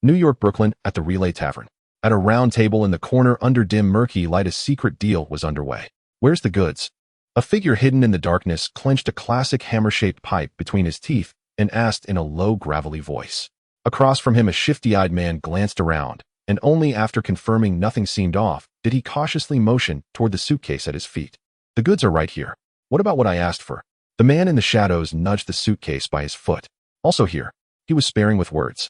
New York, Brooklyn, at the Relay Tavern. At a round table in the corner under dim murky light, a secret deal was underway. Where's the goods? A figure hidden in the darkness clenched a classic hammer-shaped pipe between his teeth and asked in a low, gravelly voice. Across from him, a shifty-eyed man glanced around, and only after confirming nothing seemed off did he cautiously motion toward the suitcase at his feet. The goods are right here. What about what I asked for? The man in the shadows nudged the suitcase by his foot. Also here. He was sparing with words.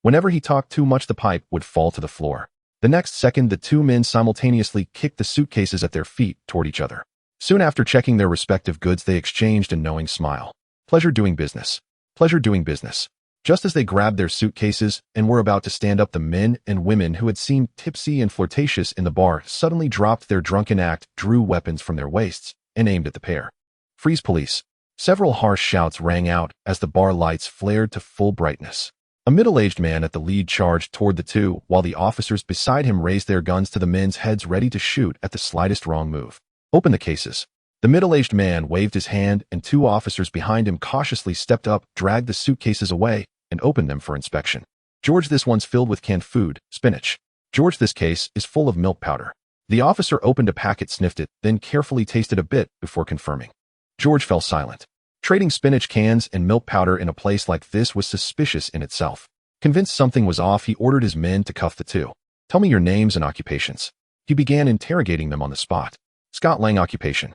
Whenever he talked too much, the pipe would fall to the floor. The next second, the two men simultaneously kicked the suitcases at their feet toward each other. Soon after checking their respective goods, they exchanged a knowing smile. Pleasure doing business. Pleasure doing business. Just as they grabbed their suitcases and were about to stand up, the men and women who had seemed tipsy and flirtatious in the bar suddenly dropped their drunken act, drew weapons from their waists, and aimed at the pair. Freeze, police. Several harsh shouts rang out as the bar lights flared to full brightness. A middle-aged man at the lead charged toward the two, while the officers beside him raised their guns to the men's heads, ready to shoot at the slightest wrong move. Open the cases. The middle-aged man waved his hand, and two officers behind him cautiously stepped up, dragged the suitcases away, and opened them for inspection. George, this one's filled with canned food, spinach. George, this case is full of milk powder. The officer opened a packet, sniffed it, then carefully tasted a bit before confirming. George fell silent. Trading spinach cans and milk powder in a place like this was suspicious in itself. Convinced something was off, he ordered his men to cuff the two. Tell me your names and occupations. He began interrogating them on the spot. Scott Lang, occupation.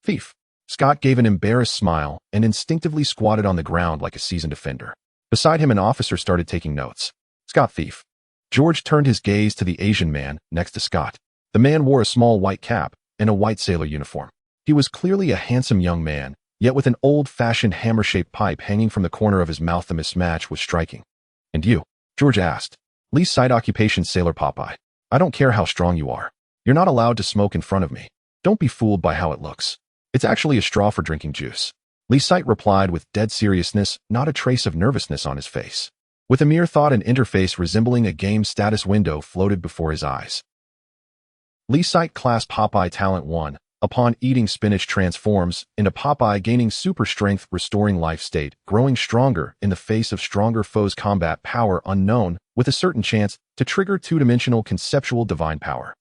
Thief. Scott gave an embarrassed smile and instinctively squatted on the ground like a seasoned offender. Beside him, an officer started taking notes. Scott, thief. George turned his gaze to the Asian man next to Scott. The man wore a small white cap and a white sailor uniform. He was clearly a handsome young man, yet with an old-fashioned hammer-shaped pipe hanging from the corner of his mouth. The mismatch was striking. And you? George asked. Lee's side occupation, sailor Popeye. I don't care how strong you are. You're not allowed to smoke in front of me. Don't be fooled by how it looks. It's actually a straw for drinking juice. Lee Sight replied with dead seriousness, not a trace of nervousness on his face. With a mere thought, an interface resembling a game status window floated before his eyes. Lee Sight class Popeye Talent 1. Upon eating spinach, transforms into Popeye, gaining super strength, restoring life state, growing stronger in the face of stronger foes, combat power unknown, with a certain chance to trigger two-dimensional conceptual divine power.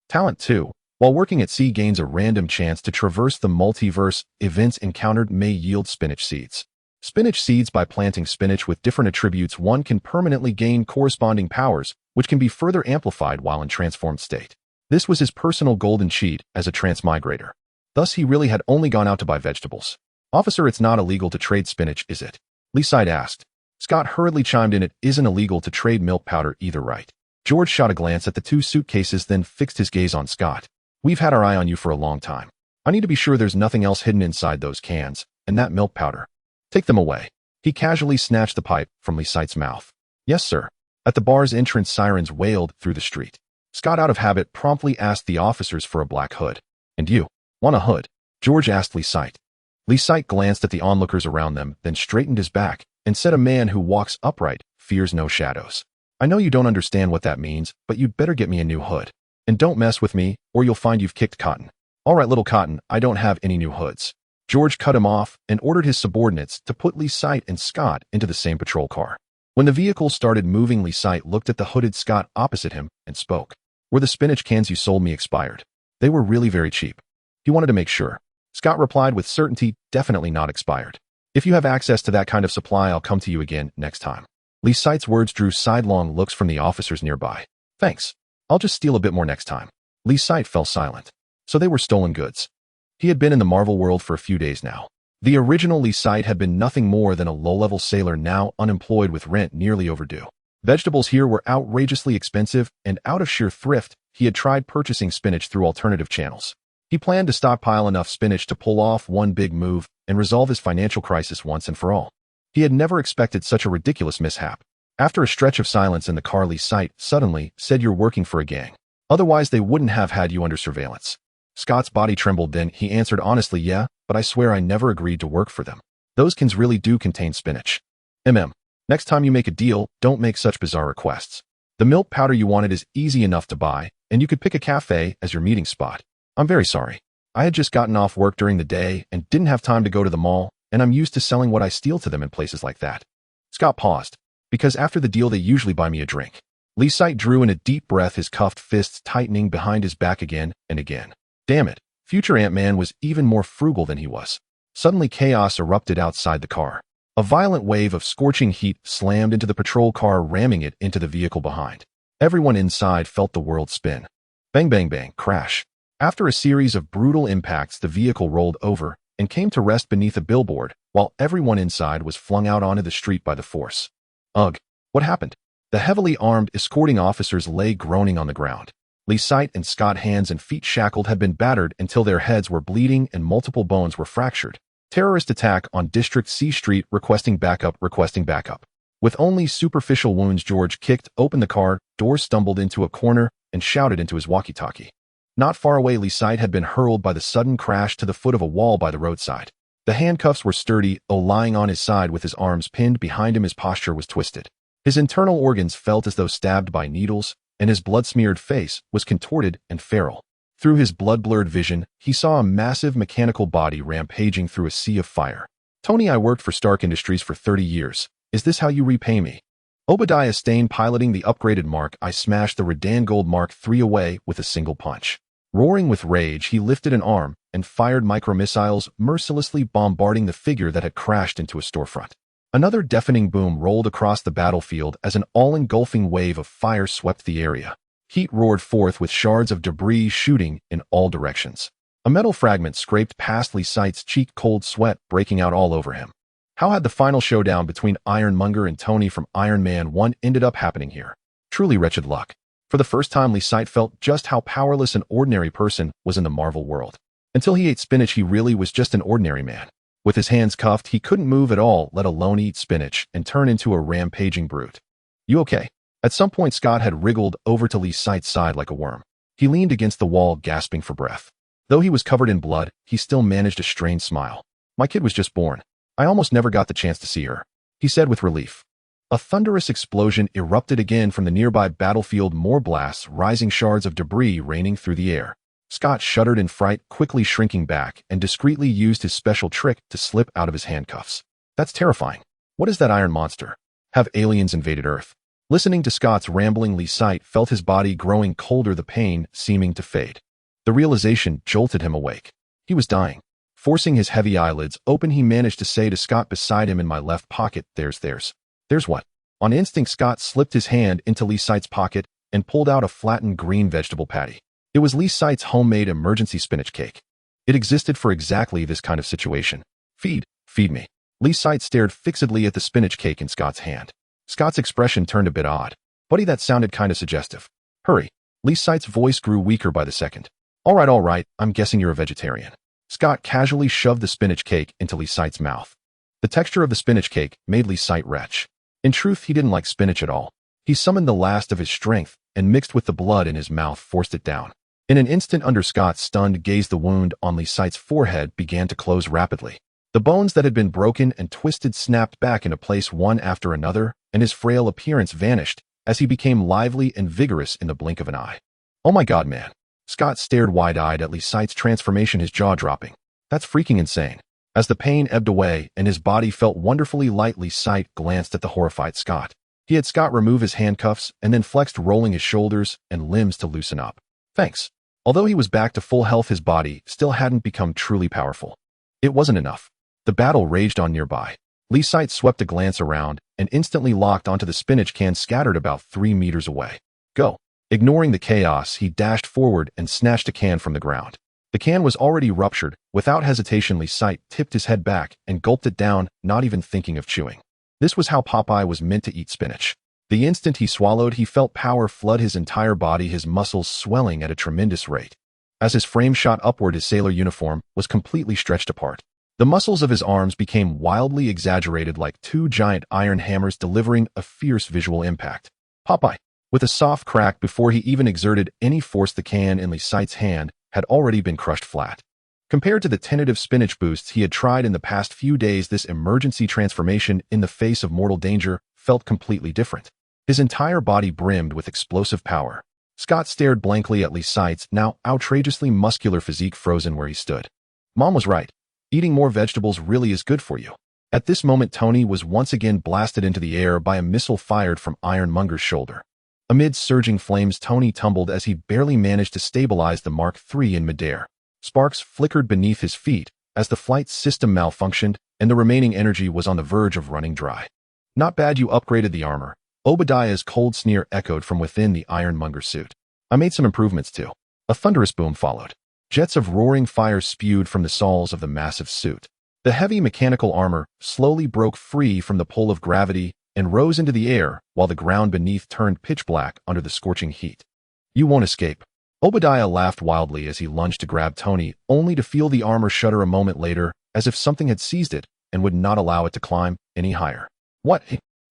Talent 2. While working at sea, gains a random chance to traverse the multiverse. Events encountered may yield spinach seeds. Spinach seeds. By planting spinach with different attributes, one can permanently gain corresponding powers, which can be further amplified while in transformed state. This was his personal golden cheat as a transmigrator. Thus, he really had only gone out to buy vegetables. Officer, it's not illegal to trade spinach, is it? Lee Sight asked. Scott hurriedly chimed in. It isn't illegal to trade milk powder either, right? George shot a glance at the two suitcases, then fixed his gaze on Scott. We've had our eye on you for a long time. I need to be sure there's nothing else hidden inside those cans, and that milk powder. Take them away. He casually snatched the pipe from Lee Sight's mouth. Yes, sir. At the bar's entrance, sirens wailed through the street. Scott, out of habit, promptly asked the officers for a black hood. And you? Want a hood? George asked Lee Sight. Lee Sight glanced at the onlookers around them, then straightened his back and said, a man who walks upright fears no shadows. I know you don't understand what that means, but you'd better get me a new hood. And don't mess with me, or you'll find you've kicked cotton. All right, little Cotton, I don't have any new hoods. George cut him off and ordered his subordinates to put Lee Sight and Scott into the same patrol car. When the vehicle started moving, Lee Sight looked at the hooded Scott opposite him and spoke. Were the spinach cans you sold me expired? They were really very cheap. He wanted to make sure. Scott replied with certainty, definitely not expired. If you have access to that kind of supply, I'll come to you again next time. Lee Sight's words drew sidelong looks from the officers nearby. Thanks. I'll just steal a bit more next time. Lee Sight fell silent. So they were stolen goods. He had been in the Marvel world for a few days now. The original Lee Sight had been nothing more than a low-level sailor, now unemployed with rent nearly overdue. Vegetables here were outrageously expensive, and out of sheer thrift, he had tried purchasing spinach through alternative channels. He planned to stockpile enough spinach to pull off one big move and resolve his financial crisis once and for all. He had never expected such a ridiculous mishap. After a stretch of silence in the car, Lee Sight suddenly said, you're working for a gang. Otherwise, they wouldn't have had you under surveillance. Scott's body trembled, then he answered honestly, yeah, but I swear I never agreed to work for them. Those cans really do contain spinach. Next time you make a deal, don't make such bizarre requests. The milk powder you wanted is easy enough to buy, and you could pick a cafe as your meeting spot. I'm very sorry. I had just gotten off work during the day and didn't have time to go to the mall, and I'm used to selling what I steal to them in places like that. Scott paused. Because after the deal, they usually buy me a drink. Lee Sight drew in a deep breath, his cuffed fists tightening behind his back again and again. Damn it, future Ant-Man was even more frugal than he was. Suddenly chaos erupted outside the car. A violent wave of scorching heat slammed into the patrol car, ramming it into the vehicle behind. Everyone inside felt the world spin. Bang, bang, bang, crash. After a series of brutal impacts, the vehicle rolled over and came to rest beneath a billboard, while everyone inside was flung out onto the street by the force. Ugh, what happened? The heavily armed escorting officers lay groaning on the ground. Lee Sight and Scott, hands and feet shackled, had been battered until their heads were bleeding and multiple bones were fractured. Terrorist attack on District C Street, requesting backup, requesting backup. With only superficial wounds, George kicked open the car door, stumbled into a corner, and shouted into his walkie-talkie. Not far away, Lee Sight had been hurled by the sudden crash to the foot of a wall by the roadside. The handcuffs were sturdy, though lying on his side with his arms pinned behind him, his posture was twisted. His internal organs felt as though stabbed by needles, and his blood-smeared face was contorted and feral. Through his blood-blurred vision, he saw a massive mechanical body rampaging through a sea of fire. Tony, I worked for Stark Industries for 30 years. Is this how you repay me? Obadiah Stane piloting the upgraded Mark I smashed the Redan Gold Mark III away with a single punch. Roaring with rage, he lifted an arm and fired micromissiles, mercilessly bombarding the figure that had crashed into a storefront. Another deafening boom rolled across the battlefield as an all-engulfing wave of fire swept the area. Heat roared forth with shards of debris shooting in all directions. A metal fragment scraped past Lee Sight's cheek, cold sweat breaking out all over him. How had the final showdown between Ironmonger and Tony from Iron Man 1 ended up happening here? Truly wretched luck. For the first time, Lee Sight felt just how powerless an ordinary person was in the Marvel world. Until he ate spinach, he really was just an ordinary man. With his hands cuffed, he couldn't move at all, let alone eat spinach and turn into a rampaging brute. You okay? At some point, Scott had wriggled over to Lee Sight's side like a worm. He leaned against the wall, gasping for breath. Though he was covered in blood, he still managed a strained smile. My kid was just born. I almost never got the chance to see her, he said with relief. A thunderous explosion erupted again from the nearby battlefield, more blasts, rising shards of debris raining through the air. Scott shuddered in fright, quickly shrinking back, and discreetly used his special trick to slip out of his handcuffs. That's terrifying. What is that iron monster? Have aliens invaded Earth? Listening to Scott's rambling, Lee Sight felt his body growing colder, the pain seeming to fade. The realization jolted him awake. He was dying. Forcing his heavy eyelids open, he managed to say to Scott beside him, in my left pocket, there's what? On instinct, Scott slipped his hand into Lee Sight's pocket and pulled out a flattened green vegetable patty. It was Lee Sight's homemade emergency spinach cake. It existed for exactly this kind of situation. Feed me. Lee Sight stared fixedly at the spinach cake in Scott's hand. Scott's expression turned a bit odd. Buddy, that sounded kind of suggestive. Hurry. Lee Sight's voice grew weaker by the second. All right, I'm guessing you're a vegetarian. Scott casually shoved the spinach cake into Lee Sight's mouth. The texture of the spinach cake made Lee Sight retch. In truth, he didn't like spinach at all. He summoned the last of his strength and, mixed with the blood in his mouth, forced it down. In an instant, under Scott's stunned gaze, the wound on Lee Sight's forehead began to close rapidly. The bones that had been broken and twisted snapped back into place one after another, and his frail appearance vanished as he became lively and vigorous in the blink of an eye. Oh my God, man. Scott stared wide-eyed at Lee Sight's transformation, his jaw dropping. That's freaking insane. As the pain ebbed away and his body felt wonderfully light, Lee Sight glanced at the horrified Scott. He had Scott remove his handcuffs and then flexed, rolling his shoulders and limbs to loosen up. Thanks. Although he was back to full health, his body still hadn't become truly powerful. It wasn't enough. The battle raged on nearby. Lee Sight swept a glance around and instantly locked onto the spinach can scattered about 3 meters away. Go. Ignoring the chaos, he dashed forward and snatched a can from the ground. The can was already ruptured. Without hesitation, Lee Sight tipped his head back and gulped it down, not even thinking of chewing. This was how Popeye was meant to eat spinach. The instant he swallowed, he felt power flood his entire body, his muscles swelling at a tremendous rate. As his frame shot upward, his sailor uniform was completely stretched apart. The muscles of his arms became wildly exaggerated, like 2 giant iron hammers, delivering a fierce visual impact. Popeye, with a soft crack before he even exerted any force, the can in Lee Sight's hand had already been crushed flat. Compared to the tentative spinach boosts he had tried in the past few days, this emergency transformation in the face of mortal danger felt completely different. His entire body brimmed with explosive power. Scott stared blankly at Lee Sight's now outrageously muscular physique, frozen where he stood. Mom was right. Eating more vegetables really is good for you. At this moment, Tony was once again blasted into the air by a missile fired from Ironmonger's shoulder. Amid surging flames, Tony tumbled as he barely managed to stabilize the Mark III in midair. Sparks flickered beneath his feet as the flight system malfunctioned and the remaining energy was on the verge of running dry. Not bad you upgraded the armor. Obadiah's cold sneer echoed from within the Ironmonger suit. I made some improvements too. A thunderous boom followed. Jets of roaring fire spewed from the soles of the massive suit. The heavy mechanical armor slowly broke free from the pull of gravity and rose into the air while the ground beneath turned pitch black under the scorching heat. You won't escape. Obadiah laughed wildly as he lunged to grab Tony, only to feel the armor shudder a moment later as if something had seized it and would not allow it to climb any higher. What?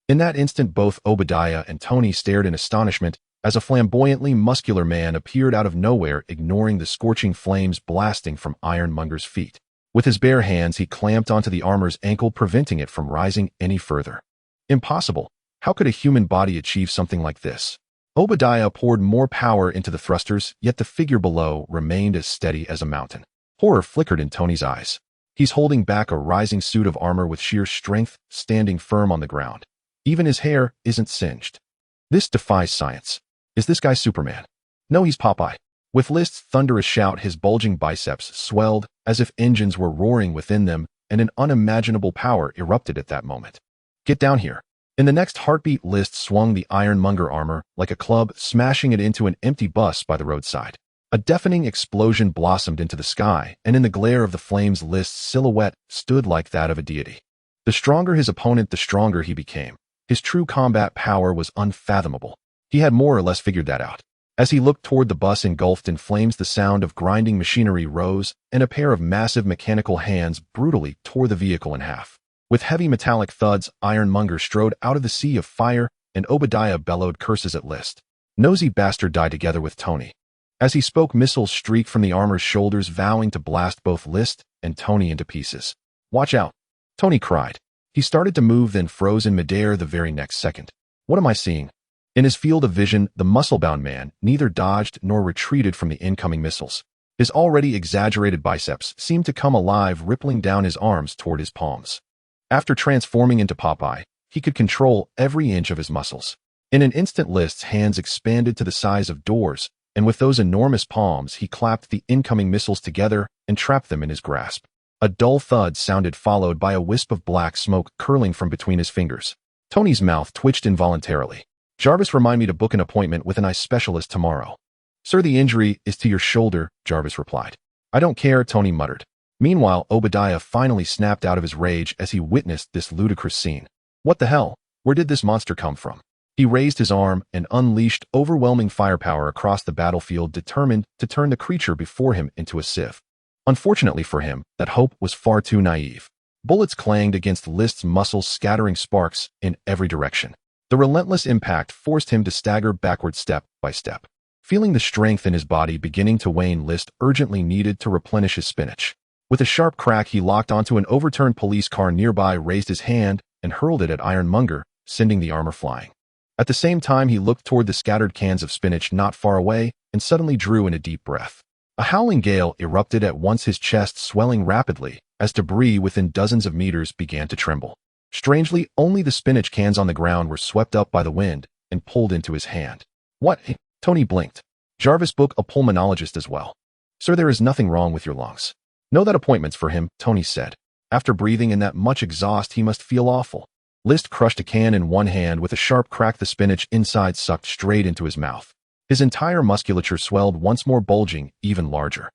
In that instant, both Obadiah and Tony stared in astonishment as a flamboyantly muscular man appeared out of nowhere, ignoring the scorching flames blasting from Ironmonger's feet. With his bare hands, he clamped onto the armor's ankle, preventing it from rising any further. Impossible. How could a human body achieve something like this? Obadiah poured more power into the thrusters, yet the figure below remained as steady as a mountain. Horror flickered in Tony's eyes. He's holding back a rising suit of armor with sheer strength, standing firm on the ground. Even his hair isn't singed. This defies science. Is this guy Superman? No, he's Popeye. With List's thunderous shout, his bulging biceps swelled as if engines were roaring within them, and an unimaginable power erupted at that moment. Get down here. In the next heartbeat, List swung the Ironmonger armor like a club, smashing it into an empty bus by the roadside. A deafening explosion blossomed into the sky, and in the glare of the flames, List's silhouette stood like that of a deity. The stronger his opponent, the stronger he became. His true combat power was unfathomable. He had more or less figured that out. As he looked toward the bus engulfed in flames, the sound of grinding machinery rose, and a pair of massive mechanical hands brutally tore the vehicle in half. With heavy metallic thuds, Ironmonger strode out of the sea of fire, and Obadiah bellowed curses at List. Nosy bastard, die together with Tony. As he spoke, missiles streaked from the armor's shoulders, vowing to blast both List and Tony into pieces. Watch out, Tony cried. He started to move, then froze in midair the very next second. What am I seeing? In his field of vision, the muscle-bound man neither dodged nor retreated from the incoming missiles. His already exaggerated biceps seemed to come alive, rippling down his arms toward his palms. After transforming into Popeye, he could control every inch of his muscles. In an instant, List's hands expanded to the size of doors, and with those enormous palms, he clapped the incoming missiles together and trapped them in his grasp. A dull thud sounded, followed by a wisp of black smoke curling from between his fingers. Tony's mouth twitched involuntarily. Jarvis, remind me to book an appointment with an eye specialist tomorrow. Sir, the injury is to your shoulder, Jarvis replied. I don't care, Tony muttered. Meanwhile, Obadiah finally snapped out of his rage as he witnessed this ludicrous scene. What the hell? Where did this monster come from? He raised his arm and unleashed overwhelming firepower across the battlefield, determined to turn the creature before him into a sieve. Unfortunately for him, that hope was far too naive. Bullets clanged against List's muscles, scattering sparks in every direction. The relentless impact forced him to stagger backward step by step. Feeling the strength in his body beginning to wane, List urgently needed to replenish his spinach. With a sharp crack, he locked onto an overturned police car nearby, raised his hand, and hurled it at Ironmonger, sending the armor flying. At the same time, he looked toward the scattered cans of spinach not far away and suddenly drew in a deep breath. A howling gale erupted at once, his chest swelling rapidly as debris within dozens of meters began to tremble. Strangely, only the spinach cans on the ground were swept up by the wind and pulled into his hand. What? Tony blinked. Jarvis, book a pulmonologist as well. Sir, there is nothing wrong with your lungs. Know that appointment's for him, Tony said. After breathing in that much exhaust, he must feel awful. List crushed a can in one hand. With a sharp crack, the spinach inside sucked straight into his mouth. His entire musculature swelled, once more bulging even larger.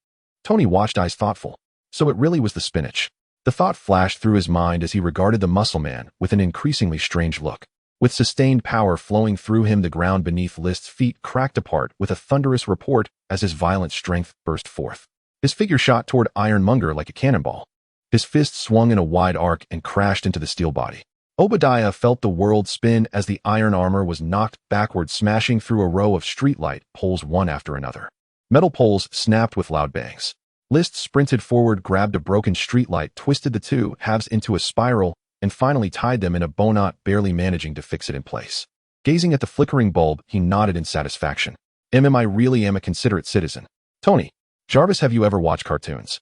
Tony watched, eyes thoughtful. So it really was the spinach. The thought flashed through his mind as he regarded the muscle man with an increasingly strange look. With sustained power flowing through him, the ground beneath List's feet cracked apart with a thunderous report as his violent strength burst forth. His figure shot toward Ironmonger like a cannonball. His fist swung in a wide arc and crashed into the steel body. Obadiah felt the world spin as the iron armor was knocked backward, smashing through a row of streetlight poles one after another. Metal poles snapped with loud bangs. List sprinted forward, grabbed a broken streetlight, twisted the two halves into a spiral, and finally tied them in a bow knot, barely managing to fix it in place. Gazing at the flickering bulb, he nodded in satisfaction. I really am a considerate citizen. Tony, Jarvis, have you ever watched cartoons?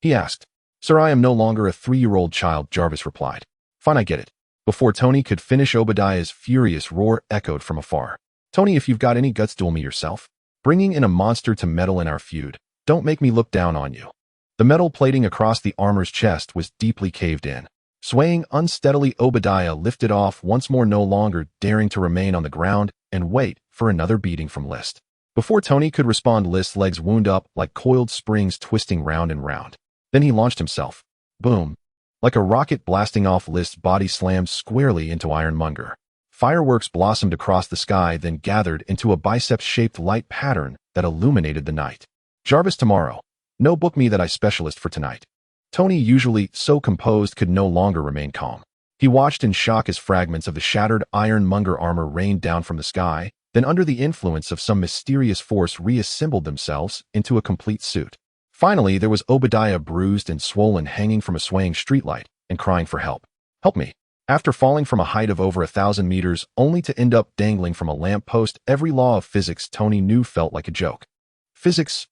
He asked. Sir, I am no longer a 3-year-old child, Jarvis replied. Fine, I get it. Before Tony could finish, Obadiah's furious roar echoed from afar. Tony, if you've got any guts, duel me yourself. Bringing in a monster to meddle in our feud. Don't make me look down on you. The metal plating across the armor's chest was deeply caved in. Swaying unsteadily, Obadiah lifted off once more, no longer daring to remain on the ground and wait for another beating from List. Before Tony could respond, List's legs wound up like coiled springs, twisting round and round. Then he launched himself. Boom. Like a rocket blasting off, List's body slammed squarely into Monger. Fireworks blossomed across the sky, then gathered into a biceps-shaped light pattern that illuminated the night. Jarvis, tomorrow. No, book me that I specialist for tonight. Tony, usually so composed, could no longer remain calm. He watched in shock as fragments of the shattered Monger armor rained down from the sky, then under the influence of some mysterious force reassembled themselves into a complete suit. Finally, there was Obadiah, bruised and swollen, hanging from a swaying streetlight and crying for help. Help me. After falling from a height of over 1,000 meters, only to end up dangling from a lamppost, every law of physics Tony knew felt like a joke. Physics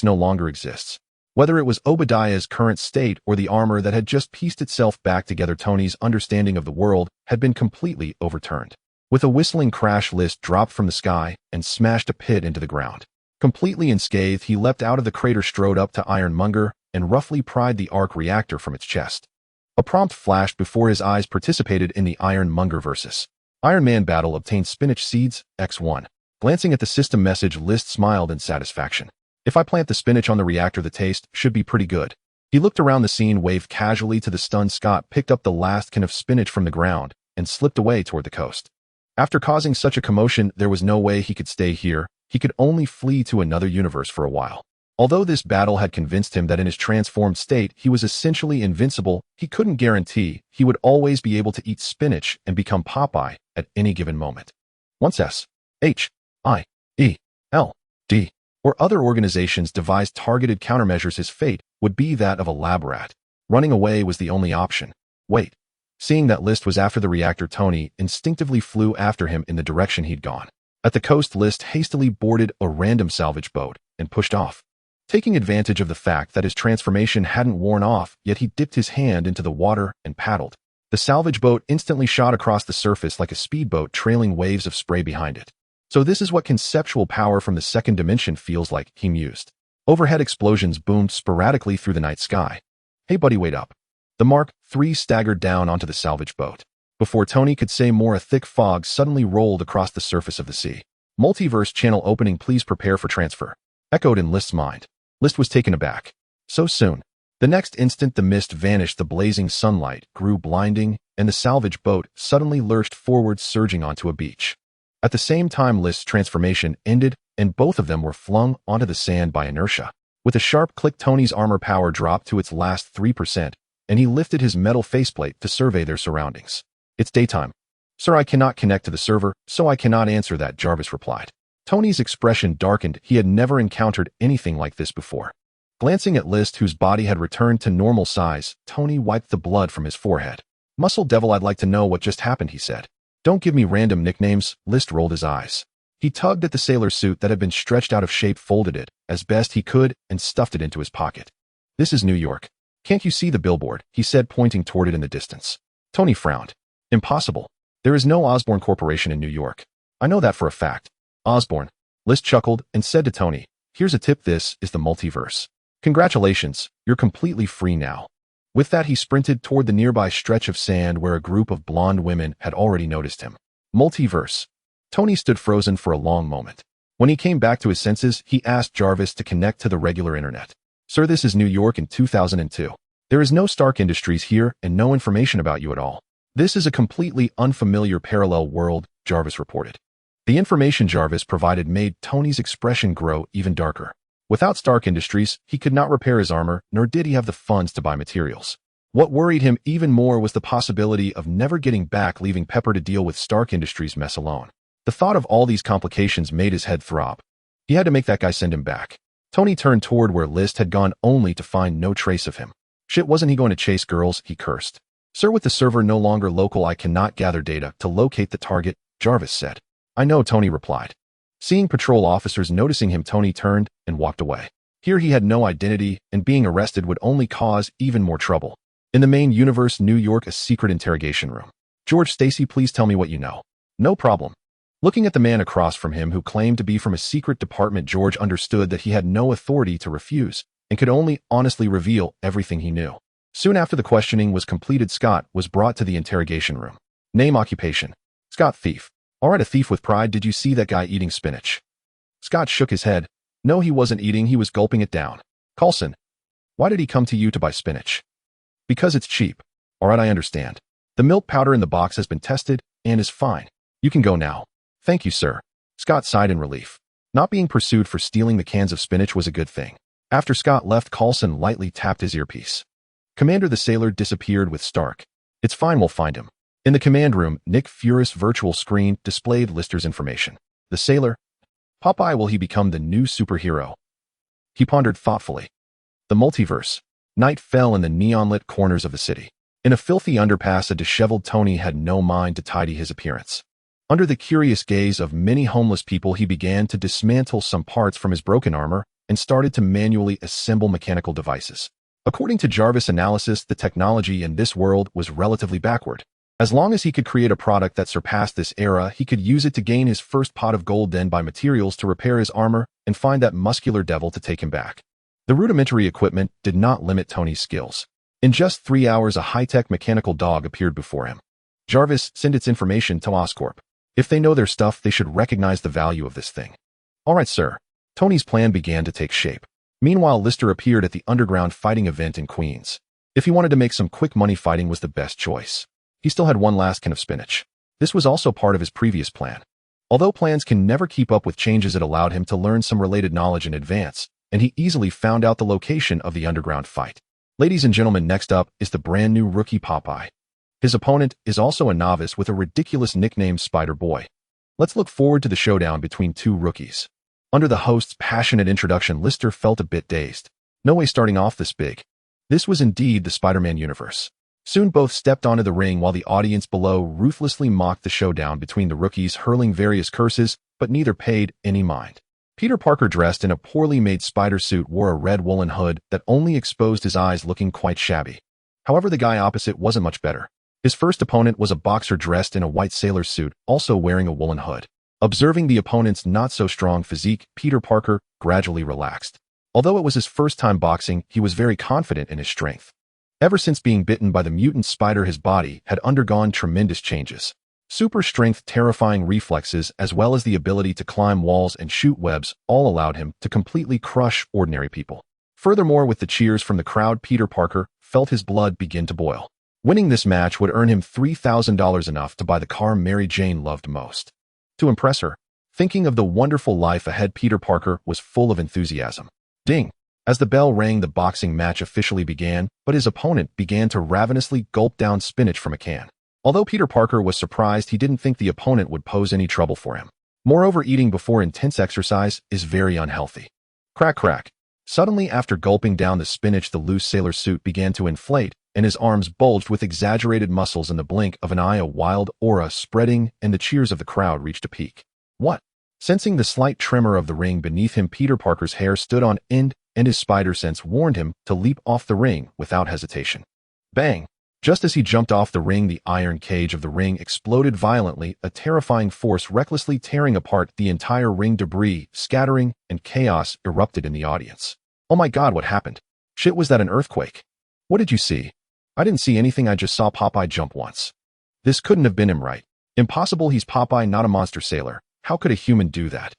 no longer exists. Whether it was Obadiah's current state or the armor that had just pieced itself back together, Tony's understanding of the world had been completely overturned. With a whistling crash, List dropped from the sky and smashed a pit into the ground. Completely unscathed, he leapt out of the crater, strode up to Monger, and roughly pried the arc reactor from its chest. A prompt flashed before his eyes. Participated in the Monger vs. Iron Man battle. Obtained spinach seeds, X1. Glancing at the system message, List smiled in satisfaction. If I plant the spinach on the reactor, the taste should be pretty good. He looked around the scene, waved casually to the stunned Scott, picked up the last can of spinach from the ground, and slipped away toward the coast. After causing such a commotion, there was no way he could stay here. He could only flee to another universe for a while. Although this battle had convinced him that in his transformed state he was essentially invincible, he couldn't guarantee he would always be able to eat spinach and become Popeye at any given moment. Once SHIELD or other organizations devised targeted countermeasures, his fate would be that of a lab rat. Running away was the only option. Wait. Seeing that List was after the reactor, Tony instinctively flew after him in the direction he'd gone. At the coast, List hastily boarded a random salvage boat and pushed off. Taking advantage of the fact that his transformation hadn't worn off, yet he dipped his hand into the water and paddled. The salvage boat instantly shot across the surface like a speedboat, trailing waves of spray behind it. So this is what conceptual power from the second dimension feels like, he mused. Overhead explosions boomed sporadically through the night sky. Hey buddy, wait up. The Mark III staggered down onto the salvage boat. Before Tony could say more, a thick fog suddenly rolled across the surface of the sea. Multiverse channel opening, please prepare for transfer. Echoed in List's mind. List was taken aback. So soon. The next instant the mist vanished, the blazing sunlight grew blinding, and the salvage boat suddenly lurched forward, surging onto a beach. At the same time, List's transformation ended, and both of them were flung onto the sand by inertia. With a sharp click, Tony's armor power dropped to its last 3%, and he lifted his metal faceplate to survey their surroundings. It's daytime. Sir, I cannot connect to the server, so I cannot answer that, Jarvis replied. Tony's expression darkened. He had never encountered anything like this before. Glancing at List, whose body had returned to normal size, Tony wiped the blood from his forehead. Muscle Devil, I'd like to know what just happened, he said. Don't give me random nicknames. List rolled his eyes. He tugged at the sailor suit that had been stretched out of shape, folded it as best he could, and stuffed it into his pocket. This is New York. Can't you see the billboard? He said, pointing toward it in the distance. Tony frowned. Impossible. There is no Osborne Corporation in New York. I know that for a fact. Osborne. List chuckled and said to Tony, here's a tip, this is the multiverse. Congratulations, you're completely free now. With that, he sprinted toward the nearby stretch of sand where a group of blonde women had already noticed him. Multiverse. Tony stood frozen for a long moment. When he came back to his senses, he asked Jarvis to connect to the regular internet. Sir, this is New York in 2002. There is no Stark Industries here and no information about you at all. This is a completely unfamiliar parallel world, Jarvis reported. The information Jarvis provided made Tony's expression grow even darker. Without Stark Industries, he could not repair his armor, nor did he have the funds to buy materials. What worried him even more was the possibility of never getting back, leaving Pepper to deal with Stark Industries' mess alone. The thought of all these complications made his head throb. He had to make that guy send him back. Tony turned toward where List had gone, only to find no trace of him. Shit, wasn't he going to chase girls? He cursed. Sir, with the server no longer local, I cannot gather data to locate the target, Jarvis said. I know, Tony replied. Seeing patrol officers noticing him, Tony turned and walked away. Here he had no identity, and being arrested would only cause even more trouble. In the main universe, New York, a secret interrogation room. George Stacy, please tell me what you know. No problem. Looking at the man across from him who claimed to be from a secret department, George understood that he had no authority to refuse and could only honestly reveal everything he knew. Soon after the questioning was completed, Scott was brought to the interrogation room. Name, occupation. Scott, thief. All right, a thief with pride. Did you see that guy eating spinach? Scott shook his head. No, he wasn't eating, he was gulping it down. Coulson. Why did he come to you to buy spinach? Because it's cheap. All right, I understand. The milk powder in the box has been tested and is fine. You can go now. Thank you, sir. Scott sighed in relief. Not being pursued for stealing the cans of spinach was a good thing. After Scott left, Coulson lightly tapped his earpiece. Commander, the sailor disappeared with Stark. It's fine, we'll find him. In the command room, Nick Fury's virtual screen displayed Lister's information. The sailor. Popeye, will he become the new superhero? He pondered thoughtfully. The multiverse. Night fell in the neon-lit corners of the city. In a filthy underpass, a disheveled Tony had no mind to tidy his appearance. Under the curious gaze of many homeless people, he began to dismantle some parts from his broken armor and started to manually assemble mechanical devices. According to Jarvis' analysis, the technology in this world was relatively backward. As long as he could create a product that surpassed this era, he could use it to gain his first pot of gold, then buy materials to repair his armor and find that muscular devil to take him back. The rudimentary equipment did not limit Tony's skills. In just 3 hours, a high-tech mechanical dog appeared before him. Jarvis, send its information to Oscorp. If they know their stuff, they should recognize the value of this thing. All right, sir. Tony's plan began to take shape. Meanwhile, Lister appeared at the underground fighting event in Queens. If he wanted to make some quick money, fighting was the best choice. He still had one last can of spinach. This was also part of his previous plan. Although plans can never keep up with changes, it allowed him to learn some related knowledge in advance, and he easily found out the location of the underground fight. Ladies and gentlemen, next up is the brand new rookie Popeye. His opponent is also a novice with a ridiculous nickname, Spider Boy. Let's look forward to the showdown between two rookies. Under the host's passionate introduction, Lister felt a bit dazed. No way starting off this big. This was indeed the Spider-Man universe. Soon both stepped onto the ring while the audience below ruthlessly mocked the showdown between the rookies, hurling various curses, but neither paid any mind. Peter Parker, dressed in a poorly made spider suit, wore a red woolen hood that only exposed his eyes, looking quite shabby. However, the guy opposite wasn't much better. His first opponent was a boxer dressed in a white sailor suit, also wearing a woolen hood. Observing the opponent's not-so-strong physique, Peter Parker gradually relaxed. Although it was his first time boxing, he was very confident in his strength. Ever since being bitten by the mutant spider, his body had undergone tremendous changes. Super strength, terrifying reflexes, as well as the ability to climb walls and shoot webs all allowed him to completely crush ordinary people. Furthermore, with the cheers from the crowd, Peter Parker felt his blood begin to boil. Winning this match would earn him $3,000, enough to buy the car Mary Jane loved most. To impress her, thinking of the wonderful life ahead, Peter Parker was full of enthusiasm. Ding! As the bell rang, the boxing match officially began, but his opponent began to ravenously gulp down spinach from a can. Although Peter Parker was surprised, he didn't think the opponent would pose any trouble for him. Moreover, eating before intense exercise is very unhealthy. Crack, crack. Suddenly, after gulping down the spinach, the loose sailor suit began to inflate, and his arms bulged with exaggerated muscles. In the blink of an eye, a wild aura spreading, and the cheers of the crowd reached a peak. What? Sensing the slight tremor of the ring beneath him, Peter Parker's hair stood on end, and his spider sense warned him to leap off the ring without hesitation. Bang! Just as he jumped off the ring, the iron cage of the ring exploded violently, a terrifying force recklessly tearing apart the entire ring. Debris scattering and chaos erupted in the audience. Oh my God, what happened? Shit, was that an earthquake? What did you see? I didn't see anything, I just saw Popeye jump once. This couldn't have been him, right? Impossible, he's Popeye, not a monster sailor. How could a human do that?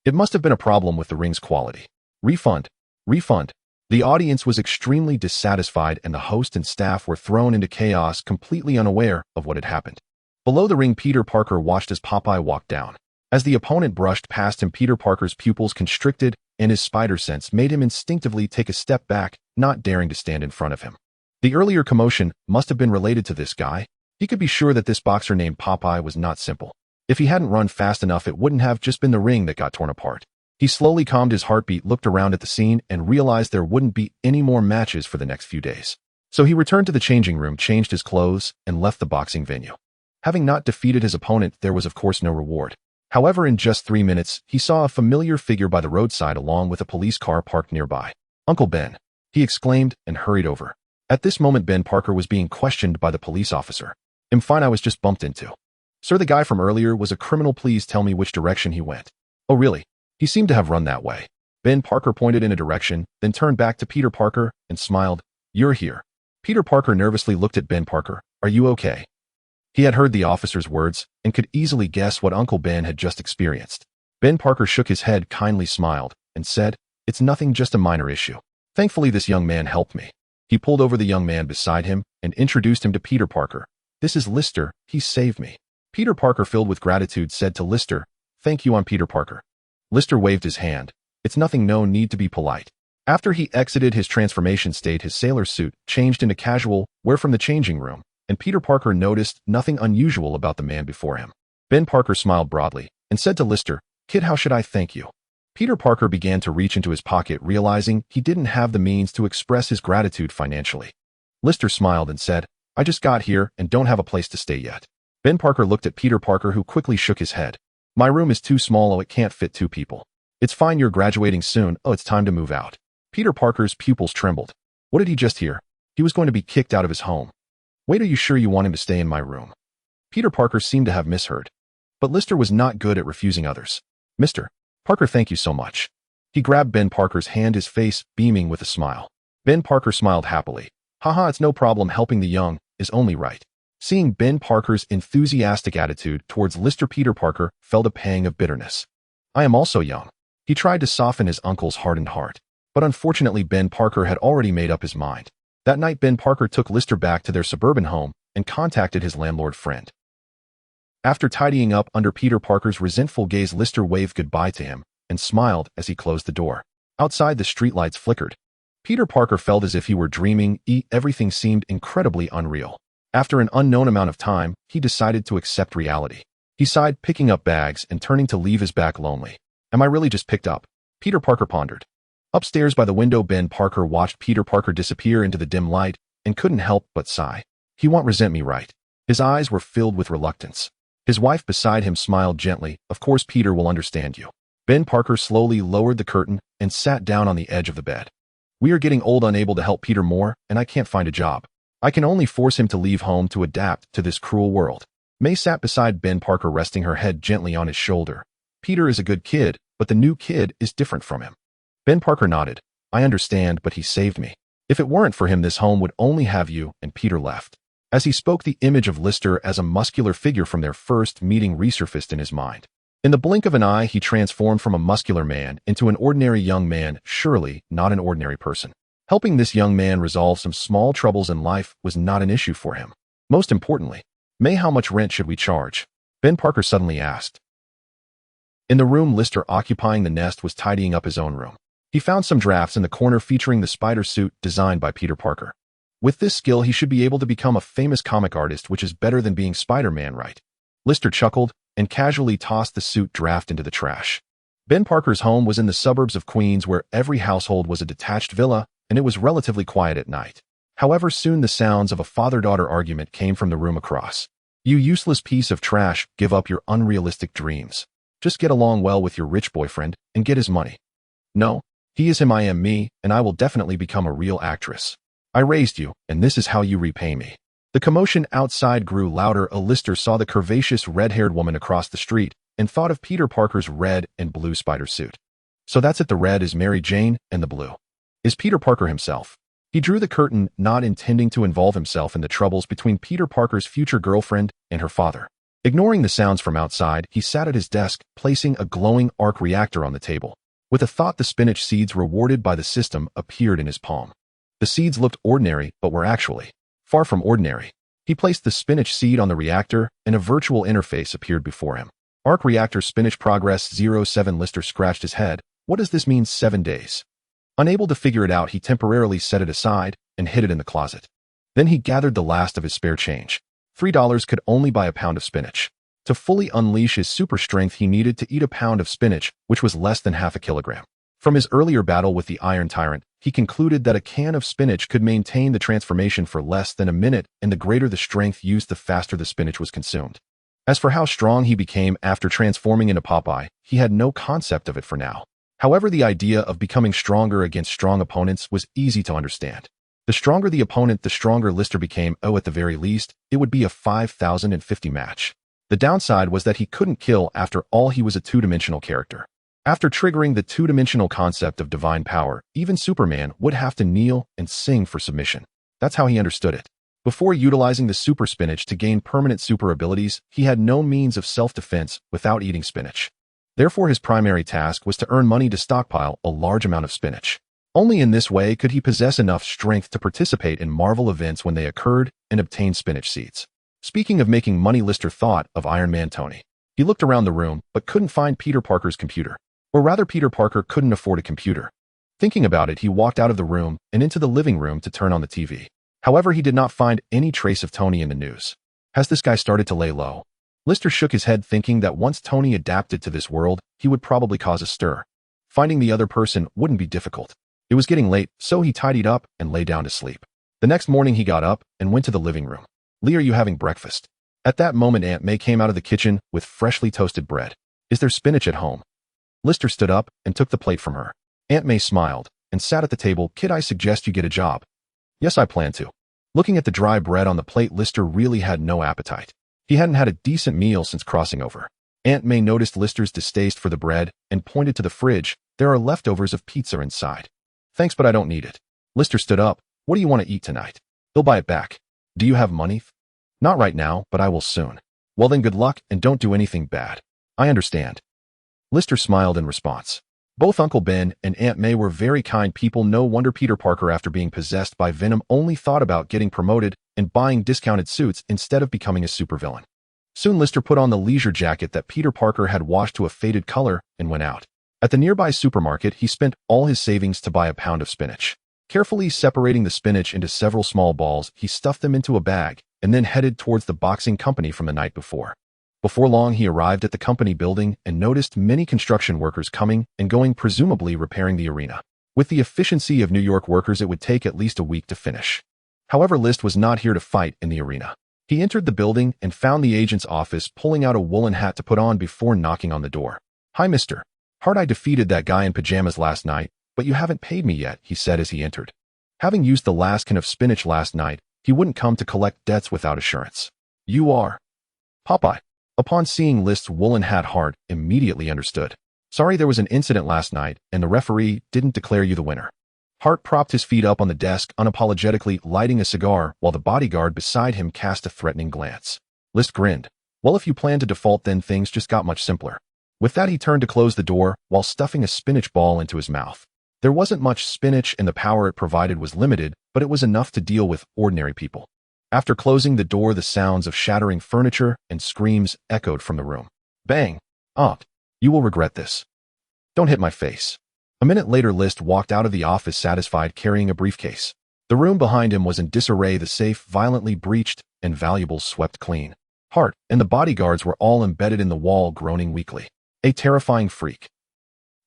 It must have been a problem with the ring's quality. Refund. Refund. The audience was extremely dissatisfied, and the host and staff were thrown into chaos, completely unaware of what had happened. Below the ring, Peter Parker watched as Popeye walked down. As the opponent brushed past him, Peter Parker's pupils constricted, and his spider sense made him instinctively take a step back, not daring to stand in front of him. The earlier commotion must have been related to this guy. He could be sure that this boxer named Popeye was not simple. If he hadn't run fast enough, it wouldn't have just been the ring that got torn apart. He slowly calmed his heartbeat, looked around at the scene, and realized there wouldn't be any more matches for the next few days. So he returned to the changing room, changed his clothes, and left the boxing venue. Having not defeated his opponent, there was of course no reward. However, in just 3 minutes, he saw a familiar figure by the roadside along with a police car parked nearby. Uncle Ben, he exclaimed and hurried over. At this moment, Ben Parker was being questioned by the police officer. I'm fine, I was just bumped into. Sir, the guy from earlier was a criminal. Please tell me which direction he went. Oh, really? He seemed to have run that way. Ben Parker pointed in a direction, then turned back to Peter Parker and smiled. You're here. Peter Parker nervously looked at Ben Parker. Are you okay? He had heard the officer's words and could easily guess what Uncle Ben had just experienced. Ben Parker shook his head, kindly smiled, and said, It's nothing, just a minor issue. Thankfully, this young man helped me. He pulled over the young man beside him and introduced him to Peter Parker. This is Lister. He saved me. Peter Parker, filled with gratitude, said to Lister, Thank you, I'm Peter Parker. Lister waved his hand. It's nothing, no need to be polite. After he exited his transformation state, his sailor suit changed into casual wear from the changing room, and Peter Parker noticed nothing unusual about the man before him. Ben Parker smiled broadly and said to Lister, Kid, how should I thank you? Peter Parker began to reach into his pocket, realizing he didn't have the means to express his gratitude financially. Lister smiled and said, I just got here and don't have a place to stay yet. Ben Parker looked at Peter Parker, who quickly shook his head. My room is too small, it can't fit 2 people. It's fine, you're graduating soon, it's time to move out. Peter Parker's pupils trembled. What did he just hear? He was going to be kicked out of his home. Wait, are you sure you want him to stay in my room? Peter Parker seemed to have misheard. But Lister was not good at refusing others. Mr. Parker, thank you so much. He grabbed Ben Parker's hand, his face beaming with a smile. Ben Parker smiled happily. Haha, it's no problem, helping the young is only right. Seeing Ben Parker's enthusiastic attitude towards Lister, Peter Parker felt a pang of bitterness. I am also young. He tried to soften his uncle's hardened heart. But unfortunately, Ben Parker had already made up his mind. That night, Ben Parker took Lister back to their suburban home and contacted his landlord friend. After tidying up under Peter Parker's resentful gaze, Lister waved goodbye to him and smiled as he closed the door. Outside, the streetlights flickered. Peter Parker felt as if he were dreaming. Everything seemed incredibly unreal. After an unknown amount of time, he decided to accept reality. He sighed, picking up bags and turning to leave his back lonely. Am I really just picked up? Peter Parker pondered. Upstairs by the window, Ben Parker watched Peter Parker disappear into the dim light and couldn't help but sigh. He won't resent me, right? His eyes were filled with reluctance. His wife beside him smiled gently. Of course, Peter will understand you. Ben Parker slowly lowered the curtain and sat down on the edge of the bed. We are getting old, unable to help Peter more, and I can't find a job. I can only force him to leave home to adapt to this cruel world. May sat beside Ben Parker, resting her head gently on his shoulder. Peter is a good kid, but the new kid is different from him. Ben Parker nodded. I understand, but he saved me. If it weren't for him, this home would only have you, and Peter left. As he spoke, the image of Lister as a muscular figure from their first meeting resurfaced in his mind. In the blink of an eye, he transformed from a muscular man into an ordinary young man, surely not an ordinary person. Helping this young man resolve some small troubles in life was not an issue for him. Most importantly, May, how much rent should we charge? Ben Parker suddenly asked. In the room Lister occupying the nest was tidying up his own room. He found some drafts in the corner featuring the spider suit designed by Peter Parker. With this skill, he should be able to become a famous comic artist, which is better than being Spider-Man, right? Lister chuckled and casually tossed the suit draft into the trash. Ben Parker's home was in the suburbs of Queens, where every household was a detached villa, and it was relatively quiet at night. However, soon the sounds of a father-daughter argument came from the room across. You useless piece of trash, give up your unrealistic dreams. Just get along well with your rich boyfriend and get his money. No. He is him, I am me, and I will definitely become a real actress. I raised you, and this is how you repay me. The commotion outside grew louder. Lister saw the curvaceous red-haired woman across the street and thought of Peter Parker's red and blue spider suit. So that's it, the red is Mary Jane and the blue is Peter Parker himself. He drew the curtain, not intending to involve himself in the troubles between Peter Parker's future girlfriend and her father. Ignoring the sounds from outside, he sat at his desk, placing a glowing arc reactor on the table. With a thought, the spinach seeds rewarded by the system appeared in his palm. The seeds looked ordinary, but were actually far from ordinary. He placed the spinach seed on the reactor, and a virtual interface appeared before him. Arc reactor spinach progress 07. Lister scratched his head. What does this mean, 7 days? Unable to figure it out, he temporarily set it aside and hid it in the closet. Then he gathered the last of his spare change. $3 could only buy a pound of spinach. To fully unleash his super strength, he needed to eat a pound of spinach, which was less than half a kilogram. From his earlier battle with the Iron Tyrant, he concluded that a can of spinach could maintain the transformation for less than a minute, and the greater the strength used, the faster the spinach was consumed. As for how strong he became after transforming into Popeye, he had no concept of it for now. However, the idea of becoming stronger against strong opponents was easy to understand. The stronger the opponent, the stronger Lister became. At the very least, it would be a 5,050 match. The downside was that he couldn't kill. After all, he was a two-dimensional character. After triggering the two-dimensional concept of divine power, even Superman would have to kneel and sing for submission. That's how he understood it. Before utilizing the super spinach to gain permanent super abilities, he had no means of self-defense without eating spinach. Therefore, his primary task was to earn money to stockpile a large amount of spinach. Only in this way could he possess enough strength to participate in Marvel events when they occurred and obtain spinach seeds. Speaking of making money, Lister thought of Iron Man Tony. He looked around the room, but couldn't find Peter Parker's computer. Or rather, Peter Parker couldn't afford a computer. Thinking about it, he walked out of the room and into the living room to turn on the TV. However, he did not find any trace of Tony in the news. Has this guy started to lay low? Lister shook his head, thinking that once Tony adapted to this world, he would probably cause a stir. Finding the other person wouldn't be difficult. It was getting late, so he tidied up and lay down to sleep. The next morning, he got up and went to the living room. "Lee, are you having breakfast?" At that moment, Aunt May came out of the kitchen with freshly toasted bread. "Is there spinach at home?" Lister stood up and took the plate from her. Aunt May smiled and sat at the table. "Kid, I suggest you get a job." "Yes, I plan to." Looking at the dry bread on the plate, Lister really had no appetite. He hadn't had a decent meal since crossing over. Aunt May noticed Lister's distaste for the bread and pointed to the fridge. "There are leftovers of pizza inside." "Thanks, but I don't need it." Lister stood up. "What do you want to eat tonight?" "He'll buy it back." "Do you have money?" "Not right now, but I will soon." "Well then, good luck and don't do anything bad." "I understand." Lister smiled in response. Both Uncle Ben and Aunt May were very kind people. No wonder Peter Parker, after being possessed by Venom, only thought about getting promoted and buying discounted suits instead of becoming a supervillain. Soon Lister put on the leisure jacket that Peter Parker had washed to a faded color and went out. At the nearby supermarket, he spent all his savings to buy a pound of spinach. Carefully separating the spinach into several small balls, he stuffed them into a bag and then headed towards the boxing company from the night before. Before long, he arrived at the company building and noticed many construction workers coming and going, presumably repairing the arena. With the efficiency of New York workers, it would take at least a week to finish. However, List was not here to fight in the arena. He entered the building and found the agent's office, pulling out a woolen hat to put on before knocking on the door. "Hi, Mr. Hart, I defeated that guy in pajamas last night, but you haven't paid me yet," he said as he entered. Having used the last can of spinach last night, he wouldn't come to collect debts without assurance. "You are Popeye." Upon seeing List's woolen hat, Hart immediately understood. "Sorry, there was an incident last night, and the referee didn't declare you the winner." Hart propped his feet up on the desk, unapologetically lighting a cigar, while the bodyguard beside him cast a threatening glance. List grinned. "Well, if you plan to default, then things just got much simpler." With that, he turned to close the door while stuffing a spinach ball into his mouth. There wasn't much spinach and the power it provided was limited, but it was enough to deal with ordinary people. After closing the door, the sounds of shattering furniture and screams echoed from the room. Bang! Aunt, you will regret this. Don't hit my face. A minute later, List walked out of the office satisfied, carrying a briefcase. The room behind him was in disarray, the safe violently breached and valuables swept clean. Hart and the bodyguards were all embedded in the wall, groaning weakly. A terrifying freak.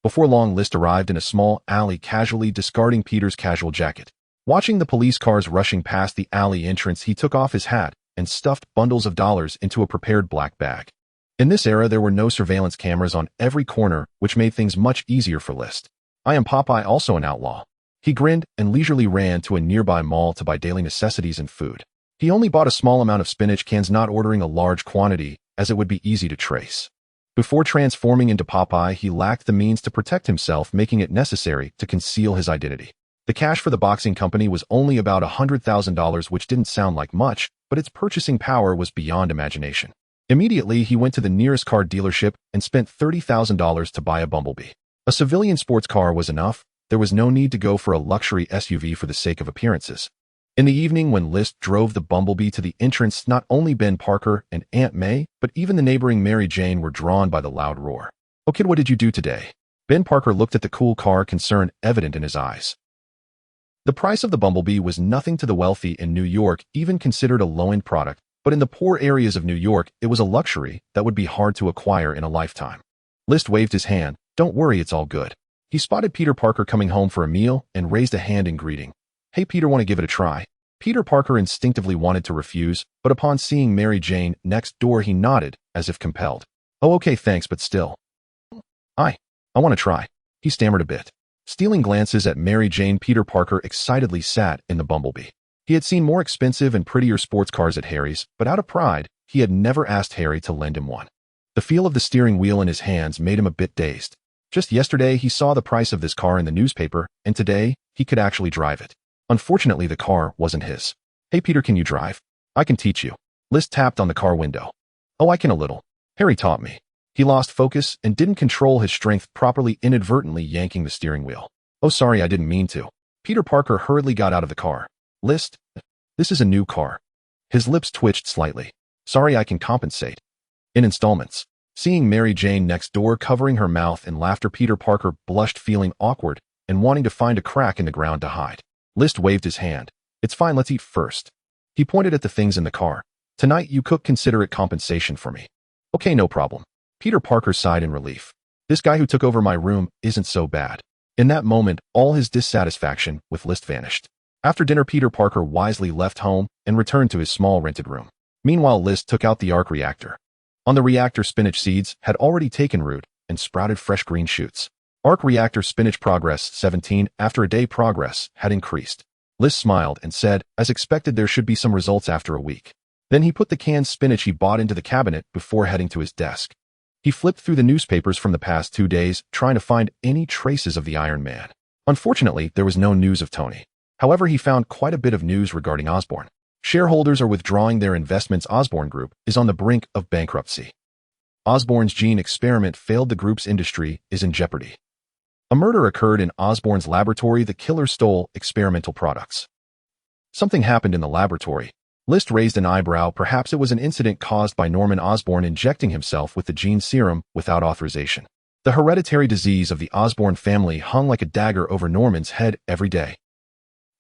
Before long, List arrived in a small alley, casually discarding Peter's casual jacket. Watching the police cars rushing past the alley entrance, he took off his hat and stuffed bundles of dollars into a prepared black bag. In this era, there were no surveillance cameras on every corner, which made things much easier for List. "I am Popeye, also an outlaw." He grinned and leisurely ran to a nearby mall to buy daily necessities and food. He only bought a small amount of spinach cans, not ordering a large quantity, as it would be easy to trace. Before transforming into Popeye, he lacked the means to protect himself, making it necessary to conceal his identity. The cash for the boxing company was only about $100,000, which didn't sound like much, but its purchasing power was beyond imagination. Immediately, he went to the nearest car dealership and spent $30,000 to buy a Bumblebee. A civilian sports car was enough. There was no need to go for a luxury SUV for the sake of appearances. In the evening, when List drove the Bumblebee to the entrance, not only Ben Parker and Aunt May, but even the neighboring Mary Jane were drawn by the loud roar. "Oh kid, what did you do today?" Ben Parker looked at the cool car, concern evident in his eyes. The price of the Bumblebee was nothing to the wealthy in New York, even considered a low-end product, but in the poor areas of New York, it was a luxury that would be hard to acquire in a lifetime. List waved his hand. "Don't worry, it's all good." He spotted Peter Parker coming home for a meal and raised a hand in greeting. "Hey Peter, want to give it a try?" Peter Parker instinctively wanted to refuse, but upon seeing Mary Jane next door, he nodded, as if compelled. "Oh okay, thanks, but still. I want to try." He stammered a bit. Stealing glances at Mary Jane, Peter Parker excitedly sat in the Bumblebee. He had seen more expensive and prettier sports cars at Harry's, but out of pride, he had never asked Harry to lend him one. The feel of the steering wheel in his hands made him a bit dazed. Just yesterday, he saw the price of this car in the newspaper, and today, he could actually drive it. Unfortunately, the car wasn't his. "Hey Peter, can you drive? I can teach you." List tapped on the car window. "Oh, I can a little. Harry taught me." He lost focus and didn't control his strength properly, inadvertently yanking the steering wheel. "Oh, sorry, I didn't mean to." Peter Parker hurriedly got out of the car. "List, this is a new car." His lips twitched slightly. "Sorry, I can compensate. In installments." Seeing Mary Jane next door covering her mouth in laughter, Peter Parker blushed, feeling awkward and wanting to find a crack in the ground to hide. List waved his hand. "It's fine, let's eat first." He pointed at the things in the car. "Tonight you cook, consider it compensation for me." "Okay, no problem." Peter Parker sighed in relief. This guy who took over my room isn't so bad. In that moment, all his dissatisfaction with List vanished. After dinner, Peter Parker wisely left home and returned to his small rented room. Meanwhile, List took out the arc reactor. On the reactor, spinach seeds had already taken root and sprouted fresh green shoots. Arc reactor spinach progress 17 after a day progress had increased. List smiled and said, as expected, there should be some results after a week. Then he put the canned spinach he bought into the cabinet before heading to his desk. He flipped through the newspapers from the past 2 days, trying to find any traces of the Iron Man. Unfortunately, there was no news of Tony. However, he found quite a bit of news regarding Osborne. Shareholders are withdrawing their investments. Osborne Group is on the brink of bankruptcy. Osborne's gene experiment failed. The group's industry is in jeopardy. A murder occurred in Osborne's laboratory. The killer stole experimental products. Something happened in the laboratory. List raised an eyebrow. Perhaps it was an incident caused by Norman Osborn injecting himself with the gene serum without authorization. The hereditary disease of the Osborne family hung like a dagger over Norman's head every day.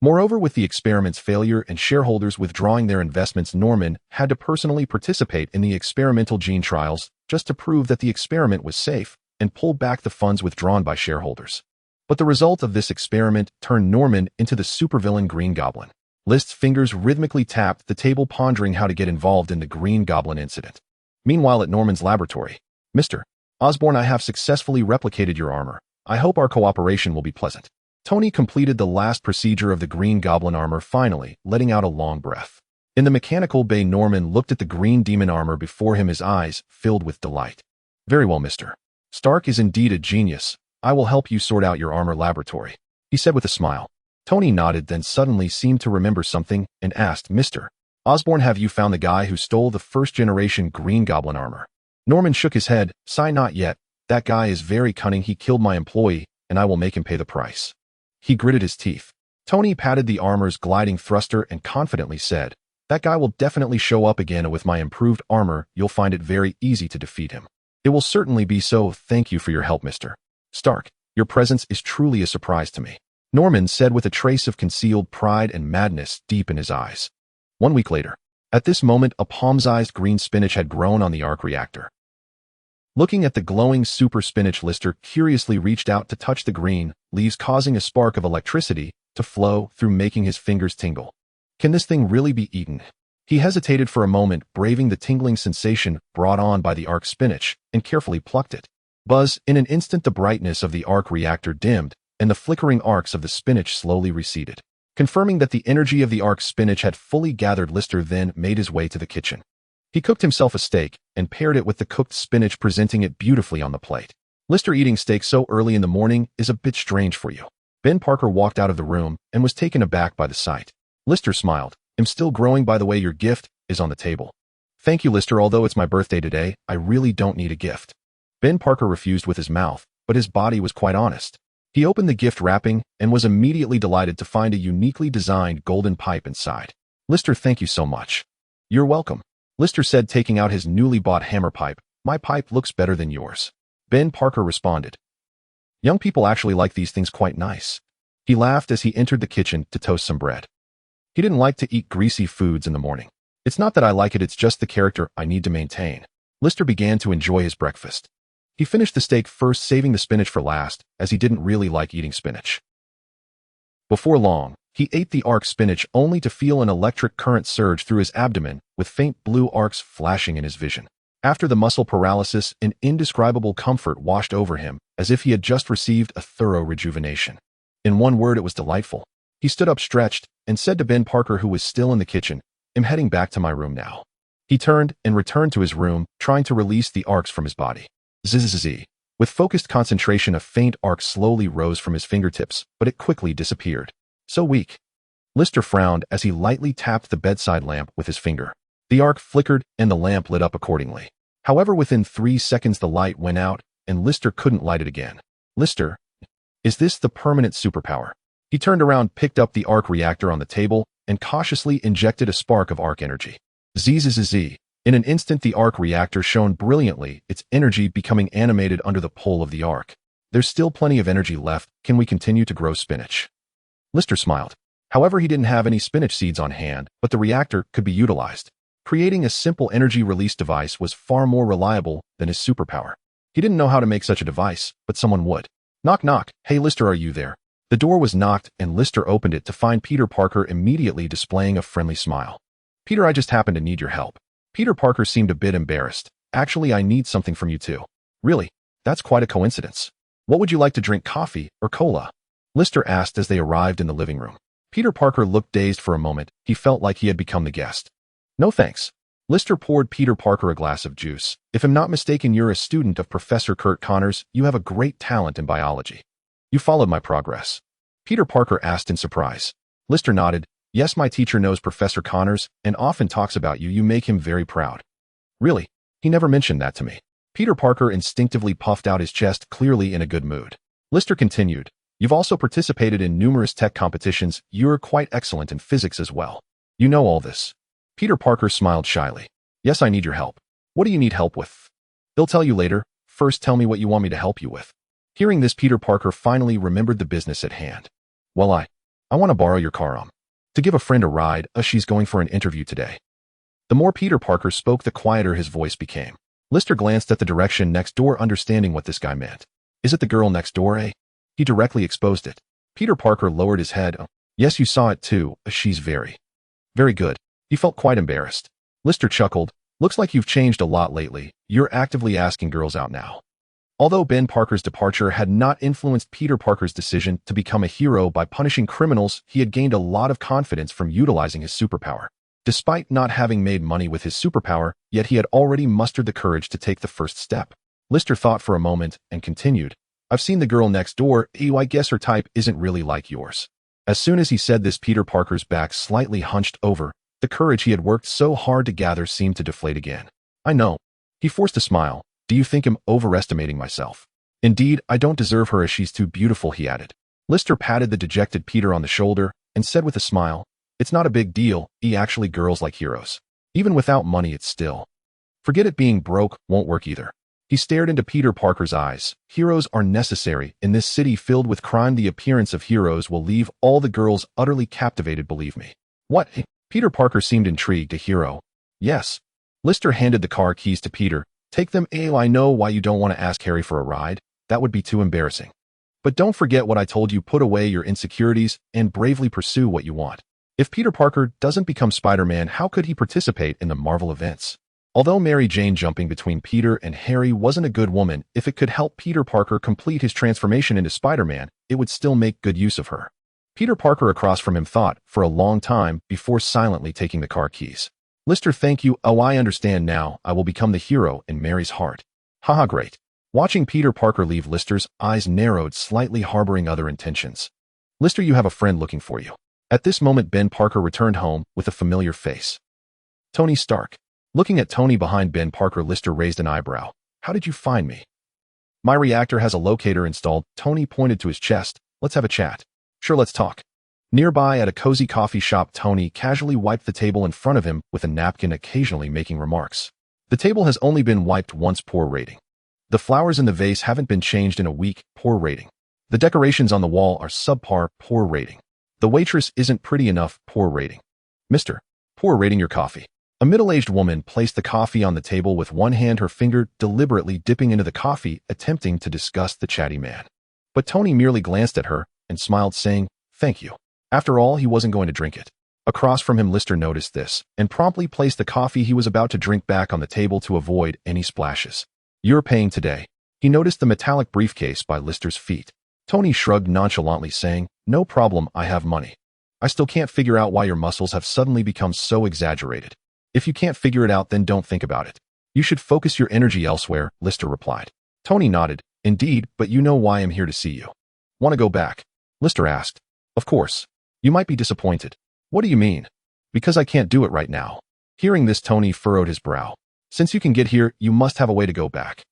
Moreover, with the experiment's failure and shareholders withdrawing their investments, Norman had to personally participate in the experimental gene trials just to prove that the experiment was safe and pull back the funds withdrawn by shareholders. But the result of this experiment turned Norman into the supervillain Green Goblin. List's fingers rhythmically tapped the table, pondering how to get involved in the Green Goblin incident. Meanwhile, at Norman's laboratory, "Mr. Osborne, I have successfully replicated your armor. I hope our cooperation will be pleasant." Tony completed the last procedure of the Green Goblin armor, finally letting out a long breath. In the mechanical bay, Norman looked at the Green Demon armor before him, his eyes filled with delight. "Very well, Mr. Stark is indeed a genius. I will help you sort out your armor laboratory," he said with a smile. Tony nodded, then suddenly seemed to remember something and asked, "Mr. Osborne, have you found the guy who stole the first-generation Green Goblin armor?" Norman shook his head. "Sigh, not yet. That guy is very cunning. He killed my employee, and I will make him pay the price." He gritted his teeth. Tony patted the armor's gliding thruster and confidently said, "That guy will definitely show up again, and with my improved armor, you'll find it very easy to defeat him." "It will certainly be so. Thank you for your help, Mr. Stark. Your presence is truly a surprise to me," Norman said with a trace of concealed pride and madness deep in his eyes. 1 week later. At this moment, a palm-sized green spinach had grown on the arc reactor. Looking at the glowing super spinach, Lister curiously reached out to touch the green leaves, causing a spark of electricity to flow through, making his fingers tingle. Can this thing really be eaten? He hesitated for a moment, braving the tingling sensation brought on by the arc spinach, and carefully plucked it. Buzz! In an instant, the brightness of the arc reactor dimmed, and the flickering arcs of the spinach slowly receded. Confirming that the energy of the arc spinach had fully gathered, Lister then made his way to the kitchen. He cooked himself a steak and paired it with the cooked spinach, presenting it beautifully on the plate. "Lister, eating steak so early in the morning is a bit strange for you." Ben Parker walked out of the room and was taken aback by the sight. Lister smiled. "I'm still growing. By the way, your gift is on the table." "Thank you, Lister. Although it's my birthday today, I really don't need a gift." Ben Parker refused with his mouth, but his body was quite honest. He opened the gift wrapping and was immediately delighted to find a uniquely designed golden pipe inside. "Lister, thank you so much." "You're welcome," Lister said, taking out his newly bought hammer pipe. "My pipe looks better than yours." Ben Parker responded. "Young people actually like these things quite nice." He laughed as he entered the kitchen to toast some bread. He didn't like to eat greasy foods in the morning. "It's not that I like it, it's just the character I need to maintain." Lister began to enjoy his breakfast. He finished the steak first, saving the spinach for last, as he didn't really like eating spinach. Before long, he ate the arc spinach only to feel an electric current surge through his abdomen, with faint blue arcs flashing in his vision. After the muscle paralysis, an indescribable comfort washed over him, as if he had just received a thorough rejuvenation. In one word, it was delightful. He stood up, stretched, and said to Ben Parker, who was still in the kitchen, "I'm heading back to my room now." He turned and returned to his room, trying to release the arcs from his body. Zzz. With focused concentration, a faint arc slowly rose from his fingertips, but it quickly disappeared. So weak. Lister frowned as he lightly tapped the bedside lamp with his finger. The arc flickered and the lamp lit up accordingly. However, within 3 seconds the light went out and Lister couldn't light it again. Lister, is this the permanent superpower? He turned around, picked up the arc reactor on the table, and cautiously injected a spark of arc energy. Zzz. In an instant the arc reactor shone brilliantly, its energy becoming animated under the pull of the arc. There's still plenty of energy left. Can we continue to grow spinach? Lister smiled. However, he didn't have any spinach seeds on hand, but the reactor could be utilized. Creating a simple energy release device was far more reliable than his superpower. He didn't know how to make such a device, but someone would. Knock knock. Hey Lister, are you there? The door was knocked and Lister opened it to find Peter Parker immediately displaying a friendly smile. Peter, I just happen to need your help. Peter Parker seemed a bit embarrassed. Actually, I need something from you too. Really? That's quite a coincidence. What would you like to drink, coffee or cola? Lister asked as they arrived in the living room. Peter Parker looked dazed for a moment. He felt like he had become the guest. No thanks. Lister poured Peter Parker a glass of juice. If I'm not mistaken, you're a student of Professor Kurt Connors. You have a great talent in biology. You followed my progress. Peter Parker asked in surprise. Lister nodded. Yes, my teacher knows Professor Connors and often talks about you. You make him very proud. Really? He never mentioned that to me. Peter Parker instinctively puffed out his chest, clearly in a good mood. Lister continued. You've also participated in numerous tech competitions. You're quite excellent in physics as well. You know all this. Peter Parker smiled shyly. Yes, I need your help. What do you need help with? He'll tell you later. First, tell me what you want me to help you with. Hearing this, Peter Parker finally remembered the business at hand. Well, I want to borrow your car, to give a friend a ride. She's going for an interview today. The more Peter Parker spoke, the quieter his voice became. Lister glanced at the direction next door, understanding what this guy meant. Is it the girl next door, eh? He directly exposed it. Peter Parker lowered his head. Yes, you saw it too. She's very good. He felt quite embarrassed. Lister chuckled. Looks like you've changed a lot lately. You're actively asking girls out now. Although Ben Parker's departure had not influenced Peter Parker's decision to become a hero by punishing criminals, he had gained a lot of confidence from utilizing his superpower. Despite not having made money with his superpower, yet he had already mustered the courage to take the first step. Lister thought for a moment and continued. I've seen the girl next door. I guess her type isn't really like yours. As soon as he said this, Peter Parker's back slightly hunched over. The courage he had worked so hard to gather seemed to deflate again. I know. He forced a smile. Do you think I'm overestimating myself? Indeed, I don't deserve her as she's too beautiful, he added. Lister patted the dejected Peter on the shoulder and said with a smile, it's not a big deal. Actually, girls like heroes. Even without money, it's still. Forget it, being broke won't work either. He stared into Peter Parker's eyes. Heroes are necessary. In this city filled with crime, the appearance of heroes will leave all the girls utterly captivated, believe me. What? Peter Parker seemed intrigued. A hero? Yes. Lister handed the car keys to Peter. Take them. I know why you don't want to ask Harry for a ride. That would be too embarrassing. But don't forget what I told you. Put away your insecurities and bravely pursue what you want. If Peter Parker doesn't become Spider-Man, how could he participate in the Marvel events? Although Mary Jane jumping between Peter and Harry wasn't a good woman, if it could help Peter Parker complete his transformation into Spider-Man, it would still make good use of her. Peter Parker across from him thought for a long time before silently taking the car keys. Lister, thank you. I understand now. I will become the hero in Mary's heart. Haha, great. Watching Peter Parker leave, Lister's eyes narrowed, slightly harboring other intentions. Lister, you have a friend looking for you. At this moment, Ben Parker returned home with a familiar face. Tony Stark. Looking at Tony behind Ben Parker, Lister raised an eyebrow. How did you find me? My reactor has a locator installed. Tony pointed to his chest. Let's have a chat. Sure, let's talk. Nearby at a cozy coffee shop, Tony casually wiped the table in front of him with a napkin, occasionally making remarks. The table has only been wiped once, poor rating. The flowers in the vase haven't been changed in a week, poor rating. The decorations on the wall are subpar, poor rating. The waitress isn't pretty enough, poor rating. Mister, poor rating your coffee. A middle-aged woman placed the coffee on the table with one hand, her finger deliberately dipping into the coffee, attempting to disgust the chatty man. But Tony merely glanced at her and smiled, saying, thank you. After all, he wasn't going to drink it. Across from him, Lister noticed this and promptly placed the coffee he was about to drink back on the table to avoid any splashes. You're paying today. He noticed the metallic briefcase by Lister's feet. Tony shrugged nonchalantly, saying, no problem, I have money. I still can't figure out why your muscles have suddenly become so exaggerated. If you can't figure it out, then don't think about it. You should focus your energy elsewhere, Lister replied. Tony nodded. Indeed, but you know why I'm here to see you. Want to go back? Lister asked. Of course. You might be disappointed. What do you mean? Because I can't do it right now. Hearing this, Tony furrowed his brow. Since you can get here, you must have a way to go back.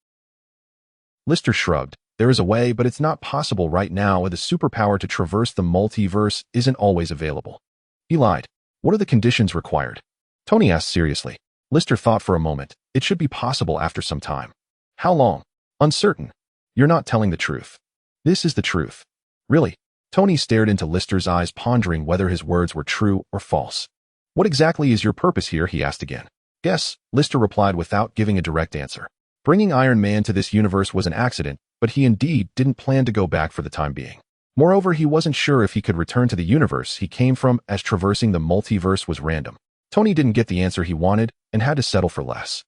Lister shrugged. There is a way, but it's not possible right now, as the superpower to traverse the multiverse isn't always available. He lied. What are the conditions required? Tony asked seriously. Lister thought for a moment. It should be possible after some time. How long? Uncertain. You're not telling the truth. This is the truth. Really? Tony stared into Lister's eyes, pondering whether his words were true or false. What exactly is your purpose here? He asked again. Guess, Lister replied without giving a direct answer. Bringing Iron Man to this universe was an accident, but he indeed didn't plan to go back for the time being. Moreover, he wasn't sure if he could return to the universe he came from, as traversing the multiverse was random. Tony didn't get the answer he wanted and had to settle for less.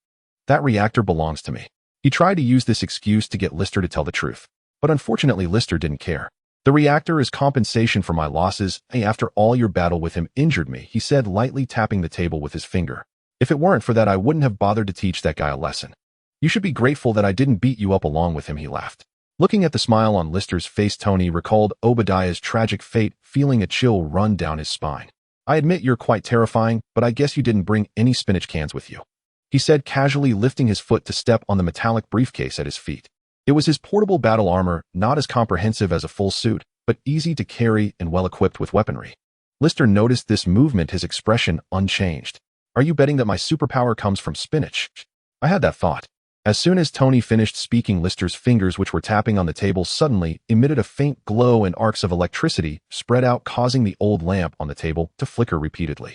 That reactor belongs to me. He tried to use this excuse to get Lister to tell the truth, but unfortunately Lister didn't care. The reactor is compensation for my losses. Hey, after all, your battle with him injured me, he said, lightly tapping the table with his finger. If it weren't for that, I wouldn't have bothered to teach that guy a lesson. You should be grateful that I didn't beat you up along with him, he laughed. Looking at the smile on Lister's face, Tony recalled Obadiah's tragic fate, feeling a chill run down his spine. I admit you're quite terrifying, but I guess you didn't bring any spinach cans with you, he said, casually lifting his foot to step on the metallic briefcase at his feet. It was his portable battle armor, not as comprehensive as a full suit, but easy to carry and well-equipped with weaponry. Lister noticed this movement, his expression unchanged. Are you betting that my superpower comes from spinach? I had that thought. As soon as Tony finished speaking, Lister's fingers, which were tapping on the table, suddenly emitted a faint glow, and arcs of electricity spread out, causing the old lamp on the table to flicker repeatedly.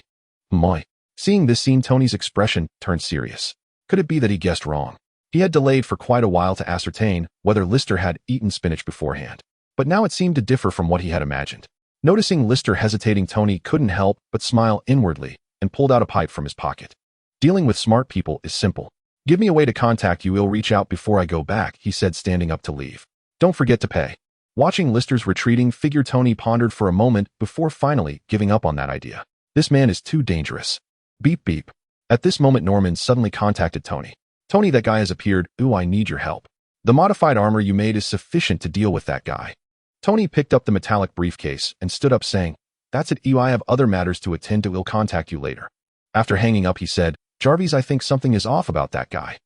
My. Seeing this scene, Tony's expression turned serious. Could it be that he guessed wrong? He had delayed for quite a while to ascertain whether Lister had eaten spinach beforehand, but now it seemed to differ from what he had imagined. Noticing Lister hesitating, Tony couldn't help but smile inwardly and pulled out a pipe from his pocket. Dealing with smart people is simple. Give me a way to contact you. I'll reach out before I go back, he said, standing up to leave. Don't forget to pay. Watching Lister's retreating figure, Tony pondered for a moment before finally giving up on that idea. This man is too dangerous. Beep beep. At this moment, Norman suddenly contacted Tony. Tony, that guy has appeared. Ooh, I need your help. The modified armor you made is sufficient to deal with that guy. Tony picked up the metallic briefcase and stood up, saying, That's it, I have other matters to attend to. I'll contact you later. After hanging up, he said, Jarvis, I think something is off about that guy.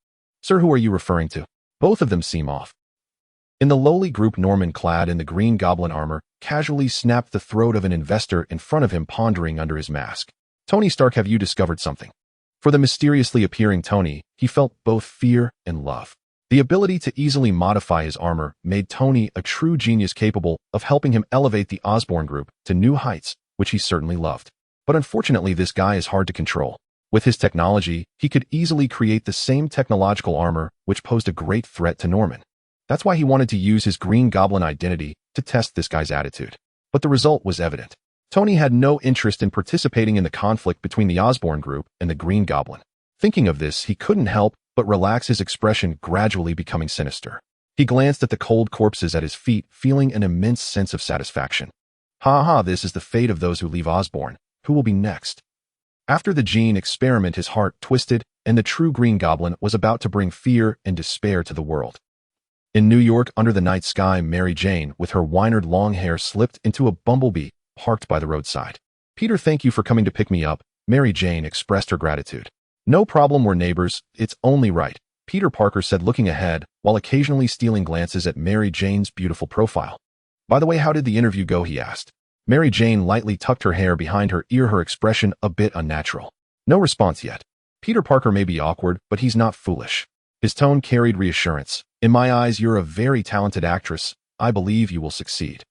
Sir, who are you referring to? Both of them seem off. In the lowly group, Norman, clad in the Green Goblin armor, casually snapped the throat of an investor in front of him, pondering under his mask. Tony Stark, have you discovered something? For the mysteriously appearing Tony, he felt both fear and love. The ability to easily modify his armor made Tony a true genius, capable of helping him elevate the Osborn group to new heights, which he certainly loved. But unfortunately, this guy is hard to control. With his technology, he could easily create the same technological armor, which posed a great threat to Norman. That's why he wanted to use his Green Goblin identity to test this guy's attitude. But the result was evident. Tony had no interest in participating in the conflict between the Osborn group and the Green Goblin. Thinking of this, he couldn't help but relax, his expression gradually becoming sinister. He glanced at the cold corpses at his feet, feeling an immense sense of satisfaction. Ha ha, this is the fate of those who leave Osborn. Who will be next? After the gene experiment, his heart twisted, and the true Green Goblin was about to bring fear and despair to the world. In New York, under the night sky, Mary Jane, with her winered long hair, slipped into a bumblebee parked by the roadside. Peter, thank you for coming to pick me up. Mary Jane expressed her gratitude. No problem, we're neighbors. It's only right, Peter Parker said, looking ahead while occasionally stealing glances at Mary Jane's beautiful profile. By the way, how did the interview go? He asked. Mary Jane lightly tucked her hair behind her ear, her expression a bit unnatural. No response yet. Peter Parker may be awkward, but he's not foolish. His tone carried reassurance. In my eyes, you're a very talented actress. I believe you will succeed.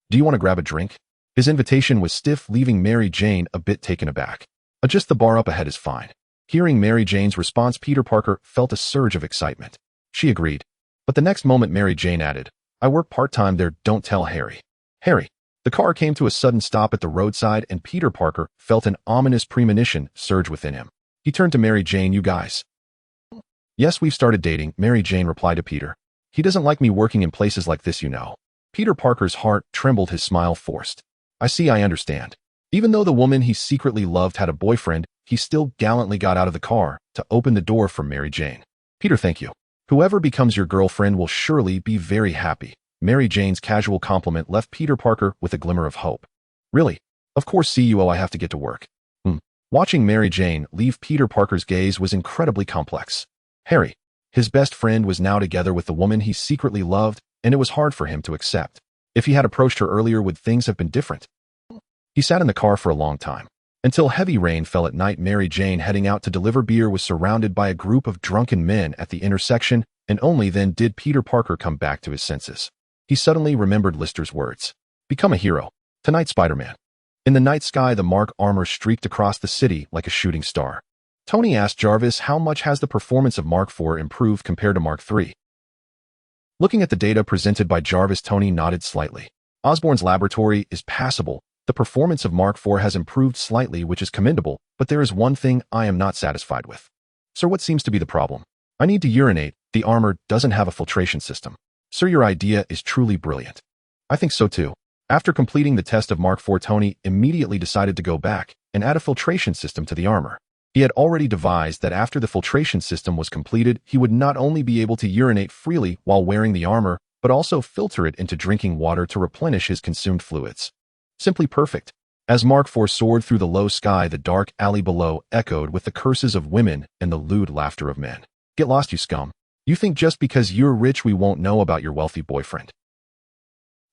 Do you want to grab a drink? His invitation was stiff, leaving Mary Jane a bit taken aback. Just the bar up ahead is fine. Hearing Mary Jane's response, Peter Parker felt a surge of excitement. She agreed. But the next moment, Mary Jane added, I work part-time there, don't tell Harry. Harry. The car came to a sudden stop at the roadside, and Peter Parker felt an ominous premonition surge within him. He turned to Mary Jane. You guys? Yes, we've started dating, Mary Jane replied to Peter. He doesn't like me working in places like this, you know. Peter Parker's heart trembled, his smile forced. I see, I understand. Even though the woman he secretly loved had a boyfriend, he still gallantly got out of the car to open the door for Mary Jane. "Peter, thank you. Whoever becomes your girlfriend will surely be very happy." Mary Jane's casual compliment left Peter Parker with a glimmer of hope. "Really? Of course, see you. Oh, I have to get to work." Watching Mary Jane leave Peter Parker's gaze was incredibly complex. Harry, his best friend, was now together with the woman he secretly loved, and it was hard for him to accept. If he had approached her earlier, would things have been different? He sat in the car for a long time. Until heavy rain fell at night, Mary Jane, heading out to deliver beer, was surrounded by a group of drunken men at the intersection, and only then did Peter Parker come back to his senses. He suddenly remembered Lister's words. "Become a hero. Tonight, Spider-Man." In the night sky, the Mark armor streaked across the city like a shooting star. Tony asked Jarvis, "How much has the performance of Mark IV improved compared to Mark III?" Looking at the data presented by Jarvis, Tony nodded slightly. "Osborn's laboratory is passable. The performance of Mark IV has improved slightly, which is commendable, but there is one thing I am not satisfied with." "Sir, what seems to be the problem?" "I need to urinate. The armor doesn't have a filtration system." "Sir, your idea is truly brilliant." "I think so too." After completing the test of Mark IV, Tony immediately decided to go back and add a filtration system to the armor. He had already devised that after the filtration system was completed, he would not only be able to urinate freely while wearing the armor, but also filter it into drinking water to replenish his consumed fluids. Simply perfect. As Mark IV soared through the low sky, the dark alley below echoed with the curses of women and the lewd laughter of men. "Get lost, you scum. You think just because you're rich we won't know about your wealthy boyfriend."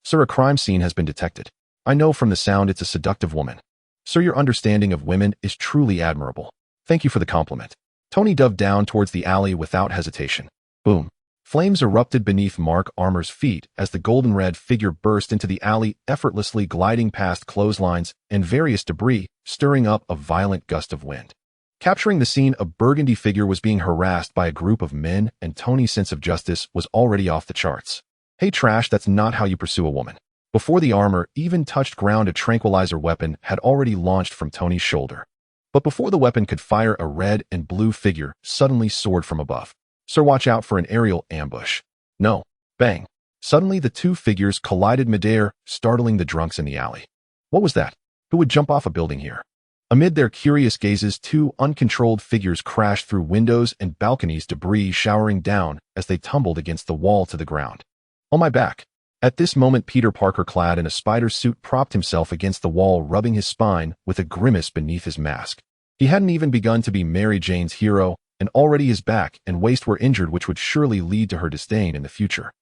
"Sir, a crime scene has been detected. I know from the sound it's a seductive woman." "Sir, your understanding of women is truly admirable." "Thank you for the compliment." Tony dove down towards the alley without hesitation. Boom. Flames erupted beneath Mark Armor's feet as the golden-red figure burst into the alley, effortlessly gliding past clotheslines and various debris, stirring up a violent gust of wind. Capturing the scene, a burgundy figure was being harassed by a group of men, and Tony's sense of justice was already off the charts. "Hey, trash, that's not how you pursue a woman." Before the armor even touched ground, a tranquilizer weapon had already launched from Tony's shoulder. But before the weapon could fire, a red and blue figure suddenly soared from above. "Sir, watch out for an aerial ambush." "No." Bang. Suddenly, the two figures collided midair, startling the drunks in the alley. What was that? Who would jump off a building here? Amid their curious gazes, two uncontrolled figures crashed through windows and balconies, debris showering down as they tumbled against the wall to the ground. "On my back." At this moment, Peter Parker, clad in a spider suit, propped himself against the wall, rubbing his spine with a grimace beneath his mask. He hadn't even begun to be Mary Jane's hero, and already his back and waist were injured, which would surely lead to her disdain in the future.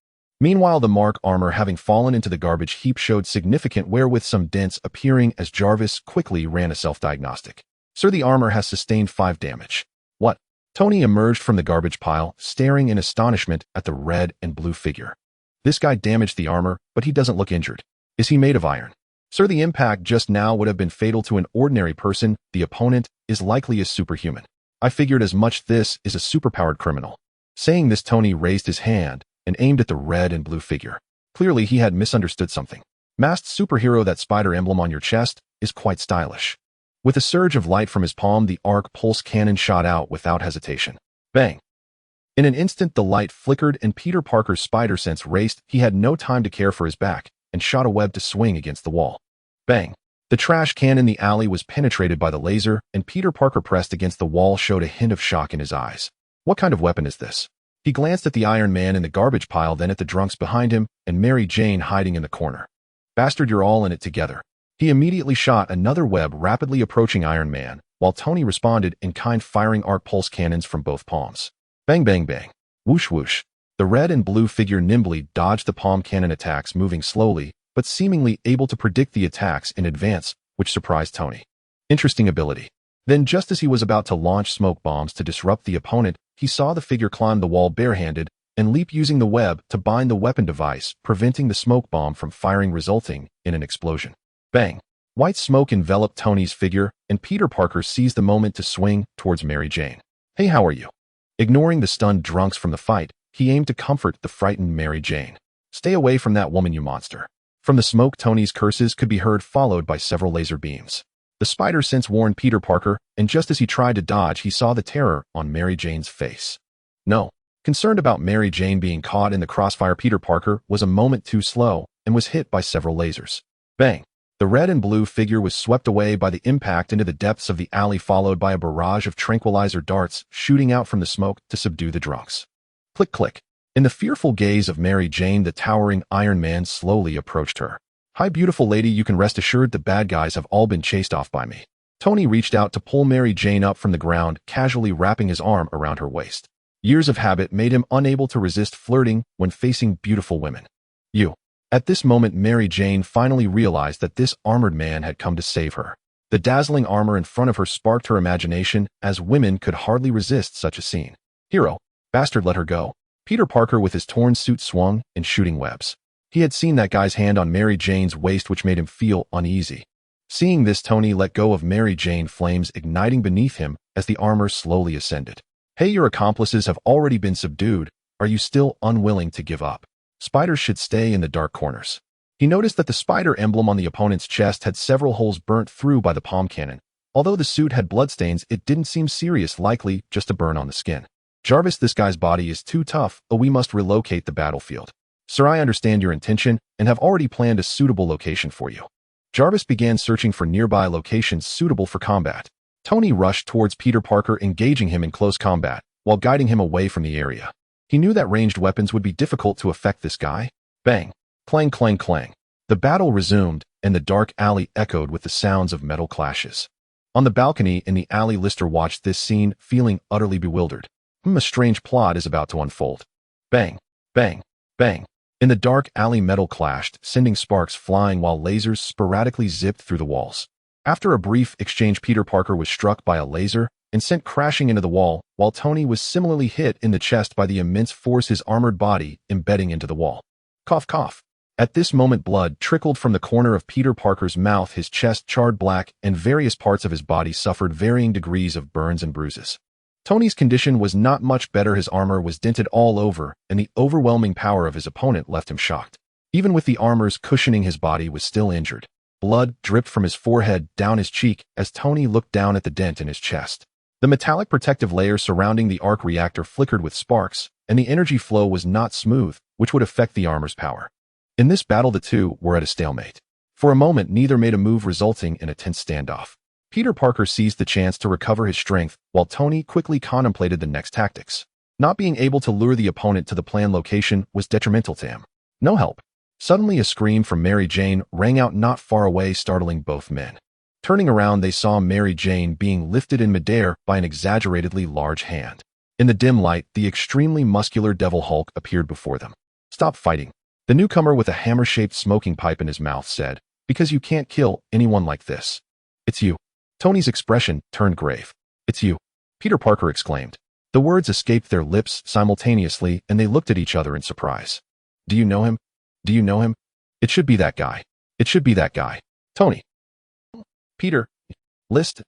Meanwhile, the Mark armor, having fallen into the garbage heap, showed significant wear, with some dents appearing as Jarvis quickly ran a self-diagnostic. "Sir, the armor has sustained 5 damage. "What?" Tony emerged from the garbage pile, staring in astonishment at the red and blue figure. "This guy damaged the armor, but he doesn't look injured. Is he made of iron?" "Sir, the impact just now would have been fatal to an ordinary person. The opponent is likely a superhuman." "I figured as much. This is a superpowered criminal." Saying this, Tony raised his hand and aimed at the red and blue figure. Clearly, he had misunderstood something. "Masked superhero, that spider emblem on your chest is quite stylish." With a surge of light from his palm, the arc pulse cannon shot out without hesitation. Bang. In an instant, the light flickered and Peter Parker's spider sense raced. He had no time to care for his back and shot a web to swing against the wall. Bang. The trash can in the alley was penetrated by the laser, and Peter Parker, pressed against the wall, showed a hint of shock in his eyes. What kind of weapon is this? He glanced at the Iron Man in the garbage pile, then at the drunks behind him, and Mary Jane hiding in the corner. Bastard, you're all in it together. He immediately shot another web, rapidly approaching Iron Man, while Tony responded in kind, firing arc pulse cannons from both palms. Bang, bang, bang. Whoosh, whoosh. The red and blue figure nimbly dodged the palm cannon attacks, moving slowly, but seemingly able to predict the attacks in advance, which surprised Tony. Interesting ability. Then, just as he was about to launch smoke bombs to disrupt the opponent, he saw the figure climb the wall barehanded and leap, using the web to bind the weapon device, preventing the smoke bomb from firing, resulting in an explosion. Bang. White smoke enveloped Tony's figure, and Peter Parker seized the moment to swing towards Mary Jane. "Hey, how are you?" Ignoring the stunned drunks from the fight, he aimed to comfort the frightened Mary Jane. "Stay away from that woman, you monster." From the smoke, Tony's curses could be heard, followed by several laser beams. The spider sense warned Peter Parker, and just as he tried to dodge, he saw the terror on Mary Jane's face. No. Concerned about Mary Jane being caught in the crossfire, Peter Parker was a moment too slow and was hit by several lasers. Bang. The red and blue figure was swept away by the impact into the depths of the alley, followed by a barrage of tranquilizer darts shooting out from the smoke to subdue the drunks. Click, click. In the fearful gaze of Mary Jane, the towering Iron Man slowly approached her. "Hi, beautiful lady, you can rest assured the bad guys have all been chased off by me." Tony reached out to pull Mary Jane up from the ground, casually wrapping his arm around her waist. Years of habit made him unable to resist flirting when facing beautiful women. "You." At this moment, Mary Jane finally realized that this armored man had come to save her. The dazzling armor in front of her sparked her imagination, as women could hardly resist such a scene. "Hero, bastard, let her go." Peter Parker with his torn suit swung in shooting webs. He had seen that guy's hand on Mary Jane's waist, which made him feel uneasy. Seeing this, Tony let go of Mary Jane, flames igniting beneath him as the armor slowly ascended. "Hey, your accomplices have already been subdued. Are you still unwilling to give up? Spiders should stay in the dark corners." He noticed that the spider emblem on the opponent's chest had several holes burnt through by the palm cannon. Although the suit had bloodstains, it didn't seem serious, likely just a burn on the skin. "Jarvis, this guy's body is too tough, we must relocate the battlefield." "Sir, I understand your intention and have already planned a suitable location for you." Jarvis began searching for nearby locations suitable for combat. Tony rushed towards Peter Parker, engaging him in close combat, while guiding him away from the area. He knew that ranged weapons would be difficult to affect this guy. Bang! Clang, clang, clang. The battle resumed, and the dark alley echoed with the sounds of metal clashes. On the balcony in the alley, Lister watched this scene, feeling utterly bewildered. A strange plot is about to unfold. Bang! Bang! Bang! In the dark alley, metal clashed, sending sparks flying while lasers sporadically zipped through the walls. After a brief exchange, Peter Parker was struck by a laser and sent crashing into the wall, while Tony was similarly hit in the chest by the immense force his armored body embedding into the wall. Cough, cough. At this moment, blood trickled from the corner of Peter Parker's mouth, his chest charred black, and various parts of his body suffered varying degrees of burns and bruises. Tony's condition was not much better. His armor was dented all over, and the overwhelming power of his opponent left him shocked. Even with the armors cushioning, his body was still injured. Blood dripped from his forehead down his cheek as Tony looked down at the dent in his chest. The metallic protective layer surrounding the arc reactor flickered with sparks, and the energy flow was not smooth, which would affect the armor's power. In this battle, the two were at a stalemate. For a moment, neither made a move, resulting in a tense standoff. Peter Parker seized the chance to recover his strength, while Tony quickly contemplated the next tactics. Not being able to lure the opponent to the planned location was detrimental to him. No help. Suddenly, a scream from Mary Jane rang out not far away, startling both men. Turning around, they saw Mary Jane being lifted in midair by an exaggeratedly large hand. In the dim light, the extremely muscular Devil Hulk appeared before them. "Stop fighting," the newcomer with a hammer-shaped smoking pipe in his mouth said, "because you can't kill anyone like this." "It's you." Tony's expression turned grave. "It's you," Peter Parker exclaimed. The words escaped their lips simultaneously, and they looked at each other in surprise. "Do you know him? Do you know him? It should be that guy. It should be that guy. Tony." "Peter." "List."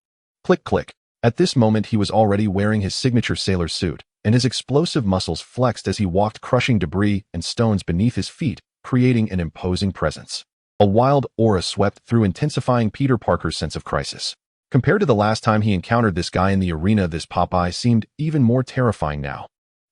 Click, click. At this moment, he was already wearing his signature sailor suit, and his explosive muscles flexed as he walked, crushing debris and stones beneath his feet, creating an imposing presence. A wild aura swept through, intensifying Peter Parker's sense of crisis. Compared to the last time he encountered this guy in the arena, this Popeye seemed even more terrifying now.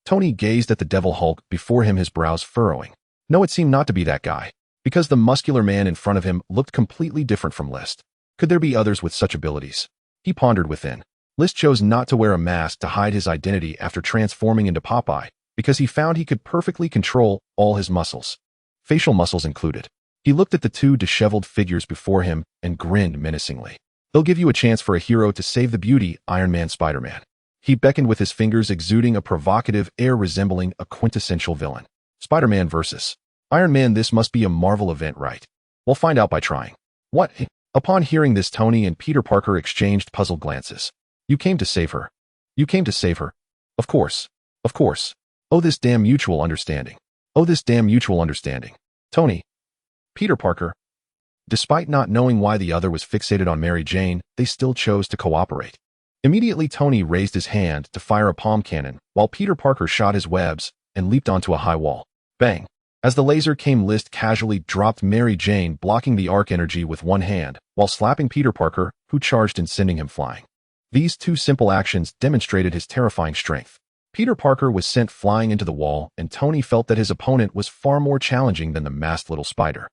Tony gazed at the Devil Hulk before him, his brows furrowing. No, it seemed not to be that guy, because the muscular man in front of him looked completely different from List. Could there be others with such abilities? He pondered within. List chose not to wear a mask to hide his identity after transforming into Popeye, because he found he could perfectly control all his muscles, facial muscles included. He looked at the two disheveled figures before him and grinned menacingly. "They'll give you a chance for a hero to save the beauty, Iron Man, Spider-Man." He beckoned with his fingers, exuding a provocative air resembling a quintessential villain. "Spider-Man versus Iron Man, this must be a Marvel event, right? We'll find out by trying." "What?" Upon hearing this, Tony and Peter Parker exchanged puzzled glances. "You came to save her. You came to save her. Of course. Of course. Oh, this damn mutual understanding. Oh, this damn mutual understanding. Tony." Peter Parker. Despite not knowing why the other was fixated on Mary Jane, they still chose to cooperate. Immediately, Tony raised his hand to fire a palm cannon, while Peter Parker shot his webs and leaped onto a high wall. Bang! As the laser came, List casually dropped Mary Jane, blocking the arc energy with one hand, while slapping Peter Parker, who charged and sending him flying. These two simple actions demonstrated his terrifying strength. Peter Parker was sent flying into the wall, and Tony felt that his opponent was far more challenging than the masked little spider.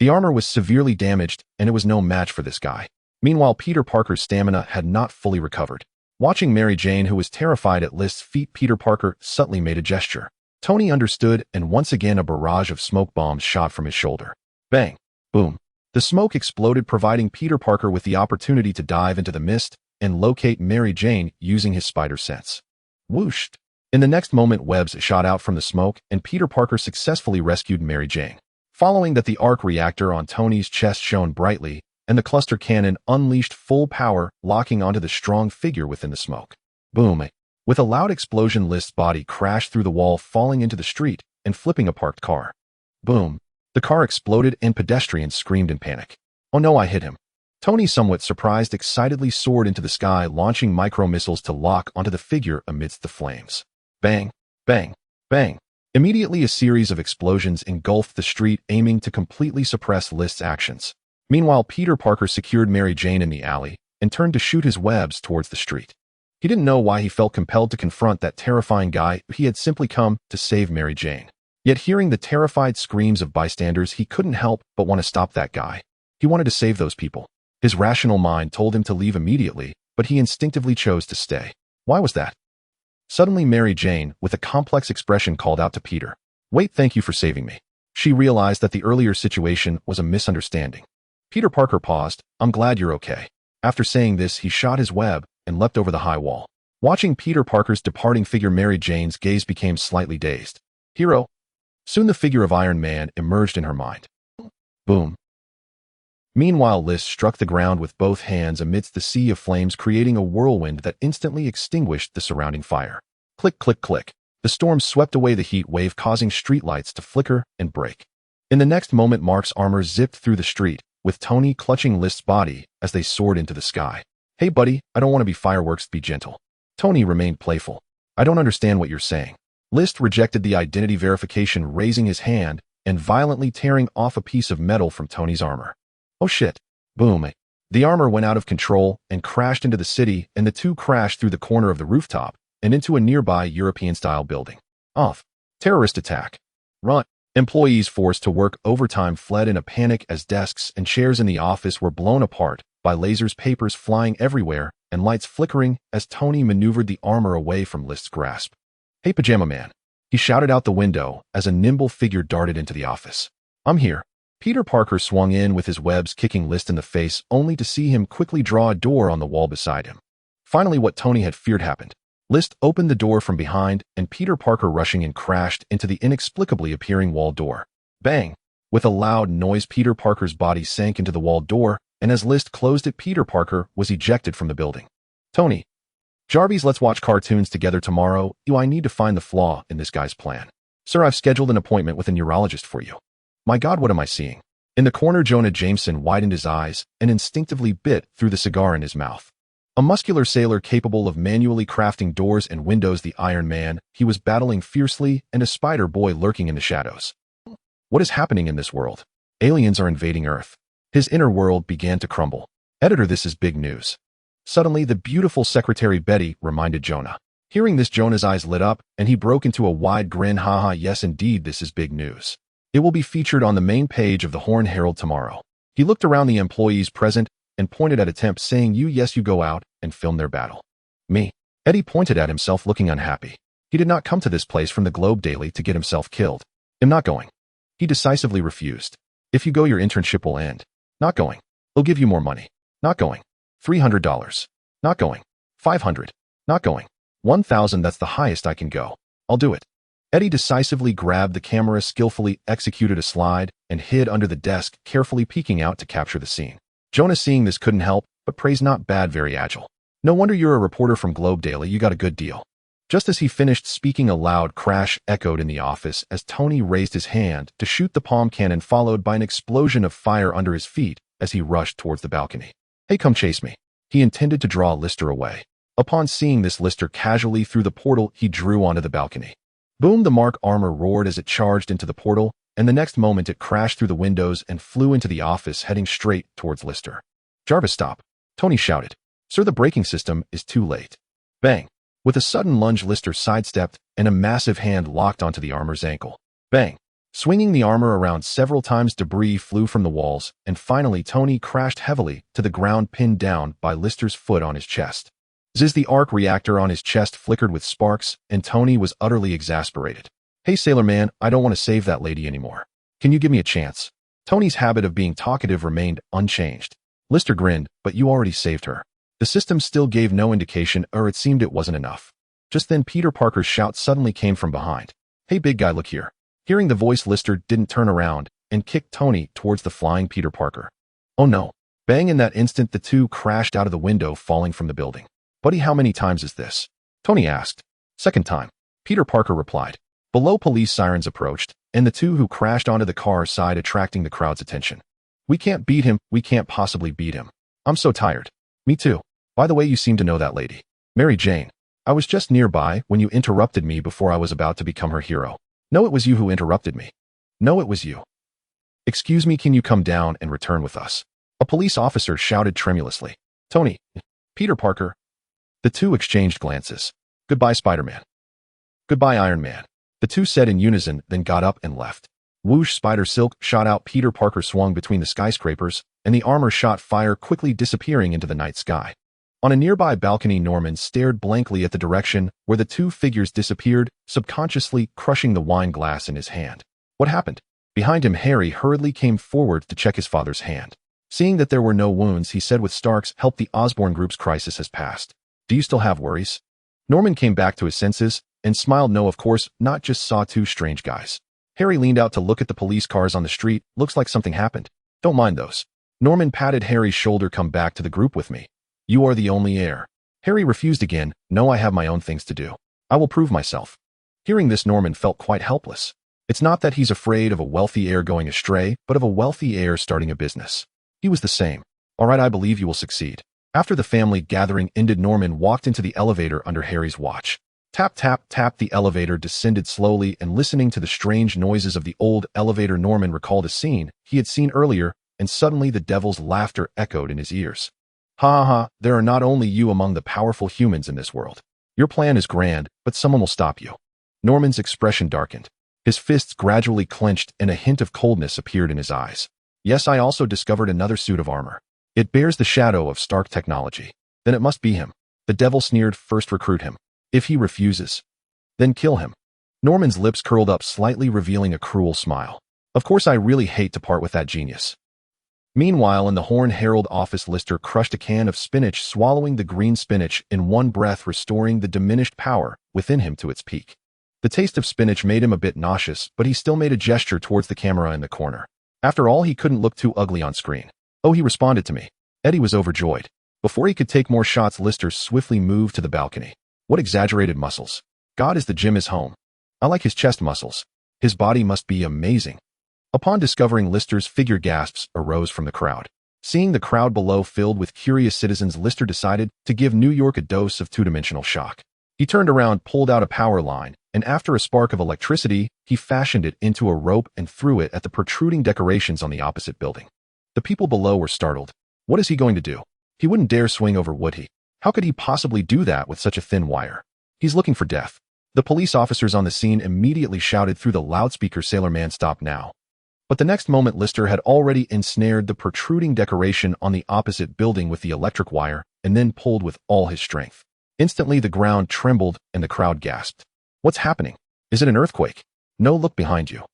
The armor was severely damaged, and it was no match for this guy. Meanwhile, Peter Parker's stamina had not fully recovered. Watching Mary Jane, who was terrified at List's feet, Peter Parker subtly made a gesture. Tony understood, and once again a barrage of smoke bombs shot from his shoulder. Bang! Boom! The smoke exploded, providing Peter Parker with the opportunity to dive into the mist and locate Mary Jane using his spider sense. Whoosh! In the next moment, webs shot out from the smoke, and Peter Parker successfully rescued Mary Jane. Following that, the arc reactor on Tony's chest shone brightly, and the cluster cannon unleashed full power, locking onto the strong figure within the smoke. Boom! With a loud explosion, List's body crashed through the wall, falling into the street and flipping a parked car. Boom! The car exploded, and pedestrians screamed in panic. Oh no, I hit him. Tony, somewhat surprised, excitedly soared into the sky, launching micro-missiles to lock onto the figure amidst the flames. Bang! Bang! Bang! Immediately, a series of explosions engulfed the street, aiming to completely suppress List's actions. Meanwhile, Peter Parker secured Mary Jane in the alley and turned to shoot his webs towards the street. He didn't know why he felt compelled to confront that terrifying guy. He had simply come to save Mary Jane. Yet hearing the terrified screams of bystanders, he couldn't help but want to stop that guy. He wanted to save those people. His rational mind told him to leave immediately, but he instinctively chose to stay. Why was that? Suddenly, Mary Jane, with a complex expression, called out to Peter. Wait, thank you for saving me. She realized that the earlier situation was a misunderstanding. Peter Parker paused. I'm glad you're okay. After saying this, he shot his web and leapt over the high wall. Watching Peter Parker's departing figure, Mary Jane's gaze became slightly dazed. Hero. Soon the figure of Iron Man emerged in her mind. Boom. Meanwhile, List struck the ground with both hands amidst the sea of flames, creating a whirlwind that instantly extinguished the surrounding fire. Click, click, click. The storm swept away the heat wave, causing streetlights to flicker and break. In the next moment, Mark's armor zipped through the street, with Tony clutching List's body as they soared into the sky. Hey buddy, I don't want to be fireworks, be gentle. Tony remained playful. I don't understand what you're saying. List rejected the identity verification, raising his hand and violently tearing off a piece of metal from Tony's armor. Oh shit. Boom. The armor went out of control and crashed into the city, and the two crashed through the corner of the rooftop and into a nearby European-style building. Off. Terrorist attack. Run. Employees forced to work overtime fled in a panic as desks and chairs in the office were blown apart by lasers, papers flying everywhere, and lights flickering as Tony maneuvered the armor away from List's grasp. Hey, Pajama Man. He shouted out the window as a nimble figure darted into the office. I'm here. Peter Parker swung in with his webs, kicking List in the face, only to see him quickly draw a door on the wall beside him. Finally, what Tony had feared happened. List opened the door from behind, and Peter Parker, rushing in, crashed into the inexplicably appearing wall door. Bang! With a loud noise, Peter Parker's body sank into the wall door, and as List closed it, Peter Parker was ejected from the building. Tony. Jarvis, let's watch cartoons together tomorrow. I need to find the flaw in this guy's plan. Sir, I've scheduled an appointment with a neurologist for you. My God, what am I seeing? In the corner, Jonah Jameson widened his eyes and instinctively bit through the cigar in his mouth. A muscular sailor capable of manually crafting doors and windows, the Iron Man, he was battling fiercely, and a spider boy lurking in the shadows. What is happening in this world? Aliens are invading Earth. His inner world began to crumble. Editor, this is big news. Suddenly, the beautiful Secretary Betty reminded Jonah. Hearing this, Jonah's eyes lit up, and he broke into a wide grin. Haha, yes indeed, this is big news. It will be featured on the main page of the Horn Herald tomorrow. He looked around the employees present and pointed at a temp, saying, Yes, you go out and film their battle. Me. Eddie pointed at himself, looking unhappy. He did not come to this place from the Globe Daily to get himself killed. I'm not going. He decisively refused. If you go, your internship will end. Not going. They'll give you more money. Not going. $300. Not going. $500. Not going. $1,000, that's the highest I can go. I'll do it. Eddie decisively grabbed the camera, skillfully executed a slide, and hid under the desk, carefully peeking out to capture the scene. Jonah, seeing this, couldn't help but praise, not bad, very agile. No wonder you're a reporter from Globe Daily, you got a good deal. Just as he finished speaking, a loud crash echoed in the office as Tony raised his hand to shoot the palm cannon, followed by an explosion of fire under his feet as he rushed towards the balcony. Hey, come chase me. He intended to draw Lister away. Upon seeing this, Lister casually threw the portal he drew onto the balcony. Boom! The Mark armor roared as it charged into the portal, and the next moment it crashed through the windows and flew into the office, heading straight towards Lister. Jarvis, stop. Tony shouted. Sir, the braking system is too late. Bang! With a sudden lunge, Lister sidestepped, and a massive hand locked onto the armor's ankle. Bang! Swinging the armor around several times, debris flew from the walls, and finally Tony crashed heavily to the ground, pinned down by Lister's foot on his chest. The arc reactor on his chest flickered with sparks, and Tony was utterly exasperated. "Hey, Sailor Man, I don't want to save that lady anymore. Can you give me a chance?" Tony's habit of being talkative remained unchanged. Lister grinned, "But you already saved her." The system still gave no indication, or it seemed it wasn't enough. Just then Peter Parker's shout suddenly came from behind. "Hey, big guy, look here." Hearing the voice, Lister didn't turn around and kicked Tony towards the flying Peter Parker. Oh no. Bang! In that instant, the two crashed out of the window, falling from the building. "Buddy, how many times is this?" Tony asked. "Second time," Peter Parker replied. Below, police sirens approached, and the two who crashed onto the car sighed, attracting the crowd's attention. "We can't beat him. We can't possibly beat him. I'm so tired." "Me too. By the way, you seem to know that lady. Mary Jane. I was just nearby when you interrupted me before I was about to become her hero." "No, it was you who interrupted me." "No, it was you." "Excuse me, can you come down and return with us?" A police officer shouted tremulously. "Tony." "Peter Parker." The two exchanged glances. "Goodbye, Spider-Man." "Goodbye, Iron Man," the two said in unison, then got up and left. Whoosh! Spider silk shot out. Peter Parker swung between the skyscrapers, and the armor shot fire, quickly disappearing into the night sky. On a nearby balcony, Norman stared blankly at the direction where the two figures disappeared, subconsciously crushing the wine glass in his hand. What happened? Behind him, Harry hurriedly came forward to check his father's hand. Seeing that there were no wounds, he said with Stark's help, "The Osborn group's crisis has passed. Do you still have worries?" Norman came back to his senses and smiled. "No, of course not, just saw two strange guys." Harry leaned out to look at the police cars on the street. "Looks like something happened." "Don't mind those." Norman patted Harry's shoulder. "Come back to the group with me. You are the only heir." Harry refused again. "No, I have my own things to do. I will prove myself." Hearing this, Norman felt quite helpless. It's not that he's afraid of a wealthy heir going astray, but of a wealthy heir starting a business. He was the same. "All right, I believe you will succeed." After the family gathering ended, Norman walked into the elevator under Harry's watch. Tap, tap, tap. The elevator descended slowly, and listening to the strange noises of the old elevator, Norman recalled a scene he had seen earlier, and suddenly the devil's laughter echoed in his ears. "Ha ha ha, there are not only you among the powerful humans in this world. Your plan is grand, but someone will stop you." Norman's expression darkened. His fists gradually clenched, and a hint of coldness appeared in his eyes. "Yes, I also discovered another suit of armor. It bears the shadow of Stark technology. Then it must be him." The devil sneered. "First recruit him. If he refuses, then kill him." Norman's lips curled up slightly, revealing a cruel smile. "Of course, I really hate to part with that genius." Meanwhile, in the Horn Herald office, Lister crushed a can of spinach, swallowing the green spinach in one breath, restoring the diminished power within him to its peak. The taste of spinach made him a bit nauseous, but he still made a gesture towards the camera in the corner. After all, he couldn't look too ugly on screen. "Oh, he responded to me." Eddie was overjoyed. Before he could take more shots, Lister swiftly moved to the balcony. "What exaggerated muscles. God, is the gym his home? I like his chest muscles. His body must be amazing." Upon discovering Lister's figure, gasps arose from the crowd. Seeing the crowd below filled with curious citizens, Lister decided to give New York a dose of two-dimensional shock. He turned around, pulled out a power line, and after a spark of electricity, he fashioned it into a rope and threw it at the protruding decorations on the opposite building. The people below were startled. What is he going to do? He wouldn't dare swing over, would he? How could he possibly do that with such a thin wire? He's looking for death. The police officers on the scene immediately shouted through the loudspeaker, "Sailor Man, stop now." But the next moment, Lister had already ensnared the protruding decoration on the opposite building with the electric wire, and then pulled with all his strength. Instantly, the ground trembled, and the crowd gasped. "What's happening? Is it an earthquake?" "No, look behind you."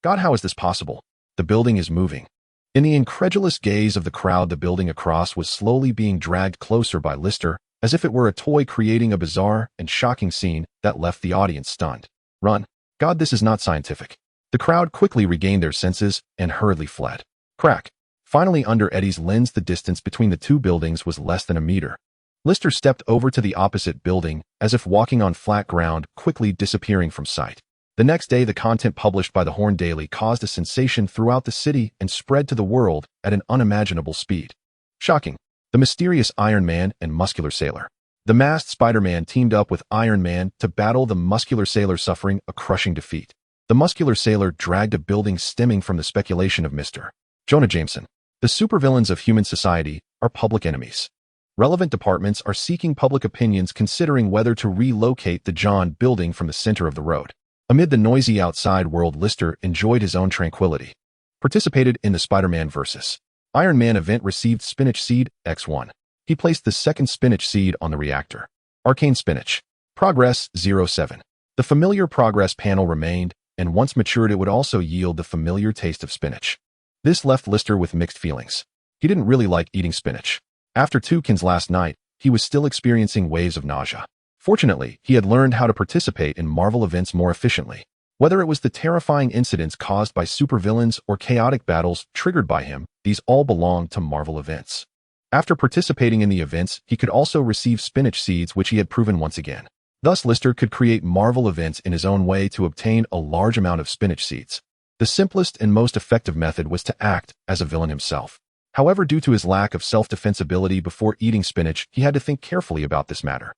"God, how is this possible? The building is moving." In the incredulous gaze of the crowd, the building across was slowly being dragged closer by Lister, as if it were a toy, creating a bizarre and shocking scene that left the audience stunned. "Run. God, this is not scientific." The crowd quickly regained their senses and hurriedly fled. Crack. Finally, under Eddie's lens, the distance between the two buildings was less than a meter. Lister stepped over to the opposite building, as if walking on flat ground, quickly disappearing from sight. The next day, the content published by the Horn Daily caused a sensation throughout the city and spread to the world at an unimaginable speed. Shocking. The mysterious Iron Man and muscular sailor. The masked Spider-Man teamed up with Iron Man to battle the muscular sailor, suffering a crushing defeat. The muscular sailor dragged a building, stemming from the speculation of Mr. Jonah Jameson. The supervillains of human society are public enemies. Relevant departments are seeking public opinions, considering whether to relocate the John building from the center of the road. Amid the noisy outside world, Lister enjoyed his own tranquility. Participated in the Spider-Man vs. Iron Man event, received Spinach Seed, X1. He placed the second Spinach Seed on the reactor. Arcane Spinach. Progress, 07. The familiar progress panel remained, and once matured it would also yield the familiar taste of spinach. This left Lister with mixed feelings. He didn't really like eating spinach. After 2 cans last night, he was still experiencing waves of nausea. Fortunately, he had learned how to participate in Marvel events more efficiently. Whether it was the terrifying incidents caused by supervillains or chaotic battles triggered by him, these all belonged to Marvel events. After participating in the events, he could also receive spinach seeds, which he had proven once again. Thus, Lister could create Marvel events in his own way to obtain a large amount of spinach seeds. The simplest and most effective method was to act as a villain himself. However, due to his lack of self-defense ability before eating spinach, he had to think carefully about this matter.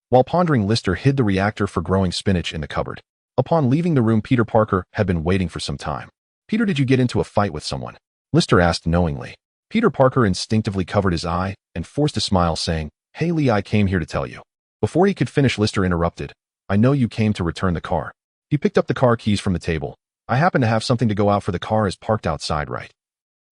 While pondering, Lister hid the reactor for growing spinach in the cupboard. Upon leaving the room, Peter Parker had been waiting for some time. "Peter, did you get into a fight with someone?" Lister asked knowingly. Peter Parker instinctively covered his eye and forced a smile, saying, "Hey Lee, I came here to tell you." Before he could finish, Lister interrupted. "I know you came to return the car." He picked up the car keys from the table. "I happen to have something to go out for. The car is parked outside, right?"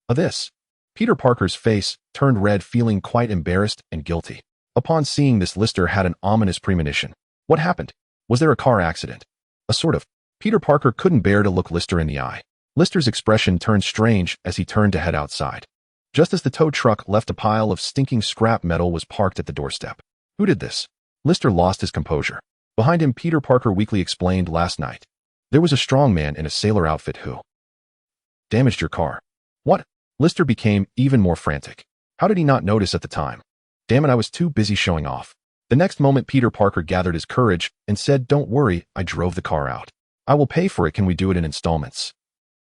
This. Peter Parker's face turned red, feeling quite embarrassed and guilty. Upon seeing this, Lister had an ominous premonition. What happened? Was there a car accident? A sort of. Peter Parker couldn't bear to look Lister in the eye. Lister's expression turned strange as he turned to head outside. Just as the tow truck left, a pile of stinking scrap metal was parked at the doorstep. Who did this? Lister lost his composure. Behind him, Peter Parker weakly explained, "Last night, there was a strong man in a sailor outfit who damaged your car." What? Lister became even more frantic. How did he not notice at the time? Damn it, I was too busy showing off. The next moment, Peter Parker gathered his courage and said, "Don't worry, I drove the car out. I will pay for it. Can we do it in installments?"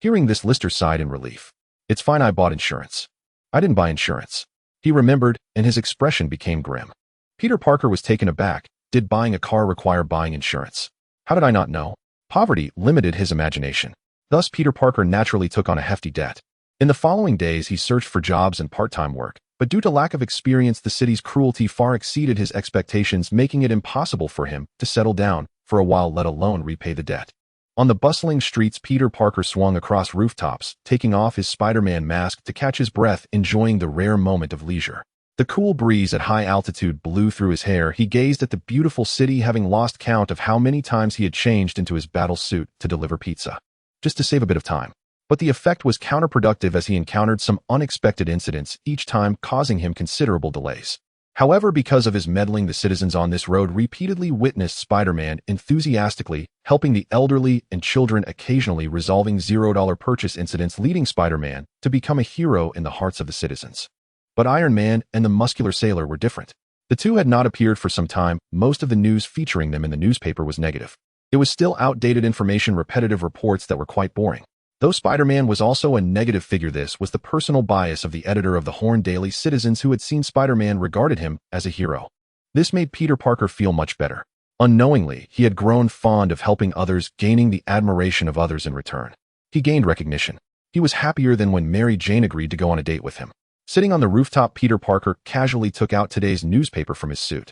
Hearing this, Lister sighed in relief. "It's fine, I bought insurance." "I didn't buy insurance." He remembered, and his expression became grim. Peter Parker was taken aback. Did buying a car require buying insurance? How did I not know? Poverty limited his imagination. Thus, Peter Parker naturally took on a hefty debt. In the following days, he searched for jobs and part-time work, but due to lack of experience, the city's cruelty far exceeded his expectations, making it impossible for him to settle down for a while, let alone repay the debt. On the bustling streets, Peter Parker swung across rooftops, taking off his Spider-Man mask to catch his breath, enjoying the rare moment of leisure. The cool breeze at high altitude blew through his hair. He gazed at the beautiful city, having lost count of how many times he had changed into his battle suit to deliver pizza, just to save a bit of time. But the effect was counterproductive as he encountered some unexpected incidents, each time causing him considerable delays. However, because of his meddling, the citizens on this road repeatedly witnessed Spider-Man enthusiastically helping the elderly and children, occasionally resolving $0 purchase incidents, leading Spider-Man to become a hero in the hearts of the citizens. But Iron Man and the muscular sailor were different. The two had not appeared for some time. Most of the news featuring them in the newspaper was negative. It was still outdated information, repetitive reports that were quite boring. Though Spider-Man was also a negative figure, this was the personal bias of the editor of the Horn Daily. Citizens who had seen Spider-Man regarded him as a hero. This made Peter Parker feel much better. Unknowingly, he had grown fond of helping others, gaining the admiration of others in return. He gained recognition. He was happier than when Mary Jane agreed to go on a date with him. Sitting on the rooftop, Peter Parker casually took out today's newspaper from his suit.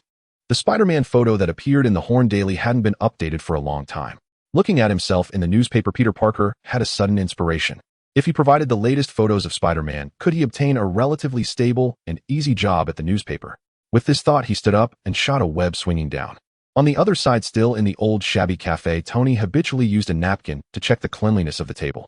The Spider-Man photo that appeared in the Horn Daily hadn't been updated for a long time. Looking at himself in the newspaper, Peter Parker had a sudden inspiration. If he provided the latest photos of Spider-Man, could he obtain a relatively stable and easy job at the newspaper? With this thought, he stood up and shot a web swinging down. On the other side, still in the old shabby cafe, Tony habitually used a napkin to check the cleanliness of the table.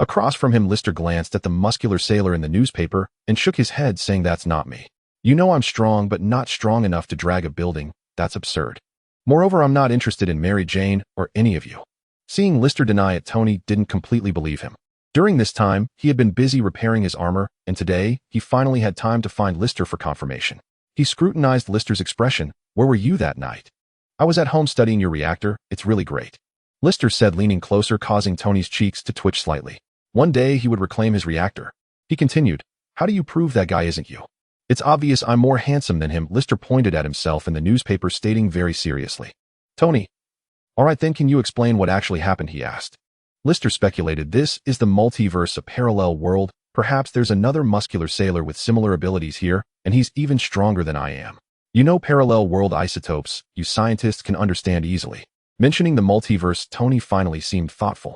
Across from him, Lister glanced at the muscular sailor in the newspaper and shook his head, saying, "That's not me. You know I'm strong, but not strong enough to drag a building. That's absurd. Moreover, I'm not interested in Mary Jane or any of you." Seeing Lister deny it, Tony didn't completely believe him. During this time, he had been busy repairing his armor, and today, he finally had time to find Lister for confirmation. He scrutinized Lister's expression. "Where were you that night?" "I was at home studying your reactor. It's really great," Lister said, leaning closer, causing Tony's cheeks to twitch slightly. One day, he would reclaim his reactor. He continued, "How do you prove that guy isn't you?" "It's obvious I'm more handsome than him," Lister pointed at himself in the newspaper, stating very seriously. "Tony, all right then, can you explain what actually happened?" he asked. Lister speculated, "This is the multiverse, a parallel world. Perhaps there's another muscular sailor with similar abilities here, and he's even stronger than I am. You know parallel world isotopes, you scientists can understand easily." Mentioning the multiverse, Tony finally seemed thoughtful.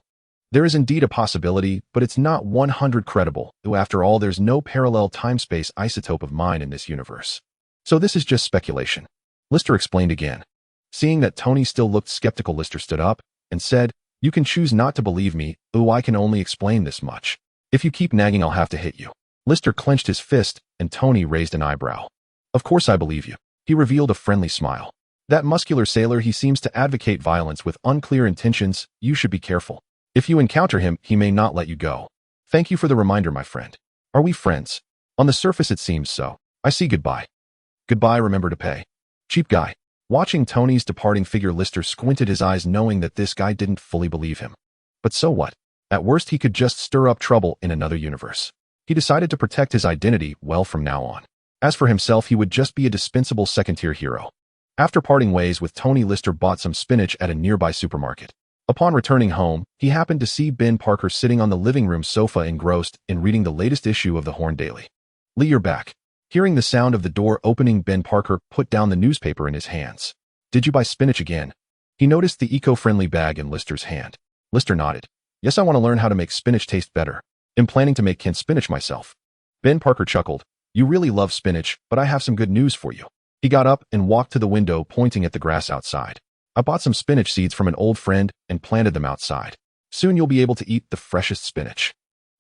There is indeed a possibility, but it's not 100 credible, though after all there's no parallel time-space isotope of mine in this universe. So this is just speculation. Lister explained again. Seeing that Tony still looked skeptical, Lister stood up and said, "You can choose not to believe me, though I can only explain this much. If you keep nagging, I'll have to hit you." Lister clenched his fist, and Tony raised an eyebrow. "Of course I believe you." He revealed a friendly smile. "That muscular sailor, he seems to advocate violence with unclear intentions. You should be careful. If you encounter him, he may not let you go. Thank you for the reminder, my friend. Are we friends? On the surface it seems so. I see. Goodbye." "Goodbye, remember to pay." Cheap guy. Watching Tony's departing figure, Lister squinted his eyes, knowing that this guy didn't fully believe him. But so what? At worst, he could just stir up trouble in another universe. He decided to protect his identity well from now on. As for himself, he would just be a dispensable second-tier hero. After parting ways with Tony, Lister bought some spinach at a nearby supermarket. Upon returning home, he happened to see Ben Parker sitting on the living room sofa, engrossed in reading the latest issue of the Horn Daily. "Lee, you're back." Hearing the sound of the door opening, Ben Parker put down the newspaper in his hands. "Did you buy spinach again?" He noticed the eco-friendly bag in Lister's hand. Lister nodded. "Yes, I want to learn how to make spinach taste better. I'm planning to make canned spinach myself." Ben Parker chuckled. "You really love spinach, but I have some good news for you." He got up and walked to the window, pointing at the grass outside. "I bought some spinach seeds from an old friend and planted them outside. Soon you'll be able to eat the freshest spinach."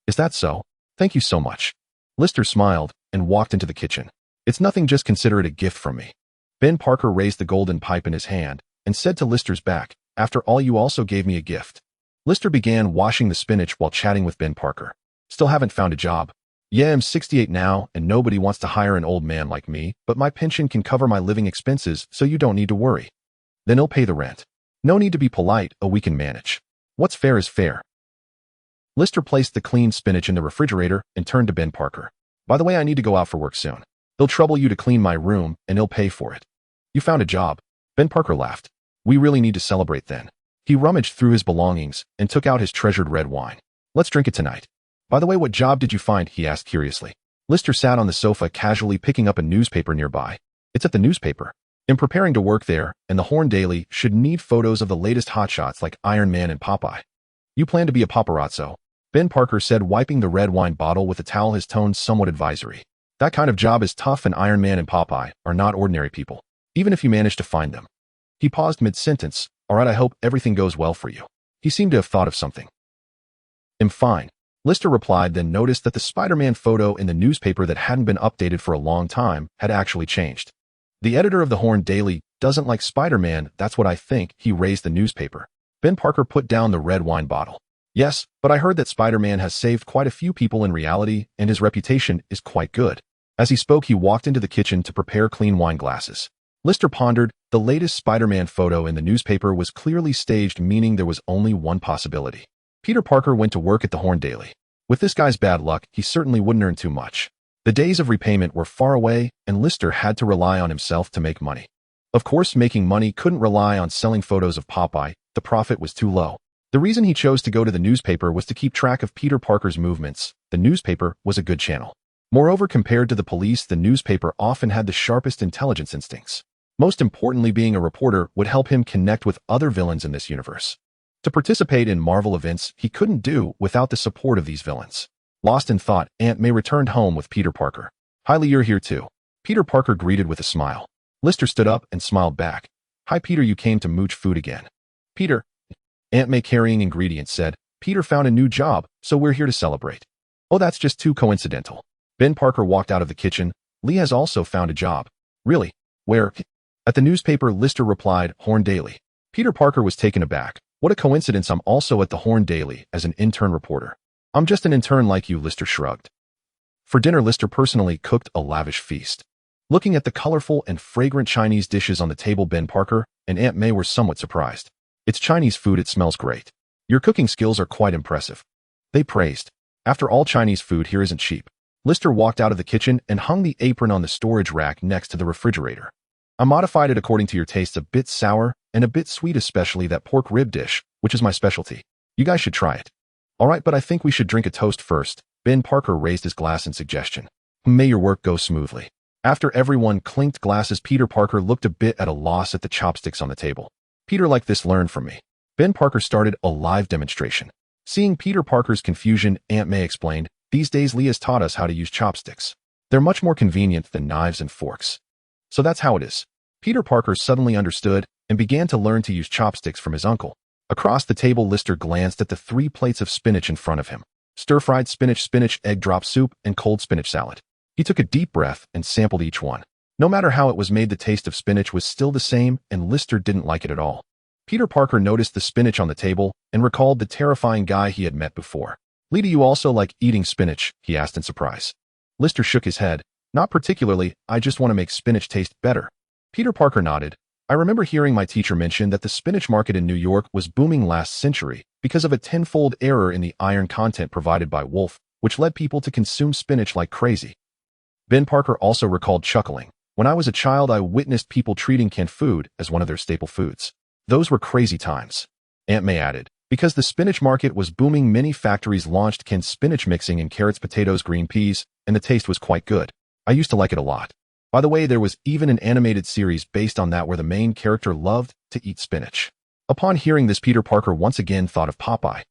"Is that so? Thank you so much." Lister smiled and walked into the kitchen. "It's nothing, just consider it a gift from me." Ben Parker raised the golden pipe in his hand and said to Lister's back, "After all, you also gave me a gift." Lister began washing the spinach while chatting with Ben Parker. "Still haven't found a job. Yeah, I'm 68 now, and nobody wants to hire an old man like me, but my pension can cover my living expenses, so you don't need to worry. Then he'll pay the rent. No need to be polite, we can manage. What's fair is fair." Lister placed the cleaned spinach in the refrigerator and turned to Ben Parker. "By the way, I need to go out for work soon. They'll trouble you to clean my room, and he'll pay for it." "You found a job?" Ben Parker laughed. "We really need to celebrate then." He rummaged through his belongings and took out his treasured red wine. "Let's drink it tonight." "By the way, what job did you find?" he asked curiously. Lister sat on the sofa, casually picking up a newspaper nearby. "It's at the newspaper. I'm preparing to work there, and the Horn Daily should need photos of the latest hotshots like Iron Man and Popeye." "You plan to be a paparazzo?" Ben Parker said, wiping the red wine bottle with a towel, his tone somewhat advisory. "That kind of job is tough, and Iron Man and Popeye are not ordinary people, even if you manage to find them." He paused mid-sentence. "All right, I hope everything goes well for you." He seemed to have thought of something. "I'm fine," Lister replied, then noticed that the Spider-Man photo in the newspaper that hadn't been updated for a long time had actually changed. "The editor of the Horn Daily doesn't like Spider-Man, that's what I think." He raised the newspaper. Ben Parker put down the red wine bottle. "Yes, but I heard that Spider-Man has saved quite a few people in reality, and his reputation is quite good." As he spoke, he walked into the kitchen to prepare clean wine glasses. Lister pondered. The latest Spider-Man photo in the newspaper was clearly staged, meaning there was only one possibility. Peter Parker went to work at the Horn Daily. With this guy's bad luck, he certainly wouldn't earn too much. The days of repayment were far away, and Lister had to rely on himself to make money. Of course, making money couldn't rely on selling photos of Popeye. The profit was too low. The reason he chose to go to the newspaper was to keep track of Peter Parker's movements. The newspaper was a good channel. Moreover, compared to the police, the newspaper often had the sharpest intelligence instincts. Most importantly, being a reporter would help him connect with other villains in this universe. To participate in Marvel events, he couldn't do without the support of these villains. Lost in thought, Aunt May returned home with Peter Parker. "Hi, Lee, you're here too." Peter Parker greeted with a smile. Lister stood up and smiled back. "Hi, Peter, you came to mooch food again." "Peter," Aunt May, carrying ingredients, said, "Peter found a new job, so we're here to celebrate." "Oh, that's just too coincidental." Ben Parker walked out of the kitchen. "Lee has also found a job." "Really? Where?" "At the newspaper," Lister replied, "Horn Daily." Peter Parker was taken aback. "What a coincidence, I'm also at the Horn Daily as an intern reporter." "I'm just an intern like you," Lister shrugged. For dinner, Lister personally cooked a lavish feast. Looking at the colorful and fragrant Chinese dishes on the table, Ben Parker and Aunt May were somewhat surprised. "It's Chinese food, it smells great. Your cooking skills are quite impressive," they praised. "After all, Chinese food here isn't cheap." Lister walked out of the kitchen and hung the apron on the storage rack next to the refrigerator. "I modified it according to your tastes, a bit sour and a bit sweet, especially that pork rib dish, which is my specialty. You guys should try it." "All right, but I think we should drink a toast first." Ben Parker raised his glass in suggestion. "May your work go smoothly." After everyone clinked glasses, Peter Parker looked a bit at a loss at the chopsticks on the table. Peter like this learned from me. Ben Parker started a live demonstration. Seeing Peter Parker's confusion, Aunt May explained, "These days Leah's taught us how to use chopsticks. They're much more convenient than knives and forks." So that's how it is. Peter Parker suddenly understood and began to learn to use chopsticks from his uncle. Across the table, Lister glanced at the 3 plates of spinach in front of him. Stir-fried spinach, egg drop soup, and cold spinach salad. He took a deep breath and sampled each one. No matter how it was made, the taste of spinach was still the same, and Lister didn't like it at all. Peter Parker noticed the spinach on the table and recalled the terrifying guy he had met before. "Lee, do you also like eating spinach?" he asked in surprise. Lister shook his head. "Not particularly, I just want to make spinach taste better." Peter Parker nodded. "I remember hearing my teacher mention that the spinach market in New York was booming last century because of a tenfold error in the iron content provided by wolf, which led people to consume spinach like crazy." Ben Parker also recalled, chuckling. "When I was a child, I witnessed people treating canned food as one of their staple foods. Those were crazy times." Aunt May added, "Because the spinach market was booming, many factories launched canned spinach mixing in carrots, potatoes, green peas, and the taste was quite good. I used to like it a lot. By the way, there was even an animated series based on that where the main character loved to eat spinach." Upon hearing this, Peter Parker once again thought of Popeye.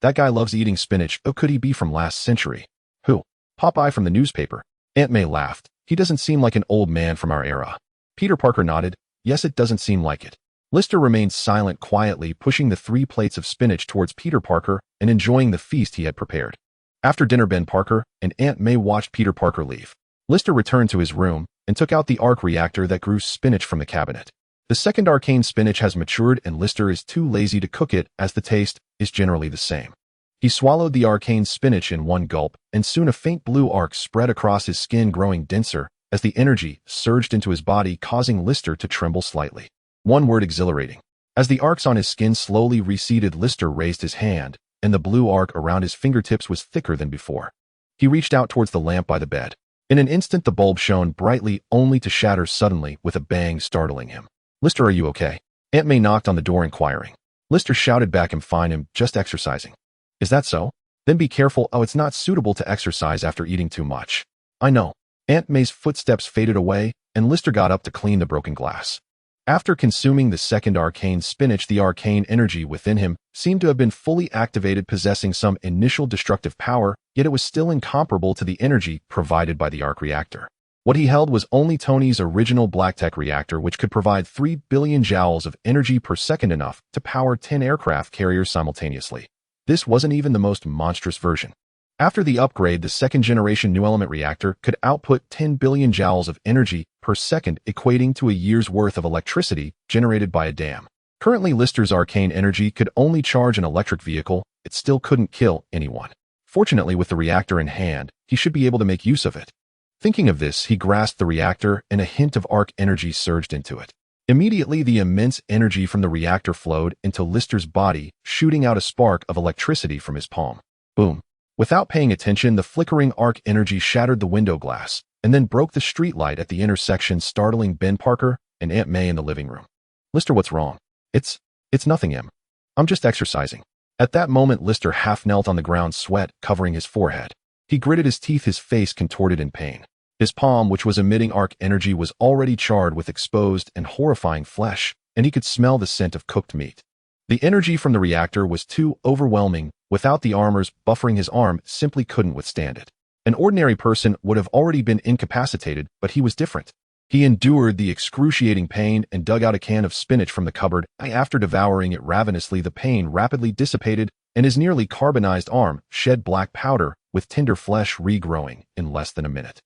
That guy loves eating spinach. Oh, could he be from last century? Who? Popeye from the newspaper? Aunt May laughed. "He doesn't seem like an old man from our era." Peter Parker nodded. "Yes, it doesn't seem like it." Lister remained silent, quietly pushing the 3 plates of spinach towards Peter Parker and enjoying the feast he had prepared. After dinner, Ben Parker and Aunt May watched Peter Parker leave. Lister returned to his room and took out the arc reactor that grew spinach from the cabinet. The second arcane spinach has matured, and Lister is too lazy to cook it, as the taste is generally the same. He swallowed the arcane spinach in one gulp, and soon a faint blue arc spread across his skin, growing denser as the energy surged into his body, causing Lister to tremble slightly. One word: exhilarating. As the arcs on his skin slowly receded, Lister raised his hand, and the blue arc around his fingertips was thicker than before. He reached out towards the lamp by the bed. In an instant, the bulb shone brightly, only to shatter suddenly with a bang, startling him. "Lister, are you okay?" Aunt May knocked on the door, inquiring. Lister shouted back, "I'm fine, I'm just exercising." "Is that so? Then be careful. Oh, it's not suitable to exercise after eating too much." "I know." Aunt May's footsteps faded away, and Lister got up to clean the broken glass. After consuming the second arcane spinach, the arcane energy within him seemed to have been fully activated, possessing some initial destructive power, yet it was still incomparable to the energy provided by the arc reactor. What he held was only Tony's original BlackTech reactor, which could provide 3 billion joules of energy per second, enough to power 10 aircraft carriers simultaneously. This wasn't even the most monstrous version. After the upgrade, the second-generation new element reactor could output 10 billion joules of energy per second, equating to a year's worth of electricity generated by a dam. Currently, Lister's arcane energy could only charge an electric vehicle. It still couldn't kill anyone. Fortunately, with the reactor in hand, he should be able to make use of it. Thinking of this, he grasped the reactor, and a hint of arc energy surged into it. Immediately, the immense energy from the reactor flowed into Lister's body, shooting out a spark of electricity from his palm. Boom. Without paying attention, the flickering arc energy shattered the window glass and then broke the streetlight at the intersection, startling Ben Parker and Aunt May in the living room. "Lister, what's wrong?" It's nothing, Em. I'm just exercising." At that moment, Lister half knelt on the ground, sweat covering his forehead. He gritted his teeth, his face contorted in pain. His palm, which was emitting arc energy, was already charred with exposed and horrifying flesh, and he could smell the scent of cooked meat. The energy from the reactor was too overwhelming. Without the armors buffering his arm, simply couldn't withstand it. An ordinary person would have already been incapacitated, but he was different. He endured the excruciating pain and dug out a can of spinach from the cupboard. After devouring it ravenously, the pain rapidly dissipated, and his nearly carbonized arm shed black powder, with tender flesh regrowing in less than a minute.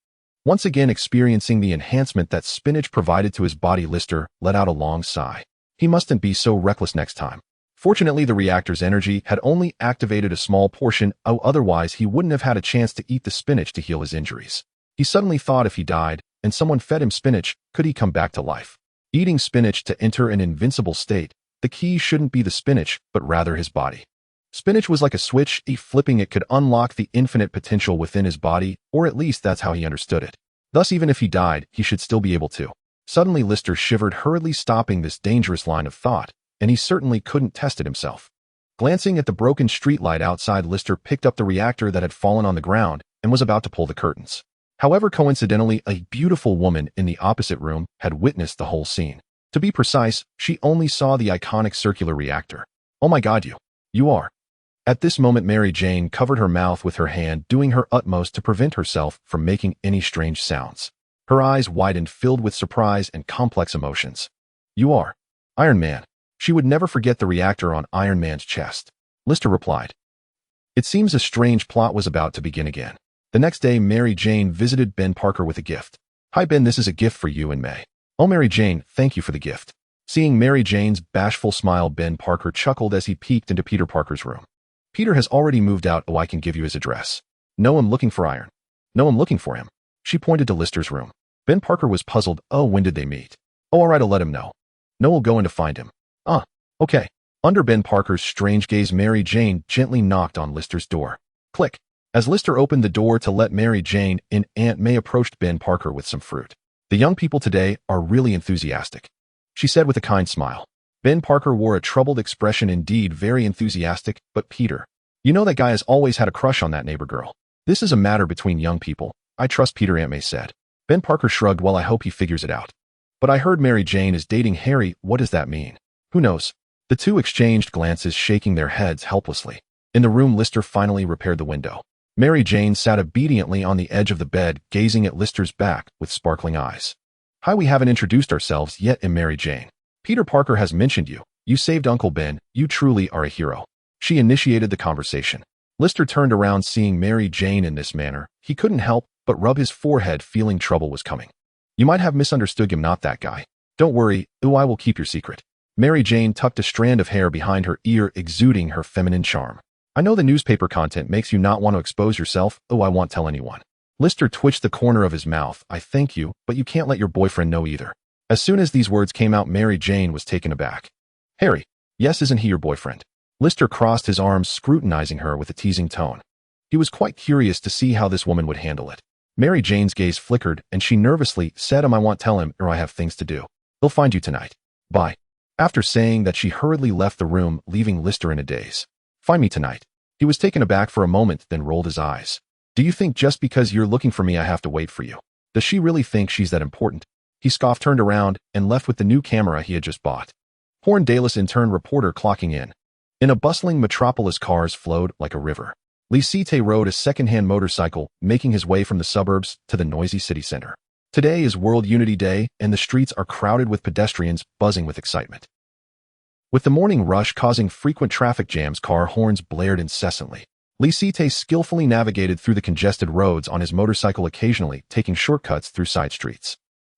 Once again experiencing the enhancement that spinach provided to his body, Lister let out a long sigh. He mustn't be so reckless next time. Fortunately, the reactor's energy had only activated a small portion, otherwise he wouldn't have had a chance to eat the spinach to heal his injuries. He suddenly thought, if he died and someone fed him spinach, could he come back to life? Eating spinach to enter an invincible state, the key shouldn't be the spinach, but rather his body. Spinach was like a switch. Flipping it could unlock the infinite potential within his body, or at least that's how he understood it. Thus, even if he died, he should still be able to. Suddenly, Lister shivered, hurriedly stopping this dangerous line of thought, and he certainly couldn't test it himself. Glancing at the broken streetlight outside, Lister picked up the reactor that had fallen on the ground and was about to pull the curtains. However, coincidentally, a beautiful woman in the opposite room had witnessed the whole scene. To be precise, she only saw the iconic circular reactor. Oh my god, you are. At this moment, Mary Jane covered her mouth with her hand, doing her utmost to prevent herself from making any strange sounds. Her eyes widened, filled with surprise and complex emotions. You are Iron Man. She would never forget the reactor on Iron Man's chest. Lister replied. It seems a strange plot was about to begin again. The next day, Mary Jane visited Ben Parker with a gift. Hi Ben, this is a gift for you and May. Oh Mary Jane, thank you for the gift. Seeing Mary Jane's bashful smile, Ben Parker chuckled as he peeked into Peter Parker's room. Peter has already moved out. Oh, I can give you his address. No, I'm looking for Iron. No, I'm looking for him. She pointed to Lister's room. Ben Parker was puzzled. Oh, when did they meet? Oh, alright, I'll let him know. No, we'll go in to find him. Okay. Under Ben Parker's strange gaze, Mary Jane gently knocked on Lister's door. Click. As Lister opened the door to let Mary Jane in, Aunt May approached Ben Parker with some fruit. The young people today are really enthusiastic, she said with a kind smile. Ben Parker wore a troubled expression. Indeed, very enthusiastic, but Peter, you know that guy has always had a crush on that neighbor girl. This is a matter between young people. I trust Peter, Aunt May said. Ben Parker shrugged. Well, I hope he figures it out. But I heard Mary Jane is dating Harry. What does that mean? Who knows? The two exchanged glances, shaking their heads helplessly. In the room, Lister finally repaired the window. Mary Jane sat obediently on the edge of the bed, gazing at Lister's back with sparkling eyes. Hi, we haven't introduced ourselves yet. Mary Jane. Peter Parker has mentioned you. You saved Uncle Ben. You truly are a hero. She initiated the conversation. Lister turned around, seeing Mary Jane in this manner. He couldn't help but rub his forehead, feeling trouble was coming. You might have misunderstood him, not that guy. Don't worry, I will keep your secret. Mary Jane tucked a strand of hair behind her ear, exuding her feminine charm. I know the newspaper content makes you not want to expose yourself. I won't tell anyone. Lister twitched the corner of his mouth. I thank you, but you can't let your boyfriend know either. As soon as these words came out, Mary Jane was taken aback. Harry. Yes, isn't he your boyfriend? Lister crossed his arms, scrutinizing her with a teasing tone. He was quite curious to see how this woman would handle it. Mary Jane's gaze flickered, and she nervously said, I won't tell him, or I have things to do. He'll find you tonight. Bye. After saying that, she hurriedly left the room, leaving Lister in a daze. Find me tonight. He was taken aback for a moment, then rolled his eyes. Do you think just because you're looking for me I have to wait for you? Does she really think she's that important? He scoffed, turned around, and left with the new camera he had just bought. Horn Dallas, intern reporter, clocking in. In a bustling metropolis, cars flowed like a river. Lisite rode a second-hand motorcycle, making his way from the suburbs to the noisy city center. Today is World Unity Day, and the streets are crowded with pedestrians buzzing with excitement. With the morning rush causing frequent traffic jams, car horns blared incessantly. Lisite skillfully navigated through the congested roads on his motorcycle, occasionally taking shortcuts through side streets.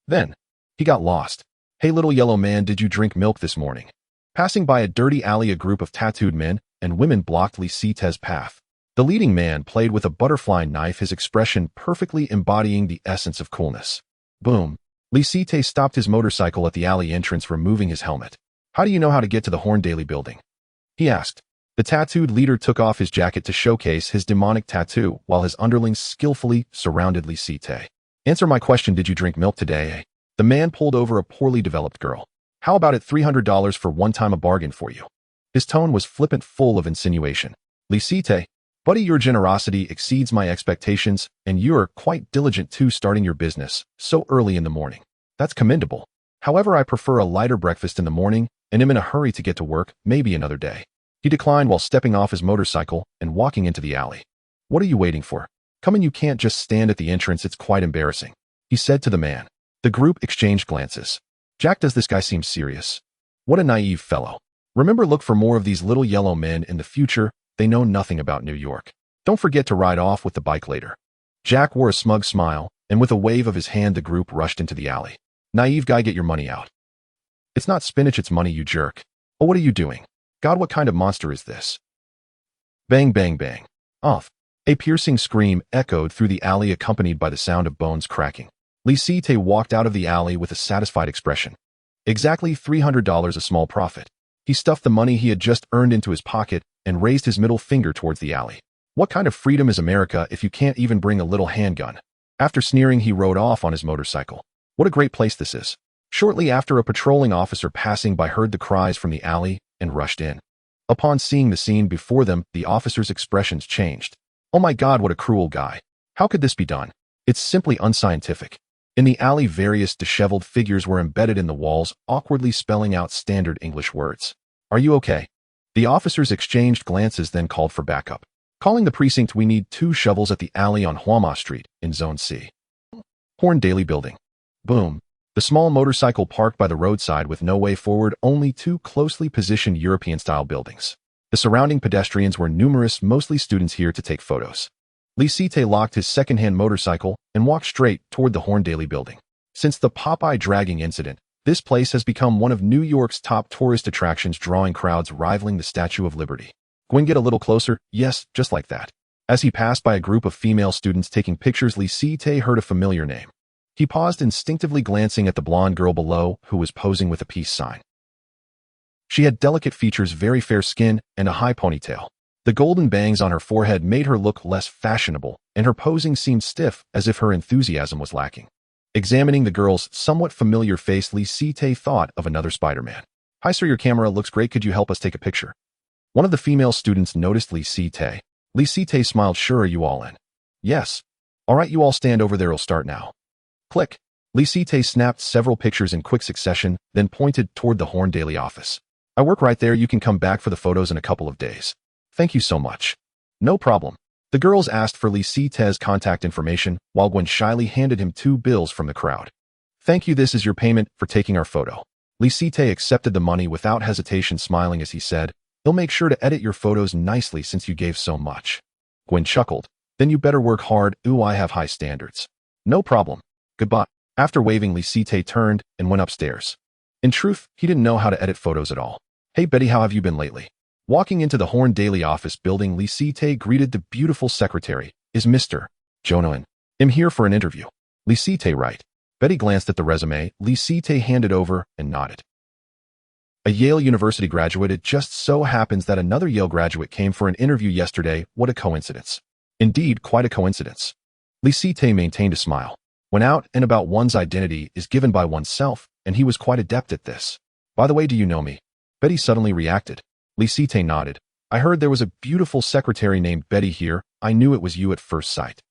Then, he got lost. Hey little yellow man, did you drink milk this morning? Passing by a dirty alley, a group of tattooed men and women blocked Lisite's path. The leading man played with a butterfly knife, his expression perfectly embodying the essence of coolness. Boom. Lisite stopped his motorcycle at the alley entrance, removing his helmet. How do you know how to get to the Horndale building? He asked. The tattooed leader took off his jacket to showcase his demonic tattoo, while his underlings skillfully surrounded Lisite. Answer my question, did you drink milk today? The man pulled over a poorly developed girl. How about it, $300 for one time, a bargain for you? His tone was flippant, full of insinuation. Lisite, buddy, your generosity exceeds my expectations, and you're quite diligent too, starting your business so early in the morning. That's commendable. However, I prefer a lighter breakfast in the morning, and am in a hurry to get to work, maybe another day. He declined while stepping off his motorcycle and walking into the alley. What are you waiting for? Come in, you can't just stand at the entrance, it's quite embarrassing, he said to the man. The group exchanged glances. Jack, does this guy seem serious? What a naive fellow. Remember, look for more of these little yellow men in the future. They know nothing about New York. Don't forget to ride off with the bike later. Jack wore a smug smile, and with a wave of his hand the group rushed into the alley. Naive guy, get your money out. It's not spinach, it's money, you jerk. Oh, what are you doing? God, what kind of monster is this? Bang, bang, bang. Off. A piercing scream echoed through the alley, accompanied by the sound of bones cracking. Lisite walked out of the alley with a satisfied expression. Exactly $300, a small profit. He stuffed the money he had just earned into his pocket and raised his middle finger towards the alley. What kind of freedom is America if you can't even bring a little handgun? After sneering, he rode off on his motorcycle. What a great place this is. Shortly after, a patrolling officer passing by heard the cries from the alley and rushed in. Upon seeing the scene before them, the officer's expressions changed. Oh my God, what a cruel guy. How could this be done? It's simply unscientific. In the alley, various disheveled figures were embedded in the walls, awkwardly spelling out standard English words. Are you okay? The officers exchanged glances, then called for backup. Calling the precinct, we need 2 shovels at the alley on Huama Street, in Zone C. Horn Daily Building. Boom. The small motorcycle parked by the roadside with no way forward, only 2 closely positioned European-style buildings. The surrounding pedestrians were numerous, mostly students here to take photos. Lisite locked his second-hand motorcycle and walked straight toward the Horn Daily Building. Since the Popeye dragging incident, this place has become one of New York's top tourist attractions, drawing crowds rivaling the Statue of Liberty. Gwen, get a little closer. Yes, just like that. As he passed by a group of female students taking pictures, Lisite heard a familiar name. He paused, instinctively glancing at the blonde girl below, who was posing with a peace sign. She had delicate features, very fair skin, and a high ponytail. The golden bangs on her forehead made her look less fashionable, and her posing seemed stiff, as if her enthusiasm was lacking. Examining the girl's somewhat familiar face, Lisite thought of another Spider-Man. Hi sir, your camera looks great. Could you help us take a picture? One of the female students noticed Lisite. Lisite smiled. Sure, are you all in? Yes. All right, you all stand over there. It'll start now. Click. Lisite snapped several pictures in quick succession, then pointed toward the Horn Daily office. I work right there. You can come back for the photos in a couple of days. Thank you so much. No problem. The girls asked for Lisite's contact information, while Gwen shyly handed him 2 bills from the crowd. Thank you. This is your payment for taking our photo. Lisite accepted the money without hesitation, smiling as he said, He'll make sure to edit your photos nicely since you gave so much. Gwen chuckled. Then you better work hard. Ooh, I have high standards. No problem. Goodbye. After waving, Lisite turned and went upstairs. In truth, he didn't know how to edit photos at all. Hey Betty, how have you been lately? Walking into the Horn Daily office building, Lisite greeted the beautiful secretary. Is Mr. Jonah in? I'm here for an interview. Lisite, right? Betty glanced at the resume Lisite handed over and nodded. A Yale University graduate. It just so happens that another Yale graduate came for an interview yesterday. What a coincidence. Indeed, quite a coincidence. Lisite maintained a smile. When out and about, one's identity is given by oneself, and he was quite adept at this. By the way, do you know me? Betty suddenly reacted. Lisite nodded. I heard there was a beautiful secretary named Betty here. I knew it was you at first sight.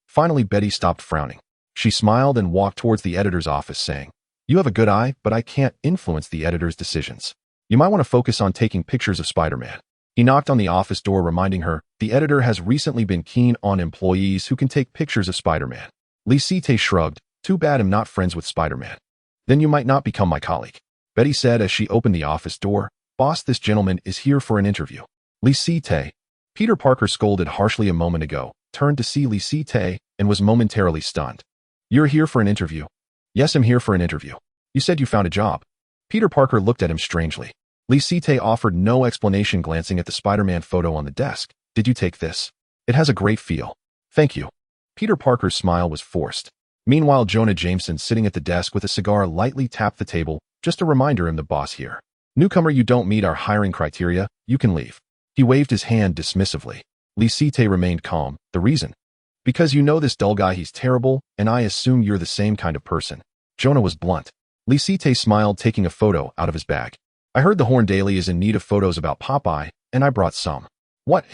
Finally, Betty stopped frowning. She smiled and walked towards the editor's office, saying, You have a good eye, but I can't influence the editor's decisions. You might want to focus on taking pictures of Spider-Man. He knocked on the office door, reminding her, the editor has recently been keen on employees who can take pictures of Spider-Man. Lisite shrugged. Too bad I'm not friends with Spider-Man. Then you might not become my colleague. Betty said as she opened the office door. Boss, this gentleman is here for an interview. Lisite. Peter Parker, scolded harshly a moment ago, turned to see Lisite and was momentarily stunned. You're here for an interview? Yes, I'm here for an interview. You said you found a job. Peter Parker looked at him strangely. Lisite offered no explanation, glancing at the Spider-Man photo on the desk. Did you take this? It has a great feel. Thank you. Peter Parker's smile was forced. Meanwhile, Jonah Jameson, sitting at the desk with a cigar, lightly tapped the table. Just a reminder, I'm the boss here. Newcomer, you don't meet our hiring criteria. You can leave. He waved his hand dismissively. Lisite remained calm. The reason? Because you know this dull guy, he's terrible, and I assume you're the same kind of person. Jonah was blunt. Lisite smiled, taking a photo out of his bag. I heard the Horn Daily is in need of photos about Popeye, and I brought some. What?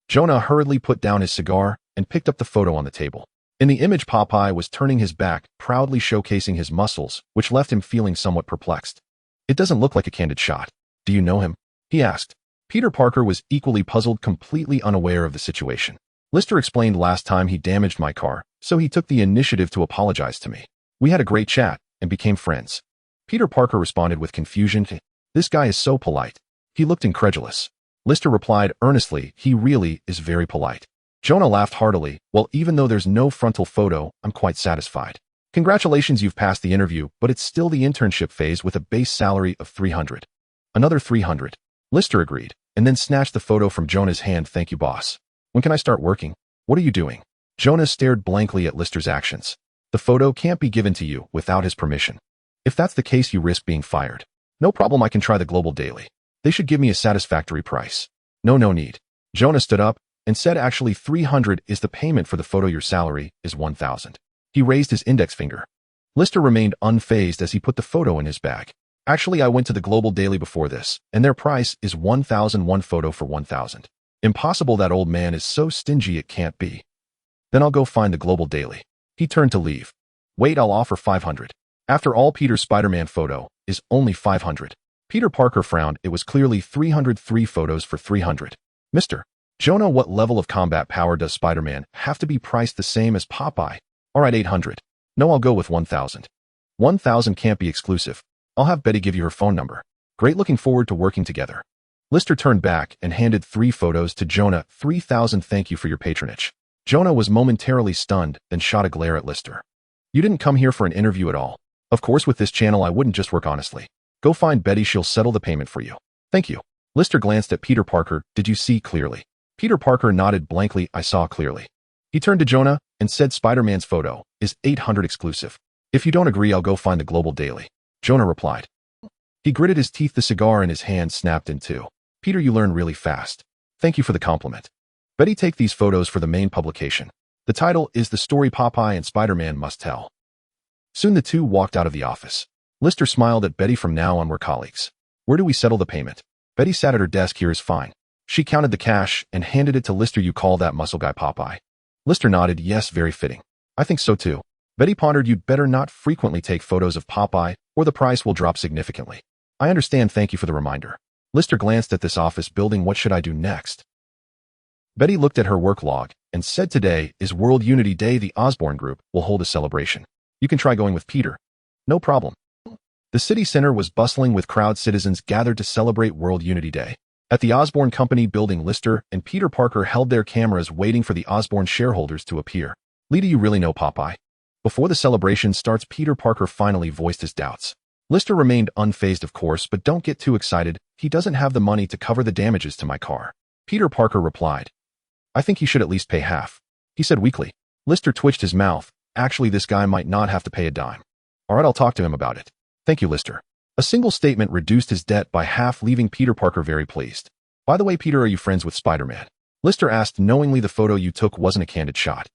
Jonah hurriedly put down his cigar and picked up the photo on the table. In the image, Popeye was turning his back, proudly showcasing his muscles, which left him feeling somewhat perplexed. It doesn't look like a candid shot. Do you know him? He asked. Peter Parker was equally puzzled, completely unaware of the situation. Lister explained last time he damaged my car, so he took the initiative to apologize to me. We had a great chat and became friends. Peter Parker responded with confusion. This guy is so polite. He looked incredulous. Lister replied earnestly, he really is very polite. Jonah laughed heartily. Well, even though there's no frontal photo, I'm quite satisfied. Congratulations, you've passed the interview, but it's still the internship phase with a base salary of $300. Another $300. Lister agreed, and then snatched the photo from Jonah's hand. Thank you, boss. When can I start working? What are you doing? Jonah stared blankly at Lister's actions. The photo can't be given to you without his permission. If that's the case, you risk being fired. No problem, I can try the Global Daily. They should give me a satisfactory price. No need. Jonah stood up and said, actually, $300 is the payment for the photo. Your salary is $1,000. He raised his index finger. Lister remained unfazed as he put the photo in his bag. Actually, I went to the Global Daily before this, and their price is $1,000, one photo for $1,000. Impossible, that old man is so stingy, it can't be. Then I'll go find the Global Daily. He turned to leave. Wait, I'll offer 500. After all, Peter's Spider-Man photo is only 500. Peter Parker frowned. It was clearly 303 photos for 300. Mr. Jonah, what level of combat power does Spider-Man have to be priced the same as Popeye? Alright, 800. No, I'll go with 1,000. 1,000 can't be exclusive. I'll have Betty give you her phone number. Great, looking forward to working together. Lister turned back and handed 3 photos to Jonah. 3,000, thank you for your patronage. Jonah was momentarily stunned, then shot a glare at Lister. You didn't come here for an interview at all. Of course, with this channel I wouldn't just work honestly. Go find Betty, she'll settle the payment for you. Thank you. Lister glanced at Peter Parker. Did you see clearly? Peter Parker nodded blankly. I saw clearly. He turned to Jonah and said Spider-Man's photo is 800 exclusive. If you don't agree, I'll go find the Global Daily. Jonah replied. He gritted his teeth. The cigar in his hand snapped in two. Peter, you learn really fast. Thank you for the compliment. Betty, take these photos for the main publication. The title is The Story Popeye and Spider-Man Must Tell. Soon the two walked out of the office. Lister smiled at Betty. From now on we're colleagues. Where do we settle the payment? Betty sat at her desk. Here is fine. She counted the cash and handed it to Lister. You call that muscle guy Popeye? Lister nodded. Yes, very fitting. I think so too. Betty pondered. You'd better not frequently take photos of Popeye or the price will drop significantly. I understand. Thank you for the reminder. Lister glanced at this office building. What should I do next? Betty looked at her work log and said, today is World Unity Day. The Osborne group will hold a celebration. You can try going with Peter. No problem. The city center was bustling with crowd. Citizens gathered to celebrate World Unity Day. At the Osborne Company building, Lister and Peter Parker held their cameras waiting for the Osborne shareholders to appear. Lee, do you really know Popeye? Before the celebration starts, Peter Parker finally voiced his doubts. Lister remained unfazed. Of course, but don't get too excited. He doesn't have the money to cover the damages to my car. Peter Parker replied. I think he should at least pay half. He said weakly. Lister twitched his mouth. Actually, this guy might not have to pay a dime. All right, I'll talk to him about it. Thank you, Lister. A single statement reduced his debt by half, leaving Peter Parker very pleased. By the way, Peter, are you friends with Spider-Man? Lister asked knowingly. The photo you took wasn't a candid shot.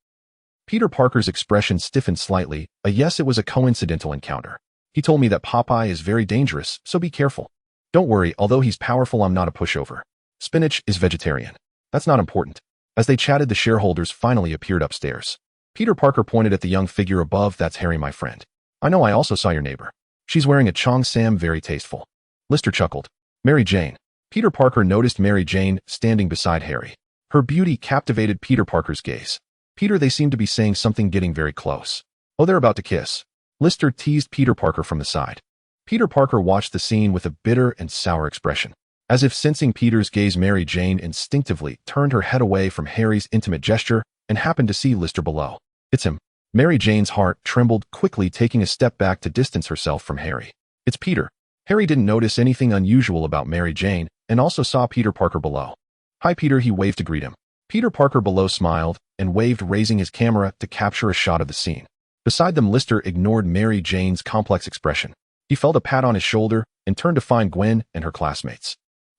Peter Parker's expression stiffened slightly. Yes, it was a coincidental encounter. He told me that Popeye is very dangerous, so be careful. Don't worry, although he's powerful, I'm not a pushover. Spinach is vegetarian. That's not important. As they chatted, the shareholders finally appeared upstairs. Peter Parker pointed at the young figure above. That's Harry, my friend. I know, I also saw your neighbor. She's wearing a cheongsam, very tasteful. Lister chuckled. Mary Jane. Peter Parker noticed Mary Jane standing beside Harry. Her beauty captivated Peter Parker's gaze. Peter, they seem to be saying something, getting very close. Oh, they're about to kiss. Lister teased Peter Parker from the side. Peter Parker watched the scene with a bitter and sour expression. As if sensing Peter's gaze, Mary Jane instinctively turned her head away from Harry's intimate gesture and happened to see Lister below. It's him. Mary Jane's heart trembled, quickly taking a step back to distance herself from Harry. It's Peter. Harry didn't notice anything unusual about Mary Jane and also saw Peter Parker below. Hi, Peter, he waved to greet him. Peter Parker below smiled and waved, raising his camera to capture a shot of the scene. Beside them, Lister ignored Mary Jane's complex expression. He felt a pat on his shoulder and turned to find Gwen and her classmates.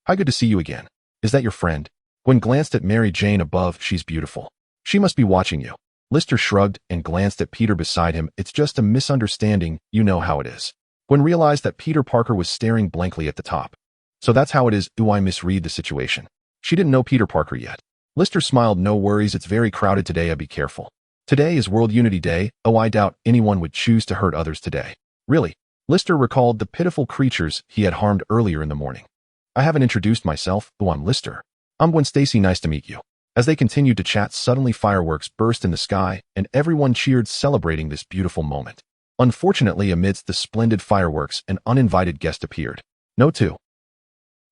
Hi, good to see you again. Is that your friend? Gwen glanced at Mary Jane above. She's beautiful. She must be watching you. Lister shrugged and glanced at Peter beside him. It's just a misunderstanding, you know how it is. Gwen realized that Peter Parker was staring blankly at the top. So that's how it is. Do I misread the situation? She didn't know Peter Parker yet. Lister smiled. No worries, it's very crowded today. Be careful. Today is World Unity Day. Oh, I doubt anyone would choose to hurt others today. Really? Lister recalled the pitiful creatures he had harmed earlier in the morning. I haven't introduced myself. Oh, I'm Lister. I'm Gwen Stacy. Nice to meet you. As they continued to chat, suddenly fireworks burst in the sky, and everyone cheered, celebrating this beautiful moment. Unfortunately, amidst the splendid fireworks, an uninvited guest appeared. No two.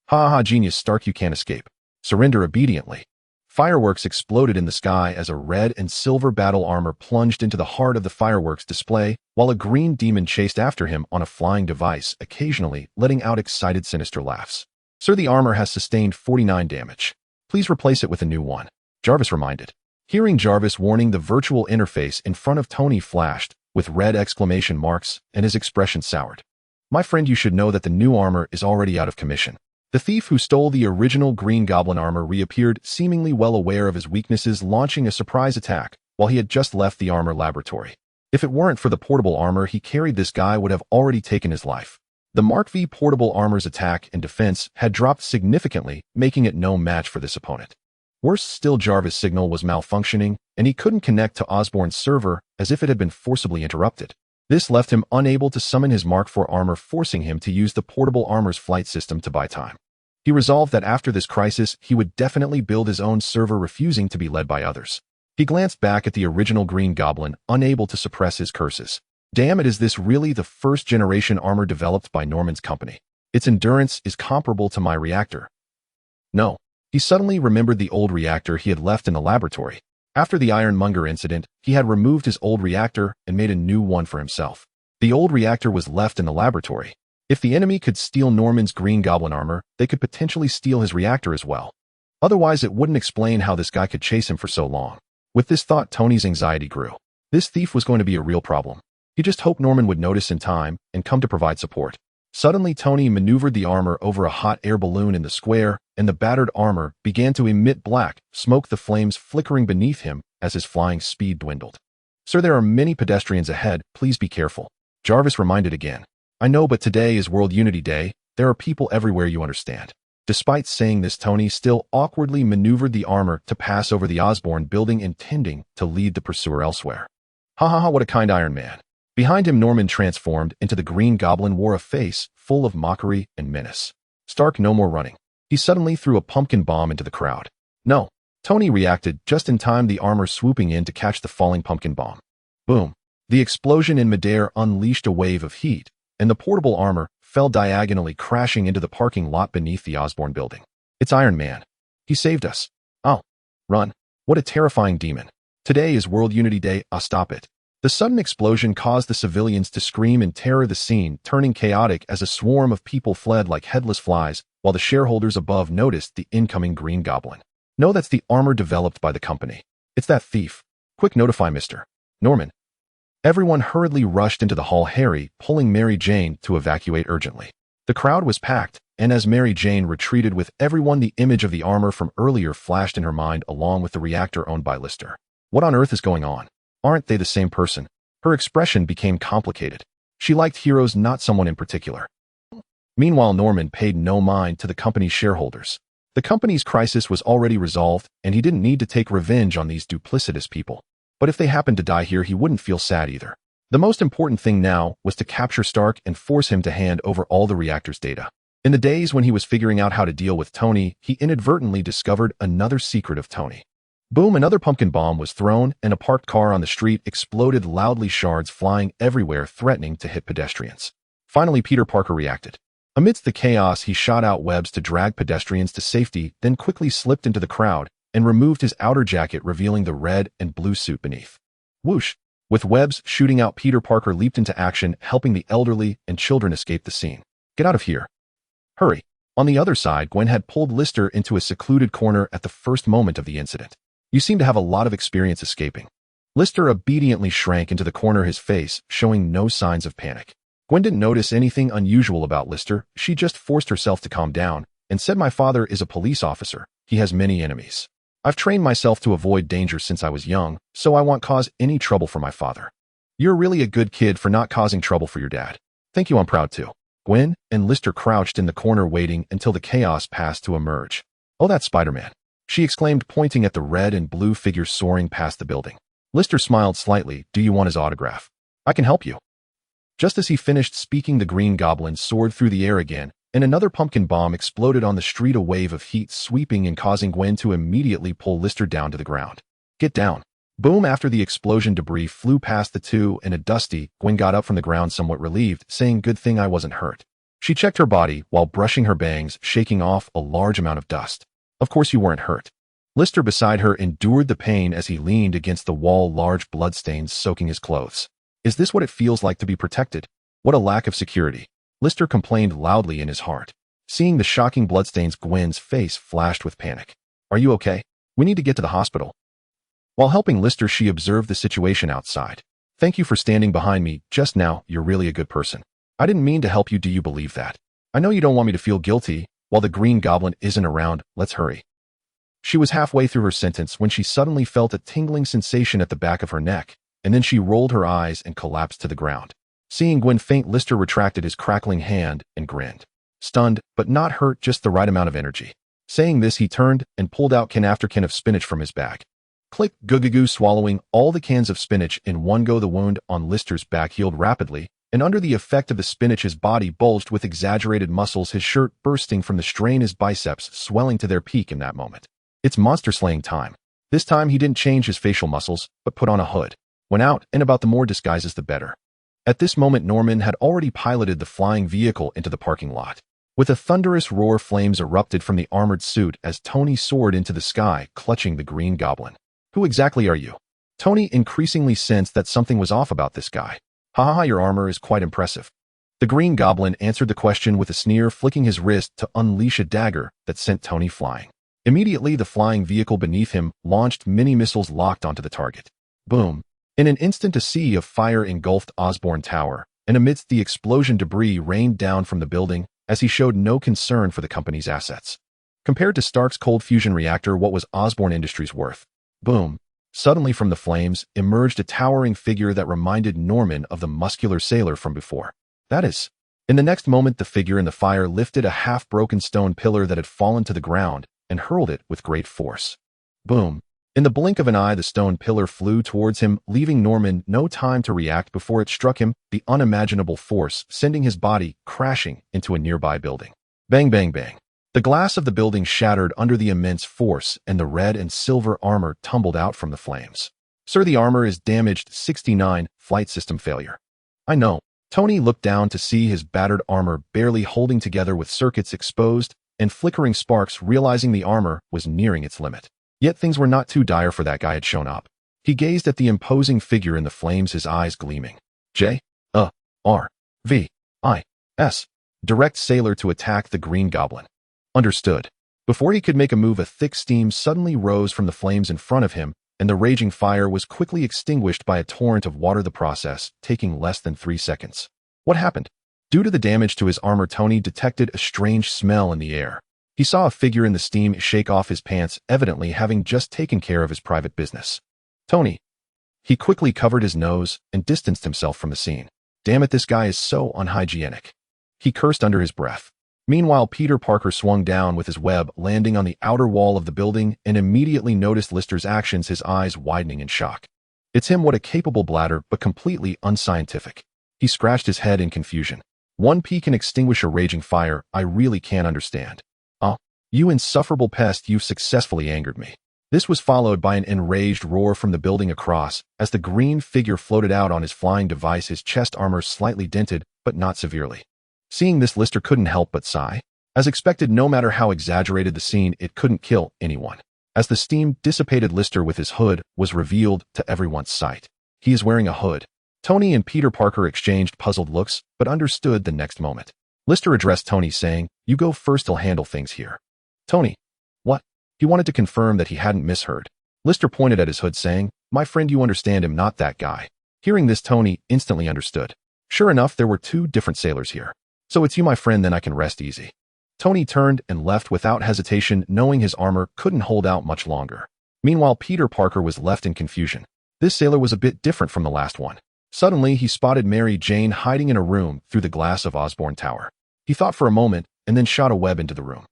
Ha ha, genius Stark, you can't escape. Surrender obediently. Fireworks exploded in the sky as a red and silver battle armor plunged into the heart of the fireworks display, while a green demon chased after him on a flying device, occasionally letting out excited, sinister laughs. Sir, the armor has sustained 49 damage. Please replace it with a new one. Jarvis reminded. Hearing Jarvis' warning, the virtual interface in front of Tony flashed with red exclamation marks, and his expression soured. My friend, you should know that the new armor is already out of commission. The thief who stole the original Green Goblin armor reappeared, seemingly well aware of his weaknesses, launching a surprise attack while he had just left the armor laboratory. If it weren't for the portable armor he carried, this guy would have already taken his life. The Mark V portable armor's attack and defense had dropped significantly, making it no match for this opponent. Worse still, Jarvis' signal was malfunctioning, and he couldn't connect to Osborne's server, as if it had been forcibly interrupted. This left him unable to summon his Mark IV armor, forcing him to use the portable armor's flight system to buy time. He resolved that after this crisis, he would definitely build his own server, refusing to be led by others. He glanced back at the original Green Goblin, unable to suppress his curses. Damn it, is this really the first-generation armor developed by Norman's company? Its endurance is comparable to my reactor. No. He suddenly remembered the old reactor he had left in the laboratory. After the Ironmonger incident, he had removed his old reactor and made a new one for himself. The old reactor was left in the laboratory. If the enemy could steal Norman's Green Goblin armor, they could potentially steal his reactor as well. Otherwise, it wouldn't explain how this guy could chase him for so long. With this thought, Tony's anxiety grew. This thief was going to be a real problem. He just hoped Norman would notice in time and come to provide support. Suddenly, Tony maneuvered the armor over a hot air balloon in the square, and the battered armor began to emit black smoke, the flames flickering beneath him as his flying speed dwindled. Sir, there are many pedestrians ahead. Please be careful. Jarvis reminded again. I know, but today is World Unity Day. There are people everywhere, you understand. Despite saying this, Tony still awkwardly maneuvered the armor to pass over the Osborn building, intending to lead the pursuer elsewhere. Ha ha ha, what a kind Iron Man. Behind him, Norman transformed into the Green Goblin, wore a face full of mockery and menace. Stark, no more running. He suddenly threw a pumpkin bomb into the crowd. No. Tony reacted just in time, the armor swooping in to catch the falling pumpkin bomb. Boom. The explosion in midair unleashed a wave of heat, and the portable armor fell diagonally, crashing into the parking lot beneath the Osborn building. It's Iron Man. He saved us. Oh. Run. What a terrifying demon. Today is World Unity Day. Stop it. The sudden explosion caused the civilians to scream in terror, the scene turning chaotic as a swarm of people fled like headless flies, while the shareholders above noticed the incoming Green Goblin. No, that's the armor developed by the company. It's that thief. Quick, notify Mr. Norman. Everyone hurriedly rushed into the hall, Harry pulling Mary Jane to evacuate urgently. The crowd was packed, and as Mary Jane retreated with everyone, the image of the armor from earlier flashed in her mind, along with the reactor owned by Lister. What on earth is going on? Aren't they the same person? Her expression became complicated. She liked heroes, not someone in particular. Meanwhile, Norman paid no mind to the company's shareholders. The company's crisis was already resolved, and he didn't need to take revenge on these duplicitous people. But if they happened to die here, he wouldn't feel sad either. The most important thing now was to capture Stark and force him to hand over all the reactor's data. In the days when he was figuring out how to deal with Tony, he inadvertently discovered another secret of Tony. Boom, another pumpkin bomb was thrown, and a parked car on the street exploded loudly, shards flying everywhere, threatening to hit pedestrians. Finally, Peter Parker reacted. Amidst the chaos, he shot out webs to drag pedestrians to safety, then quickly slipped into the crowd and removed his outer jacket, revealing the red and blue suit beneath. Whoosh! With webs shooting out, Peter Parker leaped into action, helping the elderly and children escape the scene. Get out of here. Hurry. On the other side, Gwen had pulled Lister into a secluded corner at the first moment of the incident. You seem to have a lot of experience escaping. Lister obediently shrank into the corner, his face showing no signs of panic. Gwen didn't notice anything unusual about Lister. She just forced herself to calm down and said, my father is a police officer. He has many enemies. I've trained myself to avoid danger since I was young, so I won't cause any trouble for my father. You're really a good kid for not causing trouble for your dad. Thank you, I'm proud too. Gwen and Lister crouched in the corner, waiting until the chaos passed to emerge. Oh, that's Spider-Man, she exclaimed, pointing at the red and blue figure soaring past the building. Lister smiled slightly. Do you want his autograph? I can help you. Just as he finished speaking, the Green Goblin soared through the air again, and another pumpkin bomb exploded on the street, a wave of heat sweeping and causing Gwen to immediately pull Lister down to the ground. Get down. Boom! After the explosion, debris flew past the two, and a dusty Gwen got up from the ground somewhat relieved, saying, good thing I wasn't hurt. She checked her body while brushing her bangs, shaking off a large amount of dust. Of course you weren't hurt. Lister beside her endured the pain as he leaned against the wall, large bloodstains soaking his clothes. Is this what it feels like to be protected? What a lack of security. Lister complained loudly in his heart. Seeing the shocking bloodstains, Gwen's face flashed with panic. Are you okay? We need to get to the hospital. While helping Lister, she observed the situation outside. Thank you for standing behind me just now. You're really a good person. I didn't mean to help you. Do you believe that? I know you don't want me to feel guilty. While the Green Goblin isn't around, let's hurry. She was halfway through her sentence when she suddenly felt a tingling sensation at the back of her neck, and then she rolled her eyes and collapsed to the ground. Seeing Gwen faint, Lister retracted his crackling hand and grinned. Stunned, but not hurt, just the right amount of energy. Saying this, he turned and pulled out can after can of spinach from his bag. Click, goo, swallowing all the cans of spinach in one go. The wound on Lister's back healed rapidly, and under the effect of the spinach his body bulged with exaggerated muscles, his shirt bursting from the strain, his biceps swelling to their peak in that moment. It's monster slaying time. This time he didn't change his facial muscles, but put on a hood. Went out and about, the more disguises the better. At this moment Norman had already piloted the flying vehicle into the parking lot. With a thunderous roar, flames erupted from the armored suit as Tony soared into the sky, clutching the Green Goblin. Who exactly are you? Tony increasingly sensed that something was off about this guy. Ha, your armor is quite impressive. The Green Goblin answered the question with a sneer, flicking his wrist to unleash a dagger that sent Tony flying. Immediately, the flying vehicle beneath him launched mini missiles locked onto the target. Boom. In an instant, a sea of fire engulfed Osborne Tower, and amidst the explosion, debris rained down from the building as he showed no concern for the company's assets. Compared to Stark's cold fusion reactor, what was Osborne Industries worth? Boom. Suddenly from the flames emerged a towering figure that reminded Norman of the muscular sailor from before. That is. In the next moment, the figure in the fire lifted a half-broken stone pillar that had fallen to the ground and hurled it with great force. Boom. In the blink of an eye, the stone pillar flew towards him, leaving Norman no time to react before it struck him, the unimaginable force sending his body crashing into a nearby building. Bang, bang, bang. The glass of the building shattered under the immense force, and the red and silver armor tumbled out from the flames. Sir, the armor is damaged. 69, flight system failure. I know. Tony looked down to see his battered armor barely holding together with circuits exposed and flickering sparks, realizing the armor was nearing its limit. Yet things were not too dire, for that guy had shown up. He gazed at the imposing figure in the flames, his eyes gleaming. J-R-V-I-S. Direct sailor to attack the Green Goblin. Understood. Before he could make a move, a thick steam suddenly rose from the flames in front of him, and the raging fire was quickly extinguished by a torrent of water, the process taking less than 3 seconds. What happened? Due to the damage to his armor, Tony detected a strange smell in the air. He saw a figure in the steam shake off his pants, evidently having just taken care of his private business. Tony. He quickly covered his nose and distanced himself from the scene. Damn it, this guy is so unhygienic. He cursed under his breath. Meanwhile, Peter Parker swung down with his web, landing on the outer wall of the building, and immediately noticed Lister's actions, his eyes widening in shock. It's him, what a capable bladder, but completely unscientific. He scratched his head in confusion. 1P can extinguish a raging fire, I really can't understand. You insufferable pest, you've successfully angered me. This was followed by an enraged roar from the building across, as the green figure floated out on his flying device, his chest armor slightly dented, but not severely. Seeing this, Lister couldn't help but sigh. As expected, no matter how exaggerated the scene, it couldn't kill anyone. As the steam dissipated, Lister with his hood was revealed to everyone's sight. He is wearing a hood. Tony and Peter Parker exchanged puzzled looks, but understood the next moment. Lister addressed Tony, saying, "You go first, I'll handle things here." Tony. What? He wanted to confirm that he hadn't misheard. Lister pointed at his hood, saying, "My friend, you understand him, not that guy." Hearing this, Tony instantly understood. Sure enough, there were 2 different sailors here. So it's you, my friend, then I can rest easy. Tony turned and left without hesitation, knowing his armor couldn't hold out much longer. Meanwhile, Peter Parker was left in confusion. This sailor was a bit different from the last one. Suddenly, he spotted Mary Jane hiding in a room through the glass of Osborne Tower. He thought for a moment and then shot a web into the room.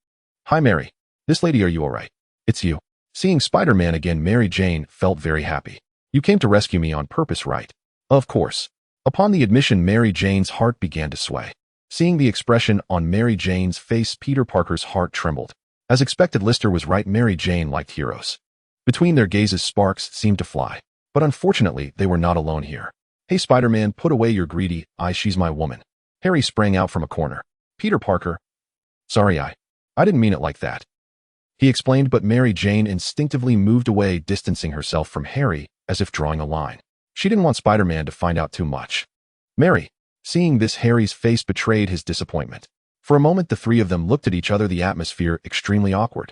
"Hi, Mary. This lady, are you all right?" "It's you." Seeing Spider-Man again, Mary Jane felt very happy. "You came to rescue me on purpose, right?" "Of course." Upon the admission, Mary Jane's heart began to sway. Seeing the expression on Mary Jane's face, Peter Parker's heart trembled. As expected, Lister was right. Mary Jane liked heroes. Between their gazes, sparks seemed to fly. But unfortunately, they were not alone here. "Hey, Spider-Man, put away your greedy eyes, she's my woman." Harry sprang out from a corner. "Peter Parker." "Sorry, I didn't mean it like that," he explained, but Mary Jane instinctively moved away, distancing herself from Harry as if drawing a line. She didn't want Spider-Man to find out too much. "Mary." Seeing this, Harry's face betrayed his disappointment. For a moment, the 3 of them looked at each other, the atmosphere extremely awkward.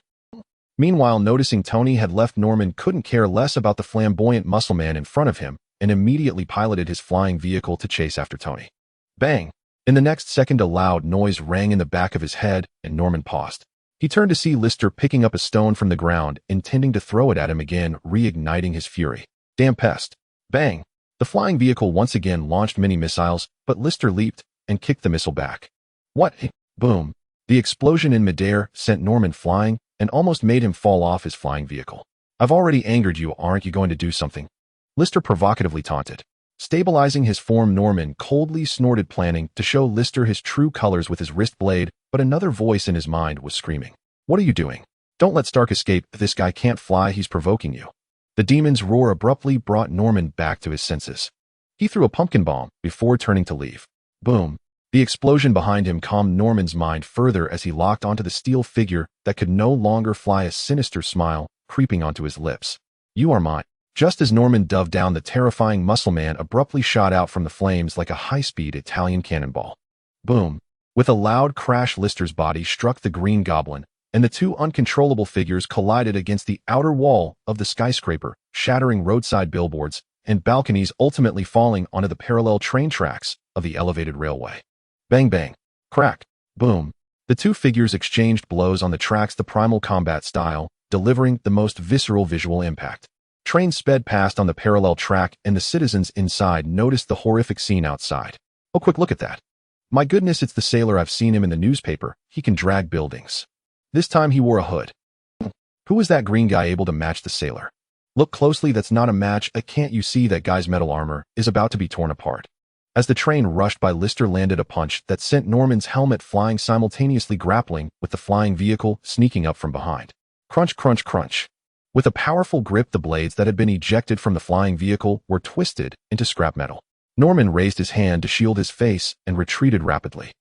Meanwhile, noticing Tony had left, Norman couldn't care less about the flamboyant muscle man in front of him and immediately piloted his flying vehicle to chase after Tony. Bang! In the next second, a loud noise rang in the back of his head, and Norman paused. He turned to see Lister picking up a stone from the ground, intending to throw it at him again, reigniting his fury. Damn pest. Bang! The flying vehicle once again launched many missiles, but Lister leaped and kicked the missile back. What? Boom! The explosion in midair sent Norman flying and almost made him fall off his flying vehicle. I've already angered you, aren't you going to do something? Lister provocatively taunted. Stabilizing his form, Norman coldly snorted, planning to show Lister his true colors with his wrist blade, but another voice in his mind was screaming. What are you doing? Don't let Stark escape. This guy can't fly, he's provoking you. The demon's roar abruptly brought Norman back to his senses. He threw a pumpkin bomb before turning to leave. Boom. The explosion behind him calmed Norman's mind further as he locked onto the steel figure that could no longer fly, a sinister smile creeping onto his lips. You are mine. Just as Norman dove down, the terrifying muscle man abruptly shot out from the flames like a high-speed Italian cannonball. Boom. With a loud crash, Lister's body struck the Green Goblin, and the two uncontrollable figures collided against the outer wall of the skyscraper, shattering roadside billboards and balconies, ultimately falling onto the parallel train tracks of the elevated railway. Bang bang. Crack. Boom. The two figures exchanged blows on the tracks, the primal combat style, delivering the most visceral visual impact. Trains sped past on the parallel track, and the citizens inside noticed the horrific scene outside. Oh, quick look at that. My goodness, it's the sailor. I've seen him in the newspaper. He can drag buildings. This time he wore a hood. Who is that green guy able to match the sailor? Look closely, that's not a match. Can't you see that guy's metal armor is about to be torn apart? As the train rushed by, Lister landed a punch that sent Norman's helmet flying, simultaneously grappling with the flying vehicle sneaking up from behind. Crunch, crunch, crunch. With a powerful grip, the blades that had been ejected from the flying vehicle were twisted into scrap metal. Norman raised his hand to shield his face and retreated rapidly.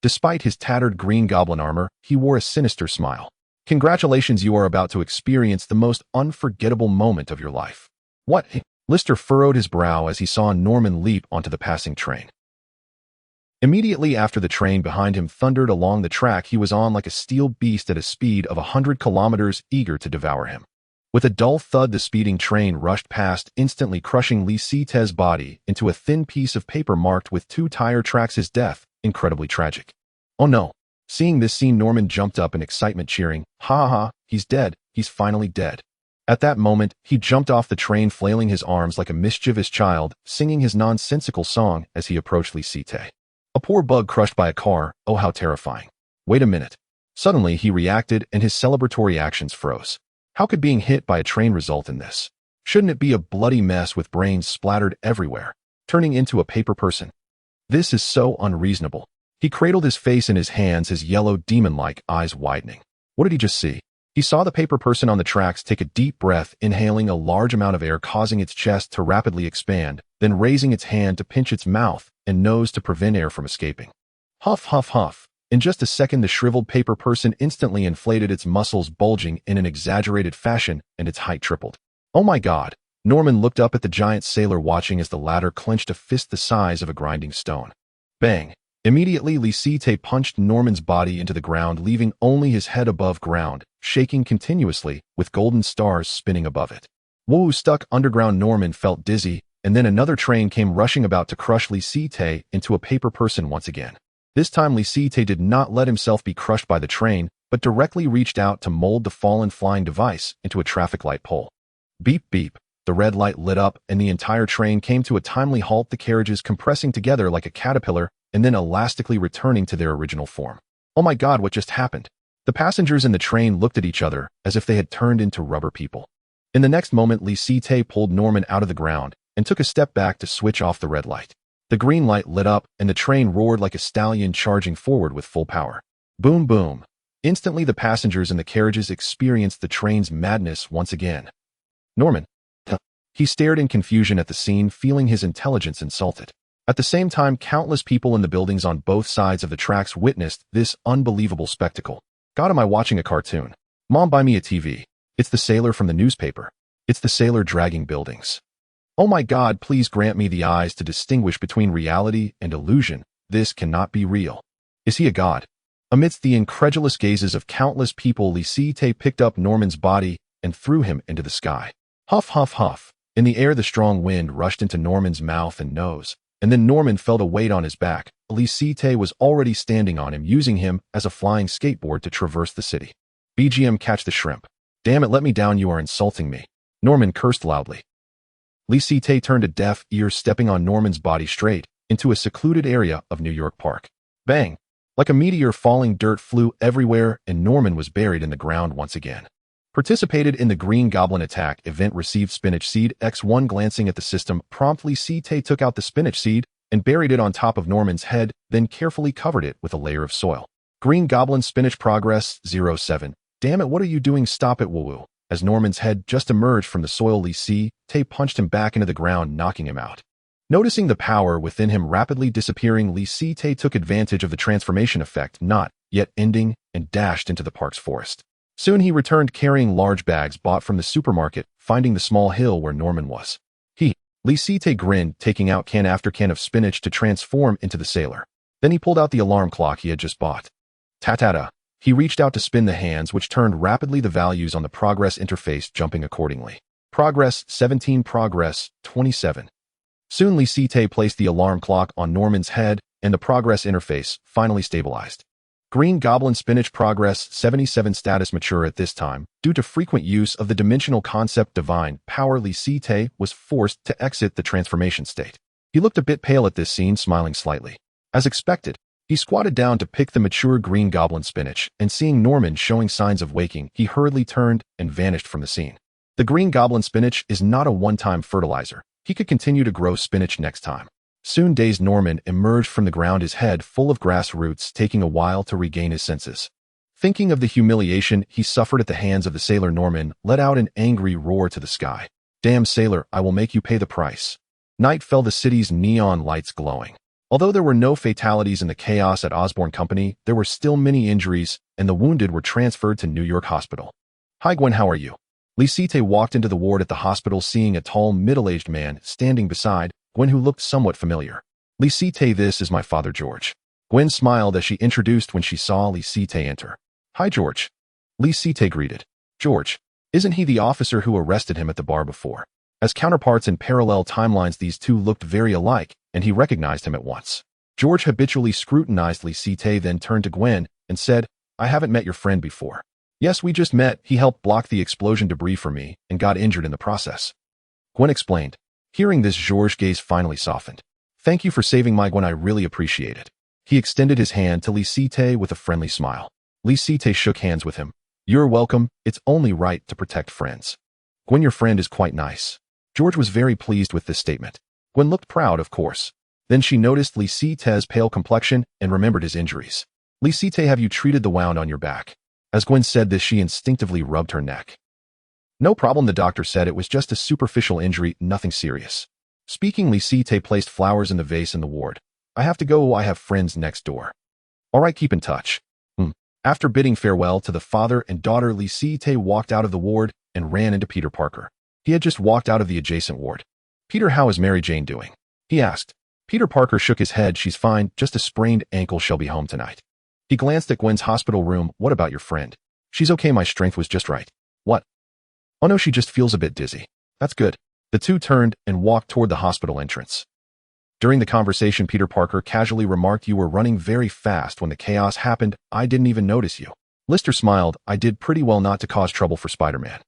Despite his tattered Green Goblin armor, he wore a sinister smile. Congratulations, you are about to experience the most unforgettable moment of your life. What? Lister furrowed his brow as he saw Norman leap onto the passing train. Immediately after, the train behind him thundered along the track he was on like a steel beast at a speed of 100 kilometers, eager to devour him. With a dull thud, the speeding train rushed past, instantly crushing Lisite's body into a thin piece of paper marked with 2 tire tracks. His death, incredibly tragic. Oh no. Seeing this scene, Norman jumped up in excitement, cheering, "Ha ha, he's dead, he's finally dead." At that moment, he jumped off the train, flailing his arms like a mischievous child, singing his nonsensical song as he approached Lisite. A poor bug crushed by a car, oh how terrifying. Wait a minute. Suddenly he reacted and his celebratory actions froze. How could being hit by a train result in this? Shouldn't it be a bloody mess with brains splattered everywhere, turning into a paper person? This is so unreasonable. He cradled his face in his hands, his yellow demon-like eyes widening. What did he just see? He saw the paper person on the tracks take a deep breath, inhaling a large amount of air, causing its chest to rapidly expand, then raising its hand to pinch its mouth and nose to prevent air from escaping. Huff, huff, huff. In just a second, the shriveled paper person instantly inflated, its muscles bulging in an exaggerated fashion, and its height tripled. Oh my God! Norman looked up at the giant sailor, watching as the latter clenched a fist the size of a grinding stone. Bang! Immediately, Lisite punched Norman's body into the ground, leaving only his head above ground, shaking continuously, with golden stars spinning above it. Whoa! Stuck underground, Norman felt dizzy, and then another train came rushing, about to crush Lisite into a paper person once again. This time, Lisite did not let himself be crushed by the train, but directly reached out to mold the fallen flying device into a traffic light pole. Beep beep. The red light lit up, and the entire train came to a timely halt, the carriages compressing together like a caterpillar, and then elastically returning to their original form. Oh my God, what just happened? The passengers in the train looked at each other as if they had turned into rubber people. In the next moment, Lisite pulled Norman out of the ground and took a step back to switch off the red light. The green light lit up, and the train roared like a stallion charging forward with full power. Boom, boom. Instantly, the passengers in the carriages experienced the train's madness once again. Norman. He stared in confusion at the scene, feeling his intelligence insulted. At the same time, countless people in the buildings on both sides of the tracks witnessed this unbelievable spectacle. God, am I watching a cartoon? Mom, buy me a TV. It's the sailor from the newspaper. It's the sailor dragging buildings. Oh my God, please grant me the eyes to distinguish between reality and illusion. This cannot be real. Is he a god? Amidst the incredulous gazes of countless people, Lisite picked up Norman's body and threw him into the sky. Huff, huff, huff. In the air, the strong wind rushed into Norman's mouth and nose, and then Norman felt a weight on his back. Lisite was already standing on him, using him as a flying skateboard to traverse the city. BGM, catch the shrimp. Damn it, let me down, you are insulting me. Norman cursed loudly. Lisite turned a deaf ear, stepping on Norman's body straight into a secluded area of New York Park. Bang! Like a meteor falling, dirt flew everywhere, and Norman was buried in the ground once again. Participated in the Green Goblin attack event. Received spinach seed. X1 glancing at the system. Promptly Lee took out the spinach seed and buried it on top of Norman's head, then carefully covered it with a layer of soil. Green Goblin spinach progress 07. Damn it, what are you doing? Stop it, woo-woo. As Norman's head just emerged from the soil, Lee punched him back into the ground, knocking him out. Noticing the power within him rapidly disappearing, Lee took advantage of the transformation effect not yet ending and dashed into the park's forest. Soon he returned carrying large bags bought from the supermarket, finding the small hill where Norman was. Lee grinned, taking out can after can of spinach to transform into the sailor. Then he pulled out the alarm clock he had just bought. Ta-ta-ta. He reached out to spin the hands, which turned rapidly, the values on the progress interface jumping accordingly. Progress 17, progress 27. Soon Lee placed the alarm clock on Norman's head, and the progress interface finally stabilized. Green Goblin spinach progress 77, status mature. At this time, due to frequent use of the dimensional concept divine power, Lee was forced to exit the transformation state. He looked a bit pale at this scene, smiling slightly. As expected, he squatted down to pick the mature Green Goblin spinach, and seeing Norman showing signs of waking, he hurriedly turned and vanished from the scene. The Green Goblin spinach is not a one-time fertilizer. He could continue to grow spinach next time. Soon dazed Norman emerged from the ground, his head full of grass roots, taking a while to regain his senses. Thinking of the humiliation he suffered at the hands of the sailor, Norman let out an angry roar to the sky. Damn sailor, I will make you pay the price. Night fell, the city's neon lights glowing. Although there were no fatalities in the chaos at Osborne Company, there were still many injuries, and the wounded were transferred to New York Hospital. Hi Gwen, how are you? Lee walked into the ward at the hospital, seeing a tall, middle-aged man standing beside Gwen, who looked somewhat familiar. Lee, this is my father, George. Gwen smiled as she introduced when she saw Lee enter. Hi, George. Lee greeted. George, isn't he the officer who arrested him at the bar before? As counterparts in parallel timelines, these two looked very alike, and he recognized him at once. George habitually scrutinized Lee, then turned to Gwen and said, I haven't met your friend before. Yes, we just met. He helped block the explosion debris for me and got injured in the process. Gwen explained. Hearing this, George's gaze finally softened. Thank you for saving my Gwen, I really appreciate it. He extended his hand to Lee with a friendly smile. Lee shook hands with him. You're welcome, it's only right to protect friends. Gwen, your friend is quite nice. George was very pleased with this statement. Gwen looked proud, of course. Then she noticed Lee's pale complexion and remembered his injuries. Lee, have you treated the wound on your back? As Gwen said this, she instinctively rubbed her neck. No problem, the doctor said, it was just a superficial injury, nothing serious. Speaking, Lee placed flowers in the vase in the ward. I have to go, I have friends next door. All right, keep in touch. After bidding farewell to the father and daughter, Lee walked out of the ward and ran into Peter Parker. He had just walked out of the adjacent ward. Peter, how is Mary Jane doing? He asked. Peter Parker shook his head. She's fine, just a sprained ankle, she'll be home tonight. He glanced at Gwen's hospital room. What about your friend? She's okay, my strength was just right. What? Oh no, she just feels a bit dizzy. That's good. The two turned and walked toward the hospital entrance. During the conversation, Peter Parker casually remarked, you were running very fast when the chaos happened. I didn't even notice you. Lister smiled. I did pretty well not to cause trouble for Spider-Man.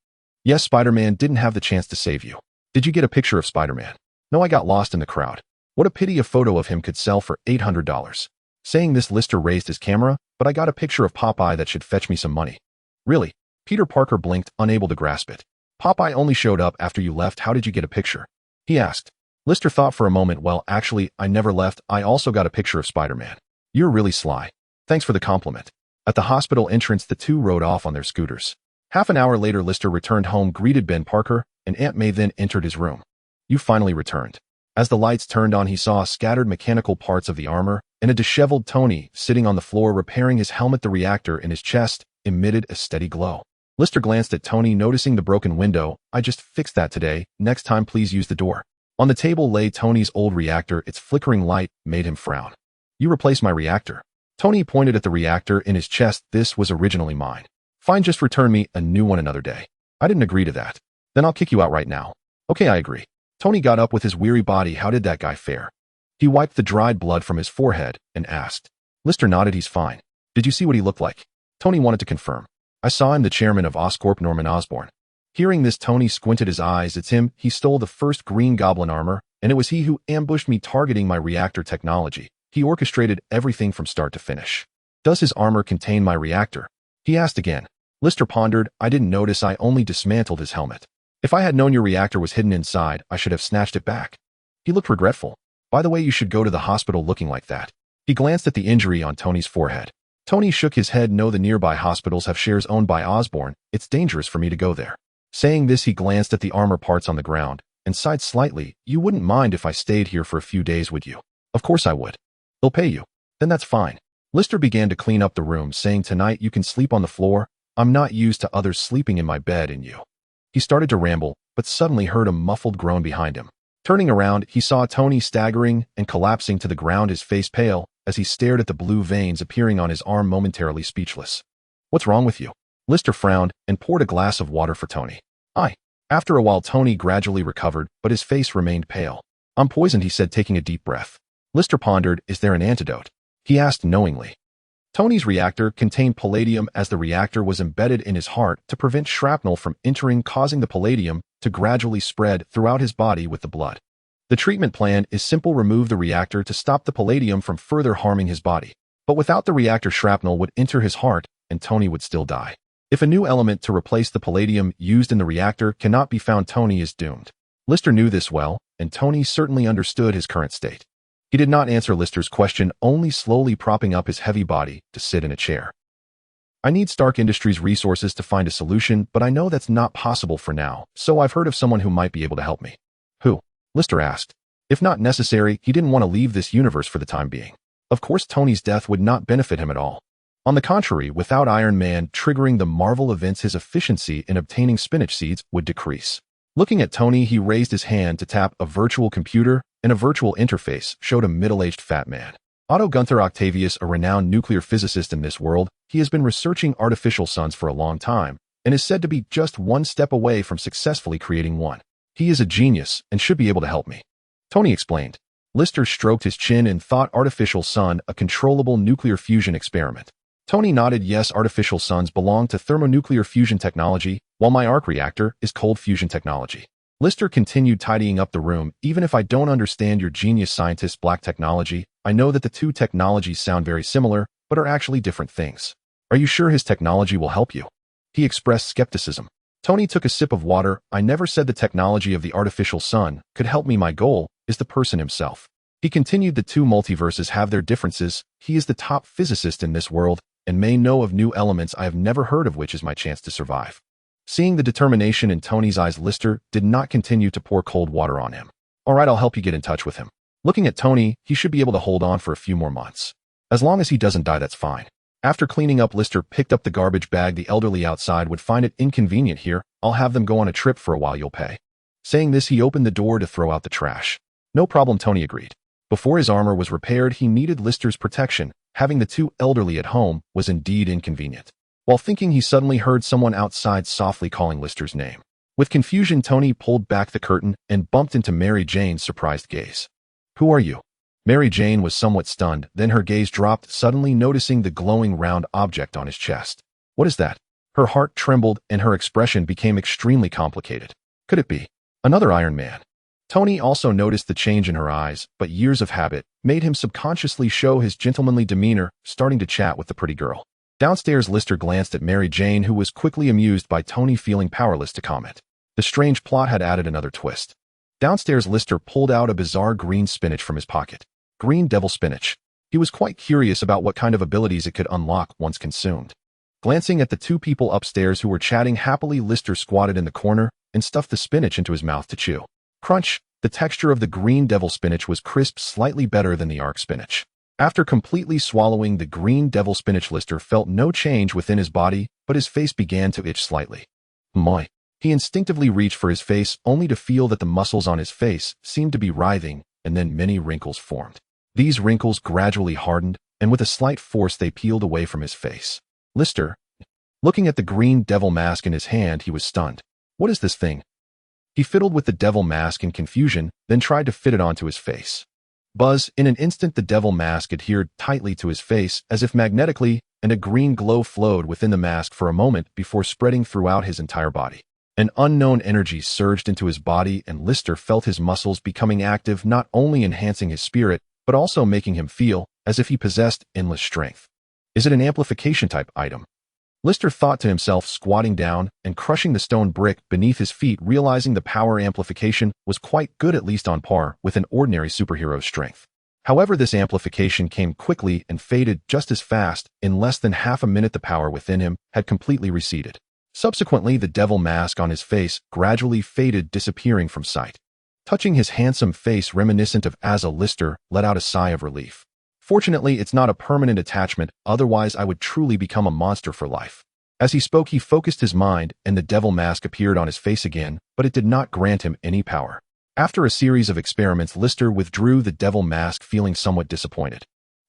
Yes, Spider-Man didn't have the chance to save you. Did you get a picture of Spider-Man? No, I got lost in the crowd. What a pity, a photo of him could sell for $800. Saying this, Lister raised his camera, but I got a picture of Popeye that should fetch me some money. Really? Peter Parker blinked, unable to grasp it. Popeye only showed up after you left. How did you get a picture? He asked. Lister thought for a moment. Well, actually, I never left. I also got a picture of Spider-Man. You're really sly. Thanks for the compliment. At the hospital entrance, the two rode off on their scooters. Half an hour later, Lister returned home, greeted Ben Parker, and Aunt May, then entered his room. You finally returned. As the lights turned on, he saw scattered mechanical parts of the armor and a disheveled Tony sitting on the floor repairing his helmet. The reactor in his chest emitted a steady glow. Lister glanced at Tony, noticing the broken window. I just fixed that today. Next time, please use the door. On the table lay Tony's old reactor. Its flickering light made him frown. You replaced my reactor. Tony pointed at the reactor in his chest. This was originally mine. Fine, just return me a new one another day. I didn't agree to that. Then I'll kick you out right now. Okay, I agree. Tony got up with his weary body. How did that guy fare? He wiped the dried blood from his forehead and asked. Lister nodded. He's fine. Did you see what he looked like? Tony wanted to confirm. I saw him, the chairman of Oscorp, Norman Osborn. Hearing this, Tony squinted his eyes. It's him. He stole the first Green Goblin armor, and it was he who ambushed me, targeting my reactor technology. He orchestrated everything from start to finish. Does his armor contain my reactor? He asked again. Lister pondered. I didn't notice. I only dismantled his helmet. If I had known your reactor was hidden inside, I should have snatched it back. He looked regretful. By the way, you should go to the hospital looking like that. He glanced at the injury on Tony's forehead. Tony shook his head. No, the nearby hospitals have shares owned by Osborne. It's dangerous for me to go there. Saying this, he glanced at the armor parts on the ground and sighed slightly. You wouldn't mind if I stayed here for a few days, would you? Of course I would. They'll pay you. Then that's fine. Lister began to clean up the room, saying, tonight you can sleep on the floor. I'm not used to others sleeping in my bed and you. He started to ramble, but suddenly heard a muffled groan behind him. Turning around, he saw Tony staggering and collapsing to the ground, his face pale, as he stared at the blue veins appearing on his arm, momentarily speechless. What's wrong with you? Lister frowned and poured a glass of water for Tony. After a while, Tony gradually recovered, but his face remained pale. I'm poisoned, he said, taking a deep breath. Lister pondered. Is there an antidote? He asked knowingly. Tony's reactor contained palladium, as the reactor was embedded in his heart to prevent shrapnel from entering, causing the palladium to gradually spread throughout his body with the blood. The treatment plan is simple. Remove the reactor to stop the palladium from further harming his body. But without the reactor, shrapnel would enter his heart and Tony would still die. If a new element to replace the palladium used in the reactor cannot be found, Tony is doomed. Lister knew this well, and Tony certainly understood his current state. He did not answer Lister's question, only slowly propping up his heavy body to sit in a chair. I need Stark Industries resources to find a solution, but I know that's not possible for now, so I've heard of someone who might be able to help me. Who? Lister asked. If not necessary, he didn't want to leave this universe for the time being. Of course, Tony's death would not benefit him at all. On the contrary, without Iron Man triggering the Marvel events, his efficiency in obtaining spinach seeds would decrease. Looking at Tony, he raised his hand to tap a virtual computer, and a virtual interface showed a middle-aged fat man. Otto Gunther Octavius, a renowned nuclear physicist in this world, he has been researching artificial suns for a long time, and is said to be just one step away from successfully creating one. He is a genius, and should be able to help me. Tony explained. Lister stroked his chin and thought artificial sun a controllable nuclear fusion experiment. Tony nodded. Yes, artificial suns belong to thermonuclear fusion technology, while my arc reactor is cold fusion technology. Lister continued, tidying up the room. Even if I don't understand your genius scientist's black technology, I know that the two technologies sound very similar, but are actually different things. Are you sure his technology will help you? He expressed skepticism. Tony took a sip of water. I never said the technology of the artificial sun could help me. My goal is the person himself. He continued. The two multiverses have their differences. He is the top physicist in this world, and may know of new elements I have never heard of, which is my chance to survive. Seeing the determination in Tony's eyes, Lister did not continue to pour cold water on him. All right, I'll help you get in touch with him. Looking at Tony, he should be able to hold on for a few more months. As long as he doesn't die, that's fine. After cleaning up, Lister picked up the garbage bag. The elderly outside would find it inconvenient here. I'll have them go on a trip for a while, you'll pay. Saying this, he opened the door to throw out the trash. No problem, Tony agreed. Before his armor was repaired, he needed Lister's protection. Having the two elderly at home was indeed inconvenient. While thinking, he suddenly heard someone outside softly calling Lister's name. With confusion, Tony pulled back the curtain and bumped into Mary Jane's surprised gaze. Who are you? Mary Jane was somewhat stunned, then her gaze dropped, suddenly noticing the glowing round object on his chest. What is that? Her heart trembled and her expression became extremely complicated. Could it be another Iron Man? Tony also noticed the change in her eyes, but years of habit made him subconsciously show his gentlemanly demeanor, starting to chat with the pretty girl. Downstairs, Lister glanced at Mary Jane, who was quickly amused by Tony feeling powerless to comment. The strange plot had added another twist. Downstairs, Lister pulled out a bizarre green spinach from his pocket. Green devil spinach. He was quite curious about what kind of abilities it could unlock once consumed. Glancing at the two people upstairs who were chatting happily, Lister squatted in the corner and stuffed the spinach into his mouth to chew. Crunch! The texture of the green devil spinach was crisp, slightly better than the arc spinach. After completely swallowing the green devil spinach, Lister felt no change within his body, but his face began to itch slightly. Moi! He instinctively reached for his face, only to feel that the muscles on his face seemed to be writhing, and then many wrinkles formed. These wrinkles gradually hardened, and with a slight force they peeled away from his face. Lister, looking at the green devil mask in his hand, he was stunned. What is this thing? He fiddled with the devil mask in confusion, then tried to fit it onto his face. Buzz! In an instant, the devil mask adhered tightly to his face, as if magnetically, and a green glow flowed within the mask for a moment before spreading throughout his entire body. An unknown energy surged into his body, and Lister felt his muscles becoming active, not only enhancing his spirit, but also making him feel as if he possessed endless strength. Is it an amplification type item? Lister thought to himself, squatting down and crushing the stone brick beneath his feet, realizing the power amplification was quite good, at least on par with an ordinary superhero's strength. However, this amplification came quickly and faded just as fast. In less than half a minute, the power within him had completely receded. Subsequently, the devil mask on his face gradually faded, disappearing from sight. Touching his handsome face reminiscent of Asa, Lister let out a sigh of relief. Fortunately, it's not a permanent attachment, otherwise I would truly become a monster for life. As he spoke, he focused his mind, and the devil mask appeared on his face again, but it did not grant him any power. After a series of experiments, Lister withdrew the devil mask, feeling somewhat disappointed.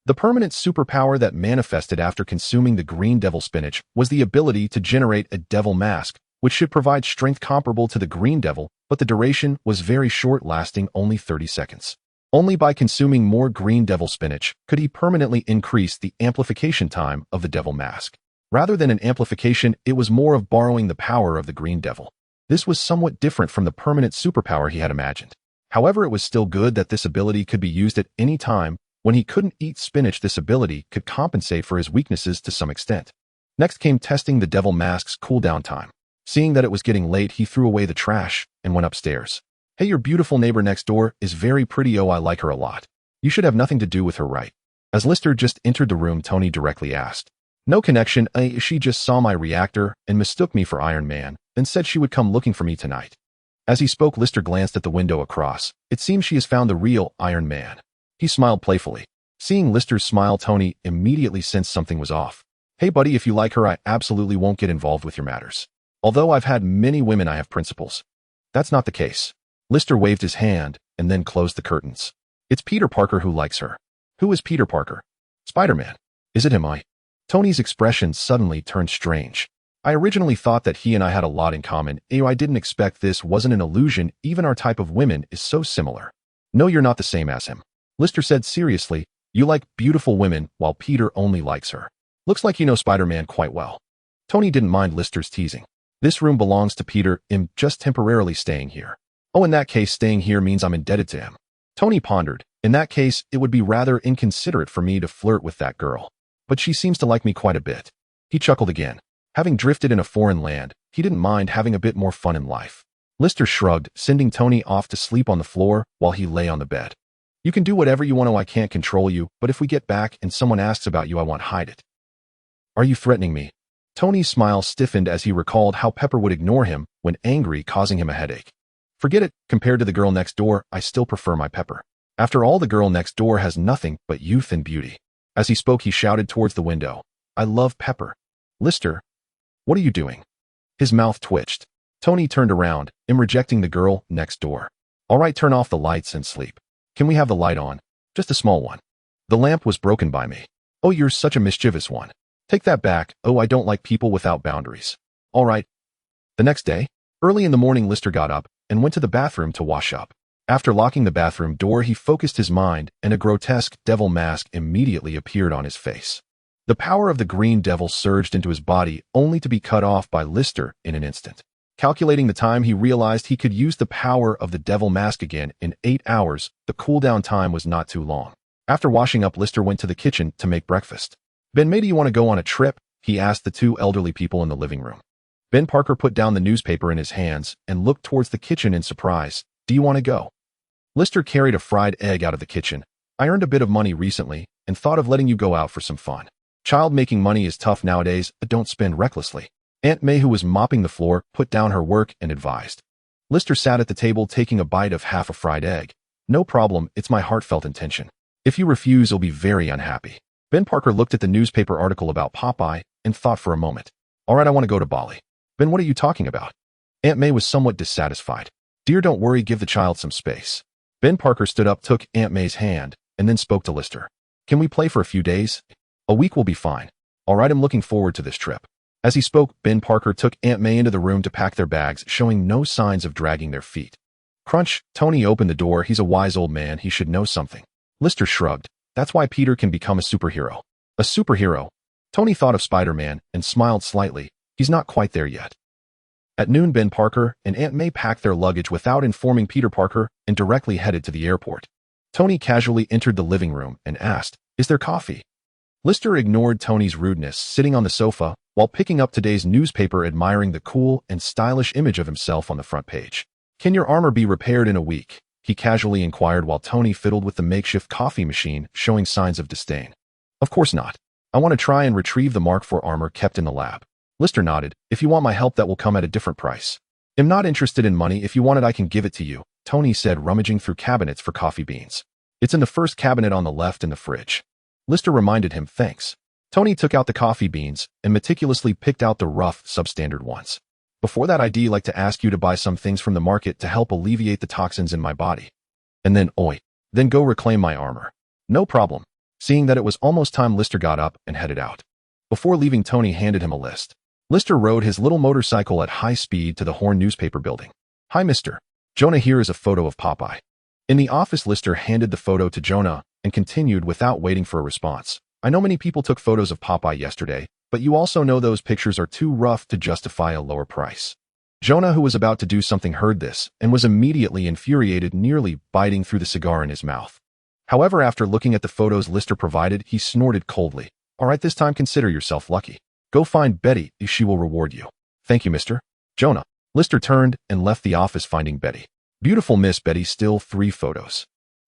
The permanent superpower that manifested after consuming the green devil spinach was the ability to generate a devil mask, which should provide strength comparable to the green devil, but the duration was very short, lasting only 30 seconds. Only by consuming more green devil spinach could he permanently increase the amplification time of the devil mask. Rather than an amplification, it was more of borrowing the power of the green devil. This was somewhat different from the permanent superpower he had imagined. However, it was still good that this ability could be used at any time. When he couldn't eat spinach, this ability could compensate for his weaknesses to some extent. Next came testing the devil mask's cooldown time. Seeing that it was getting late, he threw away the trash and went upstairs. Hey, your beautiful neighbor next door is very pretty. Oh, I like her a lot. You should have nothing to do with her, right? As Lister just entered the room, Tony directly asked. No connection. She just saw my reactor and mistook me for Iron Man, then said she would come looking for me tonight. As he spoke, Lister glanced at the window across. It seems she has found the real Iron Man. He smiled playfully. Seeing Lister's smile, Tony immediately sensed something was off. Hey buddy, if you like her, I absolutely won't get involved with your matters. Although I've had many women, I have principles. That's not the case. Lister waved his hand and then closed the curtains. It's Peter Parker who likes her. Who is Peter Parker? Spider-Man. Is it him? Tony's expression suddenly turned strange. I originally thought that he and I had a lot in common. I didn't expect this wasn't an illusion. Even our type of women is so similar. No, you're not the same as him. Lister said seriously. You like beautiful women, while Peter only likes her. Looks like you know Spider-Man quite well. Tony didn't mind Lister's teasing. This room belongs to Peter. I'm just temporarily staying here. Oh, in that case, staying here means I'm indebted to him. Tony pondered. In that case, it would be rather inconsiderate for me to flirt with that girl. But she seems to like me quite a bit. He chuckled again. Having drifted in a foreign land, he didn't mind having a bit more fun in life. Lister shrugged, sending Tony off to sleep on the floor while he lay on the bed. You can do whatever you want to. I can't control you, but if we get back and someone asks about you, I won't hide it. Are you threatening me? Tony's smile stiffened as he recalled how Pepper would ignore him when angry, causing him a headache. Forget it. Compared to the girl next door, I still prefer my Pepper. After all, the girl next door has nothing but youth and beauty. As he spoke, he shouted towards the window. I love Pepper. Lister, what are you doing? His mouth twitched. Tony turned around, rejecting the girl next door. All right, turn off the lights and sleep. Can we have the light on? Just a small one. The lamp was broken by me. Oh, you're such a mischievous one. Take that back. Oh, I don't like people without boundaries. All right. The next day, early in the morning, Lister got up and went to the bathroom to wash up. After locking the bathroom door, he focused his mind, and a grotesque devil mask immediately appeared on his face. The power of the green devil surged into his body, only to be cut off by Lister in an instant. Calculating the time, he realized he could use the power of the devil mask again in 8 hours. The cooldown time was not too long. After washing up, Lister went to the kitchen to make breakfast. Ben, maybe you want to go on a trip? He asked the two elderly people in the living room. Ben Parker put down the newspaper in his hands and looked towards the kitchen in surprise. Do you want to go? Lister carried a fried egg out of the kitchen. I earned a bit of money recently and thought of letting you go out for some fun. Child, making money is tough nowadays, but don't spend recklessly. Aunt May, who was mopping the floor, put down her work and advised. Lister sat at the table taking a bite of half a fried egg. No problem, it's my heartfelt intention. If you refuse, you'll be very unhappy. Ben Parker looked at the newspaper article about Popeye and thought for a moment. All right, I want to go to Bali. Ben, what are you talking about? Aunt May was somewhat dissatisfied. Dear, don't worry, give the child some space. Ben Parker stood up, took Aunt May's hand, and then spoke to Lister. Can we play for a few days? A week will be fine. All right, I'm looking forward to this trip. As he spoke, Ben Parker took Aunt May into the room to pack their bags, showing no signs of dragging their feet. Crunch, Tony opened the door. He's a wise old man. He should know something. Lister shrugged. That's why Peter can become a superhero. A superhero? Tony thought of Spider-Man and smiled slightly. He's not quite there yet. At noon, Ben Parker and Aunt May packed their luggage without informing Peter Parker and directly headed to the airport. Tony casually entered the living room and asked, Is there coffee? Lister ignored Tony's rudeness, sitting on the sofa while picking up today's newspaper, admiring the cool and stylish image of himself on the front page. "Can your armor be repaired in a week?" he casually inquired while Tony fiddled with the makeshift coffee machine, showing signs of disdain. "Of course not. I want to try and retrieve the Mark IV armor kept in the lab." Lister nodded. "If you want my help, that will come at a different price." "I'm not interested in money. If you want it, I can give it to you," Tony said, rummaging through cabinets for coffee beans. "It's in the first cabinet on the left in the fridge." Lister reminded him, "Thanks." Tony took out the coffee beans and meticulously picked out the rough, substandard ones. "Before that, I'd like to ask you to buy some things from the market to help alleviate the toxins in my body. And then go reclaim my armor." "No problem." Seeing that it was almost time, Lister got up and headed out. Before leaving, Tony handed him a list. Lister rode his little motorcycle at high speed to the Horn newspaper building. "Hi, Mr. Jonah, here is a photo of Popeye." In the office, Lister handed the photo to Jonah and continued without waiting for a response. "I know many people took photos of Popeye yesterday, but you also know those pictures are too rough to justify a lower price." Jonah, who was about to do something, heard this and was immediately infuriated, nearly biting through the cigar in his mouth. However, after looking at the photos Lister provided, he snorted coldly. "All right, this time consider yourself lucky. Go find Betty, she will reward you." "Thank you, Mr. Jonah." Lister turned and left the office, finding Betty. "Beautiful Miss Betty, still 3 photos."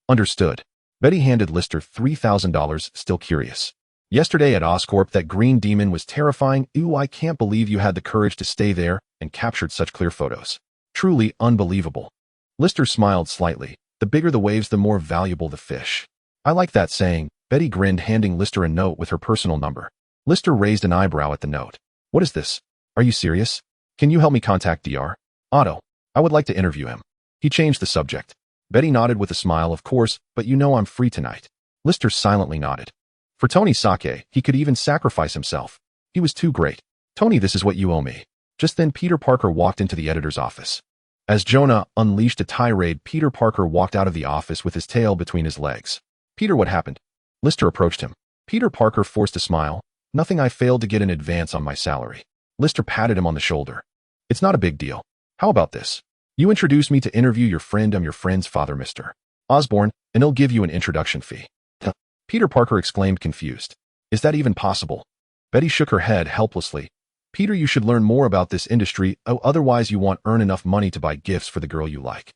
"Understood." Betty handed Lister $3,000, still curious. "Yesterday at Oscorp, that green demon was terrifying. Ew, I can't believe you had the courage to stay there and captured such clear photos. Truly unbelievable." Lister smiled slightly. "The bigger the waves, the more valuable the fish." "I like that saying." Betty grinned, handing Lister a note with her personal number. Lister raised an eyebrow at the note. "What is this? Are you serious? Can you help me contact Dr. Otto? I would like to interview him." He changed the subject. Betty nodded with a smile. "Of course, but you know I'm free tonight." Lister silently nodded. For Tony Sake, he could even sacrifice himself. He was too great. "Tony, this is what you owe me." Just then, Peter Parker walked into the editor's office. As Jonah unleashed a tirade, Peter Parker walked out of the office with his tail between his legs. "Peter, what happened?" Lister approached him. Peter Parker forced a smile. "Nothing, I failed to get an advance on my salary." Lister patted him on the shoulder. "It's not a big deal. How about this? You introduce me to interview your friend. I'm your friend's father, Mr. Osborne, and he'll give you an introduction fee." "Huh?" Peter Parker exclaimed, confused. "Is that even possible?" Betty shook her head helplessly. "Peter, you should learn more about this industry. Otherwise you won't earn enough money to buy gifts for the girl you like."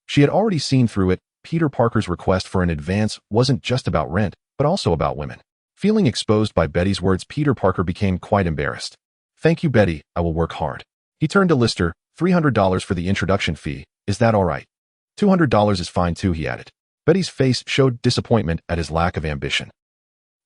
She had already seen through it. Peter Parker's request for an advance wasn't just about rent, but also about women. Feeling exposed by Betty's words, Peter Parker became quite embarrassed. "Thank you, Betty. I will work hard." He turned to Lister. $300 for the introduction fee. Is that all right?" $200 is fine too, he added. Betty's face showed disappointment at his lack of ambition.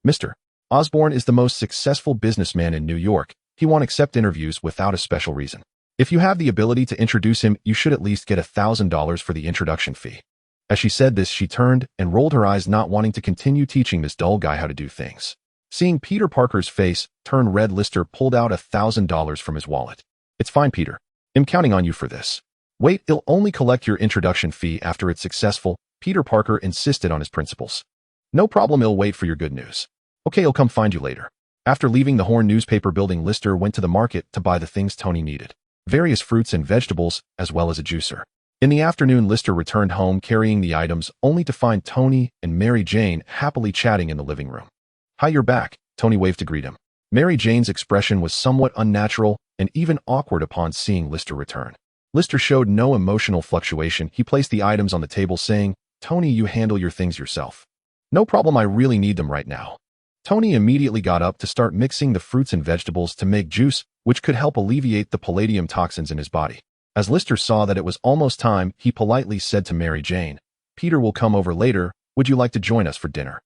"Mr. Osborne is the most successful businessman in New York. He won't accept interviews without a special reason. If you have the ability to introduce him, you should at least get $1,000 for the introduction fee." As she said this, she turned and rolled her eyes, not wanting to continue teaching this dull guy how to do things. Seeing Peter Parker's face turn red, Lister pulled out $1,000 from his wallet. "It's fine, Peter. I'm counting on you for this." "Wait, he'll only collect your introduction fee after it's successful." Peter Parker insisted on his principles. "No problem, he'll wait for your good news." "Okay, he'll come find you later." After leaving the Horn newspaper building, Lister went to the market to buy the things Tony needed. Various fruits and vegetables, as well as a juicer. In the afternoon, Lister returned home carrying the items, only to find Tony and Mary Jane happily chatting in the living room. "Hi, you're back." Tony waved to greet him. Mary Jane's expression was somewhat unnatural and even awkward upon seeing Lister return. Lister showed no emotional fluctuation. He placed the items on the table, saying, "Tony, you handle your things yourself." "No problem, I really need them right now." Tony immediately got up to start mixing the fruits and vegetables to make juice, which could help alleviate the palladium toxins in his body. As Lister saw that it was almost time, he politely said to Mary Jane, "Peter will come over later. Would you like to join us for dinner?"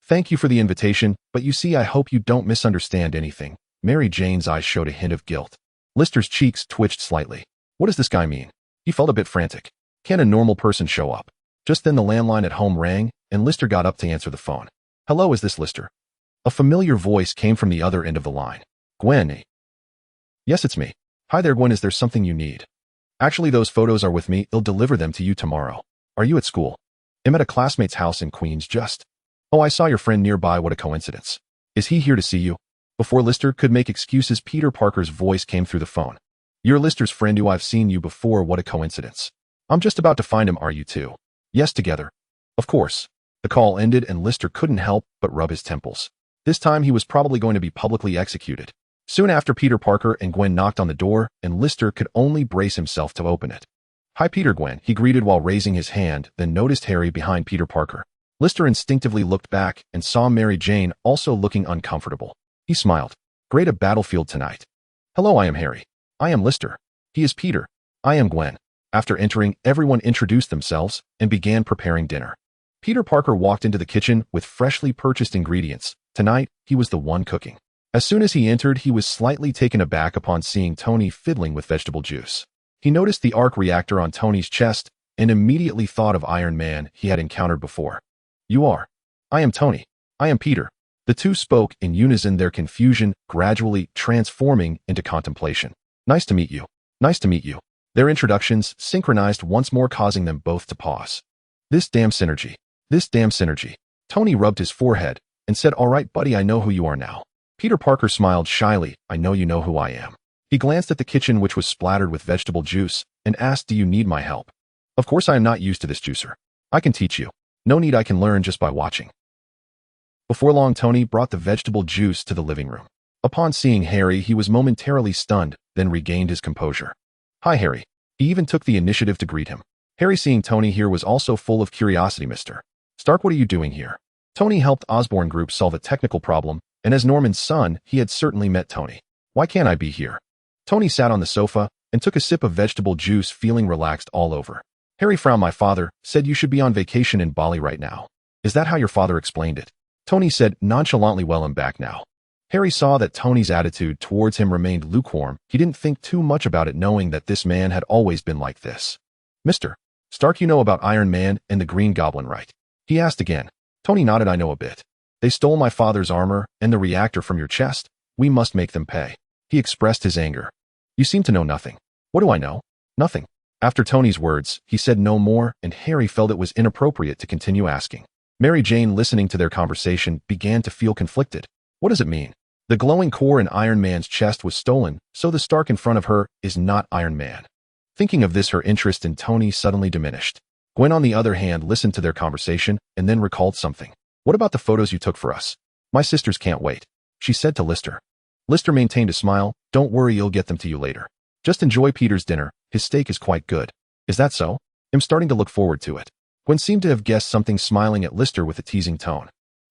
"Thank you for the invitation, but you see, I hope you don't misunderstand anything." Mary Jane's eyes showed a hint of guilt. Lister's cheeks twitched slightly. What does this guy mean? He felt a bit frantic. Can a normal person show up? Just then the landline at home rang, and Lister got up to answer the phone. "Hello, is this Lister?" A familiar voice came from the other end of the line. "Gwen?" "Yes, it's me." "Hi there, Gwen, is there something you need?" "Actually, those photos are with me. I'll deliver them to you tomorrow." "Are you at school?" "I'm at a classmate's house in Queens, just." "Oh, I saw your friend nearby. What a coincidence. Is he here to see you?" Before Lister could make excuses, Peter Parker's voice came through the phone. "You're Lister's friend who I've seen you before. What a coincidence. I'm just about to find him. Are you too?" "Yes, together." "Of course." The call ended and Lister couldn't help but rub his temples. This time he was probably going to be publicly executed. Soon after, Peter Parker and Gwen knocked on the door, and Lister could only brace himself to open it. "Hi, Peter, Gwen," he greeted while raising his hand, then noticed Harry behind Peter Parker. Lister instinctively looked back and saw Mary Jane also looking uncomfortable. He smiled. "Great, a battlefield tonight." "Hello, I am Harry." "I am Lister." "He is Peter." "I am Gwen." After entering, everyone introduced themselves and began preparing dinner. Peter Parker walked into the kitchen with freshly purchased ingredients. Tonight, he was the one cooking. As soon as he entered, he was slightly taken aback upon seeing Tony fiddling with vegetable juice. He noticed the arc reactor on Tony's chest and immediately thought of Iron Man he had encountered before. "You are." "I am Tony." "I am Peter." The two spoke in unison, their confusion gradually transforming into contemplation. "Nice to meet you." "Nice to meet you." Their introductions synchronized once more, causing them both to pause. This damn synergy. This damn synergy. Tony rubbed his forehead and said, "All right, buddy, I know who you are now." Peter Parker smiled shyly. "I know you know who I am." He glanced at the kitchen, which was splattered with vegetable juice, and asked, "Do you need my help?" "Of course, I am not used to this juicer. I can teach you." "No need, I can learn just by watching." Before long, Tony brought the vegetable juice to the living room. Upon seeing Harry, he was momentarily stunned, then regained his composure. "Hi, Harry." He even took the initiative to greet him. Harry, seeing Tony here, was also full of curiosity. "Mr. Stark, what are you doing here?" Tony helped Osborn Group solve a technical problem, and as Norman's son, he had certainly met Tony. "Why can't I be here?" Tony sat on the sofa and took a sip of vegetable juice, feeling relaxed all over. Harry frowned. "My father said you should be on vacation in Bali right now." "Is that how your father explained it?" Tony said nonchalantly. "Well, I'm back now." Harry saw that Tony's attitude towards him remained lukewarm. He didn't think too much about it, knowing that this man had always been like this. "Mr. Stark, you know about Iron Man and the Green Goblin, right?" he asked again. Tony nodded. "I know a bit. They stole my father's armor and the reactor from your chest. We must make them pay." He expressed his anger. "You seem to know nothing." "What do I know?" "Nothing." After Tony's words, he said no more, and Harry felt it was inappropriate to continue asking. Mary Jane, listening to their conversation, began to feel conflicted. What does it mean? The glowing core in Iron Man's chest was stolen, so the Stark in front of her is not Iron Man. Thinking of this, her interest in Tony suddenly diminished. Gwen, on the other hand, listened to their conversation and then recalled something. "What about the photos you took for us?" "My sisters can't wait," she said to Lister. Lister maintained a smile. "Don't worry, you'll get them to you later. Just enjoy Peter's dinner. His steak is quite good." "Is that so?" "I'm starting to look forward to it." Gwen seemed to have guessed something, smiling at Lister with a teasing tone.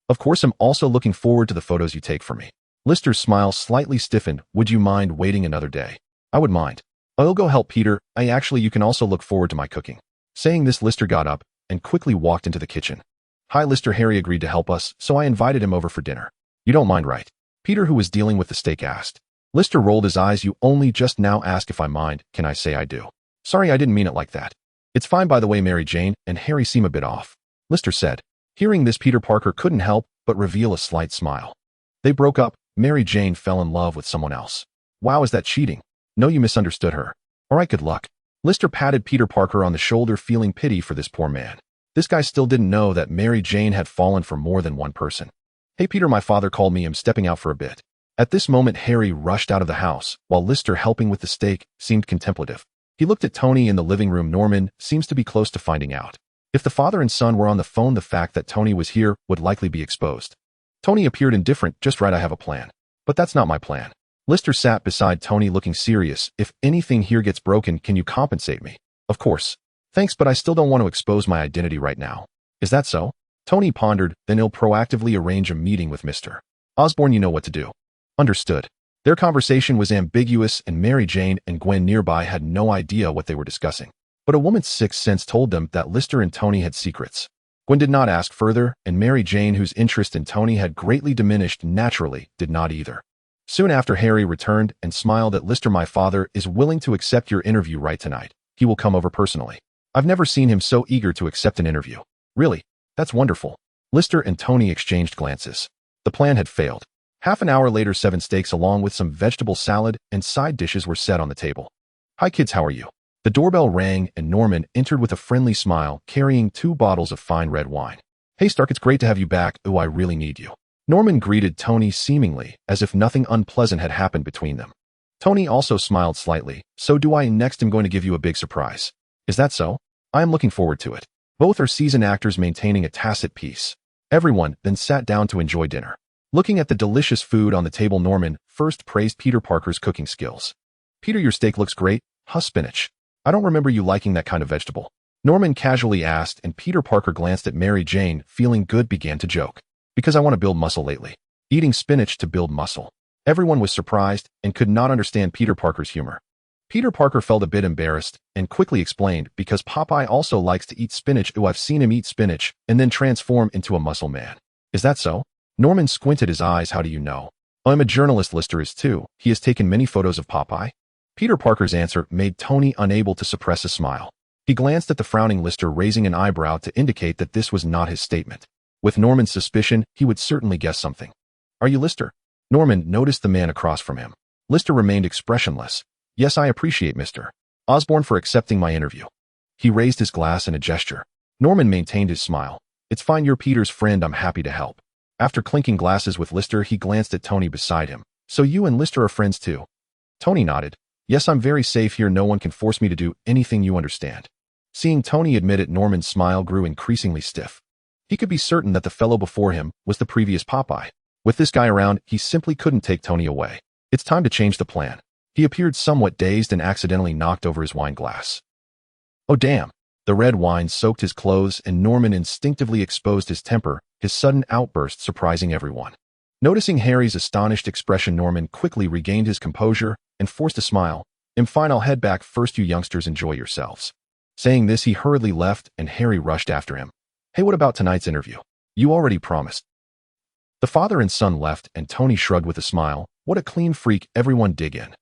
"Of course, I'm also looking forward to the photos you take for me." Lister's smile slightly stiffened. "Would you mind waiting another day?" "I would mind. I'll go help Peter. You can also look forward to my cooking." Saying this, Lister got up and quickly walked into the kitchen. "Hi, Lister." Harry agreed to help us, so I invited him over for dinner. "You don't mind, right?" Peter, who was dealing with the steak, asked. Lister rolled his eyes. "You only just now ask if I mind. Can I say I do?" "Sorry, I didn't mean it like that." "It's fine. By the way, Mary Jane and Harry seem a bit off," Lister said. Hearing this, Peter Parker couldn't help but reveal a slight smile. "They broke up. Mary Jane fell in love with someone else." "Wow, is that cheating?" "No, you misunderstood her." "All right, good luck." Lister patted Peter Parker on the shoulder, feeling pity for this poor man. This guy still didn't know that Mary Jane had fallen for more than one person. "Hey, Peter, my father called me. I'm stepping out for a bit." At this moment, Harry rushed out of the house, while Lister, helping with the steak, seemed contemplative. He looked at Tony in the living room. Norman seems to be close to finding out. If the father and son were on the phone, the fact that Tony was here would likely be exposed. Tony appeared indifferent. "Just right, I have a plan." "But that's not my plan." Lister sat beside Tony, looking serious. "If anything here gets broken, can you compensate me?" "Of course." "Thanks, but I still don't want to expose my identity right now." "Is that so?" Tony pondered, then he'll proactively arrange a meeting with Mr. Osborne. You know what to do. "Understood." Their conversation was ambiguous, and Mary Jane and Gwen nearby had no idea what they were discussing. But a woman's sixth sense told them that Lister and Tony had secrets. Gwen did not ask further, and Mary Jane, whose interest in Tony had greatly diminished naturally, did not either. Soon after, Harry returned and smiled at Lister. "My father is willing to accept your interview right tonight. He will come over personally." "I've never seen him so eager to accept an interview." "Really? That's wonderful." Lister and Tony exchanged glances. The plan had failed. Half an hour later, 7 steaks along with some vegetable salad and side dishes were set on the table. "Hi kids, how are you?" The doorbell rang and Norman entered with a friendly smile, carrying 2 bottles of fine red wine. "Hey Stark, it's great to have you back. Ooh, I really need you." Norman greeted Tony seemingly as if nothing unpleasant had happened between them. Tony also smiled slightly. "So do I. Next, I'm going to give you a big surprise." "Is that so?" "I am looking forward to it." Both are seasoned actors, maintaining a tacit peace. Everyone then sat down to enjoy dinner. Looking at the delicious food on the table, Norman first praised Peter Parker's cooking skills. "Peter, your steak looks great, huh? Spinach. I don't remember you liking that kind of vegetable." Norman casually asked, and Peter Parker glanced at Mary Jane, feeling good, began to joke. "Because I want to build muscle lately. Eating spinach to build muscle." Everyone was surprised and could not understand Peter Parker's humor. Peter Parker felt a bit embarrassed and quickly explained, "Because Popeye also likes to eat spinach. Oh, I've seen him eat spinach and then transform into a muscle man." "Is that so?" Norman squinted his eyes. "How do you know?" "I'm a journalist. Lister is too. He has taken many photos of Popeye." Peter Parker's answer made Tony unable to suppress a smile. He glanced at the frowning Lister, raising an eyebrow to indicate that this was not his statement. With Norman's suspicion, he would certainly guess something. "Are you Lister?" Norman noticed the man across from him. Lister remained expressionless. "Yes, I appreciate Mr. Osborne for accepting my interview." He raised his glass in a gesture. Norman maintained his smile. "It's fine, you're Peter's friend. I'm happy to help." After clinking glasses with Lister, he glanced at Tony beside him. "So you and Lister are friends too?" Tony nodded. "Yes, I'm very safe here. No one can force me to do anything, you understand." Seeing Tony admit it, Norman's smile grew increasingly stiff. He could be certain that the fellow before him was the previous Popeye. With this guy around, he simply couldn't take Tony away. It's time to change the plan. He appeared somewhat dazed and accidentally knocked over his wine glass. "Oh damn." The red wine soaked his clothes, and Norman instinctively exposed his temper, his sudden outburst surprising everyone. Noticing Harry's astonished expression, Norman quickly regained his composure and forced a smile. "I'm fine, I'll head back first. You youngsters enjoy yourselves." Saying this, he hurriedly left, and Harry rushed after him. "Hey, what about tonight's interview? You already promised." The father and son left, and Tony shrugged with a smile. What a clean freak, everyone dig in.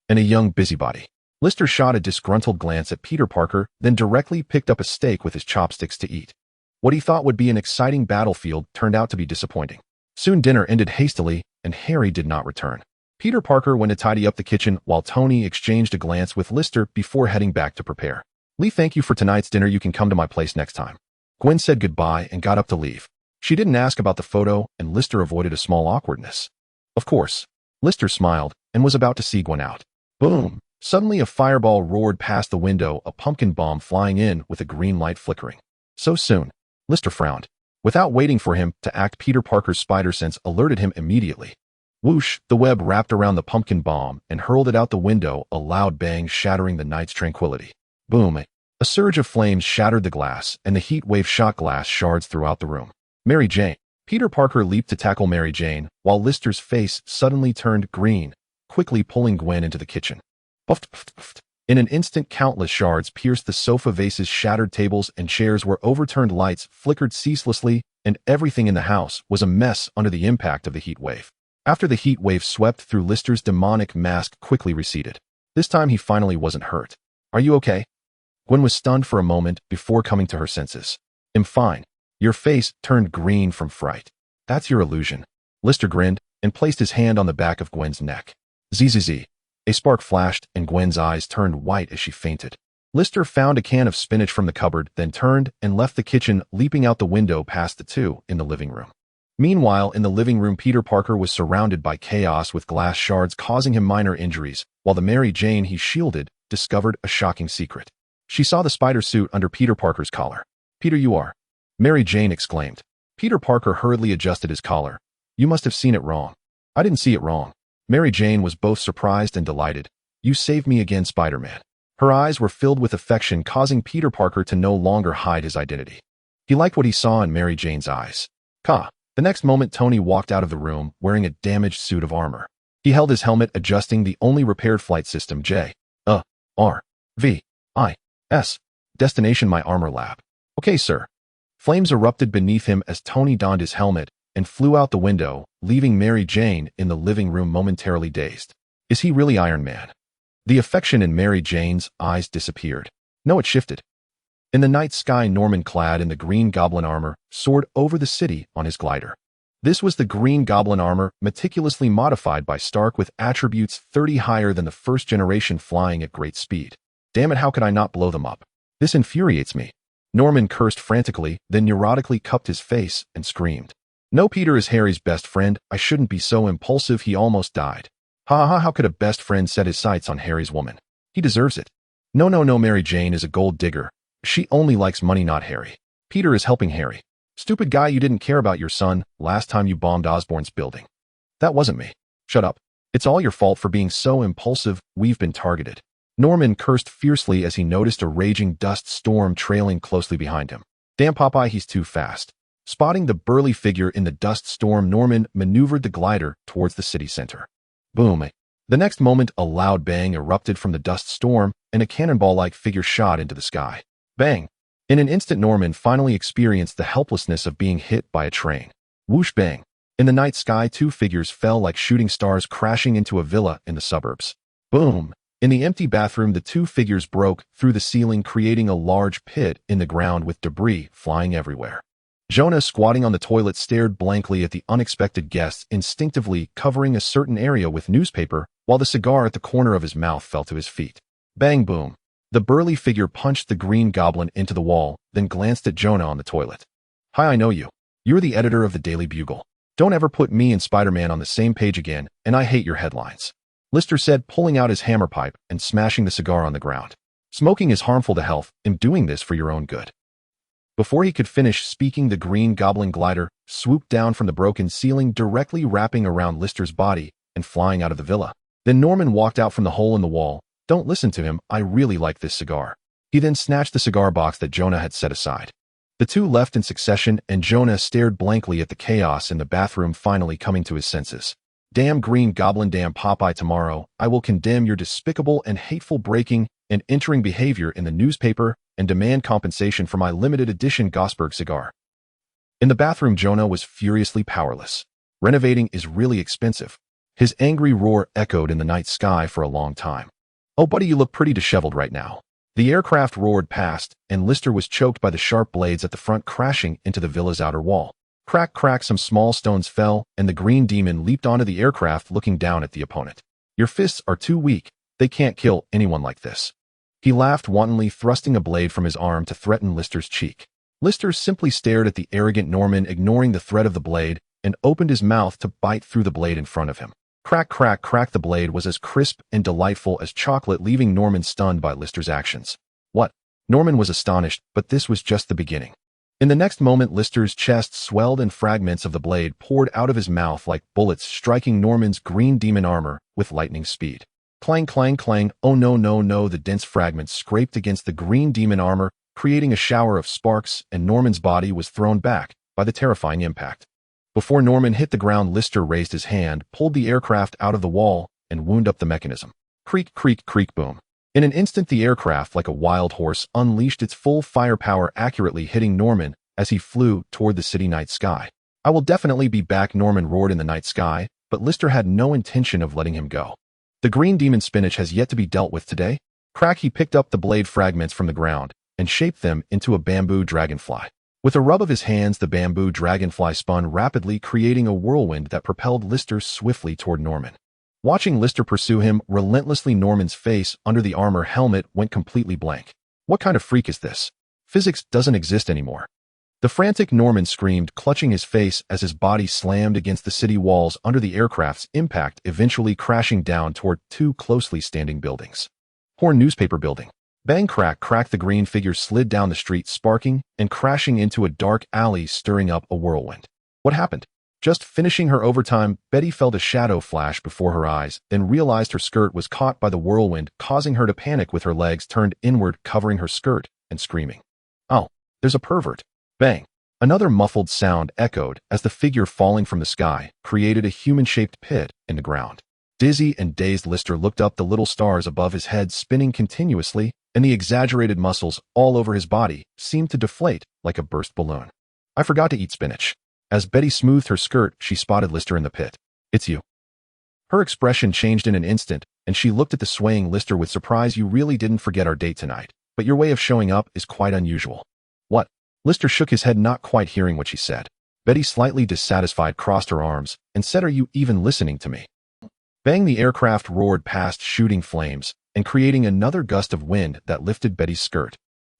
And a young busybody. Lister shot a disgruntled glance at Peter Parker, then directly picked up a steak with his chopsticks to eat. What he thought would be an exciting battlefield turned out to be disappointing. Soon dinner ended hastily, and Harry did not return. Peter Parker went to tidy up the kitchen while Tony exchanged a glance with Lister before heading back to prepare. "Lee, thank you for tonight's dinner. You can come to my place next time." Gwen said goodbye and got up to leave. She didn't ask about the photo, and Lister avoided a small awkwardness. "Of course." Lister smiled and was about to see Gwen out. Boom! Suddenly a fireball roared past the window, a pumpkin bomb flying in with a green light flickering. "So soon?" Lister frowned. Without waiting for him to act, Peter Parker's spider sense alerted him immediately. Whoosh! The web wrapped around the pumpkin bomb and hurled it out the window, a loud bang shattering the night's tranquility. Boom! A surge of flames shattered the glass, and the heat wave shot glass shards throughout the room. "Mary Jane!" Peter Parker leaped to tackle Mary Jane, while Lister's face suddenly turned green, quickly pulling Gwen into the kitchen. Puffed, puffed, puffed. In an instant, countless shards pierced the sofa vases, shattered tables and chairs were overturned, lights flickered ceaselessly, and everything in the house was a mess under the impact of the heat wave. After the heat wave swept through, Lister's demonic mask quickly receded. This time he finally wasn't hurt. "Are you okay?" Gwen was stunned for a moment before coming to her senses. "I'm fine." Your face turned green from fright. "That's your illusion." Lister grinned and placed his hand on the back of Gwen's neck. Zzz. A spark flashed and Gwen's eyes turned white as she fainted. Lister found a can of spinach from the cupboard, then turned and left the kitchen, leaping out the window past the two in the living room. Meanwhile, in the living room, Peter Parker was surrounded by chaos, with glass shards causing him minor injuries, while the Mary Jane he shielded discovered a shocking secret. She saw the spider suit under Peter Parker's collar. "Peter, you are..." Mary Jane exclaimed. Peter Parker hurriedly adjusted his collar. "You must have seen it wrong." "I didn't see it wrong." Mary Jane was both surprised and delighted. "You saved me again, Spider-Man." Her eyes were filled with affection, causing Peter Parker to no longer hide his identity. He liked what he saw in Mary Jane's eyes. "Ka." The next moment, Tony walked out of the room wearing a damaged suit of armor. He held his helmet, adjusting the only repaired flight system, J-R-V-I-S. Destination: my armor lab. "Okay, sir." Flames erupted beneath him as Tony donned his helmet and flew out the window, leaving Mary Jane in the living room momentarily dazed. Is he really Iron Man? The affection in Mary Jane's eyes disappeared. No, it shifted. In the night sky, Norman, clad in the Green Goblin armor, soared over the city on his glider. This was the Green Goblin armor, meticulously modified by Stark with attributes 30 higher than the first generation, flying at great speed. Damn it, how could I not blow them up? This infuriates me. Norman cursed frantically, then neurotically cupped his face and screamed. No, Peter is Harry's best friend. I shouldn't be so impulsive. He almost died. Ha ha, how could a best friend set his sights on Harry's woman? He deserves it. No, Mary Jane is a gold digger. She only likes money, not Harry. Peter is helping Harry. Stupid guy, you didn't care about your son last time you bombed Osborn's building. That wasn't me. Shut up. It's all your fault for being so impulsive. We've been targeted. Norman cursed fiercely as he noticed a raging dust storm trailing closely behind him. Damn Popeye, he's too fast. Spotting the burly figure in the dust storm, Norman maneuvered the glider towards the city center. Boom. The next moment, a loud bang erupted from the dust storm, and a cannonball-like figure shot into the sky. Bang! In an instant, Norman finally experienced the helplessness of being hit by a train. Whoosh bang! In the night sky, two figures fell like shooting stars, crashing into a villa in the suburbs. Boom! In the empty bathroom, the two figures broke through the ceiling, creating a large pit in the ground with debris flying everywhere. Jonah, squatting on the toilet, stared blankly at the unexpected guests, instinctively covering a certain area with newspaper, while the cigar at the corner of his mouth fell to his feet. Bang boom! The burly figure punched the Green Goblin into the wall, then glanced at Jonah on the toilet. Hi, I know you. You're the editor of the Daily Bugle. Don't ever put me and Spider-Man on the same page again, and I hate your headlines. Lister said, pulling out his hammer pipe and smashing the cigar on the ground. Smoking is harmful to health. I'm doing this for your own good. Before he could finish speaking, the Green Goblin glider swooped down from the broken ceiling, directly wrapping around Lister's body and flying out of the villa. Then Norman walked out from the hole in the wall. Don't listen to him. I really like this cigar. He then snatched the cigar box that Jonah had set aside. The two left in succession, and Jonah stared blankly at the chaos in the bathroom, finally coming to his senses. Damn Green Goblin, damn Popeye, tomorrow I will condemn your despicable and hateful breaking and entering behavior in the newspaper and demand compensation for my limited edition Gosberg cigar. In the bathroom, Jonah was furiously powerless. Renovating is really expensive. His angry roar echoed in the night sky for a long time. Oh, buddy, you look pretty disheveled right now. The aircraft roared past, and Lister was choked by the sharp blades at the front, crashing into the villa's outer wall. Crack, crack, some small stones fell, and the green demon leaped onto the aircraft, looking down at the opponent. Your fists are too weak. They can't kill anyone like this. He laughed wantonly, thrusting a blade from his arm to threaten Lister's cheek. Lister simply stared at the arrogant Norman, ignoring the threat of the blade, and opened his mouth to bite through the blade in front of him. Crack, crack, crack. The blade was as crisp and delightful as chocolate, leaving Norman stunned by Lister's actions. What? Norman was astonished, but this was just the beginning. In the next moment, Lister's chest swelled and fragments of the blade poured out of his mouth like bullets, striking Norman's green demon armor with lightning speed. Clang, clang, clang. Oh no, no, no. The dense fragments scraped against the green demon armor, creating a shower of sparks, and Norman's body was thrown back by the terrifying impact. Before Norman hit the ground, Lister raised his hand, pulled the aircraft out of the wall, and wound up the mechanism. Creak, creak, creak, boom. In an instant, the aircraft, like a wild horse, unleashed its full firepower, accurately hitting Norman as he flew toward the city night sky. I will definitely be back, Norman roared in the night sky, but Lister had no intention of letting him go. The green demon spinach has yet to be dealt with today. Crack, he picked up the blade fragments from the ground and shaped them into a bamboo dragonfly. With a rub of his hands, the bamboo dragonfly spun rapidly, creating a whirlwind that propelled Lister swiftly toward Norman. Watching Lister pursue him relentlessly, Norman's face under the armor helmet went completely blank. What kind of freak is this? Physics doesn't exist anymore. The frantic Norman screamed, clutching his face as his body slammed against the city walls under the aircraft's impact, eventually crashing down toward two closely standing buildings. Horn newspaper building. Bang, crack, crack. The green figure slid down the street, sparking and crashing into a dark alley, stirring up a whirlwind. What happened? Just finishing her overtime, Betty felt a shadow flash before her eyes, then realized her skirt was caught by the whirlwind, causing her to panic with her legs turned inward, covering her skirt, and screaming. Oh, there's a pervert. Bang. Another muffled sound echoed as the figure falling from the sky created a human-shaped pit in the ground. Dizzy and dazed, Lister looked up, the little stars above his head spinning continuously, and the exaggerated muscles all over his body seemed to deflate like a burst balloon. I forgot to eat spinach. As Betty smoothed her skirt, she spotted Lister in the pit. It's you. Her expression changed in an instant, and she looked at the swaying Lister with surprise. You really didn't forget our date tonight, but your way of showing up is quite unusual. What? Lister shook his head, not quite hearing what she said. Betty, slightly dissatisfied, crossed her arms and said, are you even listening to me? Bang. The aircraft roared past, shooting flames and creating another gust of wind that lifted Betty's skirt.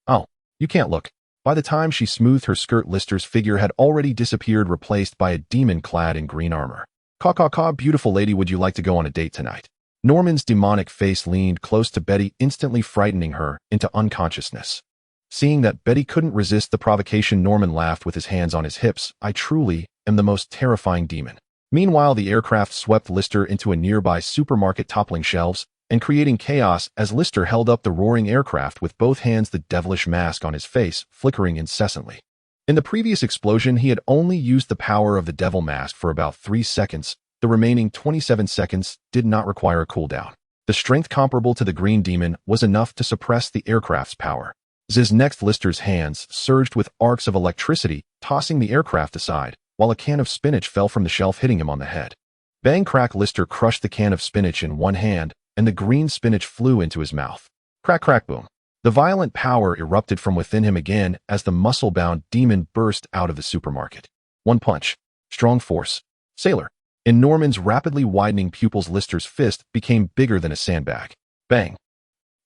Oh, you can't look. By the time she smoothed her skirt, Lister's figure had already disappeared, replaced by a demon clad in green armor. Caw, caw, caw. Beautiful lady, would you like to go on a date tonight? Norman's demonic face leaned close to Betty, instantly frightening her into unconsciousness. Seeing that Betty couldn't resist the provocation, Norman laughed with his hands on his hips. I truly am the most terrifying demon. Meanwhile, the aircraft swept Lister into a nearby supermarket, toppling shelves and creating chaos as Lister held up the roaring aircraft with both hands, the devilish mask on his face flickering incessantly. In the previous explosion, he had only used the power of the devil mask for about 3 seconds. The remaining 27 seconds did not require a cooldown. The strength comparable to the Green Demon was enough to suppress the aircraft's power. Ziz next, Lister's hands surged with arcs of electricity, tossing the aircraft aside, while a can of spinach fell from the shelf, hitting him on the head. Bang crack, Lister crushed the can of spinach in one hand, and the green spinach flew into his mouth. Crack crack boom. The violent power erupted from within him again as the muscle-bound demon burst out of the supermarket. One punch. Strong force. Sailor. In Norman's rapidly widening pupils, Lister's fist became bigger than a sandbag. Bang.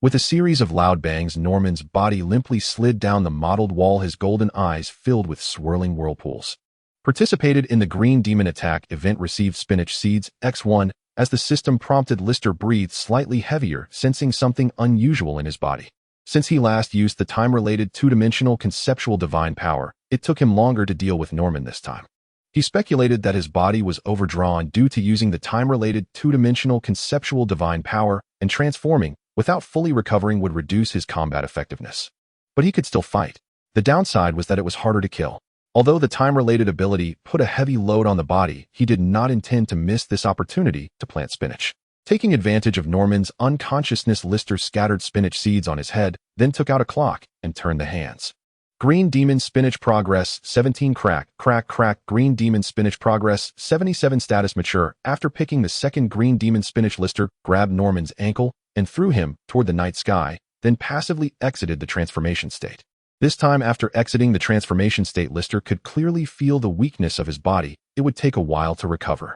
With a series of loud bangs, Norman's body limply slid down the mottled wall, his golden eyes filled with swirling whirlpools. Participated in the Green Demon attack event, received spinach seeds, X1, as the system prompted. Lister breathed slightly heavier, sensing something unusual in his body. Since he last used the time-related two-dimensional conceptual divine power, it took him longer to deal with Norman this time. He speculated that his body was overdrawn due to using the time-related two-dimensional conceptual divine power, and transforming without fully recovering would reduce his combat effectiveness. But he could still fight. The downside was that it was harder to kill. Although the time-related ability put a heavy load on the body, he did not intend to miss this opportunity to plant spinach. Taking advantage of Norman's unconsciousness, Lister scattered spinach seeds on his head, then took out a clock and turned the hands. Green Demon Spinach Progress 17. Crack, crack, crack. Green Demon Spinach Progress 77. Status mature. After picking the second Green Demon Spinach, Lister grabbed Norman's ankle and threw him toward the night sky, then passively exited the transformation state. This time, after exiting the transformation state, Lister could clearly feel the weakness of his body. It would take a while to recover.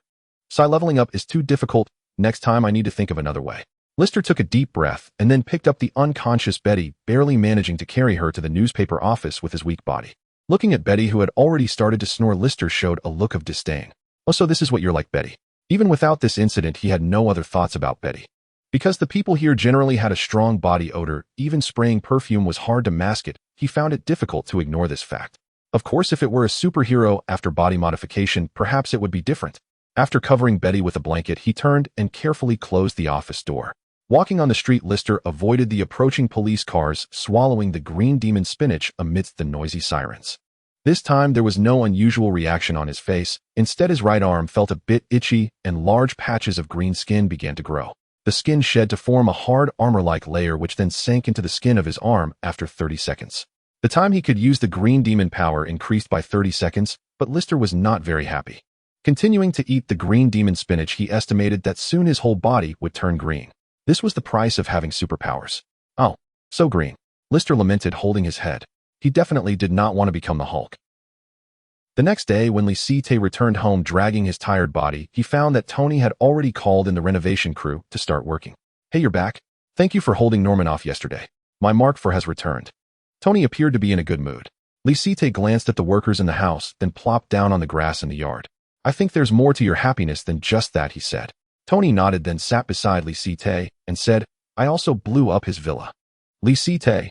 Leveling up is too difficult. Next time I need to think of another way. Lister took a deep breath and then picked up the unconscious Betty, barely managing to carry her to the newspaper office with his weak body. Looking at Betty, who had already started to snore, Lister showed a look of disdain. Oh, so this is what you're like, Betty. Even without this incident, he had no other thoughts about Betty. Because the people here generally had a strong body odor, even spraying perfume was hard to mask it, he found it difficult to ignore this fact. Of course, if it were a superhero after body modification, perhaps it would be different. After covering Betty with a blanket, he turned and carefully closed the office door. Walking on the street, Lister avoided the approaching police cars, swallowing the Green Demon Spinach amidst the noisy sirens. This time, there was no unusual reaction on his face. Instead, his right arm felt a bit itchy, and large patches of green skin began to grow. The skin shed to form a hard armor-like layer, which then sank into the skin of his arm after 30 seconds. The time he could use the Green Demon power increased by 30 seconds, but Lister was not very happy. Continuing to eat the Green Demon Spinach, he estimated that soon his whole body would turn green. This was the price of having superpowers. Oh, so green. Lister lamented, holding his head. He definitely did not want to become the Hulk. The next day, when Lisite returned home dragging his tired body, he found that Tony had already called in the renovation crew to start working. Hey, you're back. Thank you for holding Norman off yesterday. My mark for has returned. Tony appeared to be in a good mood. Lisite glanced at the workers in the house, then plopped down on the grass in the yard. I think there's more to your happiness than just that, he said. Tony nodded, then sat beside Lisite and said, I also blew up his villa. Lisite.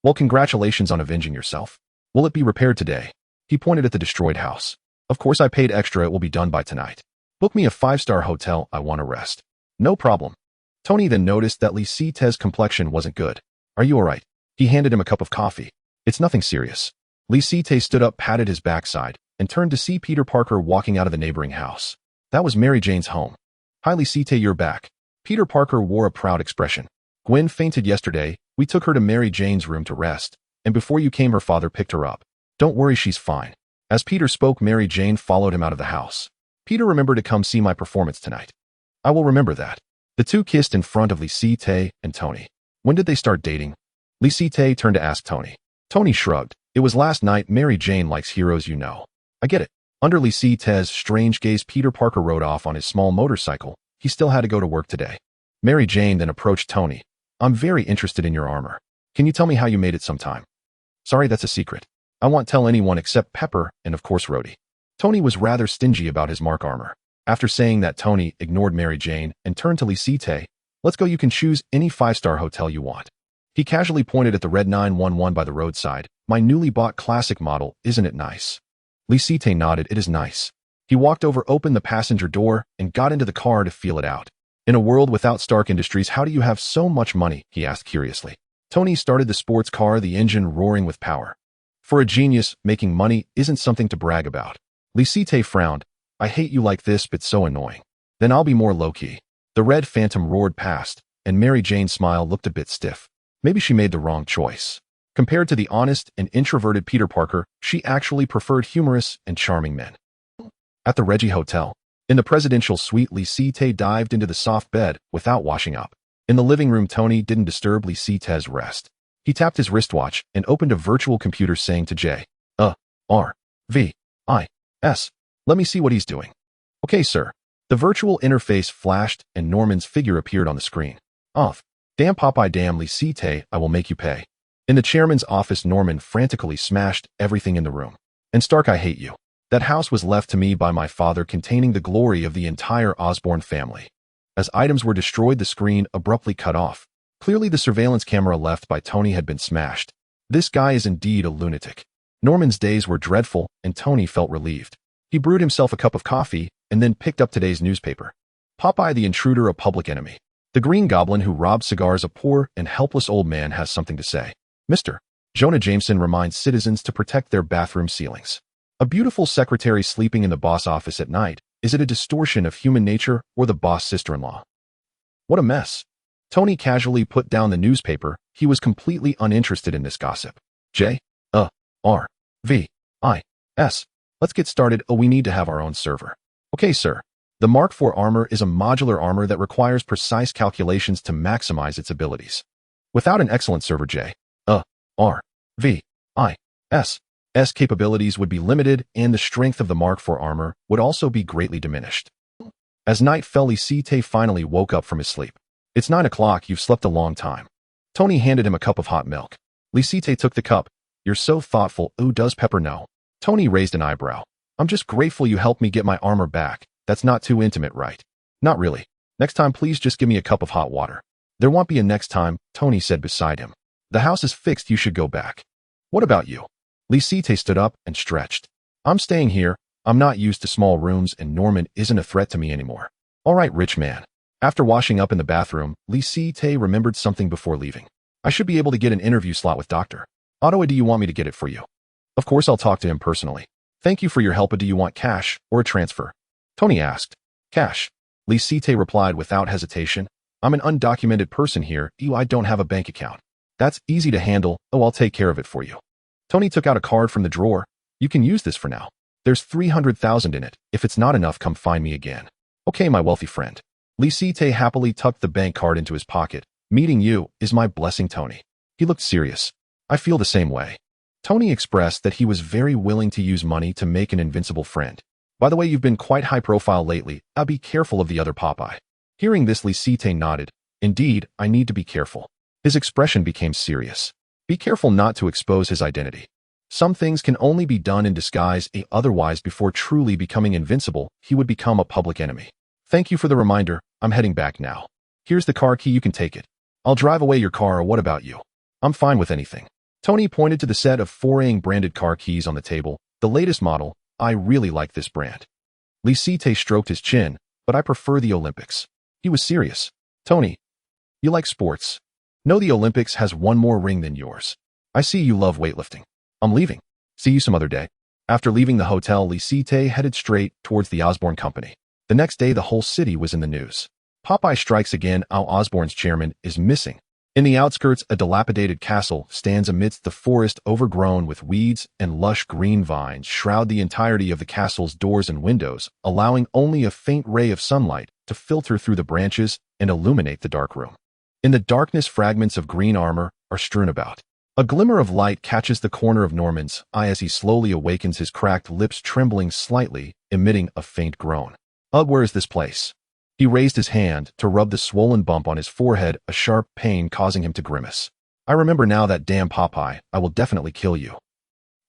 Well, congratulations on avenging yourself. Will it be repaired today? He pointed at the destroyed house. Of course, I paid extra. It will be done by tonight. Book me a 5-star hotel. I want to rest. No problem. Tony then noticed that Lisite's complexion wasn't good. Are you all right? He handed him a cup of coffee. It's nothing serious. Lisite stood up, patted his backside, and turned to see Peter Parker walking out of the neighboring house. That was Mary Jane's home. Hi, Lisite, you're back. Peter Parker wore a proud expression. Gwen fainted yesterday. We took her to Mary Jane's room to rest, and before you came, her father picked her up. Don't worry, she's fine. As Peter spoke, Mary Jane followed him out of the house. Peter, remember to come see my performance tonight. I will remember that. The two kissed in front of Lisite and Tony. When did they start dating? Lisite turned to ask Tony. Tony shrugged. It was last night. Mary Jane likes heroes, you know. I get it. Under Lisite's strange gaze, Peter Parker rode off on his small motorcycle. He still had to go to work today. Mary Jane then approached Tony. I'm very interested in your armor. Can you tell me how you made it sometime? Sorry, that's a secret. I won't tell anyone except Pepper and, of course, Rhodey. Tony was rather stingy about his mark armor. After saying that, Tony ignored Mary Jane and turned to Lisite. Let's go. You can choose any 5-star hotel you want. He casually pointed at the red 911 by the roadside. My newly bought classic model, isn't it nice? Lisite nodded. It is nice. He walked over, opened the passenger door, and got into the car to feel it out. In a world without Stark Industries, how do you have so much money? He asked curiously. Tony started the sports car, the engine roaring with power. For a genius, making money isn't something to brag about. Lisite frowned. I hate you like this, but so annoying. Then I'll be more low-key. The red phantom roared past, and Mary Jane's smile looked a bit stiff. Maybe she made the wrong choice. Compared to the honest and introverted Peter Parker, she actually preferred humorous and charming men. At the Reggie Hotel, in the presidential suite, Lisite dived into the soft bed without washing up. In the living room, Tony didn't disturb Lisite's rest. He tapped his wristwatch and opened a virtual computer, saying to J.R.V.I.S. Let me see what he's doing. Okay, sir. The virtual interface flashed and Norman's figure appeared on the screen. Off. Damn Popeye, damn Lisite, I will make you pay. In the chairman's office, Norman frantically smashed everything in the room. And Stark, I hate you. That house was left to me by my father, containing the glory of the entire Osborne family. As items were destroyed, the screen abruptly cut off. Clearly the surveillance camera left by Tony had been smashed. This guy is indeed a lunatic. Norman's days were dreadful, and Tony felt relieved. He brewed himself a cup of coffee and then picked up today's newspaper. Popeye the intruder, a public enemy. The Green Goblin who robbed cigars, a poor and helpless old man, has something to say. Mr. Jonah Jameson reminds citizens to protect their bathroom ceilings. A beautiful secretary sleeping in the boss office at night. Is it a distortion of human nature or the boss sister-in-law? What a mess. Tony casually put down the newspaper. He was completely uninterested in this gossip. J.R.V.I.S. Let's get started. Oh, we need to have our own server. Okay, sir. The Mark IV armor is a modular armor that requires precise calculations to maximize its abilities. Without an excellent server, J.R.V.I.S. capabilities would be limited, and the strength of the Mark IV armor would also be greatly diminished. As night fell, Lisite finally woke up from his sleep. It's 9 o'clock, you've slept a long time. Tony handed him a cup of hot milk. Lisite took the cup. You're so thoughtful. Ooh, does Pepper know? Tony raised an eyebrow. I'm just grateful you helped me get my armor back. That's not too intimate, right? Not really. Next time, please just give me a cup of hot water. There won't be a next time, Tony said beside him. The house is fixed, you should go back. What about you? Lisite stood up and stretched. I'm staying here. I'm not used to small rooms, and Norman isn't a threat to me anymore. All right, rich man. After washing up in the bathroom, Lisite remembered something before leaving. I should be able to get an interview slot with Dr. Ottawa. Do you want me to get it for you? Of course, I'll talk to him personally. Thank you for your help. Do you want cash or a transfer? Tony asked. Cash. Lisite replied without hesitation. I'm an undocumented person here. I don't have a bank account. That's easy to handle. Oh, I'll take care of it for you. Tony took out a card from the drawer. You can use this for now. There's 300,000 in it. If it's not enough, come find me again. Okay, my wealthy friend. Lisite happily tucked the bank card into his pocket. Meeting you is my blessing, Tony. He looked serious. I feel the same way. Tony expressed that he was very willing to use money to make an invincible friend. By the way, you've been quite high profile lately. I'll be careful of the other Popeye. Hearing this, Lisite nodded. Indeed, I need to be careful. His expression became serious. Be careful not to expose his identity. Some things can only be done in disguise, otherwise before truly becoming invincible, he would become a public enemy. Thank you for the reminder. I'm heading back now. Here's the car key, you can take it. I'll drive away your car, or what about you? I'm fine with anything. Tony pointed to the set of foraying branded car keys on the table. The latest model. I really like this brand. Lisite stroked his chin, but I prefer the Olympics. He was serious. Tony, you like sports? No, the Olympics has one more ring than yours. I see you love weightlifting. I'm leaving. See you some other day. After leaving the hotel, Lisite headed straight towards the Osborne company. The next day, the whole city was in the news. Popeye strikes again. Osborne's chairman is missing. In the outskirts, a dilapidated castle stands amidst the forest, overgrown with weeds, and lush green vines shroud the entirety of the castle's doors and windows, allowing only a faint ray of sunlight to filter through the branches and illuminate the dark room. In the darkness, fragments of green armor are strewn about. A glimmer of light catches the corner of Norman's eye as he slowly awakens, his cracked lips trembling slightly, emitting a faint groan. Where is this place? He raised his hand to rub the swollen bump on his forehead, a sharp pain causing him to grimace. I remember now, that damn Popeye. I will definitely kill you.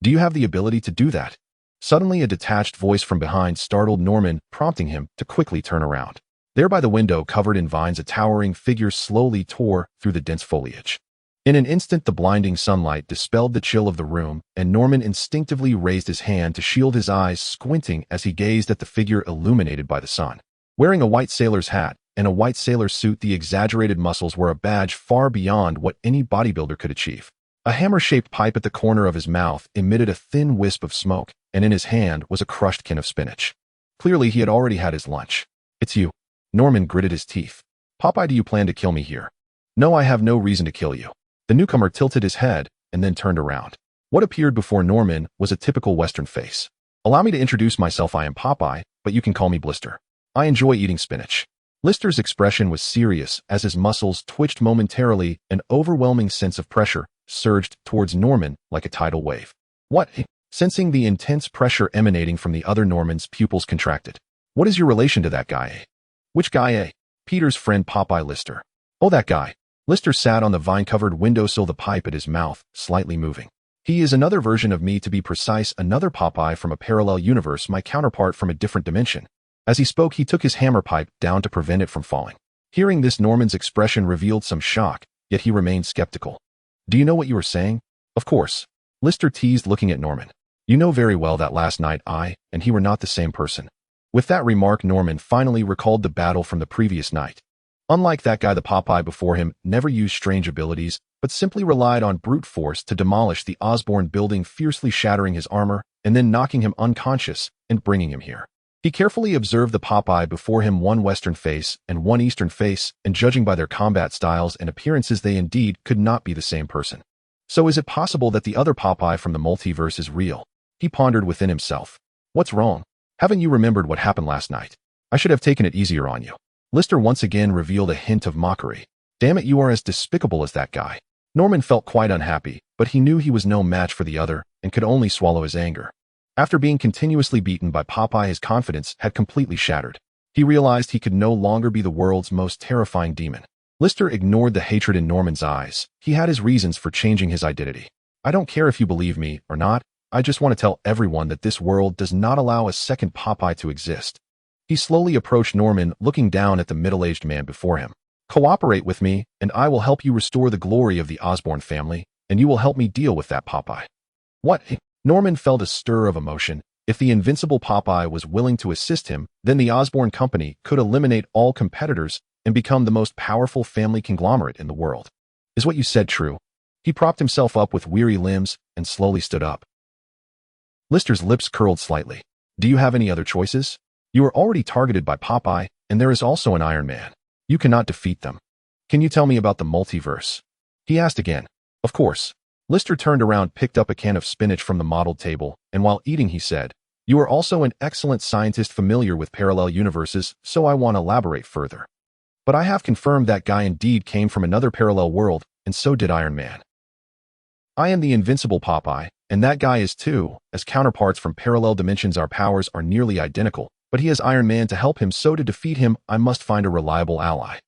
Do you have the ability to do that? Suddenly, a detached voice from behind startled Norman, prompting him to quickly turn around. There by the window, covered in vines, a towering figure slowly tore through the dense foliage. In an instant, the blinding sunlight dispelled the chill of the room, and Norman instinctively raised his hand to shield his eyes, squinting as he gazed at the figure illuminated by the sun. Wearing a white sailor's hat and a white sailor suit, the exaggerated muscles were a badge far beyond what any bodybuilder could achieve. A hammer-shaped pipe at the corner of his mouth emitted a thin wisp of smoke, and in his hand was a crushed can of spinach. Clearly, he had already had his lunch. "It's you." Norman gritted his teeth. "Popeye, do you plan to kill me here?" "No, I have no reason to kill you." The newcomer tilted his head and then turned around. What appeared before Norman was a typical Western face. "Allow me to introduce myself. I am Popeye, but you can call me Blister. I enjoy eating spinach." Blister's expression was serious as his muscles twitched momentarily. An overwhelming sense of pressure surged towards Norman like a tidal wave. "What?" Sensing the intense pressure emanating from the other, Norman's pupils contracted. "What is your relation to that guy, eh?" "Which guy, eh?" "Peter's friend Popeye, Lister." "Oh, that guy." Lister sat on the vine-covered windowsill, the pipe at his mouth slightly moving. "He is another version of me, to be precise, another Popeye from a parallel universe, my counterpart from a different dimension." As he spoke, he took his hammer pipe down to prevent it from falling. Hearing this, Norman's expression revealed some shock, yet he remained skeptical. "Do you know what you are saying?" "Of course," Lister teased, looking at Norman. "You know very well that last night I and he were not the same person." With that remark, Norman finally recalled the battle from the previous night. Unlike that guy, the Popeye before him never used strange abilities, but simply relied on brute force to demolish the Osborn building, fiercely shattering his armor and then knocking him unconscious and bringing him here. He carefully observed the Popeye before him, one Western face and one Eastern face, and judging by their combat styles and appearances, they indeed could not be the same person. So is it possible that the other Popeye from the multiverse is real? He pondered within himself. "What's wrong? Haven't you remembered what happened last night? I should have taken it easier on you." Lister once again revealed a hint of mockery. "Damn it, you are as despicable as that guy." Norman felt quite unhappy, but he knew he was no match for the other and could only swallow his anger. After being continuously beaten by Popeye, his confidence had completely shattered. He realized he could no longer be the world's most terrifying demon. Lister ignored the hatred in Norman's eyes. He had his reasons for changing his identity. "I don't care if you believe me or not. I just want to tell everyone that this world does not allow a second Popeye to exist." He slowly approached Norman, looking down at the middle-aged man before him. "Cooperate with me, and I will help you restore the glory of the Osborn family, and you will help me deal with that Popeye." "What?" Norman felt a stir of emotion. If the invincible Popeye was willing to assist him, then the Osborn company could eliminate all competitors and become the most powerful family conglomerate in the world. "Is what you said true?" He propped himself up with weary limbs and slowly stood up. Lister's lips curled slightly. "Do you have any other choices? You are already targeted by Popeye, and there is also an Iron Man. You cannot defeat them. Can you tell me about the multiverse?" he asked again. "Of course." Lister turned around, picked up a can of spinach from the modeled table, and while eating he said, "You are also an excellent scientist familiar with parallel universes, so I want to elaborate further. But I have confirmed that guy indeed came from another parallel world, and so did Iron Man. I am the invincible Popeye, and that guy is too. As counterparts from parallel dimensions, our powers are nearly identical, but he has Iron Man to help him, so to defeat him, I must find a reliable ally.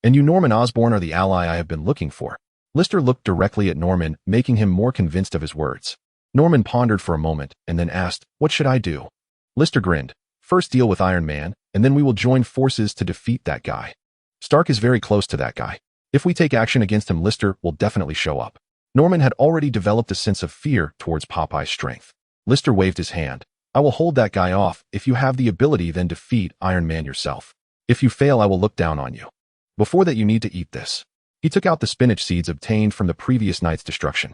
And you, Norman Osborn, are the ally I have been looking for." Lister looked directly at Norman, making him more convinced of his words. Norman pondered for a moment and then asked, "What should I do?" Lister grinned. "First deal with Iron Man, and then we will join forces to defeat that guy. Stark is very close to that guy. If we take action against him, Lister will definitely show up." Norman had already developed a sense of fear towards Popeye's strength. Lister waved his hand. "I will hold that guy off. If you have the ability, then defeat Iron Man yourself. If you fail, I will look down on you. Before that, you need to eat this." He took out the spinach seeds obtained from the previous night's destruction.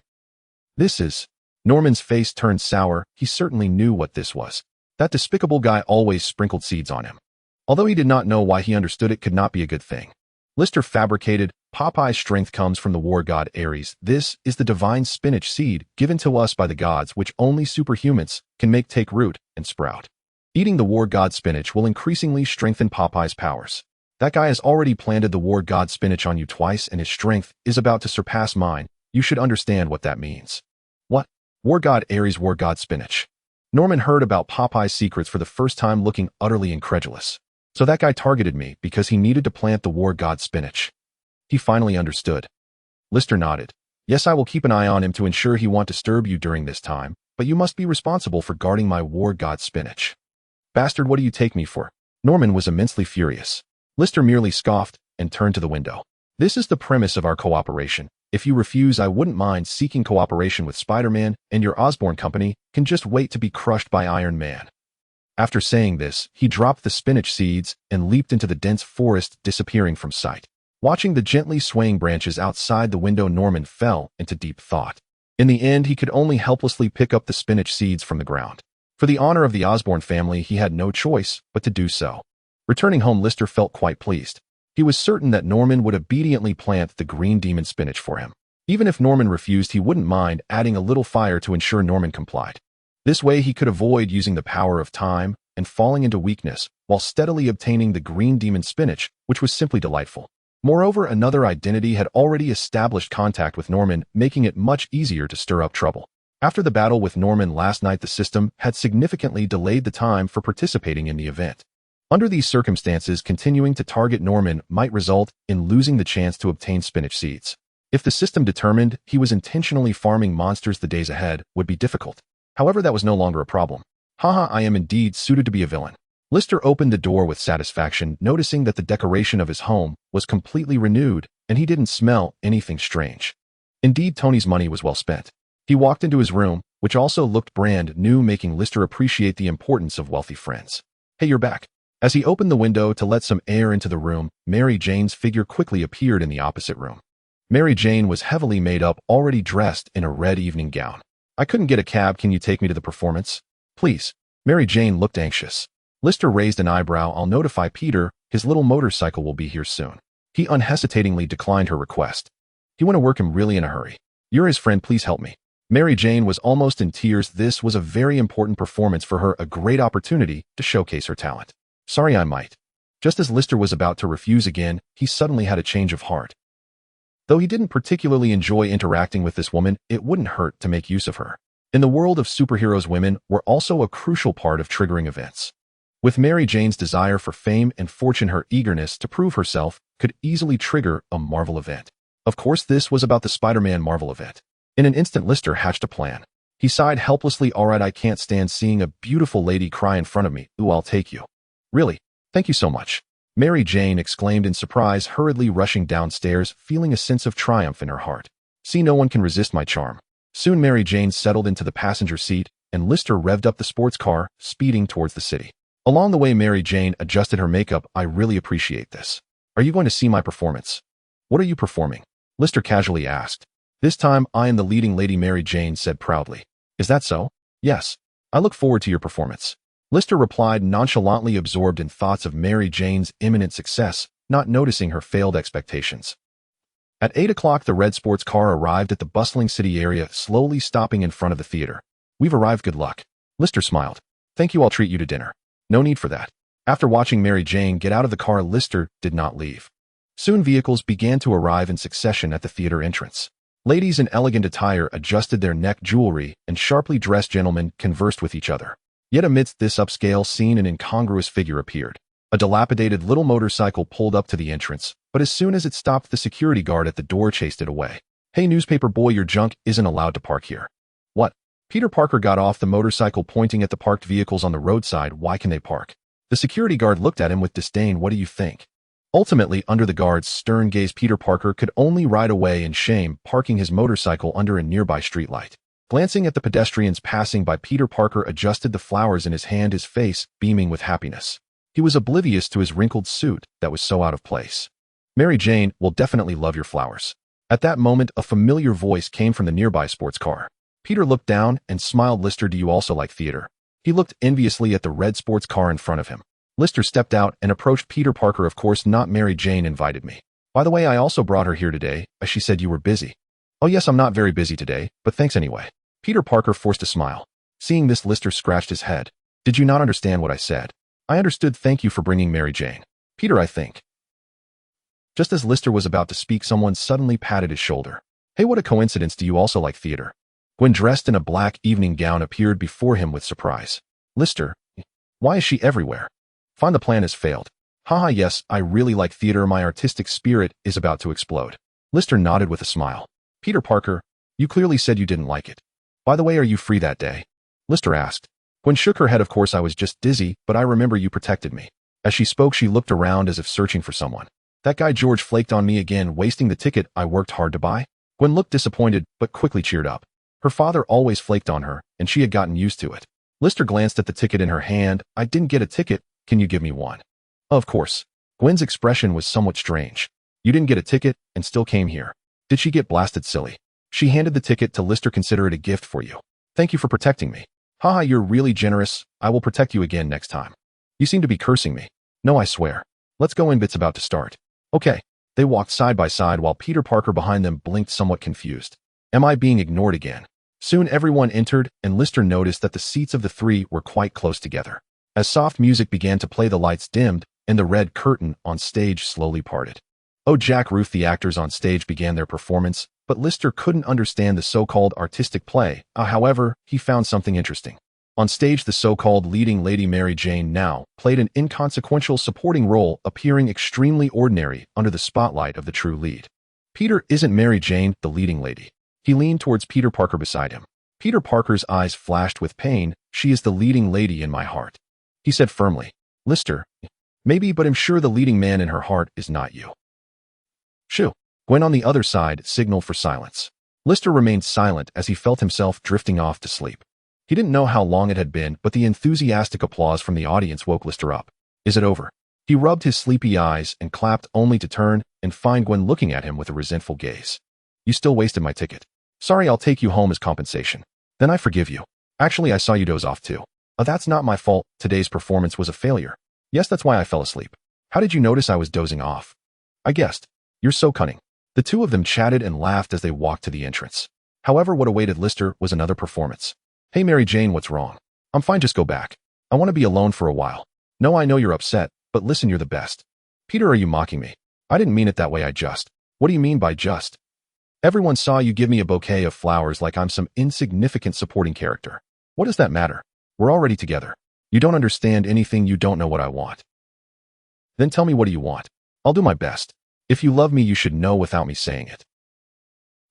"This is..." Norman's face turned sour. He certainly knew what this was. That despicable guy always sprinkled seeds on him. Although he did not know why, he understood it could not be a good thing. Lister fabricated, "Popeye's strength comes from the war god Ares. This is the divine spinach seed given to us by the gods, which only superhumans can make take root and sprout. Eating the war god spinach will increasingly strengthen Popeye's powers. That guy has already planted the war god spinach on you twice, and his strength is about to surpass mine. You should understand what that means." "What?" "War god Ares, war god spinach." Norman heard about Popeye's secrets for the first time, looking utterly incredulous. So that guy targeted me because he needed to plant the war god spinach. He finally understood. Lister nodded. "Yes, I will keep an eye on him to ensure he won't disturb you during this time, but you must be responsible for guarding my war god spinach." "Bastard, what do you take me for?" Norman was immensely furious. Lister merely scoffed and turned to the window. "This is the premise of our cooperation. If you refuse, I wouldn't mind seeking cooperation with Spider-Man, and your Osborne company can just wait to be crushed by Iron Man." After saying this, he dropped the spinach seeds and leaped into the dense forest, disappearing from sight. Watching the gently swaying branches outside the window, Norman fell into deep thought. In the end, he could only helplessly pick up the spinach seeds from the ground. For the honor of the Osborne family, he had no choice but to do so. Returning home, Lister felt quite pleased. He was certain that Norman would obediently plant the green demon spinach for him. Even if Norman refused, he wouldn't mind adding a little fire to ensure Norman complied. This way, he could avoid using the power of time and falling into weakness while steadily obtaining the green demon spinach, which was simply delightful. Moreover, another identity had already established contact with Norman, making it much easier to stir up trouble. After the battle with Norman last night, the system had significantly delayed the time for participating in the event. Under these circumstances, continuing to target Norman might result in losing the chance to obtain spinach seeds. If the system determined he was intentionally farming monsters, the days ahead would be difficult. However, that was no longer a problem. Haha, I am indeed suited to be a villain. Lister opened the door with satisfaction, noticing that the decoration of his home was completely renewed, and he didn't smell anything strange. Indeed, Tony's money was well spent. He walked into his room, which also looked brand new, making Lister appreciate the importance of wealthy friends. "Hey, you're back." As he opened the window to let some air into the room, Mary Jane's figure quickly appeared in the opposite room. Mary Jane was heavily made up, already dressed in a red evening gown. "I couldn't get a cab. Can you take me to the performance? Please." Mary Jane looked anxious. Lister raised an eyebrow. "I'll notify Peter. His little motorcycle will be here soon." He unhesitatingly declined her request. "He went to work. I'm really in a hurry. You're his friend. Please help me." Mary Jane was almost in tears. This was a very important performance for her, a great opportunity to showcase her talent. "Sorry, I might." Just as Lister was about to refuse again, he suddenly had a change of heart. Though he didn't particularly enjoy interacting with this woman, it wouldn't hurt to make use of her. In the world of superheroes, women were also a crucial part of triggering events. With Mary Jane's desire for fame and fortune, her eagerness to prove herself could easily trigger a Marvel event. Of course, this was about the Spider-Man Marvel event. In an instant, Lister hatched a plan. He sighed helplessly. "All right, I can't stand seeing a beautiful lady cry in front of me. Ooh, I'll take you." "Really? Thank you so much." Mary Jane exclaimed in surprise, hurriedly rushing downstairs, feeling a sense of triumph in her heart. "See, no one can resist my charm." Soon Mary Jane settled into the passenger seat, and Lister revved up the sports car, speeding towards the city. Along the way, Mary Jane adjusted her makeup. "I really appreciate this. Are you going to see my performance?" "What are you performing?" Lister casually asked. "This time, I am the leading lady," Mary Jane said proudly. "Is that so?" "Yes. I look forward to your performance." Lister replied, nonchalantly absorbed in thoughts of Mary Jane's imminent success, not noticing her failed expectations. At 8 o'clock, the red sports car arrived at the bustling city area, slowly stopping in front of the theater. "We've arrived. Good luck." Lister smiled. "Thank you. I'll treat you to dinner." "No need for that." After watching Mary Jane get out of the car, Lister did not leave. Soon vehicles began to arrive in succession at the theater entrance. Ladies in elegant attire adjusted their neck jewelry, and sharply dressed gentlemen conversed with each other. Yet amidst this upscale scene, an incongruous figure appeared. A dilapidated little motorcycle pulled up to the entrance, but as soon as it stopped, the security guard at the door chased it away. "Hey, newspaper boy, your junk isn't allowed to park here." "What?" Peter Parker got off the motorcycle, pointing at the parked vehicles on the roadside. "Why can they park?" The security guard looked at him with disdain. "What do you think?" Ultimately, under the guard's stern gaze, Peter Parker could only ride away in shame, parking his motorcycle under a nearby streetlight. Glancing at the pedestrians passing by, Peter Parker adjusted the flowers in his hand, his face beaming with happiness. He was oblivious to his wrinkled suit that was so out of place. "Mary Jane will definitely love your flowers." At that moment, a familiar voice came from the nearby sports car. Peter looked down and smiled. "Lister, do you also like theater?" He looked enviously at the red sports car in front of him. Lister stepped out and approached Peter Parker. "Of course not. Mary Jane invited me. By the way, I also brought her here today, as she said you were busy." "Oh yes, I'm not very busy today, but thanks anyway." Peter Parker forced a smile. Seeing this, Lister scratched his head. "Did you not understand what I said?" "I understood. Thank you for bringing Mary Jane." "Peter, I think." Just as Lister was about to speak, someone suddenly patted his shoulder. "Hey, what a coincidence. Do you also like theater?" Gwen, dressed in a black evening gown, appeared before him with surprise. "Lister, why is she everywhere?" "Find the plan has failed." "Haha, yes, I really like theater. My artistic spirit is about to explode." Lister nodded with a smile. "Peter Parker, you clearly said you didn't like it. By the way, are you free that day?" Lister asked. Gwen shook her head. "Of course, I was just dizzy, but I remember you protected me." As she spoke, she looked around as if searching for someone. "That guy George flaked on me again, wasting the ticket I worked hard to buy." Gwen looked disappointed, but quickly cheered up. Her father always flaked on her, and she had gotten used to it. Lister glanced at the ticket in her hand. I didn't get a ticket. Can you give me one? Of course. Gwen's expression was somewhat strange. You didn't get a ticket and still came here. Did she get blasted silly? She handed the ticket to Lister. Consider it a gift for you. Thank you for protecting me. Haha, you're really generous. I will protect you again next time. You seem to be cursing me. No, I swear. Let's go in. Bit's about to start. Okay. They walked side by side while Peter Parker behind them blinked somewhat confused. Am I being ignored again? Soon everyone entered, and Lister noticed that the seats of the three were quite close together. As soft music began to play, the lights dimmed, and the red curtain on stage slowly parted. Oh, Jack Ruth! The actors on stage began their performance, but Lister couldn't understand the so-called artistic play. However, he found something interesting. On stage, the so-called leading lady Mary Jane now played an inconsequential supporting role, appearing extremely ordinary under the spotlight of the true lead. Peter, isn't Mary Jane the leading lady? He leaned towards Peter Parker beside him. Peter Parker's eyes flashed with pain. She is the leading lady in my heart, he said firmly. Lister, maybe, but I'm sure the leading man in her heart is not you. Shoo. Gwen on the other side signaled for silence. Lister remained silent as he felt himself drifting off to sleep. He didn't know how long it had been, but the enthusiastic applause from the audience woke Lister up. Is it over? He rubbed his sleepy eyes and clapped, only to turn and find Gwen looking at him with a resentful gaze. You still wasted my ticket. Sorry, I'll take you home as compensation. Then I forgive you. Actually, I saw you doze off too. That's not my fault. Today's performance was a failure. Yes, that's why I fell asleep. How did you notice I was dozing off? I guessed. You're so cunning. The two of them chatted and laughed as they walked to the entrance. However, what awaited Lister was another performance. Hey Mary Jane, what's wrong? I'm fine, just go back. I want to be alone for a while. No, I know you're upset, but listen, you're the best. Peter, are you mocking me? I didn't mean it that way, What do you mean by just? Everyone saw you give me a bouquet of flowers like I'm some insignificant supporting character. What does that matter? We're already together. You don't understand anything, you don't know what I want. Then tell me, what do you want? I'll do my best. If you love me, you should know without me saying it.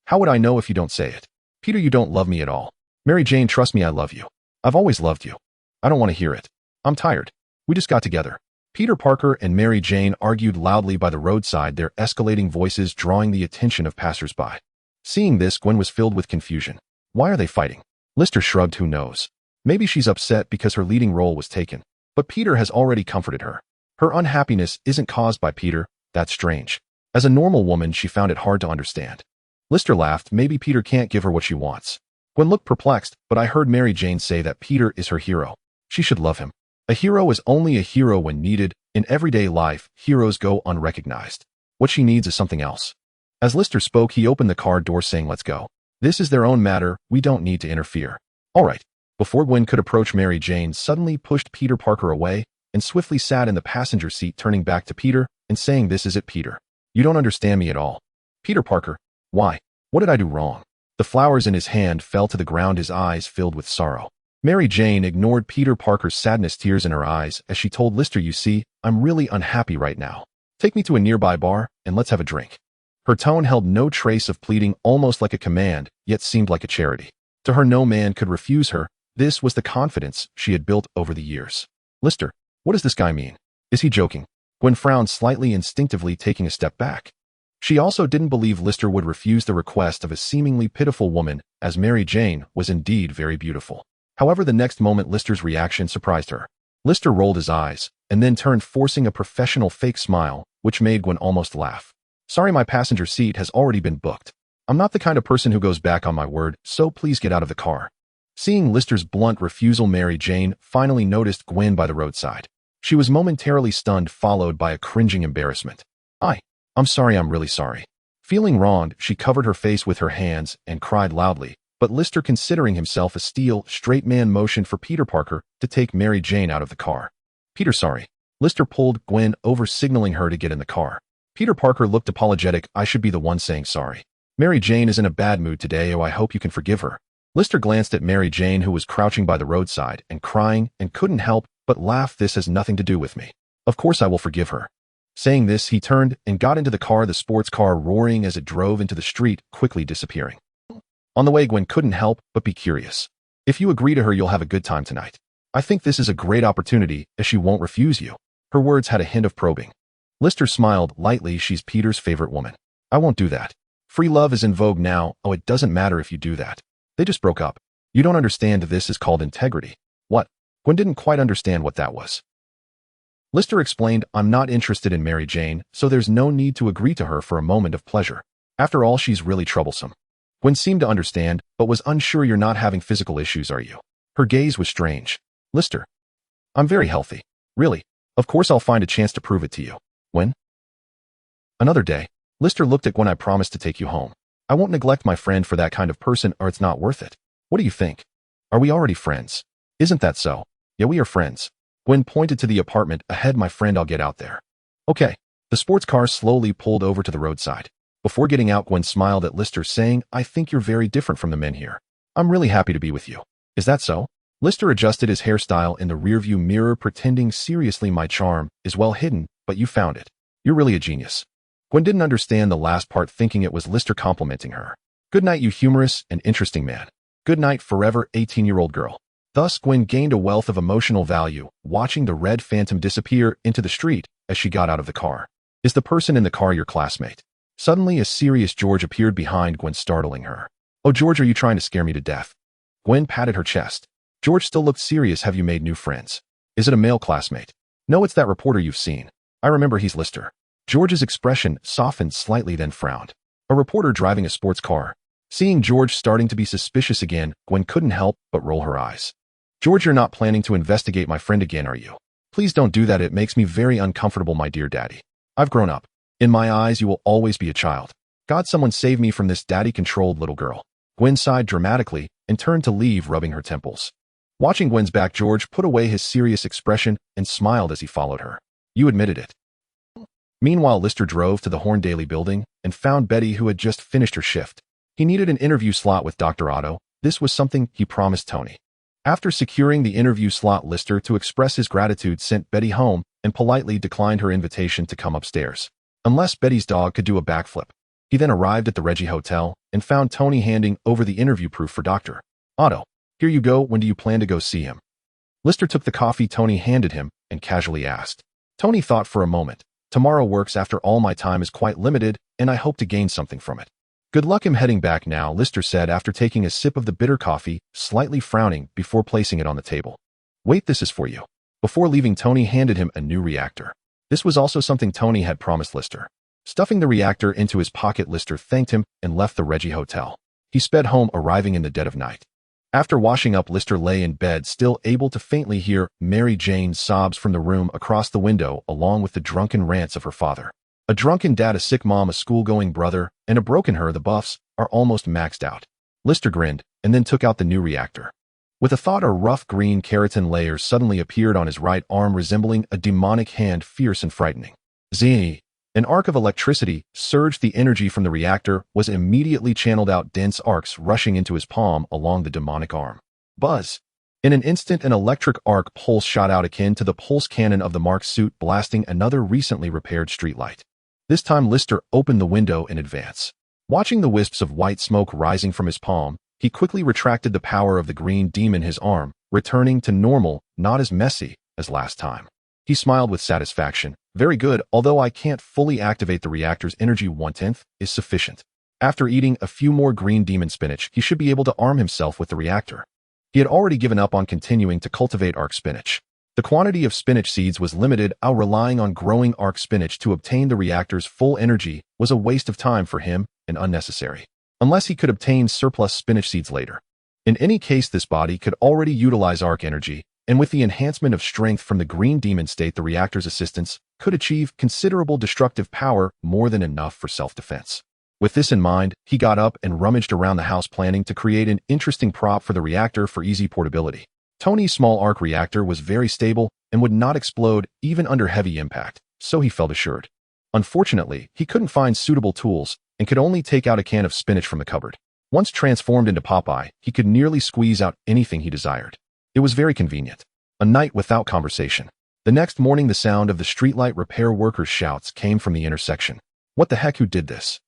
How would I know if you don't say it? Peter, you don't love me at all. Mary Jane, trust me, I love you. I've always loved you. I don't want to hear it. I'm tired. We just got together. Peter Parker and Mary Jane argued loudly by the roadside, their escalating voices drawing the attention of passers-by. Seeing this, Gwen was filled with confusion. Why are they fighting? Lister shrugged. Who knows? Maybe she's upset because her leading role was taken. But Peter has already comforted her. Her unhappiness isn't caused by Peter. That's strange. As a normal woman, she found it hard to understand. Lister laughed. Maybe Peter can't give her what she wants. Gwen looked perplexed, but I heard Mary Jane say that Peter is her hero. She should love him. A hero is only a hero when needed. In everyday life, heroes go unrecognized. What she needs is something else. As Lister spoke, he opened the car door saying, let's go. This is their own matter. We don't need to interfere. All right. Before Gwen could approach, Mary Jane suddenly pushed Peter Parker away and swiftly sat in the passenger seat, turning back to Peter and saying, this is it, Peter. You don't understand me at all. Peter Parker, why? What did I do wrong? The flowers in his hand fell to the ground, his eyes filled with sorrow. Mary Jane ignored Peter Parker's sadness, tears in her eyes, as she told Lister, you see, I'm really unhappy right now. Take me to a nearby bar, and let's have a drink. Her tone held no trace of pleading, almost like a command, yet seemed like a charity. To her, no man could refuse her. This was the confidence she had built over the years. Lister, what does this guy mean? Is he joking? Gwen frowned slightly, instinctively taking a step back. She also didn't believe Lister would refuse the request of a seemingly pitiful woman, as Mary Jane was indeed very beautiful. However, the next moment Lister's reaction surprised her. Lister rolled his eyes, and then turned, forcing a professional fake smile, which made Gwen almost laugh. Sorry, my passenger seat has already been booked. I'm not the kind of person who goes back on my word, so please get out of the car. Seeing Lister's blunt refusal, Mary Jane finally noticed Gwen by the roadside. She was momentarily stunned, followed by a cringing embarrassment. I'm sorry, I'm really sorry. Feeling wronged, she covered her face with her hands and cried loudly, but Lister, considering himself a steel, straight man, motioned for Peter Parker to take Mary Jane out of the car. Peter, sorry. Lister pulled Gwen over, signaling her to get in the car. Peter Parker looked apologetic. I should be the one saying sorry. Mary Jane is in a bad mood today. Oh, I hope you can forgive her. Lister glanced at Mary Jane, who was crouching by the roadside and crying, and couldn't help but laugh. This has nothing to do with me. Of course I will forgive her. Saying this, he turned and got into the car, the sports car roaring as it drove into the street, quickly disappearing. On the way, Gwen couldn't help but be curious. If you agree to her, you'll have a good time tonight. I think this is a great opportunity, as she won't refuse you. Her words had a hint of probing. Lister smiled lightly. She's Peter's favorite woman. I won't do that. Free love is in vogue now. Oh, it doesn't matter if you do that. They just broke up. You don't understand, this is called integrity. What? Gwen didn't quite understand what that was. Lister explained, I'm not interested in Mary Jane, so there's no need to agree to her for a moment of pleasure. After all, she's really troublesome. Gwen seemed to understand, but was unsure. You're not having physical issues, are you? Her gaze was strange. Lister. I'm very healthy. Really? Of course I'll find a chance to prove it to you. When? Another day. Lister looked at Gwen. I promise to take you home. I won't neglect my friend for that kind of person, or it's not worth it. What do you think? Are we already friends? Isn't that so? Yeah, we are friends. Gwen pointed to the apartment ahead. My friend, I'll get out there. Okay. The sports car slowly pulled over to the roadside. Before getting out, Gwen smiled at Lister, saying, I think you're very different from the men here. I'm really happy to be with you. Is that so? Lister adjusted his hairstyle in the rearview mirror, pretending seriously, my charm is well hidden, but you found it. You're really a genius. Gwen didn't understand the last part, thinking it was Lister complimenting her. Good night, you humorous and interesting man. Good night forever, 18-year-old girl. Thus, Gwen gained a wealth of emotional value, watching the red phantom disappear into the street as she got out of the car. Is the person in the car your classmate? Suddenly, a serious George appeared behind Gwen, startling her. Oh, George, are you trying to scare me to death? Gwen patted her chest. George still looked serious. Have you made new friends? Is it a male classmate? No, it's that reporter you've seen. I remember, he's Lister. George's expression softened slightly, then frowned. A reporter driving a sports car. Seeing George starting to be suspicious again, Gwen couldn't help but roll her eyes. George, you're not planning to investigate my friend again, are you? Please don't do that. It makes me very uncomfortable, my dear daddy. I've grown up. In my eyes, you will always be a child. God, someone save me from this daddy-controlled little girl. Gwen sighed dramatically and turned to leave, rubbing her temples. Watching Gwen's back, George put away his serious expression and smiled as he followed her. You admitted it. Meanwhile, Lister drove to the Horndaly building and found Betty, who had just finished her shift. He needed an interview slot with Dr. Otto. This was something he promised Tony. After securing the interview slot, Lister, to express his gratitude, sent Betty home and politely declined her invitation to come upstairs. Unless Betty's dog could do a backflip. He then arrived at the Reggie Hotel and found Tony handing over the interview proof for Dr. Otto. Here you go. When do you plan to go see him? Lister took the coffee Tony handed him and casually asked. Tony thought for a moment. Tomorrow works. After all, my time is quite limited, and I hope to gain something from it. Good luck. I'm heading back now, Lister said after taking a sip of the bitter coffee, slightly frowning before placing it on the table. Wait, this is for you. Before leaving, Tony handed him a new reactor. This was also something Tony had promised Lister. Stuffing the reactor into his pocket, Lister thanked him and left the Reggie Hotel. He sped home, arriving in the dead of night. After washing up, Lister lay in bed, still able to faintly hear Mary Jane's sobs from the room across the window, along with the drunken rants of her father. A drunken dad, a sick mom, a school-going brother, and a broken her. The buffs are almost maxed out. Lister grinned and then took out the new reactor. With a thought, a rough green keratin layer suddenly appeared on his right arm, resembling a demonic hand, fierce and frightening. Zee! An arc of electricity surged. The energy from the reactor was immediately channeled out, dense arcs rushing into his palm along the demonic arm. Buzz! In an instant, an electric arc pulse shot out, akin to the pulse cannon of the Mark suit, blasting another recently repaired streetlight. This time, Lister opened the window in advance. Watching the wisps of white smoke rising from his palm, he quickly retracted the power of the green demon in his arm, returning to normal, not as messy as last time. He smiled with satisfaction. Very good, although I can't fully activate the reactor's energy. 1/10 is sufficient. After eating a few more green demon spinach, he should be able to arm himself with the reactor. He had already given up on continuing to cultivate arc spinach. The quantity of spinach seeds was limited. Relying on growing arc spinach to obtain the reactor's full energy was a waste of time for him and unnecessary. Unless he could obtain surplus spinach seeds later. In any case, this body could already utilize arc energy, and with the enhancement of strength from the green demon state, the reactor's assistance could achieve considerable destructive power, more than enough for self-defense. With this in mind, he got up and rummaged around the house, planning to create an interesting prop for the reactor for easy portability. Tony's small arc reactor was very stable and would not explode even under heavy impact, so he felt assured. Unfortunately, he couldn't find suitable tools and could only take out a can of spinach from the cupboard. Once transformed into Popeye, he could nearly squeeze out anything he desired. It was very convenient. A night without conversation. The next morning, the sound of the streetlight repair workers' shouts came from the intersection. What the heck, who did this?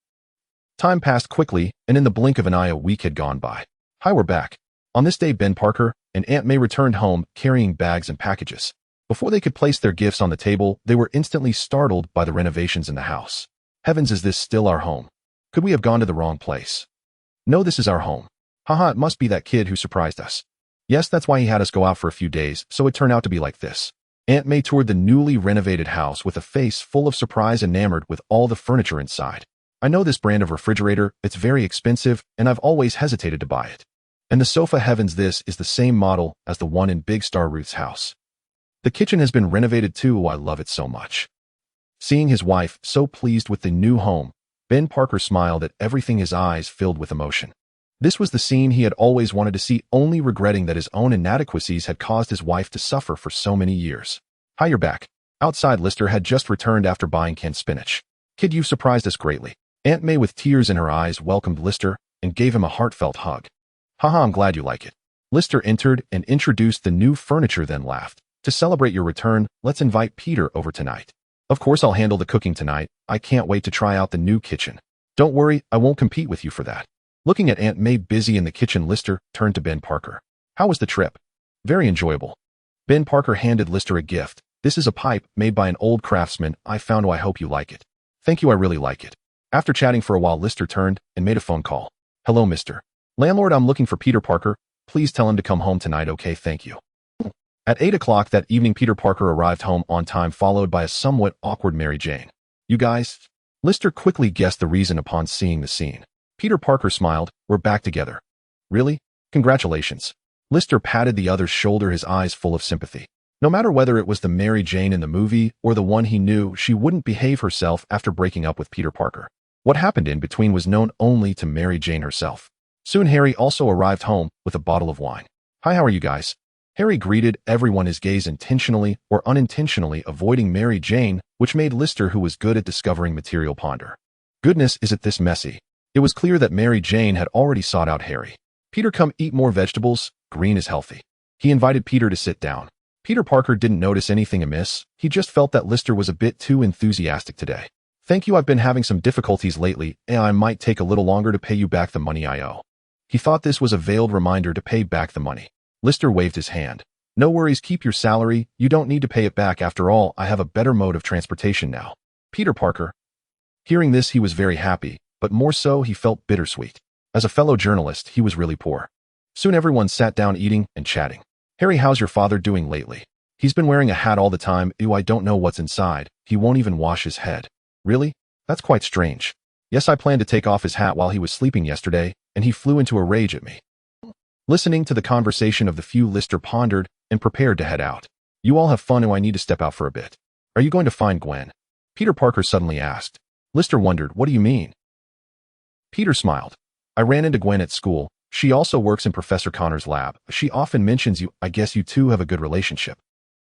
Time passed quickly, and in the blink of an eye, a week had gone by. Hi, we're back. On this day, Ben Parker and Aunt May returned home, carrying bags and packages. Before they could place their gifts on the table, they were instantly startled by the renovations in the house. Heavens, is this still our home? Could we have gone to the wrong place? No, this is our home. Haha, it must be that kid who surprised us. Yes, that's why he had us go out for a few days, so it turned out to be like this. Aunt May toured the newly renovated house with a face full of surprise, enamored with all the furniture inside. I know this brand of refrigerator, it's very expensive, and I've always hesitated to buy it. And the sofa, heavens, this is the same model as the one in Big Star Ruth's house. The kitchen has been renovated too, I love it so much. Seeing his wife so pleased with the new home, Ben Parker smiled at everything, his eyes filled with emotion. This was the scene he had always wanted to see, only regretting that his own inadequacies had caused his wife to suffer for so many years. Hi, you're back. Outside, Lister had just returned after buying canned spinach. Kid, you've surprised us greatly. Aunt May, with tears in her eyes, welcomed Lister and gave him a heartfelt hug. Haha, I'm glad you like it. Lister entered and introduced the new furniture, then laughed. To celebrate your return, let's invite Peter over tonight. Of course, I'll handle the cooking tonight. I can't wait to try out the new kitchen. Don't worry, I won't compete with you for that. Looking at Aunt May busy in the kitchen, Lister turned to Ben Parker. How was the trip? Very enjoyable. Ben Parker handed Lister a gift. This is a pipe made by an old craftsman I found. I hope you like it. Thank you, I really like it. After chatting for a while, Lister turned and made a phone call. Hello, Mr. Landlord, I'm looking for Peter Parker. Please tell him to come home tonight, okay? Thank you. At 8 o'clock that evening, Peter Parker arrived home on time, followed by a somewhat awkward Mary Jane. You guys? Lister quickly guessed the reason upon seeing the scene. Peter Parker smiled. We're back together. Really? Congratulations. Lister patted the other's shoulder, his eyes full of sympathy. No matter whether it was the Mary Jane in the movie or the one he knew, she wouldn't behave herself after breaking up with Peter Parker. What happened in between was known only to Mary Jane herself. Soon Harry also arrived home with a bottle of wine. Hi, how are you guys? Harry greeted everyone, his gaze intentionally or unintentionally avoiding Mary Jane, which made Lister, who was good at discovering material, ponder. Goodness, is it this messy? It was clear that Mary Jane had already sought out Harry. Peter, come eat more vegetables. Green is healthy. He invited Peter to sit down. Peter Parker didn't notice anything amiss. He just felt that Lister was a bit too enthusiastic today. Thank you, I've been having some difficulties lately, and I might take a little longer to pay you back the money I owe. He thought this was a veiled reminder to pay back the money. Lister waved his hand. No worries, keep your salary. You don't need to pay it back. After all, I have a better mode of transportation now. Peter Parker. Hearing this, he was very happy, but more so, he felt bittersweet. As a fellow journalist, he was really poor. Soon everyone sat down eating and chatting. Harry, how's your father doing lately? He's been wearing a hat all the time. Ew, I don't know what's inside. He won't even wash his head. Really? That's quite strange. Yes, I planned to take off his hat while he was sleeping yesterday, and he flew into a rage at me. Listening to the conversation of the few, Lister pondered and prepared to head out. You all have fun, and I need to step out for a bit. Are you going to find Gwen? Peter Parker suddenly asked. Lister wondered, what do you mean? Peter smiled. I ran into Gwen at school. She also works in Professor Connor's lab. She often mentions you. I guess you two have a good relationship.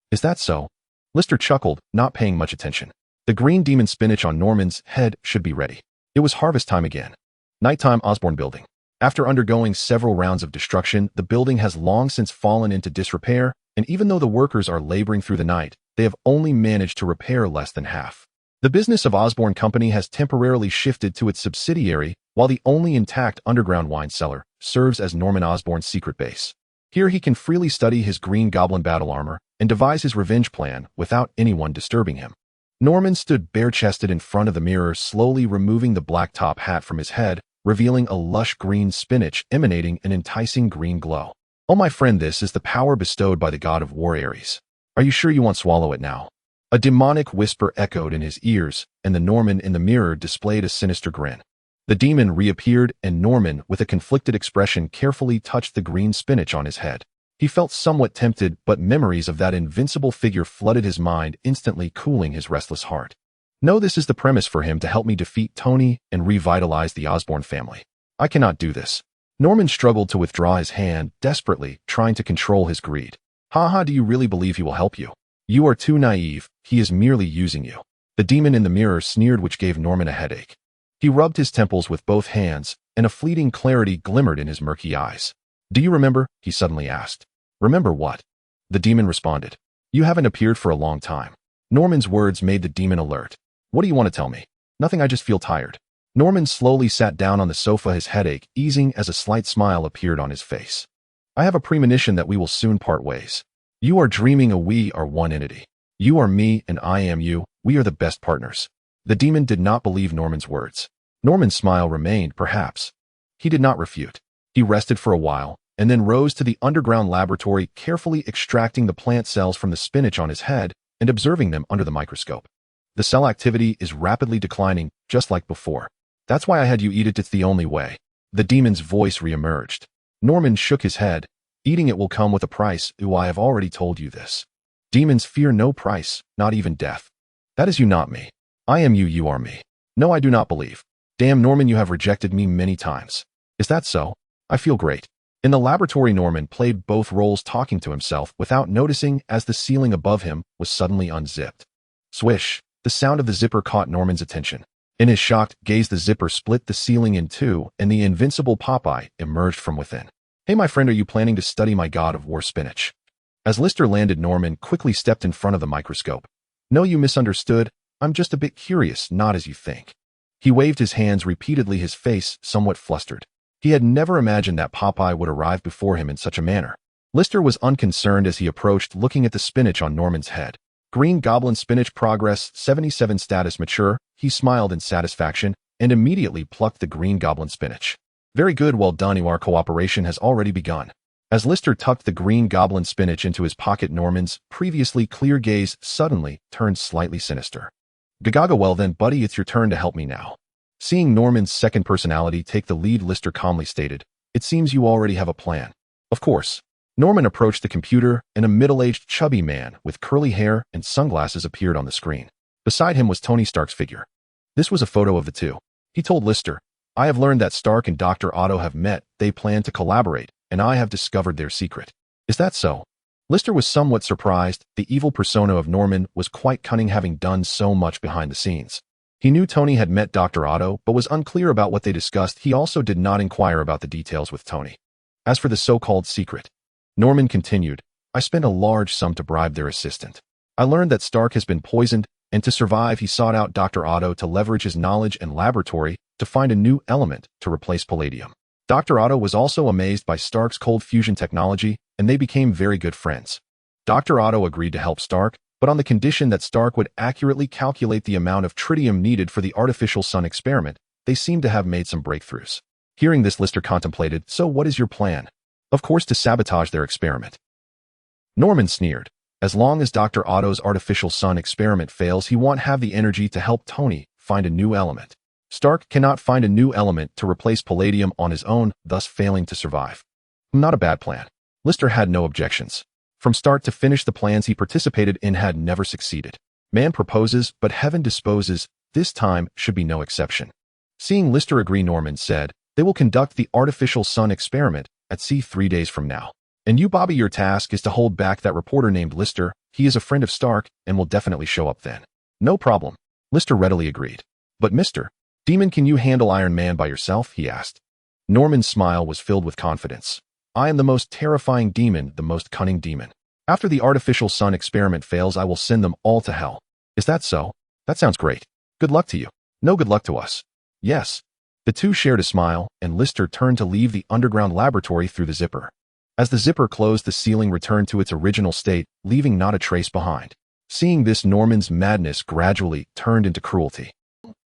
Is that so? Lister chuckled, not paying much attention. The green demon spinach on Norman's head should be ready. It was harvest time again. Nighttime, Osborne building. After undergoing several rounds of destruction, the building has long since fallen into disrepair, and even though the workers are laboring through the night, they have only managed to repair less than half. The business of Osborne Company has temporarily shifted to its subsidiary, while the only intact underground wine cellar serves as Norman Osborn's secret base. Here he can freely study his Green Goblin battle armor and devise his revenge plan without anyone disturbing him. Norman stood bare-chested in front of the mirror, slowly removing the black top hat from his head, revealing a lush green spinach emanating an enticing green glow. Oh, my friend, this is the power bestowed by the god of war, Ares. Are you sure you won't swallow it now? A demonic whisper echoed in his ears, and the Norman in the mirror displayed a sinister grin. The demon reappeared, and Norman, with a conflicted expression, carefully touched the green spinach on his head. He felt somewhat tempted, but memories of that invincible figure flooded his mind, instantly cooling his restless heart. No, this is the premise for him to help me defeat Tony and revitalize the Osborne family. I cannot do this. Norman struggled to withdraw his hand, desperately trying to control his greed. Haha, do you really believe he will help you? You are too naive. He is merely using you. The demon in the mirror sneered, which gave Norman a headache. He rubbed his temples with both hands, and a fleeting clarity glimmered in his murky eyes. Do you remember? He suddenly asked. Remember what? The demon responded. You haven't appeared for a long time. Norman's words made the demon alert. What do you want to tell me? Nothing, I just feel tired. Norman slowly sat down on the sofa, his headache easing as a slight smile appeared on his face. I have a premonition that we will soon part ways. You are dreaming, we are one entity. You are me and I am you. We are the best partners. The demon did not believe Norman's words. Norman's smile remained, perhaps. He did not refute. He rested for a while, and then rose to the underground laboratory, carefully extracting the plant cells from the spinach on his head and observing them under the microscope. The cell activity is rapidly declining, just like before. That's why I had you eat it. It's the only way. The demon's voice reemerged. Norman shook his head. Eating it will come with a price. I have already told you this. Demons fear no price, not even death. That is you, not me. I am you, you are me. No, I do not believe. Damn, Norman, you have rejected me many times. Is that so? I feel great. In the laboratory, Norman played both roles, talking to himself without noticing as the ceiling above him was suddenly unzipped. Swish! The sound of the zipper caught Norman's attention. In his shocked gaze, the zipper split the ceiling in two, and the invincible Popeye emerged from within. Hey, my friend, are you planning to study my god of war spinach? As Lister landed, Norman quickly stepped in front of the microscope. No, you misunderstood. I'm just a bit curious, not as you think. He waved his hands repeatedly, his face somewhat flustered. He had never imagined that Popeye would arrive before him in such a manner. Lister was unconcerned as he approached, looking at the spinach on Norman's head. Green Goblin spinach, progress 77, status mature. He smiled in satisfaction and immediately plucked the Green Goblin spinach. Very good, well done. Our cooperation has already begun. As Lister tucked the Green Goblin spinach into his pocket, Norman's previously clear gaze suddenly turned slightly sinister. Gagaga, well then, buddy, it's your turn to help me now. Seeing Norman's second personality take the lead, Lister calmly stated, it seems you already have a plan. Of course. Norman approached the computer, and a middle-aged chubby man with curly hair and sunglasses appeared on the screen. Beside him was Tony Stark's figure. This was a photo of the two. He told Lister, I have learned that Stark and Dr. Otto have met, they plan to collaborate, and I have discovered their secret. Is that so? Lister was somewhat surprised. The evil persona of Norman was quite cunning, having done so much behind the scenes. He knew Tony had met Dr. Otto, but was unclear about what they discussed. He also did not inquire about the details with Tony. As for the so-called secret, Norman continued, I spent a large sum to bribe their assistant. I learned that Stark has been poisoned, and to survive he sought out Dr. Otto to leverage his knowledge and laboratory to find a new element to replace palladium. Dr. Otto was also amazed by Stark's cold fusion technology, and they became very good friends. Dr. Otto agreed to help Stark, but on the condition that Stark would accurately calculate the amount of tritium needed for the artificial sun experiment. They seemed to have made some breakthroughs. Hearing this, Lister contemplated, so what is your plan? Of course, to sabotage their experiment. Norman sneered. As long as Dr. Otto's artificial sun experiment fails, he won't have the energy to help Tony find a new element. Stark cannot find a new element to replace palladium on his own, thus failing to survive. Not a bad plan. Lister had no objections. From start to finish, the plans he participated in had never succeeded. Man proposes, but heaven disposes. This time should be no exception. Seeing Lister agree, Norman said, they will conduct the artificial sun experiment at sea 3 days from now. And you, Bobby, your task is to hold back that reporter named Lister. He is a friend of Stark and will definitely show up then. No problem. Lister readily agreed. But Mr. Demon, can you handle Iron Man by yourself? He asked. Norman's smile was filled with confidence. I am the most terrifying demon, the most cunning demon. After the artificial sun experiment fails, I will send them all to hell. Is that so? That sounds great. Good luck to you. No, good luck to us. Yes. The two shared a smile, and Lister turned to leave the underground laboratory through the zipper. As the zipper closed, the ceiling returned to its original state, leaving not a trace behind. Seeing this, Norman's madness gradually turned into cruelty.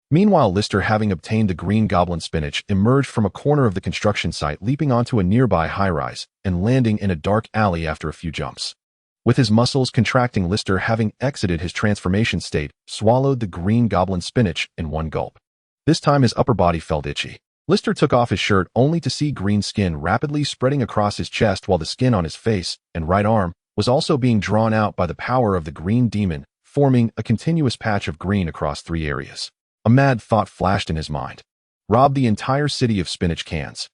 Meanwhile, Lister, having obtained the Green Goblin spinach, emerged from a corner of the construction site, leaping onto a nearby high-rise and landing in a dark alley after a few jumps. With his muscles contracting, Lister, having exited his transformation state, swallowed the Green Goblin spinach in one gulp. This time his upper body felt itchy. Lister took off his shirt only to see green skin rapidly spreading across his chest, while the skin on his face and right arm was also being drawn out by the power of the green demon, forming a continuous patch of green across 3 areas. A mad thought flashed in his mind. Rob the entire city of spinach cans.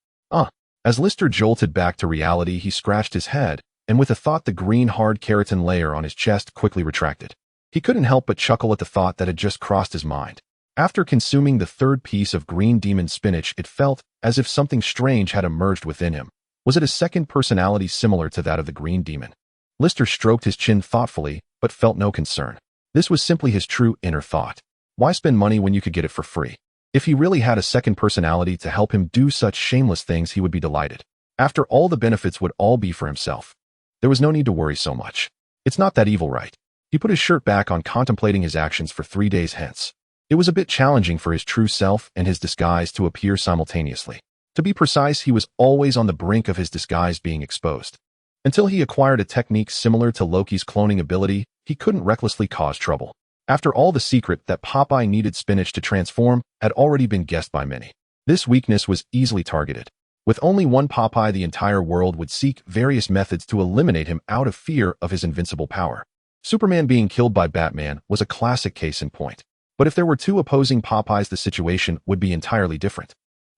As Lister jolted back to reality, he scratched his head, and with a thought, the green hard keratin layer on his chest quickly retracted. He couldn't help but chuckle at the thought that had just crossed his mind. After consuming the 3rd piece of green demon spinach, it felt as if something strange had emerged within him. Was it a second personality similar to that of the green demon? Lister stroked his chin thoughtfully, but felt no concern. This was simply his true inner thought. Why spend money when you could get it for free? If he really had a second personality to help him do such shameless things, he would be delighted. After all, the benefits would all be for himself. There was no need to worry so much. It's not that evil, right? He put his shirt back on, contemplating his actions for 3 days hence. It was a bit challenging for his true self and his disguise to appear simultaneously. To be precise, he was always on the brink of his disguise being exposed. Until he acquired a technique similar to Loki's cloning ability, he couldn't recklessly cause trouble. After all, the secret that Popeye needed spinach to transform had already been guessed by many. This weakness was easily targeted. With only one Popeye, the entire world would seek various methods to eliminate him out of fear of his invincible power. Superman being killed by Batman was a classic case in point. But if there were two opposing Popeyes, the situation would be entirely different.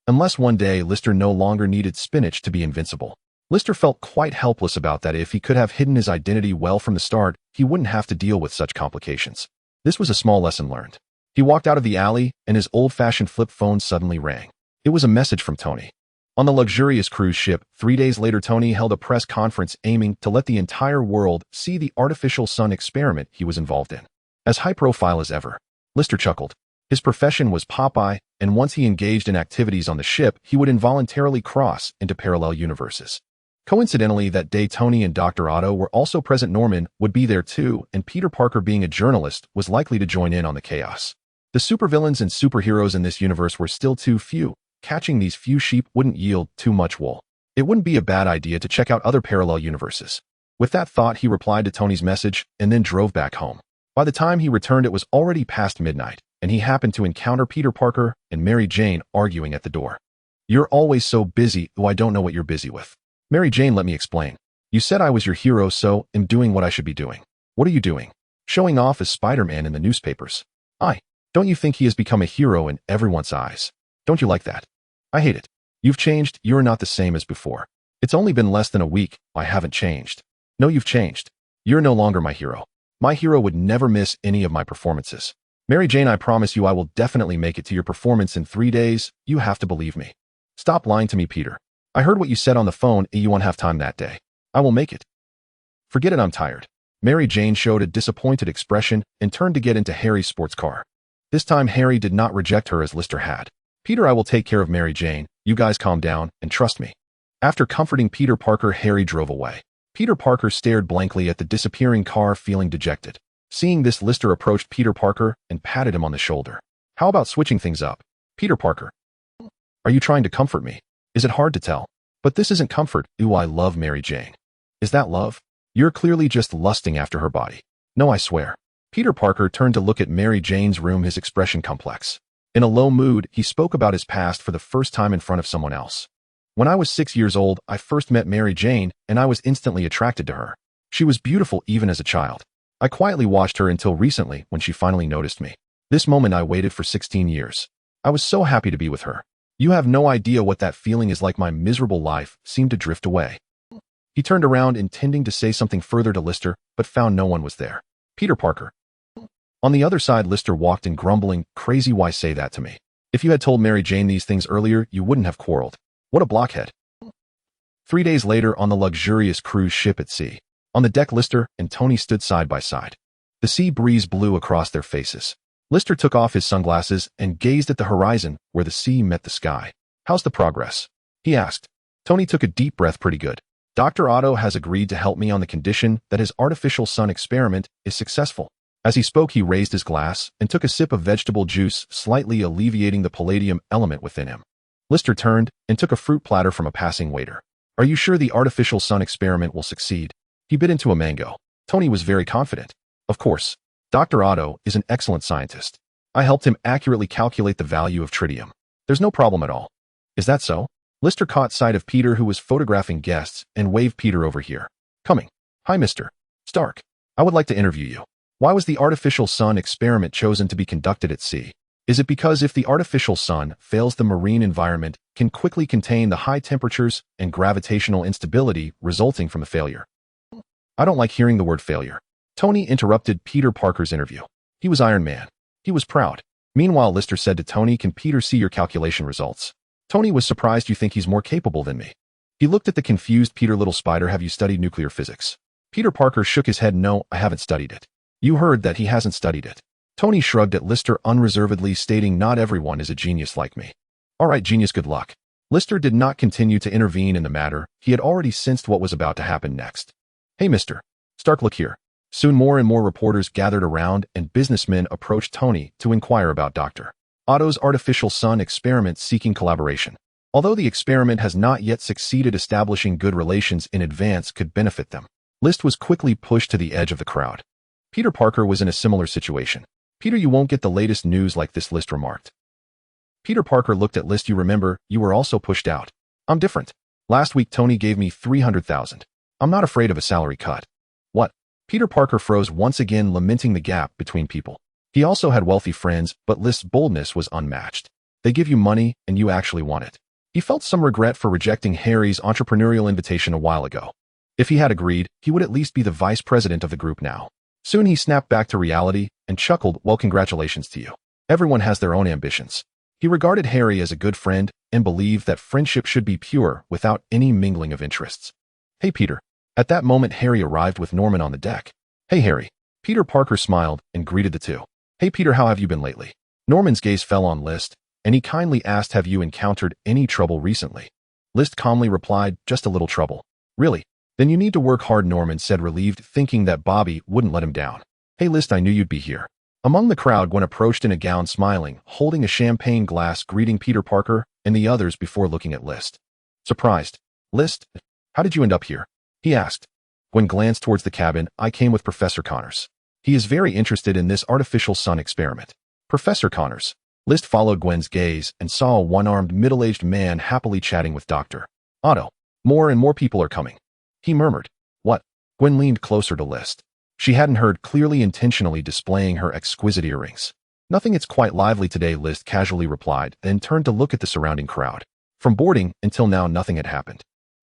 Unless one day Lister no longer needed spinach to be invincible. Lister felt quite helpless about that. If he could have hidden his identity well from the start, he wouldn't have to deal with such complications. This was a small lesson learned. He walked out of the alley, and his old-fashioned flip phone suddenly rang. It was a message from Tony. On the luxurious cruise ship, 3 days later, Tony held a press conference aiming to let the entire world see the artificial sun experiment he was involved in. As high-profile as ever, Lister chuckled. His profession was Popeye, and once he engaged in activities on the ship, he would involuntarily cross into parallel universes. Coincidentally, that day Tony and Dr. Otto were also present. Norman would be there too, and Peter Parker, being a journalist, was likely to join in on the chaos. The supervillains and superheroes in this universe were still too few. Catching these few sheep wouldn't yield too much wool. It wouldn't be a bad idea to check out other parallel universes. With that thought, he replied to Tony's message and then drove back home. By the time he returned, it was already past midnight, and he happened to encounter Peter Parker and Mary Jane arguing at the door. "You're always so busy. I don't know what you're busy with." "Mary Jane, let me explain. You said I was your hero, so I'm doing what I should be doing." "What are you doing?" "Showing off as Spider-Man in the newspapers." Don't you think he has become a hero in everyone's eyes? Don't you like that?" "I hate it. You've changed. You're not the same as before." "It's only been less than a week. I haven't changed." "No, you've changed. You're no longer my hero. My hero would never miss any of my performances." "Mary Jane, I promise you I will definitely make it to your performance in 3 days. You have to believe me." "Stop lying to me, Peter. I heard what you said on the phone. You won't have time that day." "I will make it." "Forget it, I'm tired." Mary Jane showed a disappointed expression and turned to get into Harry's sports car. This time Harry did not reject her as Lister had. "Peter, I will take care of Mary Jane. You guys calm down and trust me." After comforting Peter Parker, Harry drove away. Peter Parker stared blankly at the disappearing car, feeling dejected. Seeing this, Lister approached Peter Parker and patted him on the shoulder. "How about switching things up?" "Peter Parker, are you trying to comfort me? Is it hard to tell?" "But this isn't comfort. I love Mary Jane." "Is that love? You're clearly just lusting after her body." "No, I swear." Peter Parker turned to look at Mary Jane's room, his expression complex. In a low mood, he spoke about his past for the first time in front of someone else. "When I was 6 years old, I first met Mary Jane, and I was instantly attracted to her. She was beautiful even as a child. I quietly watched her until recently when she finally noticed me. This moment I waited for 16 years. I was so happy to be with her. You have no idea what that feeling is like." My miserable life seemed to drift away. He turned around, intending to say something further to Lister, but found no one was there. "Peter Parker." On the other side, Lister walked in, grumbling, "Crazy, why say that to me? If you had told Mary Jane these things earlier, you wouldn't have quarreled. What a blockhead." 3 days later, on the luxurious cruise ship at sea. On the deck, Lister and Tony stood side by side. The sea breeze blew across their faces. Lister took off his sunglasses and gazed at the horizon where the sea met the sky. "How's the progress?" he asked. Tony took a deep breath. "Pretty good. Dr. Otto has agreed to help me on the condition that his artificial sun experiment is successful." As he spoke, he raised his glass and took a sip of vegetable juice, slightly alleviating the palladium element within him. Lister turned and took a fruit platter from a passing waiter. "Are you sure the artificial sun experiment will succeed?" He bit into a mango. Tony was very confident. "Of course. Dr. Otto is an excellent scientist. I helped him accurately calculate the value of tritium. There's no problem at all." "Is that so?" Lister caught sight of Peter, who was photographing guests, and waved Peter over here. "Coming. Hi, Mr. Stark. I would like to interview you. Why was the artificial sun experiment chosen to be conducted at sea? Is it because if the artificial sun fails, the marine environment can quickly contain the high temperatures and gravitational instability resulting from the failure?" "I don't like hearing the word failure." Tony interrupted Peter Parker's interview. He was Iron Man. He was proud. Meanwhile, Lister said to Tony, "Can Peter see your calculation results?" Tony was surprised. "You think he's more capable than me?" He looked at the confused Peter. "Little spider, have you studied nuclear physics?" Peter Parker shook his head. "No, I haven't studied it." "You heard that he hasn't studied it." Tony shrugged at Lister unreservedly, stating, "Not everyone is a genius like me." "All right, genius, good luck." Lister did not continue to intervene in the matter. He had already sensed what was about to happen next. "Hey, Mr. Stark, look here." Soon more and more reporters gathered around and businessmen approached Tony to inquire about Dr. Otto's artificial sun experiment seeking collaboration. Although the experiment has not yet succeeded, establishing good relations in advance could benefit them. List was quickly pushed to the edge of the crowd. Peter Parker was in a similar situation. Peter, you won't get the latest news like this, List remarked. Peter Parker looked at List. You remember, you were also pushed out. I'm different. Last week Tony gave me $300,000. I'm not afraid of a salary cut. What? Peter Parker froze once again, lamenting the gap between people. He also had wealthy friends, but List's boldness was unmatched. They give you money, and you actually want it. He felt some regret for rejecting Harry's entrepreneurial invitation a while ago. If he had agreed, he would at least be the vice president of the group now. Soon he snapped back to reality and chuckled, well, congratulations to you. Everyone has their own ambitions. He regarded Harry as a good friend and believed that friendship should be pure without any mingling of interests. Hey, Peter. At that moment, Harry arrived with Norman on the deck. Hey, Harry. Peter Parker smiled and greeted the two. Hey, Peter, how have you been lately? Norman's gaze fell on List, and he kindly asked, have you encountered any trouble recently? List calmly replied, just a little trouble. Really? Then you need to work hard, Norman said, relieved, thinking that Bobby wouldn't let him down. Hey, List, I knew you'd be here. Among the crowd, Gwen approached in a gown, smiling, holding a champagne glass, greeting Peter Parker and the others before looking at List. Surprised. List, how did you end up here? He asked. Gwen glanced towards the cabin. I came with Professor Connors. He is very interested in this artificial sun experiment. Professor Connors. List followed Gwen's gaze and saw a one-armed, middle-aged man happily chatting with Dr. Otto. More and more people are coming. He murmured. What? Gwen leaned closer to List. She hadn't heard clearly, intentionally displaying her exquisite earrings. Nothing, it's quite lively today, List casually replied, then turned to look at the surrounding crowd. From boarding until now, nothing had happened.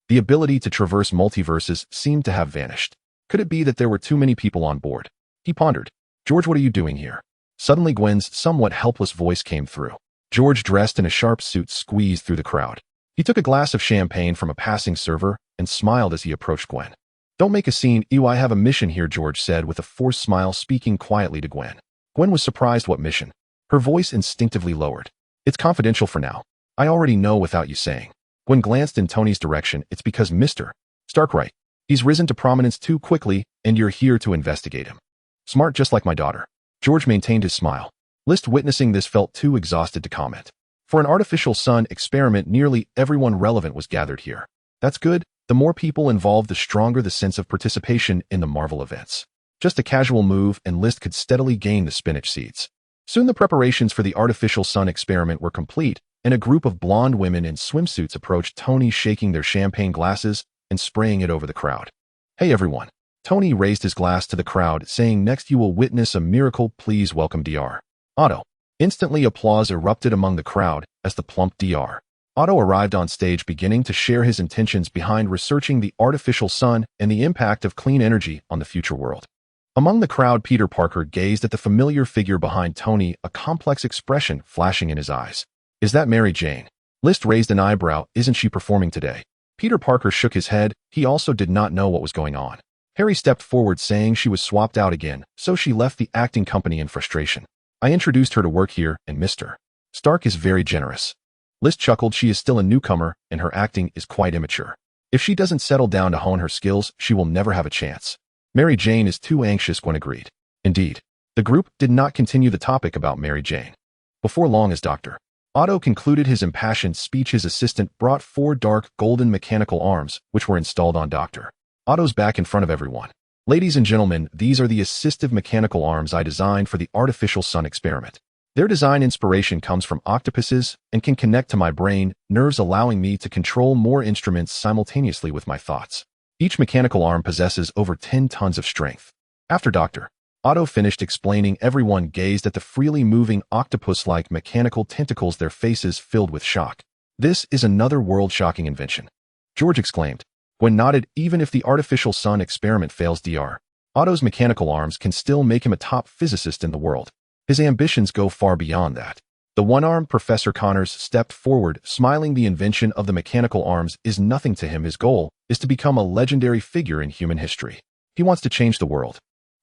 The ability to traverse multiverses seemed to have vanished. Could it be that there were too many people on board? He pondered. George, what are you doing here? Suddenly Gwen's somewhat helpless voice came through. George, dressed in a sharp suit, squeezed through the crowd. He took a glass of champagne from a passing server and smiled as he approached Gwen. Don't make a scene, Ew, I have a mission here, George said with a forced smile, speaking quietly to Gwen. Gwen was surprised. What mission? Her voice instinctively lowered. It's confidential for now. I already know without you saying. Gwen glanced in Tony's direction. It's because Mr. Starkright. He's risen to prominence too quickly, and you're here to investigate him. Smart, just like my daughter. George maintained his smile. List, witnessing this, felt too exhausted to comment. For an artificial sun experiment, nearly everyone relevant was gathered here. That's good. The more people involved, the stronger the sense of participation in the Marvel events. Just a casual move, and List could steadily gain the spinach seeds. Soon the preparations for the artificial sun experiment were complete, and a group of blonde women in swimsuits approached Tony, shaking their champagne glasses and spraying it over the crowd. Hey, everyone. Tony raised his glass to the crowd, saying, next you will witness a miracle. Please welcome Dr. Otto. Instantly applause erupted among the crowd as the plump Dr. Otto arrived on stage, beginning to share his intentions behind researching the artificial sun and the impact of clean energy on the future world. Among the crowd, Peter Parker gazed at the familiar figure behind Tony, a complex expression flashing in his eyes. Is that Mary Jane? List raised an eyebrow. Isn't she performing today? Peter Parker shook his head. He also did not know what was going on. Harry stepped forward, saying she was swapped out again, so she left the acting company in frustration. I introduced her to work here, and Mr. Stark is very generous. List chuckled. She is still a newcomer, and her acting is quite immature. If she doesn't settle down to hone her skills, she will never have a chance. Mary Jane is too anxious, Gwen agreed. Indeed. The group did not continue the topic about Mary Jane. Before long, as Dr. Otto concluded his impassioned speech, his assistant brought 4 dark, golden mechanical arms, which were installed on Dr. Otto's back in front of everyone. Ladies and gentlemen, these are the assistive mechanical arms I designed for the artificial sun experiment. Their design inspiration comes from octopuses and can connect to my brain nerves, allowing me to control more instruments simultaneously with my thoughts. Each mechanical arm possesses over 10 tons of strength. After Dr. Otto finished explaining, everyone gazed at the freely moving octopus-like mechanical tentacles, their faces filled with shock. This is another world-shocking invention. George exclaimed. Gwen nodded. Even if the artificial sun experiment fails, Dr. Otto's mechanical arms can still make him a top physicist in the world. His ambitions go far beyond that. The one-armed Professor Connors stepped forward, smiling. The invention of the mechanical arms is nothing to him. His goal is to become a legendary figure in human history. He wants to change the world.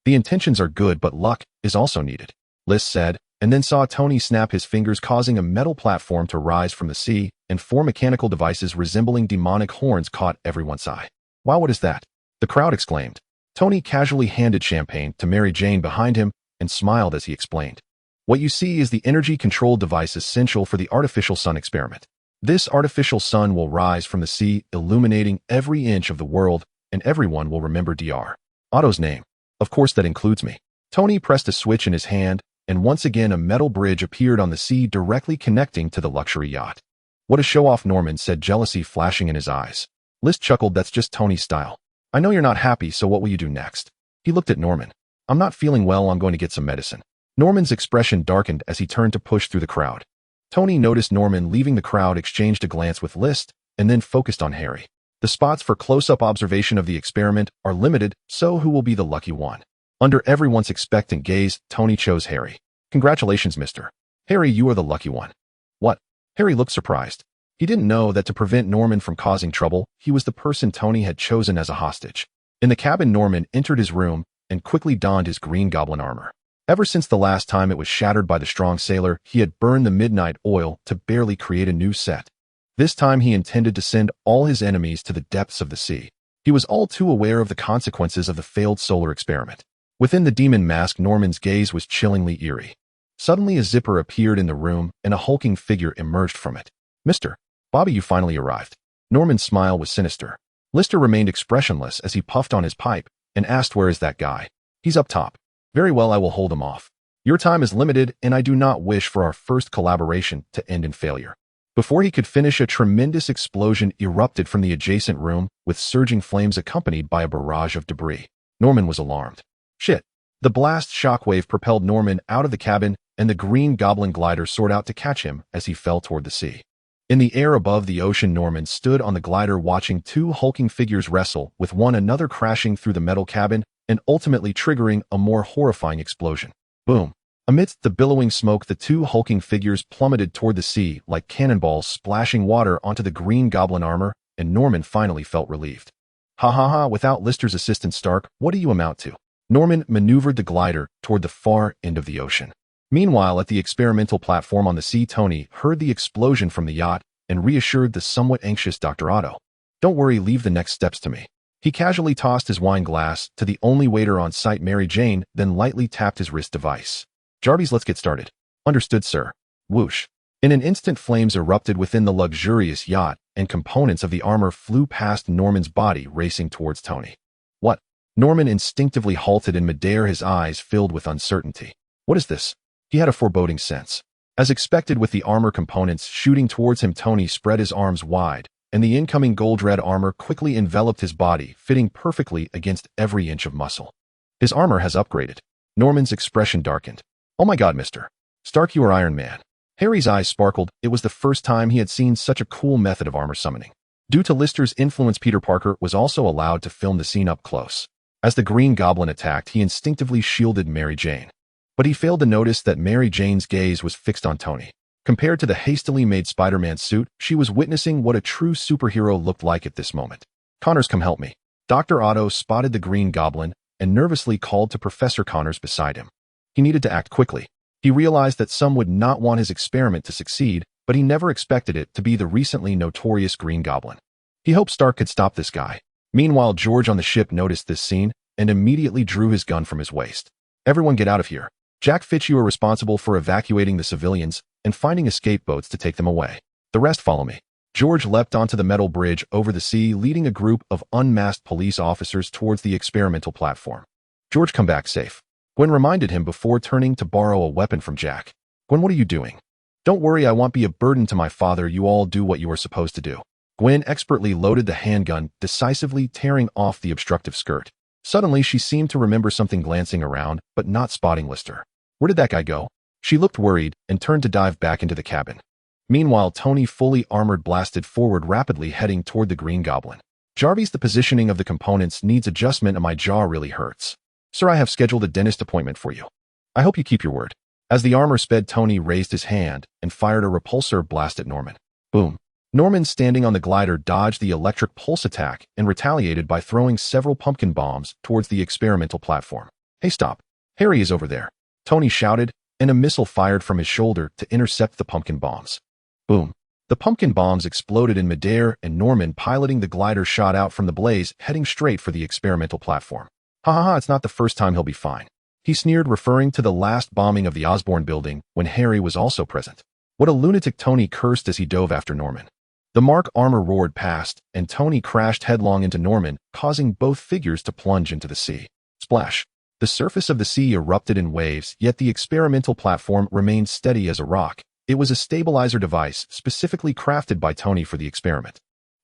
The intentions are good, but luck is also needed, List said, and then saw Tony snap his fingers, causing a metal platform to rise from the sea, and 4 mechanical devices resembling demonic horns caught everyone's eye. Wow, what is that? The crowd exclaimed. Tony casually handed champagne to Mary Jane behind him and smiled as he explained. What you see is the energy control device essential for the artificial sun experiment. This artificial sun will rise from the sea, illuminating every inch of the world, and everyone will remember Dr. Otto's name. Of course, that includes me. Tony pressed a switch in his hand, and once again a metal bridge appeared on the sea directly connecting to the luxury yacht. What a show-off, Norman said, jealousy flashing in his eyes. List chuckled, that's just Tony's style. I know you're not happy, so what will you do next? He looked at Norman. I'm not feeling well, I'm going to get some medicine. Norman's expression darkened as he turned to push through the crowd. Tony noticed Norman leaving the crowd, exchanged a glance with List, and then focused on Harry. The spots for close-up observation of the experiment are limited, so who will be the lucky one? Under everyone's expectant gaze, Tony chose Harry. Congratulations, Mr. Harry, you are the lucky one. What? Harry looked surprised. He didn't know that to prevent Norman from causing trouble, he was the person Tony had chosen as a hostage. In the cabin, Norman entered his room and quickly donned his Green Goblin armor. Ever since the last time it was shattered by the strong sailor, he had burned the midnight oil to barely create a new set. This time he intended to send all his enemies to the depths of the sea. He was all too aware of the consequences of the failed solar experiment. Within the demon mask, Norman's gaze was chillingly eerie. Suddenly a zipper appeared in the room and a hulking figure emerged from it. Mr. Bobby, you finally arrived. Norman's smile was sinister. Lister remained expressionless as he puffed on his pipe and asked, where is that guy? He's up top. Very well, I will hold him off. Your time is limited, and I do not wish for our first collaboration to end in failure. Before he could finish, a tremendous explosion erupted from the adjacent room, with surging flames accompanied by a barrage of debris. Norman was alarmed. Shit. The blast shockwave propelled Norman out of the cabin, and the Green Goblin glider soared out to catch him as he fell toward the sea. In the air above the ocean, Norman stood on the glider watching two hulking figures wrestle, with one another crashing through the metal cabin and ultimately triggering a more horrifying explosion. Boom. Amidst the billowing smoke, the two hulking figures plummeted toward the sea like cannonballs, splashing water onto the Green Goblin armor, and Norman finally felt relieved. Ha ha ha, without Lister's assistant Stark, what do you amount to? Norman maneuvered the glider toward the far end of the ocean. Meanwhile, at the experimental platform on the sea, Tony heard the explosion from the yacht and reassured the somewhat anxious Dr. Otto. Don't worry, leave the next steps to me. He casually tossed his wine glass to the only waiter on site, Mary Jane, then lightly tapped his wrist device. Jarvis, let's get started. Understood, sir. Whoosh. In an instant, flames erupted within the luxurious yacht, and components of the armor flew past Norman's body, racing towards Tony. What? Norman instinctively halted in midair, his eyes filled with uncertainty. What is this? He had a foreboding sense. As expected, with the armor components shooting towards him, Tony spread his arms wide, and the incoming gold-red armor quickly enveloped his body, fitting perfectly against every inch of muscle. His armor has upgraded. Norman's expression darkened. Oh my god, Mr. Stark, you are Iron Man. Harry's eyes sparkled. It was the first time he had seen such a cool method of armor summoning. Due to Lister's influence, Peter Parker was also allowed to film the scene up close. As the Green Goblin attacked, he instinctively shielded Mary Jane. But he failed to notice that Mary Jane's gaze was fixed on Tony. Compared to the hastily made Spider-Man suit, she was witnessing what a true superhero looked like at this moment. Connors, come help me. Dr. Otto spotted the Green Goblin and nervously called to Professor Connors beside him. He needed to act quickly. He realized that some would not want his experiment to succeed, but he never expected it to be the recently notorious Green Goblin. He hoped Stark could stop this guy. Meanwhile, George on the ship noticed this scene and immediately drew his gun from his waist. Everyone get out of here. Jack Fitch, you are responsible for evacuating the civilians and finding escape boats to take them away. The rest follow me. George leapt onto the metal bridge over the sea, leading a group of unmasked police officers towards the experimental platform. George, come back safe. Gwen reminded him before turning to borrow a weapon from Jack. Gwen, what are you doing? Don't worry, I won't be a burden to my father. You all do what you are supposed to do. Gwen expertly loaded the handgun, decisively tearing off the obstructive skirt. Suddenly, she seemed to remember something, glancing around, but not spotting Lister. Where did that guy go? She looked worried and turned to dive back into the cabin. Meanwhile, Tony, fully armored, blasted forward rapidly, heading toward the Green Goblin. Jarvis, the positioning of the components needs adjustment and my jaw really hurts. Sir, I have scheduled a dentist appointment for you. I hope you keep your word. As the armor sped, Tony raised his hand and fired a repulsor blast at Norman. Boom. Norman, standing on the glider, dodged the electric pulse attack and retaliated by throwing several pumpkin bombs towards the experimental platform. Hey, stop. Harry is over there. Tony shouted, and a missile fired from his shoulder to intercept the pumpkin bombs. Boom. The pumpkin bombs exploded in midair, and Norman, piloting the glider, shot out from the blaze, heading straight for the experimental platform. Ha ha ha, it's not the first time he'll be fine. He sneered, referring to the last bombing of the Osborn building when Harry was also present. What a lunatic, Tony cursed as he dove after Norman. The Mark armor roared past, and Tony crashed headlong into Norman, causing both figures to plunge into the sea. Splash. The surface of the sea erupted in waves, yet the experimental platform remained steady as a rock. It was a stabilizer device specifically crafted by Tony for the experiment.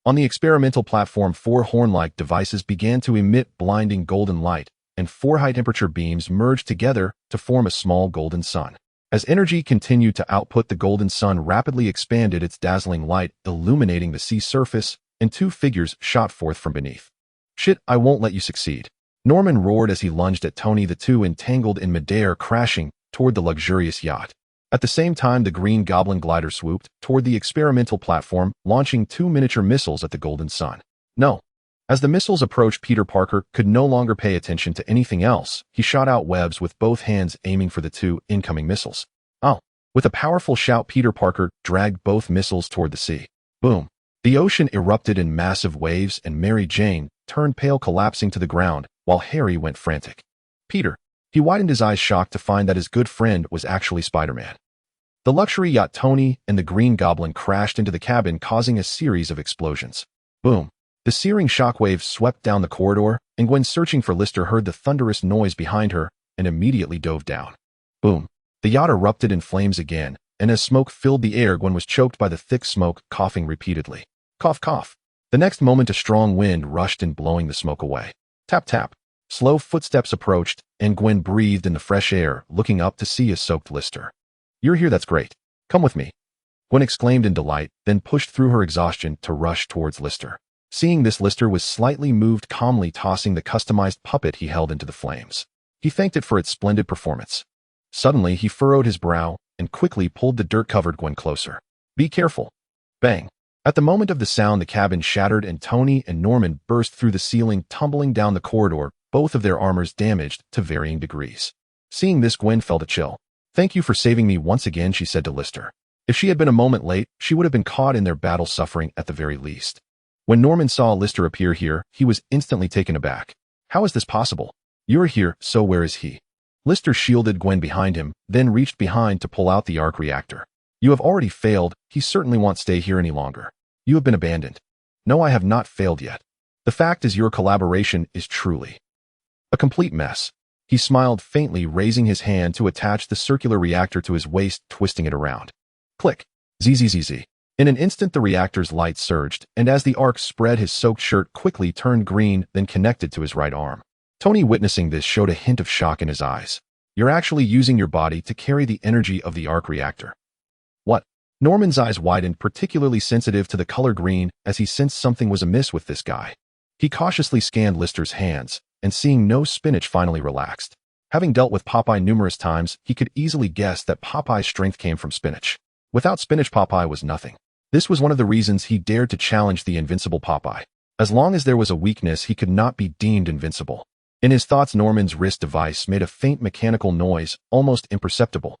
On the experimental platform, 4 horn-like devices began to emit blinding golden light, and 4 high-temperature beams merged together to form a small golden sun. As energy continued to output, the golden sun rapidly expanded its dazzling light, illuminating the sea surface, and 2 figures shot forth from beneath. Shit, I won't let you succeed. Norman roared as he lunged at Tony, the two entangled in midair, crashing toward the luxurious yacht. At the same time, the Green Goblin glider swooped toward the experimental platform, launching 2 miniature missiles at the golden sun. No. As the missiles approached, Peter Parker could no longer pay attention to anything else. He shot out webs with both hands, aiming for the 2 incoming missiles. Oh. With a powerful shout, Peter Parker dragged both missiles toward the sea. Boom. The ocean erupted in massive waves, and Mary Jane turned pale, collapsing to the ground, while Harry went frantic. Peter. He widened his eyes, shocked to find that his good friend was actually Spider-Man. The luxury yacht Tony and the Green Goblin crashed into the cabin, causing a series of explosions. Boom. The searing shockwaves swept down the corridor, and Gwen, searching for Lister, heard the thunderous noise behind her and immediately dove down. Boom. The yacht erupted in flames again, and as smoke filled the air, Gwen was choked by the thick smoke, coughing repeatedly. Cough, cough. The next moment, a strong wind rushed in, blowing the smoke away. Tap, tap. Slow footsteps approached, and Gwen breathed in the fresh air, looking up to see a soaked Lister. You're here, that's great. Come with me. Gwen exclaimed in delight, then pushed through her exhaustion to rush towards Lister. Seeing this, Lister was slightly moved, calmly tossing the customized puppet he held into the flames. He thanked it for its splendid performance. Suddenly, he furrowed his brow and quickly pulled the dirt-covered Gwen closer. Be careful. Bang. At the moment of the sound, the cabin shattered and Tony and Norman burst through the ceiling, tumbling down the corridor, both of their armors damaged to varying degrees. Seeing this, Gwen felt a chill. Thank you for saving me once again, she said to Lister. If she had been a moment late, she would have been caught in their battle, suffering at the very least. When Norman saw Lister appear here, he was instantly taken aback. How is this possible? You're here, so where is he? Lister shielded Gwen behind him, then reached behind to pull out the arc reactor. You have already failed. He certainly won't stay here any longer. You have been abandoned. No, I have not failed yet. The fact is, your collaboration is truly a complete mess. He smiled faintly, raising his hand to attach the circular reactor to his waist, twisting it around. Click. Zzz. In an instant, the reactor's light surged, and as the arc spread, his soaked shirt quickly turned green, then connected to his right arm. Tony, witnessing this, showed a hint of shock in his eyes. You're actually using your body to carry the energy of the arc reactor. What? Norman's eyes widened, particularly sensitive to the color green, as he sensed something was amiss with this guy. He cautiously scanned Lister's hands, and seeing no spinach, finally relaxed. Having dealt with Popeye numerous times, he could easily guess that Popeye's strength came from spinach. Without spinach, Popeye was nothing. This was one of the reasons he dared to challenge the invincible Popeye. As long as there was a weakness, he could not be deemed invincible. In his thoughts, Norman's wrist device made a faint mechanical noise, almost imperceptible.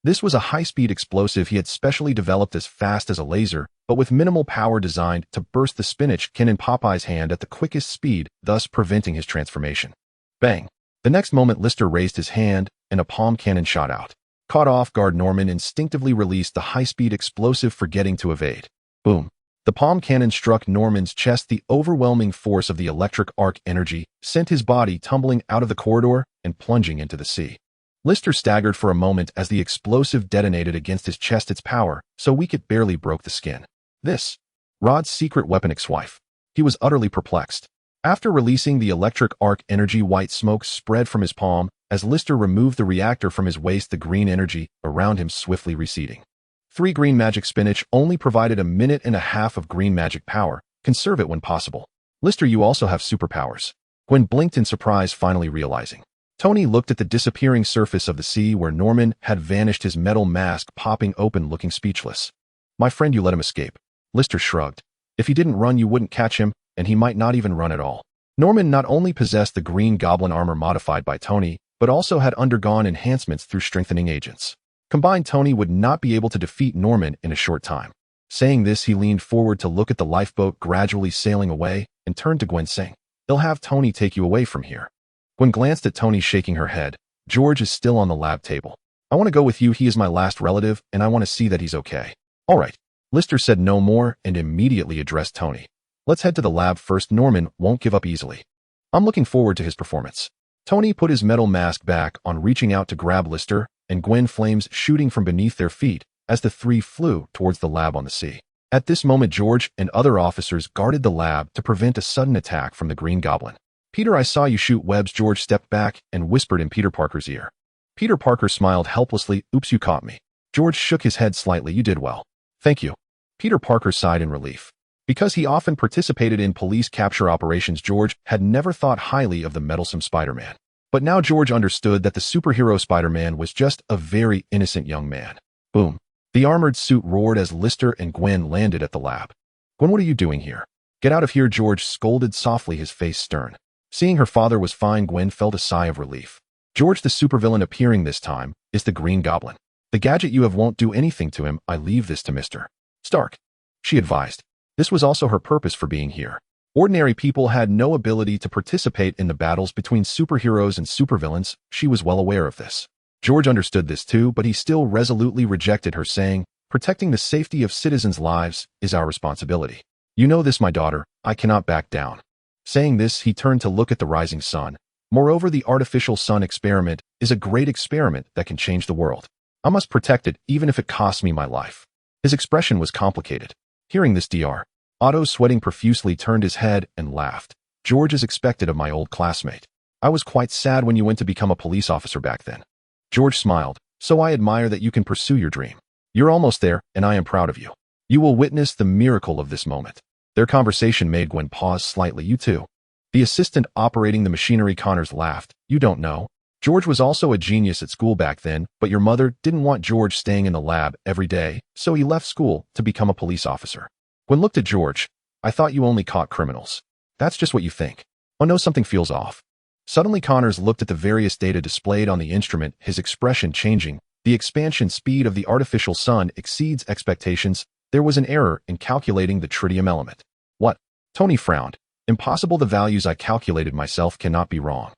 This was a high-speed explosive he had specially developed, as fast as a laser, but with minimal power, designed to burst the spinach can in Popeye's hand at the quickest speed, thus preventing his transformation. Bang! The next moment, Lister raised his hand, and a palm cannon shot out. Caught off guard, Norman instinctively released the high-speed explosive, forgetting to evade. Boom! The palm cannon struck Norman's chest. The overwhelming force of the electric arc energy sent his body tumbling out of the corridor and plunging into the sea. Lister staggered for a moment as the explosive detonated against his chest, its power so weak it barely broke the skin. This? Rod's secret weapon, ex-wife. He was utterly perplexed. After releasing the electric arc energy, white smoke spread from his palm. As Lister removed the reactor from his waist, the green energy around him swiftly receding. 3 green magic spinach only provided a minute and a half of green magic power. Conserve it when possible. Lister, you also have superpowers. Gwen blinked in surprise, finally realizing. Tony looked at the disappearing surface of the sea where Norman had vanished, his metal mask popping open, looking speechless. My friend, you let him escape. Lister shrugged. If he didn't run, you wouldn't catch him, and he might not even run at all. Norman not only possessed the Green Goblin armor modified by Tony, but also had undergone enhancements through strengthening agents. Combined, Tony would not be able to defeat Norman in a short time. Saying this, he leaned forward to look at the lifeboat gradually sailing away and turned to Gwen, saying, They'll have Tony take you away from here. Gwen glanced at Tony, shaking her head. George is still on the lab table. I want to go with you. He is my last relative, and I want to see that he's okay. All right. Lister said no more and immediately addressed Tony. Let's head to the lab first. Norman won't give up easily. I'm looking forward to his performance. Tony put his metal mask back on, reaching out to grab Lister and Gwen, flames shooting from beneath their feet as the three flew towards the lab on the sea. At this moment, George and other officers guarded the lab to prevent a sudden attack from the Green Goblin. Peter, I saw you shoot webs. George stepped back and whispered in Peter Parker's ear. Peter Parker smiled helplessly. Oops, you caught me. George shook his head slightly. You did well. Thank you. Peter Parker sighed in relief. Because he often participated in police capture operations, George had never thought highly of the meddlesome Spider-Man. But now George understood that the superhero Spider-Man was just a very innocent young man. Boom. The armored suit roared as Lister and Gwen landed at the lab. Gwen, what are you doing here? Get out of here, George scolded softly, his face stern. Seeing her father was fine, Gwen felt a sigh of relief. George, the supervillain appearing this time, is the Green Goblin. The gadget you have won't do anything to him. I leave this to Mr. Stark, she advised. This was also her purpose for being here. Ordinary people had no ability to participate in the battles between superheroes and supervillains. She was well aware of this. George understood this too, but he still resolutely rejected her, saying, protecting the safety of citizens' lives is our responsibility. You know this, my daughter. I cannot back down. Saying this, he turned to look at the rising sun. Moreover, the artificial sun experiment is a great experiment that can change the world. I must protect it, even if it costs me my life. His expression was complicated. Hearing this, Dr. Otto, sweating profusely, turned his head and laughed. George is expected of my old classmate. I was quite sad when you went to become a police officer back then. George smiled. So I admire that you can pursue your dream. You're almost there, and I am proud of you. You will witness the miracle of this moment. Their conversation made Gwen pause slightly. You too. The assistant operating the machinery, Connors, laughed. You don't know. George was also a genius at school back then, but your mother didn't want George staying in the lab every day, so he left school to become a police officer. Gwen looked at George. I thought you only caught criminals. That's just what you think. Oh no, something feels off. Suddenly Connors looked at the various data displayed on the instrument, his expression changing. The expansion speed of the artificial sun exceeds expectations. There was an error in calculating the tritium element. What? Tony frowned. Impossible. The values I calculated myself cannot be wrong.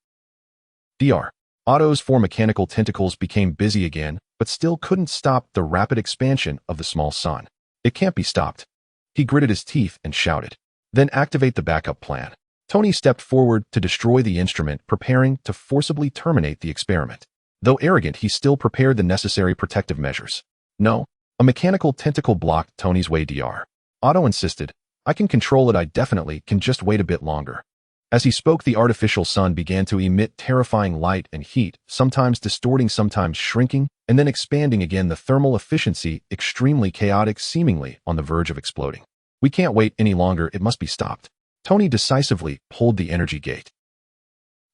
Dr. Otto's four mechanical tentacles became busy again, but still couldn't stop the rapid expansion of the small sun. It can't be stopped. He gritted his teeth and shouted. Then activate the backup plan. Tony stepped forward to destroy the instrument, preparing to forcibly terminate the experiment. Though arrogant, he still prepared the necessary protective measures. No, a mechanical tentacle blocked Tony's way. Dr. Otto insisted. I can control it. I definitely can. Just wait a bit longer. As he spoke, the artificial sun began to emit terrifying light and heat, sometimes distorting, sometimes shrinking, and then expanding again, the thermal efficiency extremely chaotic, seemingly on the verge of exploding. We can't wait any longer. It must be stopped. Tony decisively pulled the energy gate.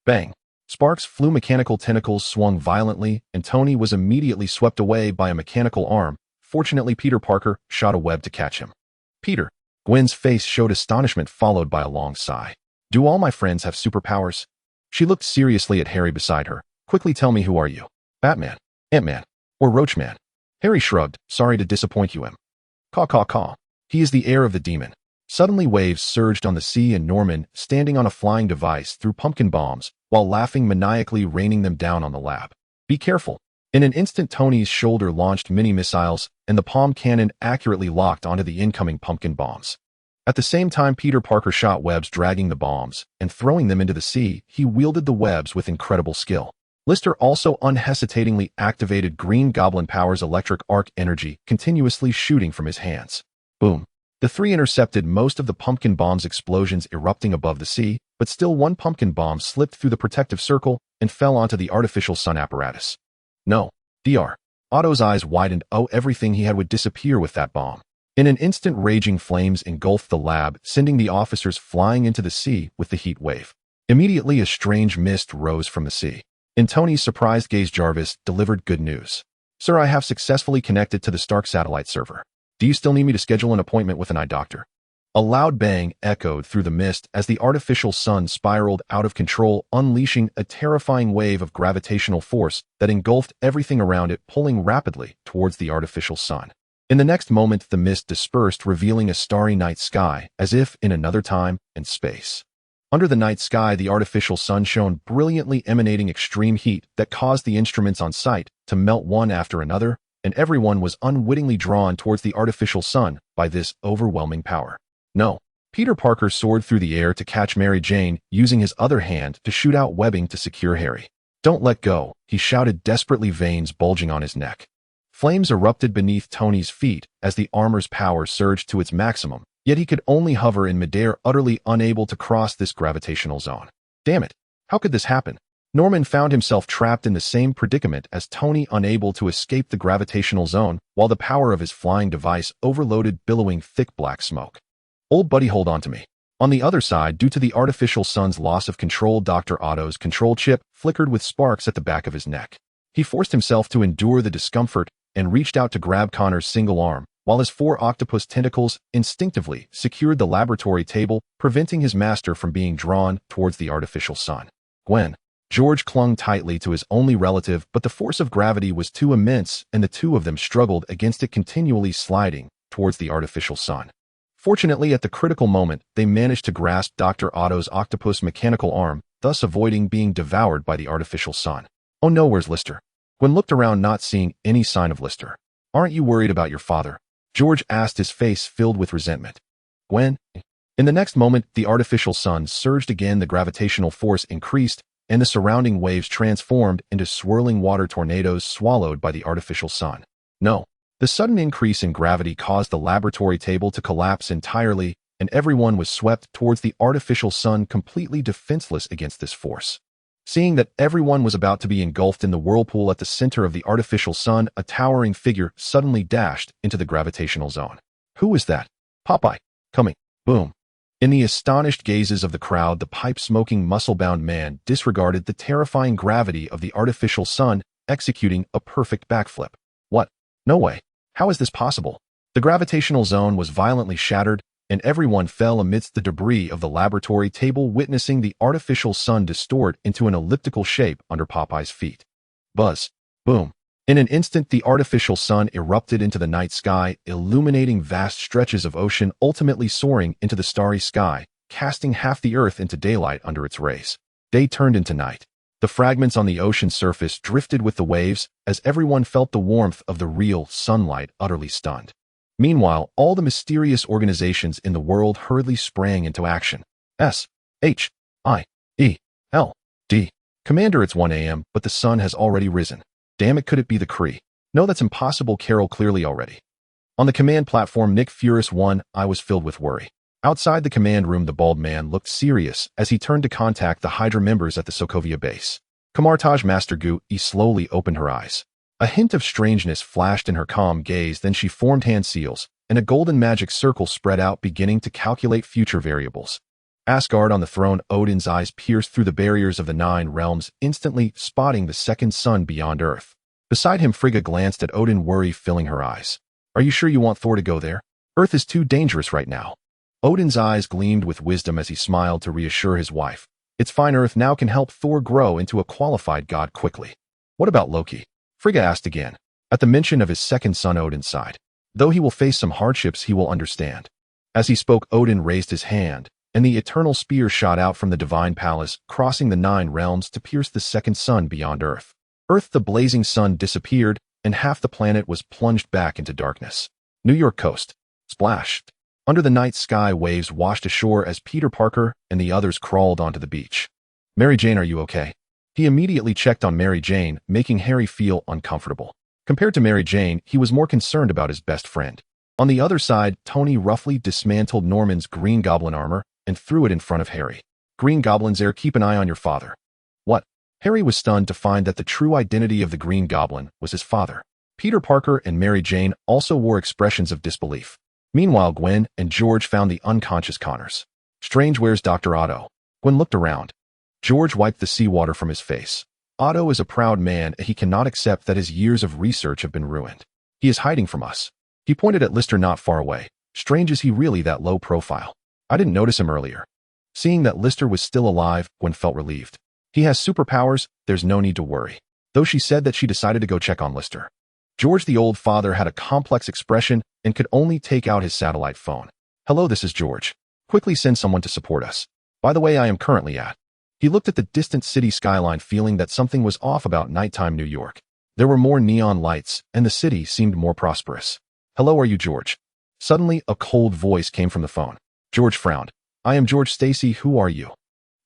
Bang! Sparks flew. Mechanical tentacles swung violently, and Tony was immediately swept away by a mechanical arm. Fortunately, Peter Parker shot a web to catch him. Peter. Gwen's face showed astonishment, followed by a long sigh. Do all my friends have superpowers? She looked seriously at Harry beside her. Quickly tell me, who are you? Batman, Ant-Man, or Roachman? Harry shrugged. Sorry to disappoint you, him. Caw, caw, caw. He is the heir of the demon. Suddenly waves surged on the sea, and Norman, standing on a flying device, threw pumpkin bombs, while laughing maniacally, raining them down on the lab. Be careful. In an instant, Tony's shoulder launched mini missiles, and the palm cannon accurately locked onto the incoming pumpkin bombs. At the same time, Peter Parker shot webs, dragging the bombs and throwing them into the sea. He wielded the webs with incredible skill. Lister also unhesitatingly activated Green Goblin powers, electric arc energy, continuously shooting from his hands. Boom. The three intercepted most of the pumpkin bombs' explosions erupting above the sea, but still one pumpkin bomb slipped through the protective circle and fell onto the artificial sun apparatus. No. Dr. Otto's eyes widened. Oh, everything he had would disappear with that bomb. In an instant, raging flames engulfed the lab, sending the officers flying into the sea with the heat wave. Immediately, a strange mist rose from the sea. In Tony's surprised gaze, Jarvis delivered good news. Sir, I have successfully connected to the Stark satellite server. Do you still need me to schedule an appointment with an eye doctor? A loud bang echoed through the mist as the artificial sun spiraled out of control, unleashing a terrifying wave of gravitational force that engulfed everything around it, pulling rapidly towards the artificial sun. In the next moment, the mist dispersed, revealing a starry night sky, as if in another time and space. Under the night sky, the artificial sun shone brilliantly, emanating extreme heat that caused the instruments on site to melt one after another, and everyone was unwittingly drawn towards the artificial sun by this overwhelming power. No. Peter Parker soared through the air to catch Mary Jane, using his other hand to shoot out webbing to secure Harry. "Don't let go," he shouted desperately, veins bulging on his neck. Flames erupted beneath Tony's feet as the armor's power surged to its maximum, yet he could only hover in midair, utterly unable to cross this gravitational zone. Damn it! How could this happen? Norman found himself trapped in the same predicament as Tony, unable to escape the gravitational zone, while the power of his flying device overloaded, billowing thick black smoke. "Old buddy, hold on to me." On the other side, due to the artificial sun's loss of control, Dr. Otto's control chip flickered with sparks at the back of his neck. He forced himself to endure the discomfort and reached out to grab Connor's single arm, while his 4 octopus tentacles instinctively secured the laboratory table, preventing his master from being drawn towards the artificial sun. Gwen. George clung tightly to his only relative, but the force of gravity was too immense, and the two of them struggled against it, continually sliding towards the artificial sun. Fortunately, at the critical moment, they managed to grasp Dr. Otto's octopus mechanical arm, thus avoiding being devoured by the artificial sun. "Oh no, where's Lister?" Gwen looked around, not seeing any sign of Lister. "Aren't you worried about your father?" George asked, his face filled with resentment. "Gwen?" In the next moment, the artificial sun surged again, the gravitational force increased, and the surrounding waves transformed into swirling water tornadoes swallowed by the artificial sun. No. The sudden increase in gravity caused the laboratory table to collapse entirely, and everyone was swept towards the artificial sun, completely defenseless against this force. Seeing that everyone was about to be engulfed in the whirlpool at the center of the artificial sun, a towering figure suddenly dashed into the gravitational zone. "Who is that?" "Popeye. Coming." Boom. In the astonished gazes of the crowd, the pipe-smoking, muscle-bound man disregarded the terrifying gravity of the artificial sun, executing a perfect backflip. "What? No way. How is this possible?" The gravitational zone was violently shattered, and everyone fell amidst the debris of the laboratory table, witnessing the artificial sun distort into an elliptical shape under Popeye's feet. Buzz. Boom. In an instant, the artificial sun erupted into the night sky, illuminating vast stretches of ocean, ultimately soaring into the starry sky, casting half the earth into daylight under its rays. Day turned into night. The fragments on the ocean surface drifted with the waves as everyone felt the warmth of the real sunlight, utterly stunned. Meanwhile, all the mysterious organizations in the world hurriedly sprang into action. S-H-I-E-L-D. Commander, it's 1 a.m., but the sun has already risen. Damn it, could it be the Kree? No, that's impossible, Carol, clearly already. On the command platform, Nick Furious 1, I was filled with worry. Outside the command room, the bald man looked serious as he turned to contact the Hydra members at the Sokovia base. Kamartaj Master Gu slowly opened her eyes. A hint of strangeness flashed in her calm gaze, then she formed hand seals, and a golden magic circle spread out, beginning to calculate future variables. Asgard on the throne, Odin's eyes pierced through the barriers of the 9 realms, instantly spotting the second sun beyond Earth. Beside him, Frigga glanced at Odin, worry filling her eyes. "Are you sure you want Thor to go there? Earth is too dangerous right now." Odin's eyes gleamed with wisdom as he smiled to reassure his wife. "It's fine, Earth now can help Thor grow into a qualified god quickly." "What about Loki?" Frigga asked again. At the mention of his second son, Odin sighed. "Though he will face some hardships, he will understand." As he spoke, Odin raised his hand, and the eternal spear shot out from the divine palace, crossing the 9 realms to pierce the second sun beyond Earth. Earth, the blazing sun, disappeared, and half the planet was plunged back into darkness. New York coast. Splashed. Under the night sky, waves washed ashore as Peter Parker and the others crawled onto the beach. "Mary Jane, are you okay?" He immediately checked on Mary Jane, making Harry feel uncomfortable. Compared to Mary Jane, he was more concerned about his best friend. On the other side, Tony roughly dismantled Norman's Green Goblin armor and threw it in front of Harry. "Green Goblin's heir, keep an eye on your father." "What?" Harry was stunned to find that the true identity of the Green Goblin was his father. Peter Parker and Mary Jane also wore expressions of disbelief. Meanwhile, Gwen and George found the unconscious Connors. "Strange, where's Dr. Otto?" Gwen looked around. George wiped the seawater from his face. "Otto is a proud man, and he cannot accept that his years of research have been ruined. He is hiding from us." He pointed at Lister not far away. "Strange, is he really that low profile? I didn't notice him earlier." Seeing that Lister was still alive, Gwen felt relieved. "He has superpowers, there's no need to worry." Though she said that she decided to go check on Lister. George, the old father, had a complex expression and could only take out his satellite phone. "Hello, this is George. Quickly send someone to support us." By the way, I am currently at. He looked at the distant city skyline, feeling that something was off about nighttime New York. There were more neon lights, and the city seemed more prosperous. Hello, are you George? Suddenly, a cold voice came from the phone. George frowned. I am George Stacy, who are you?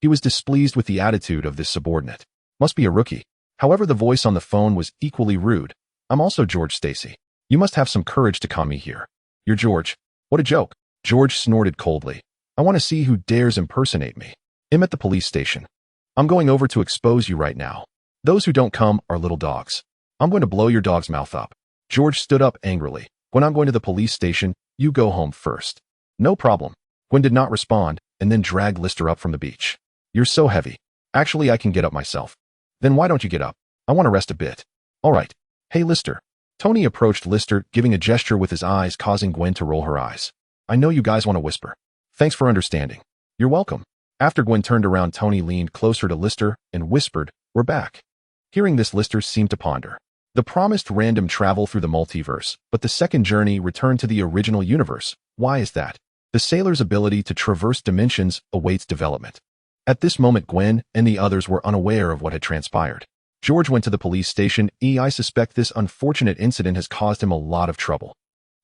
He was displeased with the attitude of this subordinate. Must be a rookie. However, the voice on the phone was equally rude. I'm also George Stacy. You must have some courage to come me here. You're George. What a joke. George snorted coldly. I want to see who dares impersonate me. I'm at the police station. I'm going over to expose you right now. Those who don't come are little dogs. I'm going to blow your dog's mouth up. George stood up angrily. When I'm going to the police station, you go home first. No problem. Gwen did not respond, and then dragged Lister up from the beach. You're so heavy. Actually, I can get up myself. Then why don't you get up? I want to rest a bit. All right. Hey, Lister. Tony approached Lister, giving a gesture with his eyes, causing Gwen to roll her eyes. I know you guys want to whisper. Thanks for understanding. You're welcome. After Gwen turned around, Tony leaned closer to Lister and whispered, We're back. Hearing this, Lister seemed to ponder. The promised random travel through the multiverse, but the second journey returned to the original universe. Why is that? The sailor's ability to traverse dimensions awaits development. At this moment, Gwen and the others were unaware of what had transpired. George went to the police station. I suspect this unfortunate incident has caused him a lot of trouble.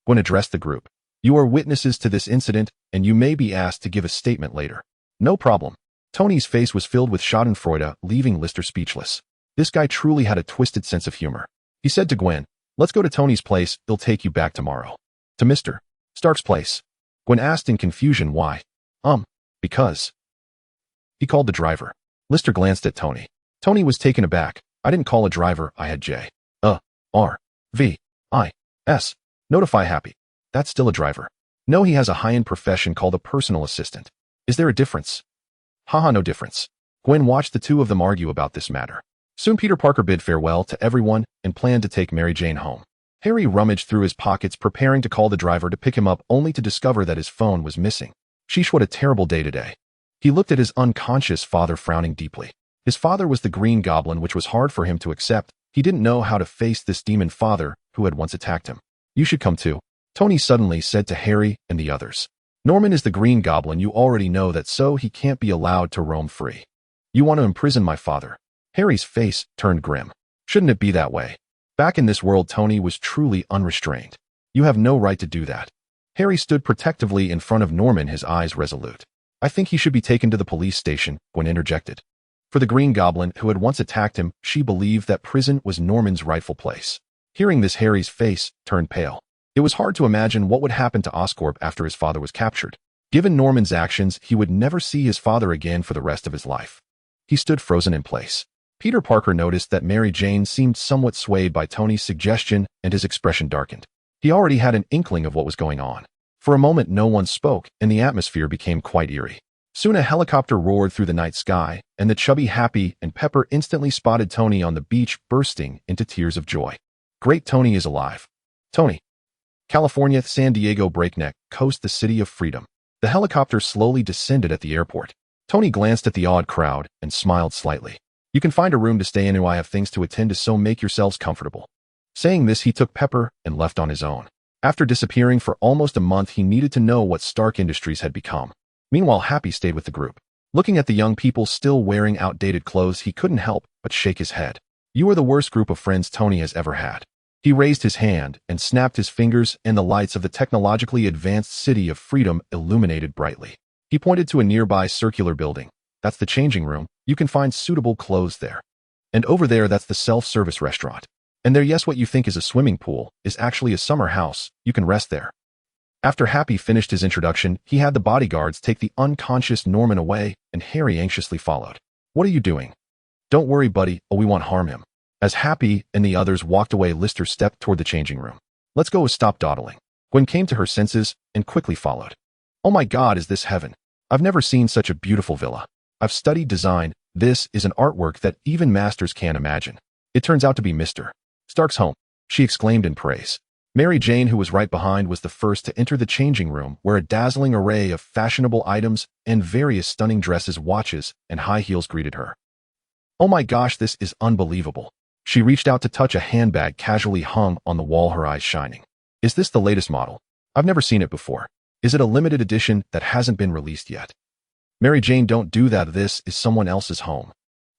Gwen addressed the group. You are witnesses to this incident, and you may be asked to give a statement later. No problem. Tony's face was filled with schadenfreude, leaving Lister speechless. This guy truly had a twisted sense of humor. He said to Gwen, Let's go to Tony's place, he'll take you back tomorrow. To Mr. Stark's place. Gwen asked in confusion why. Because. He called the driver. Lister glanced at Tony. Tony was taken aback. I didn't call a driver, I had J-R-V-I-S. Notify Happy. That's still a driver. No, he has a high-end profession called a personal assistant. Is there a difference? Haha, no difference. Gwen watched the two of them argue about this matter. Soon Peter Parker bid farewell to everyone and planned to take Mary Jane home. Harry rummaged through his pockets, preparing to call the driver to pick him up, only to discover that his phone was missing. Sheesh, what a terrible day today. He looked at his unconscious father, frowning deeply. His father was the Green Goblin, which was hard for him to accept. He didn't know how to face this demon father who had once attacked him. You should come too, Tony suddenly said to Harry and the others. Norman is the Green Goblin, you already know that, so he can't be allowed to roam free. You want to imprison my father? Harry's face turned grim. Shouldn't it be that way? Back in this world, Tony was truly unrestrained. You have no right to do that. Harry stood protectively in front of Norman, his eyes resolute. I think he should be taken to the police station, Gwen interjected. For the Green Goblin, who had once attacked him, she believed that prison was Norman's rightful place. Hearing this, Harry's face turned pale. It was hard to imagine what would happen to Oscorp after his father was captured. Given Norman's actions, he would never see his father again for the rest of his life. He stood frozen in place. Peter Parker noticed that Mary Jane seemed somewhat swayed by Tony's suggestion, and his expression darkened. He already had an inkling of what was going on. For a moment, no one spoke, and the atmosphere became quite eerie. Soon a helicopter roared through the night sky, and the chubby Happy and Pepper instantly spotted Tony on the beach, bursting into tears of joy. Great, Tony is alive. Tony. California, San Diego breakneck coast, the city of freedom. The helicopter slowly descended at the airport. Tony glanced at the awed crowd and smiled slightly. You can find a room to stay in, and I have things to attend to, so make yourselves comfortable. Saying this, he took Pepper and left on his own. After disappearing for almost a month, he needed to know what Stark Industries had become. Meanwhile, Happy stayed with the group. Looking at the young people still wearing outdated clothes, he couldn't help but shake his head. You are the worst group of friends Tony has ever had. He raised his hand and snapped his fingers, and the lights of the technologically advanced city of freedom illuminated brightly. He pointed to a nearby circular building. That's the changing room. You can find suitable clothes there. And over there, that's the self-service restaurant. And there, yes, what you think is a swimming pool is actually a summer house. You can rest there. After Happy finished his introduction, he had the bodyguards take the unconscious Norman away, and Harry anxiously followed. What are you doing? Don't worry, buddy, we won't harm him. As Happy and the others walked away, Lister stepped toward the changing room. Let's go, stop dawdling. Gwen came to her senses and quickly followed. Oh my God, is this heaven? I've never seen such a beautiful villa. I've studied design. This is an artwork that even masters can't imagine. It turns out to be Mr. Stark's home, she exclaimed in praise. Mary Jane, who was right behind, was the first to enter the changing room, where a dazzling array of fashionable items and various stunning dresses, watches, and high heels greeted her. Oh my gosh, this is unbelievable. She reached out to touch a handbag casually hung on the wall, her eyes shining. Is this the latest model? I've never seen it before. Is it a limited edition that hasn't been released yet? Mary Jane, don't do that. This is someone else's home.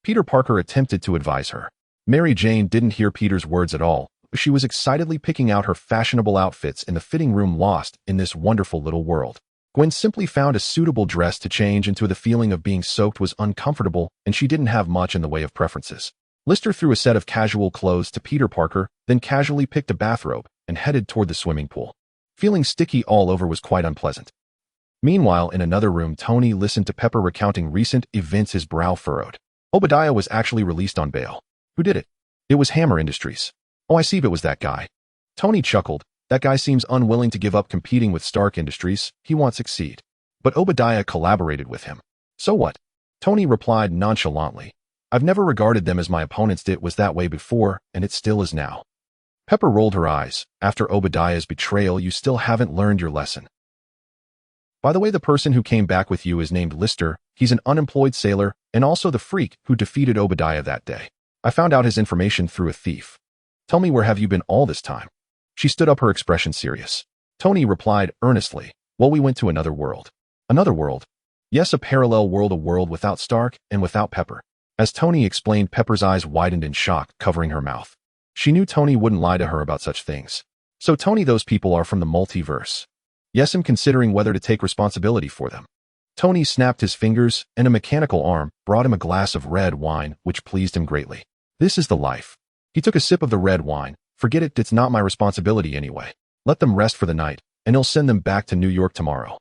Peter Parker attempted to advise her. Mary Jane didn't hear Peter's words at all. She was excitedly picking out her fashionable outfits in the fitting room lost in this wonderful little world. Gwen simply found a suitable dress to change into. The feeling of being soaked was uncomfortable, and she didn't have much in the way of preferences. Lister threw a set of casual clothes to Peter Parker, then casually picked a bathrobe and headed toward the swimming pool. Feeling sticky all over was quite unpleasant. Meanwhile, in another room, Tony listened to Pepper recounting recent events, his brow furrowed. Obadiah was actually released on bail. Who did it? It was Hammer Industries. Oh, I see, it was that guy. Tony chuckled. That guy seems unwilling to give up competing with Stark Industries. He won't succeed. But Obadiah collaborated with him. So what? Tony replied nonchalantly. I've never regarded them as my opponents. It was that way before, and it still is now. Pepper rolled her eyes. After Obadiah's betrayal, you still haven't learned your lesson. By the way, the person who came back with you is named Lister. He's an unemployed sailor, and also the freak who defeated Obadiah that day. I found out his information through a thief. Tell me, where have you been all this time? She stood up, her expression serious. Tony replied earnestly, well, we went to another world. Another world? Yes, a parallel world, a world without Stark and without Pepper. As Tony explained, Pepper's eyes widened in shock, covering her mouth. She knew Tony wouldn't lie to her about such things. So Tony, those people are from the multiverse. Yes, I'm considering whether to take responsibility for them. Tony snapped his fingers, and a mechanical arm brought him a glass of red wine, which pleased him greatly. This is the life. He took a sip of the red wine. Forget it, it's not my responsibility anyway. Let them rest for the night, and he'll send them back to New York tomorrow.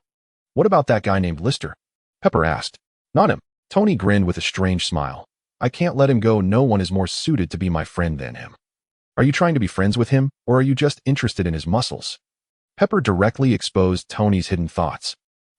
What about that guy named Lister? Pepper asked. Not him. Tony grinned with a strange smile. I can't let him go. No one is more suited to be my friend than him. Are you trying to be friends with him, or are you just interested in his muscles? Pepper directly exposed Tony's hidden thoughts.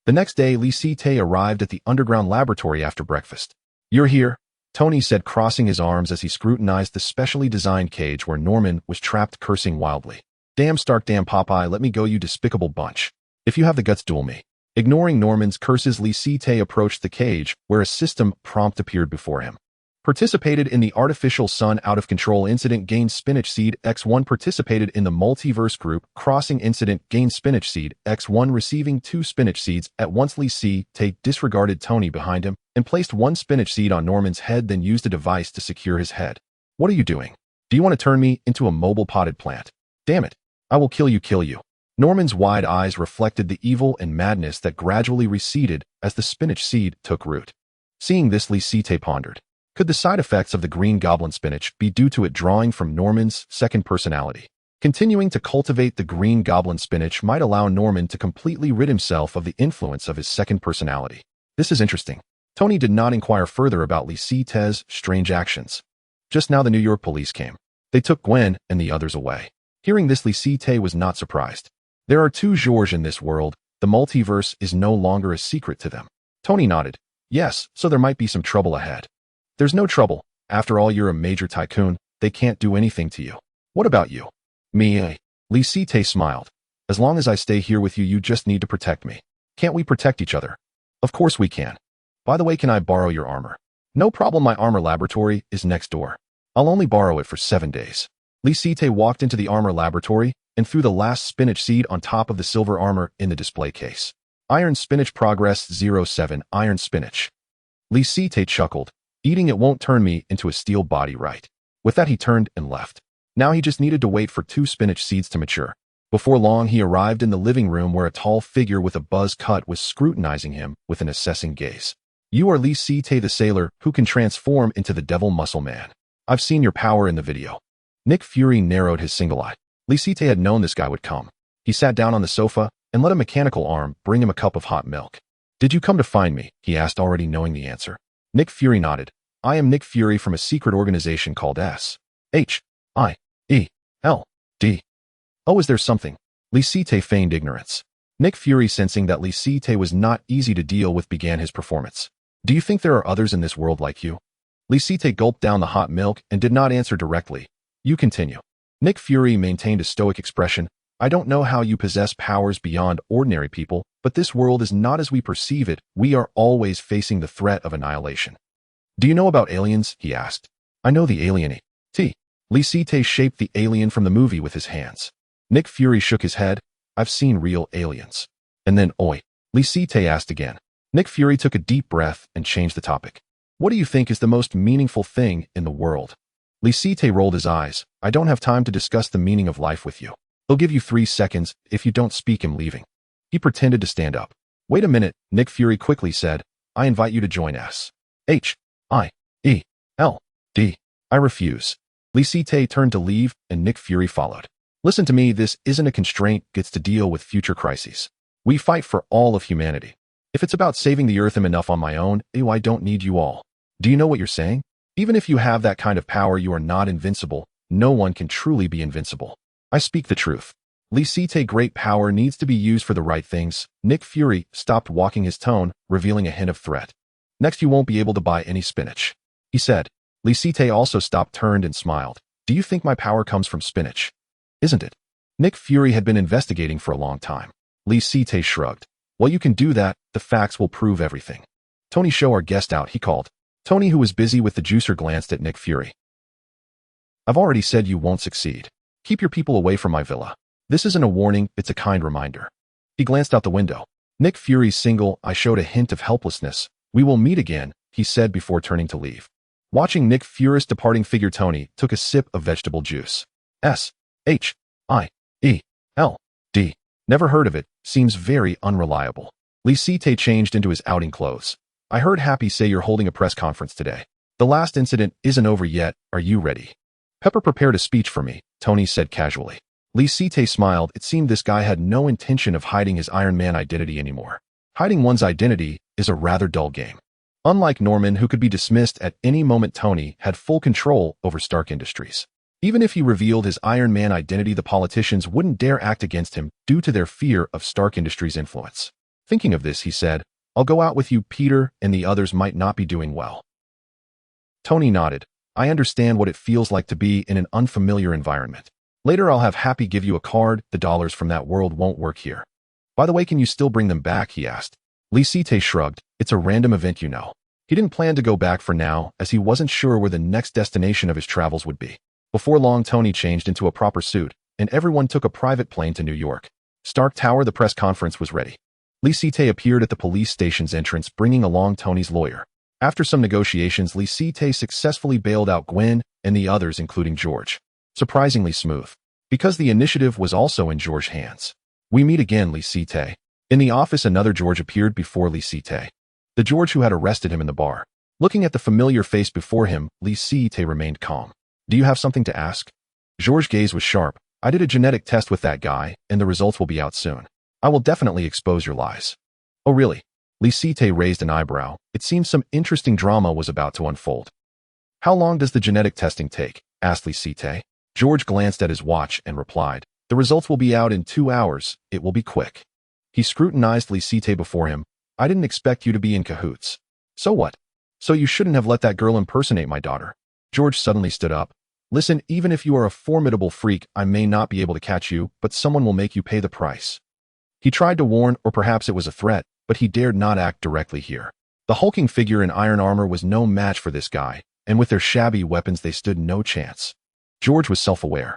The next day, Lisite arrived at the underground laboratory after breakfast. You're here, Tony said, crossing his arms as he scrutinized the specially designed cage where Norman was trapped, cursing wildly. Damn Stark, damn Popeye, let me go, you despicable bunch. If you have the guts, duel me. Ignoring Norman's curses, Lisite approached the cage, where a system prompt appeared before him. Participated in the artificial sun out of control incident, gained spinach seed X1. Participated in the multiverse group crossing incident, gained spinach seed X1, receiving 2 spinach seeds at once. Lisite disregarded Tony behind him and placed 1 spinach seed on Norman's head, then used a device to secure his head. What are you doing? Do you want to turn me into a mobile potted plant? Damn it. I will kill you, kill you. Norman's wide eyes reflected the evil and madness that gradually receded as the spinach seed took root. Seeing this, Lisite pondered. Could the side effects of the Green Goblin spinach be due to it drawing from Norman's second personality? Continuing to cultivate the Green Goblin spinach might allow Norman to completely rid himself of the influence of his second personality. This is interesting. Tony did not inquire further about Lisite's strange actions. Just now the New York police came. They took Gwen and the others away. Hearing this, Lisite was not surprised. There are 2 Georges in this world. The multiverse is no longer a secret to them. Tony nodded. Yes, so there might be some trouble ahead. There's no trouble. After all, you're a major tycoon. They can't do anything to you. What about you? Me? Lisite smiled. As long as I stay here with you, you just need to protect me. Can't we protect each other? Of course we can. By the way, can I borrow your armor? No problem, my armor laboratory is next door. I'll only borrow it for 7 days. Lisite walked into the armor laboratory and threw the last spinach seed on top of the silver armor in the display case. Iron spinach progress 07, iron spinach. Lisite chuckled. Eating it won't turn me into a steel body, right? With that, he turned and left. Now he just needed to wait for 2 spinach seeds to mature. Before long, he arrived in the living room where a tall figure with a buzz cut was scrutinizing him with an assessing gaze. You are Lisite, the sailor who can transform into the Devil Muscle Man. I've seen your power in the video. Nick Fury narrowed his single eye. Lisite had known this guy would come. He sat down on the sofa and let a mechanical arm bring him a cup of hot milk. Did you come to find me? He asked, already knowing the answer. Nick Fury nodded. I am Nick Fury from a secret organization called S.H.I.E.L.D. Oh, is there something? Lisite feigned ignorance. Nick Fury, sensing that Lisite was not easy to deal with, began his performance. Do you think there are others in this world like you? Lisite gulped down the hot milk and did not answer directly. You continue. Nick Fury maintained a stoic expression. I don't know how you possess powers beyond ordinary people, but this world is not as we perceive it. We are always facing the threat of annihilation. Do you know about aliens? He asked. I know the alien. Lisite shaped the alien from the movie with his hands. Nick Fury shook his head. I've seen real aliens. And then, oi. Lisite asked again. Nick Fury took a deep breath and changed the topic. What do you think is the most meaningful thing in the world? Lisite rolled his eyes. I don't have time to discuss the meaning of life with you. He'll give you 3 seconds. If you don't speak, I'm leaving. He pretended to stand up. Wait a minute, Nick Fury quickly said. I invite you to join us. H-I-E-L-D. I refuse. Lisite turned to leave, and Nick Fury followed. Listen to me, this isn't a constraint gets to deal with future crises. We fight for all of humanity. If it's about saving the Earth, I'm enough on my own. I don't need you all. Do you know what you're saying? Even if you have that kind of power, you are not invincible. No one can truly be invincible. I speak the truth. Lisite, great power needs to be used for the right things. Nick Fury stopped walking his tone, revealing a hint of threat. Next, you won't be able to buy any spinach, he said. Lisite also stopped, turned, and smiled. Do you think my power comes from spinach? Isn't it? Nick Fury had been investigating for a long time. Lisite shrugged. Well, you can do that. The facts will prove everything. Tony, show our guest out, he called. Tony, who was busy with the juicer, glanced at Nick Fury. I've already said you won't succeed. Keep your people away from my villa. This isn't a warning, it's a kind reminder. He glanced out the window. Nick Fury's single eye showed a hint of helplessness. We will meet again, he said before turning to leave. Watching Nick Fury's departing figure, Tony took a sip of vegetable juice. S-H-I-E-L-D. Never heard of it, seems very unreliable. Lisite changed into his outing clothes. I heard Happy say you're holding a press conference today. The last incident isn't over yet, are you ready? Pepper prepared a speech for me, Tony said casually. Lisite smiled. It seemed this guy had no intention of hiding his Iron Man identity anymore. Hiding one's identity is a rather dull game. Unlike Norman, who could be dismissed at any moment, Tony had full control over Stark Industries. Even if he revealed his Iron Man identity, the politicians wouldn't dare act against him due to their fear of Stark Industries' influence. Thinking of this, he said, I'll go out with you. Peter and the others might not be doing well. Tony nodded. I understand what it feels like to be in an unfamiliar environment. Later, I'll have Happy give you a card. The dollars from that world won't work here. By the way, can you still bring them back? He asked. Lisite shrugged. It's a random event, you know. He didn't plan to go back for now, as he wasn't sure where the next destination of his travels would be. Before long, Tony changed into a proper suit, and everyone took a private plane to New York. Stark Tower, the press conference was ready. Lisite appeared at the police station's entrance, bringing along Tony's lawyer. After some negotiations, Lisite successfully bailed out Gwen and the others, including George. Surprisingly smooth, because the initiative was also in George's hands. We meet again, Lisite. In the office, another George appeared before Lisite. The George who had arrested him in the bar. Looking at the familiar face before him, Lisite remained calm. Do you have something to ask? George's gaze was sharp. I did a genetic test with that guy, and the results will be out soon. I will definitely expose your lies. Oh really? Lisite raised an eyebrow. It seemed some interesting drama was about to unfold. How long does the genetic testing take? Asked Lisite. George glanced at his watch and replied, the results will be out in 2 hours. It will be quick. He scrutinized Lisite before him. I didn't expect you to be in cahoots. So what? So you shouldn't have let that girl impersonate my daughter. George suddenly stood up. Listen, even if you are a formidable freak, I may not be able to catch you, but someone will make you pay the price. He tried to warn, or perhaps it was a threat, but he dared not act directly here. The hulking figure in iron armor was no match for this guy, and with their shabby weapons they stood no chance. George was self-aware.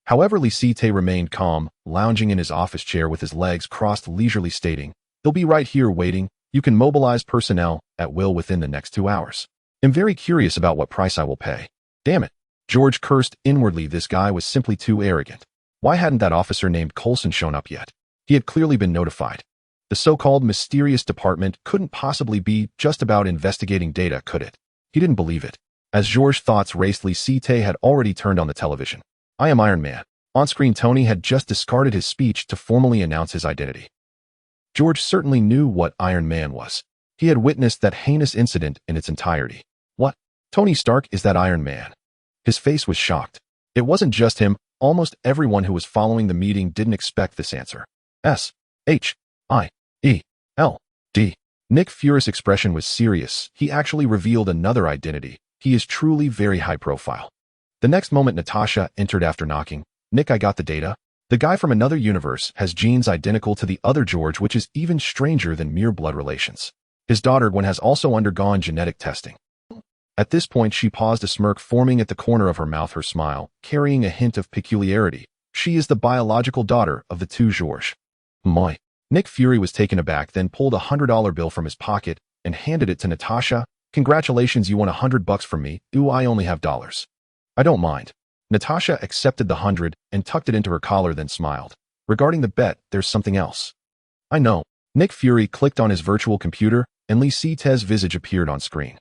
However, Lisite remained calm, lounging in his office chair with his legs crossed, leisurely stating, they'll be right here waiting. You can mobilize personnel at will within the next 2 hours. I'm very curious about what price I will pay. Damn it. George cursed inwardly. This guy was simply too arrogant. Why hadn't that officer named Coulson shown up yet? He had clearly been notified. The so-called mysterious department couldn't possibly be just about investigating data, could it? He didn't believe it. As George's thoughts raced, Lisite had already turned on the television. I am Iron Man. On-screen, Tony had just discarded his speech to formally announce his identity. George certainly knew what Iron Man was. He had witnessed that heinous incident in its entirety. What? Tony Stark is that Iron Man? His face was shocked. It wasn't just him. Almost everyone who was following the meeting didn't expect this answer. S-H-I-E-L-D. Nick Fury's expression was serious. He actually revealed another identity. He is truly very high profile. The next moment, Natasha entered after knocking. Nick, I got the data. The guy from another universe has genes identical to the other George, which is even stranger than mere blood relations. His daughter Gwen has also undergone genetic testing. At this point, she paused, a smirk forming at the corner of her mouth, her smile carrying a hint of peculiarity. She is the biological daughter of the two George. Moi. Nick Fury was taken aback, then pulled a $100 bill from his pocket and handed it to Natasha. Congratulations, you won $100 from me. Ooh, I only have dollars. I don't mind. Natasha accepted the 100 and tucked it into her collar, then smiled. Regarding the bet, there's something else. I know. Nick Fury clicked on his virtual computer and Lisite's visage appeared on screen.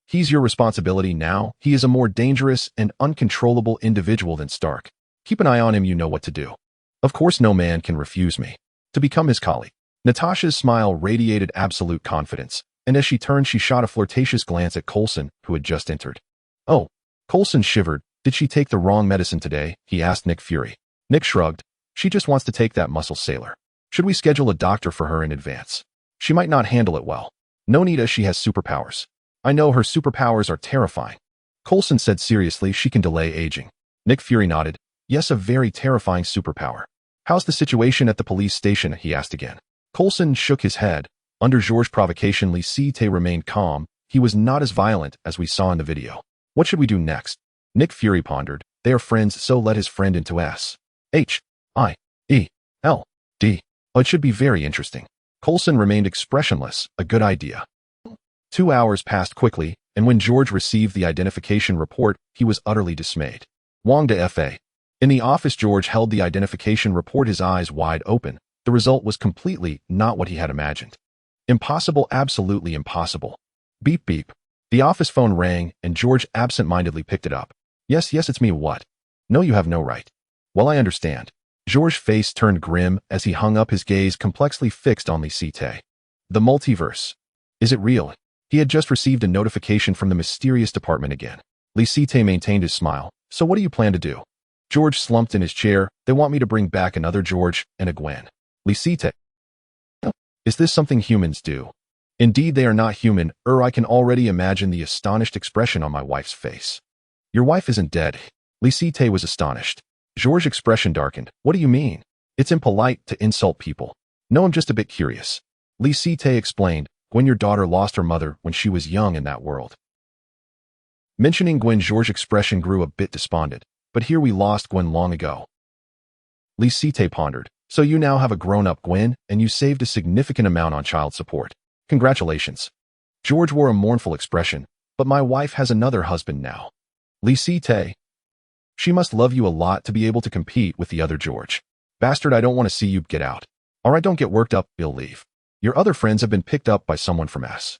He's your responsibility now. He is a more dangerous and uncontrollable individual than Stark. Keep an eye on him, you know what to do. Of course no man can refuse me to become his colleague. Natasha's smile radiated absolute confidence, and as she turned she shot a flirtatious glance at Coulson, who had just entered. Oh. Coulson shivered. Did she take the wrong medicine today? He asked Nick Fury. Nick shrugged. She just wants to take that muscle sailor. Should we schedule a doctor for her in advance? She might not handle it well. No need, as she has superpowers. I know her superpowers are terrifying. Coulson said seriously. She can delay aging. Nick Fury nodded. Yes, a very terrifying superpower. How's the situation at the police station? He asked again. Coulson shook his head. Under Georges' provocation, Lisite remained calm. He was not as violent as we saw in the video. What should we do next? Nick Fury pondered. They are friends, so let his friend into S-H-I-E-L-D. Oh, it should be very interesting. Coulson remained expressionless. A good idea. 2 hours passed quickly, and when George received the identification report, he was utterly dismayed. Wong de Fa. In the office, George held the identification report, his eyes wide open. The result was completely not what he had imagined. Impossible, absolutely impossible. Beep beep. The office phone rang, and George absent-mindedly picked it up. Yes, it's me. What? No, you have no right. Well, I understand. George's face turned grim as he hung up, his gaze complexly fixed on Lisite. The multiverse. Is it real? He had just received a notification from the mysterious department again. Lisite maintained his smile. So what do you plan to do? George slumped in his chair. They want me to bring back another George and a Gwen. Lisite. Is this something humans do? Indeed, they are not human. I can already imagine the astonished expression on my wife's face. Your wife isn't dead. Lisite was astonished. George's expression darkened. What do you mean? It's impolite to insult people. No, I'm just a bit curious. Lisite explained. Gwen, your daughter, lost her mother when she was young in that world. Mentioning Gwen, George's expression grew a bit despondent. But here we lost Gwen long ago. Lisite pondered. So you now have a grown-up Gwen, and you saved a significant amount on child support. Congratulations. George wore a mournful expression. But my wife has another husband now. Lisite. She must love you a lot to be able to compete with the other George. Bastard, I don't want to see you. Get out. Alright, don't get worked up. You'll leave. Your other friends have been picked up by someone from S-H-I-E-L-D.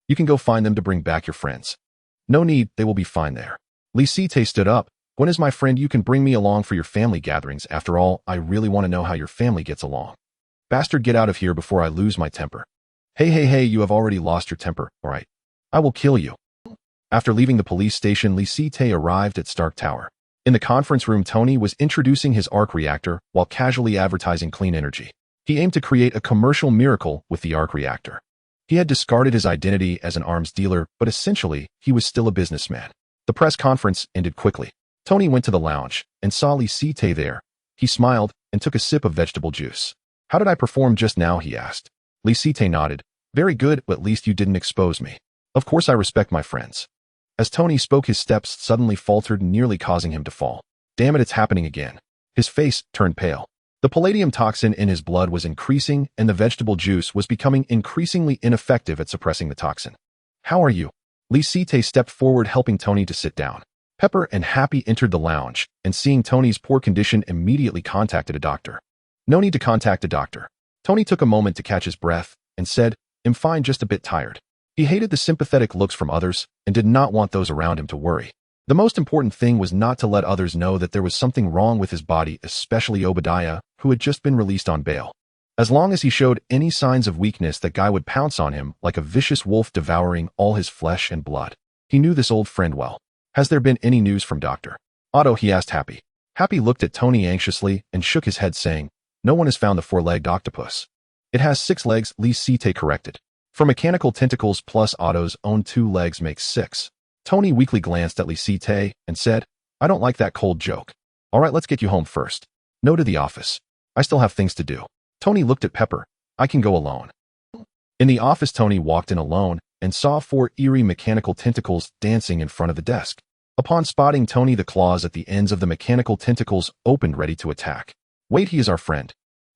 You can go find them to bring back your friends. No need, they will be fine there. Lisite stood up. Gwen is my friend. You can bring me along for your family gatherings. After all, I really want to know how your family gets along. Bastard, get out of here before I lose my temper. Hey, you have already lost your temper, alright? I will kill you. After leaving the police station, Lisite arrived at Stark Tower. In the conference room, Tony was introducing his arc reactor while casually advertising clean energy. He aimed to create a commercial miracle with the arc reactor. He had discarded his identity as an arms dealer, but essentially, he was still a businessman. The press conference ended quickly. Tony went to the lounge and saw Lisite there. He smiled and took a sip of vegetable juice. How did I perform just now? He asked. Lisite nodded. Very good, but at least you didn't expose me. Of course I respect my friends. As Tony spoke, his steps suddenly faltered, nearly causing him to fall. Damn it, it's happening again. His face turned pale. The palladium toxin in his blood was increasing, and the vegetable juice was becoming increasingly ineffective at suppressing the toxin. How are you? Lisite stepped forward, helping Tony to sit down. Pepper and Happy entered the lounge, and seeing Tony's poor condition, immediately contacted a doctor. No need to contact a doctor. Tony took a moment to catch his breath and said, I'm fine, just a bit tired. He hated the sympathetic looks from others and did not want those around him to worry. The most important thing was not to let others know that there was something wrong with his body, especially Obadiah, who had just been released on bail. As long as he showed any signs of weakness, that guy would pounce on him like a vicious wolf, devouring all his flesh and blood. He knew this old friend well. Has there been any news from Dr. Otto? He asked Happy. Happy looked at Tony anxiously and shook his head, saying, no one has found the 4-legged octopus. It has 6 legs, Lisite corrected. For mechanical tentacles plus Otto's own 2 legs makes 6. Tony weakly glanced at Lisite and said, I don't like that cold joke. Alright, let's get you home first. No, to the office. I still have things to do. Tony looked at Pepper. I can go alone. In the office, Tony walked in alone and saw 4 eerie mechanical tentacles dancing in front of the desk. Upon spotting Tony, the claws at the ends of the mechanical tentacles opened, ready to attack. Wait, he is our friend.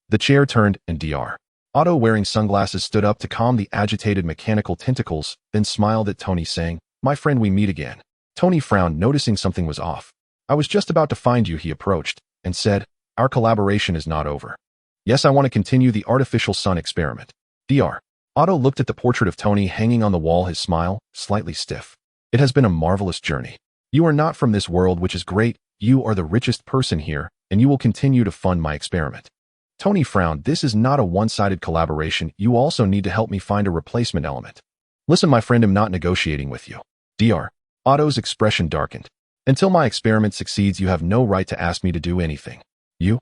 The chair turned and Dr. Otto, wearing sunglasses, stood up to calm the agitated mechanical tentacles, then smiled at Tony, saying, "My friend, we meet again." Tony frowned, noticing something was off. "I was just about to find you," he approached, and said, "Our collaboration is not over. Yes, I want to continue the artificial sun experiment." Dr. Otto looked at the portrait of Tony hanging on the wall, his smile slightly stiff. "It has been a marvelous journey. You are not from this world, which is great. You are the richest person here, and you will continue to fund my experiment." Tony frowned. "This is not a one-sided collaboration. You also need to help me find a replacement element." "Listen, my friend, I'm not negotiating with you." Dr. Otto's expression darkened. "Until my experiment succeeds, you have no right to ask me to do anything." You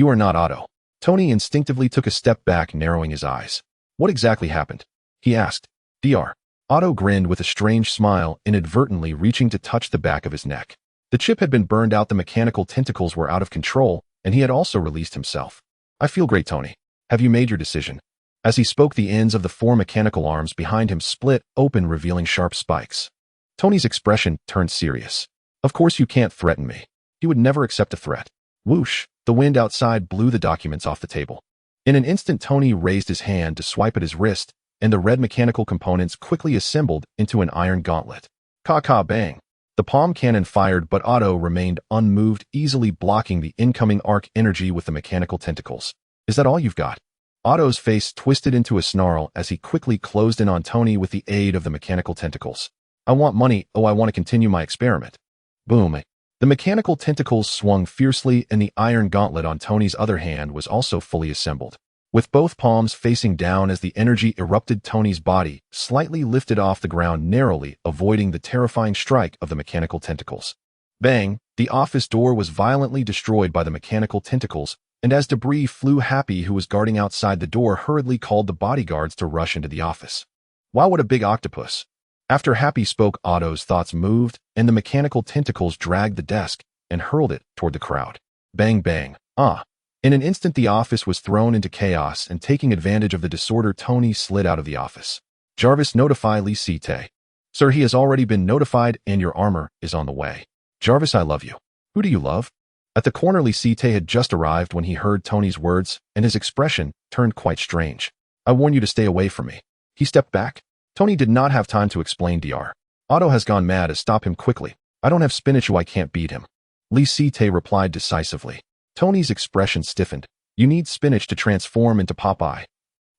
are not Otto." Tony instinctively took a step back, narrowing his eyes. "What exactly happened?" he asked. Dr. Otto grinned with a strange smile, inadvertently reaching to touch the back of his neck. The chip had been burned out, the mechanical tentacles were out of control, and he had also released himself. "I feel great, Tony. Have you made your decision?" As he spoke, the ends of the 4 mechanical arms behind him split open, revealing sharp spikes. Tony's expression turned serious. "Of course you can't threaten me." He would never accept a threat. Whoosh! The wind outside blew the documents off the table. In an instant, Tony raised his hand to swipe at his wrist, and the red mechanical components quickly assembled into an iron gauntlet. Ka-ka, bang! The palm cannon fired, but Otto remained unmoved, easily blocking the incoming arc energy with the mechanical tentacles. "Is that all you've got?" Otto's face twisted into a snarl as he quickly closed in on Tony with the aid of the mechanical tentacles. "I want money. Oh, I want to continue my experiment." Boom! The mechanical tentacles swung fiercely, and the iron gauntlet on Tony's other hand was also fully assembled. With both palms facing down as the energy erupted, Tony's body slightly lifted off the ground, narrowly avoiding the terrifying strike of the mechanical tentacles. Bang! The office door was violently destroyed by the mechanical tentacles, and as debris flew, Happy, who was guarding outside the door, hurriedly called the bodyguards to rush into the office. "Wow, what a big octopus!" After Happy spoke, Otto's thoughts moved, and the mechanical tentacles dragged the desk and hurled it toward the crowd. Bang, bang! In an instant, the office was thrown into chaos, and taking advantage of the disorder, Tony slid out of the office. "Jarvis, notify Licite." "Sir, he has already been notified, and your armor is on the way." "Jarvis, I love you." "Who do you love?" At the corner, Licite had just arrived when he heard Tony's words, and his expression turned quite strange. "I warn you to stay away from me." He stepped back. Tony did not have time to explain. Dr. Otto has gone mad. Stop him quickly. "I don't have spinach, I can't beat him." Licite replied decisively. Tony's expression stiffened. "You need spinach to transform into Popeye."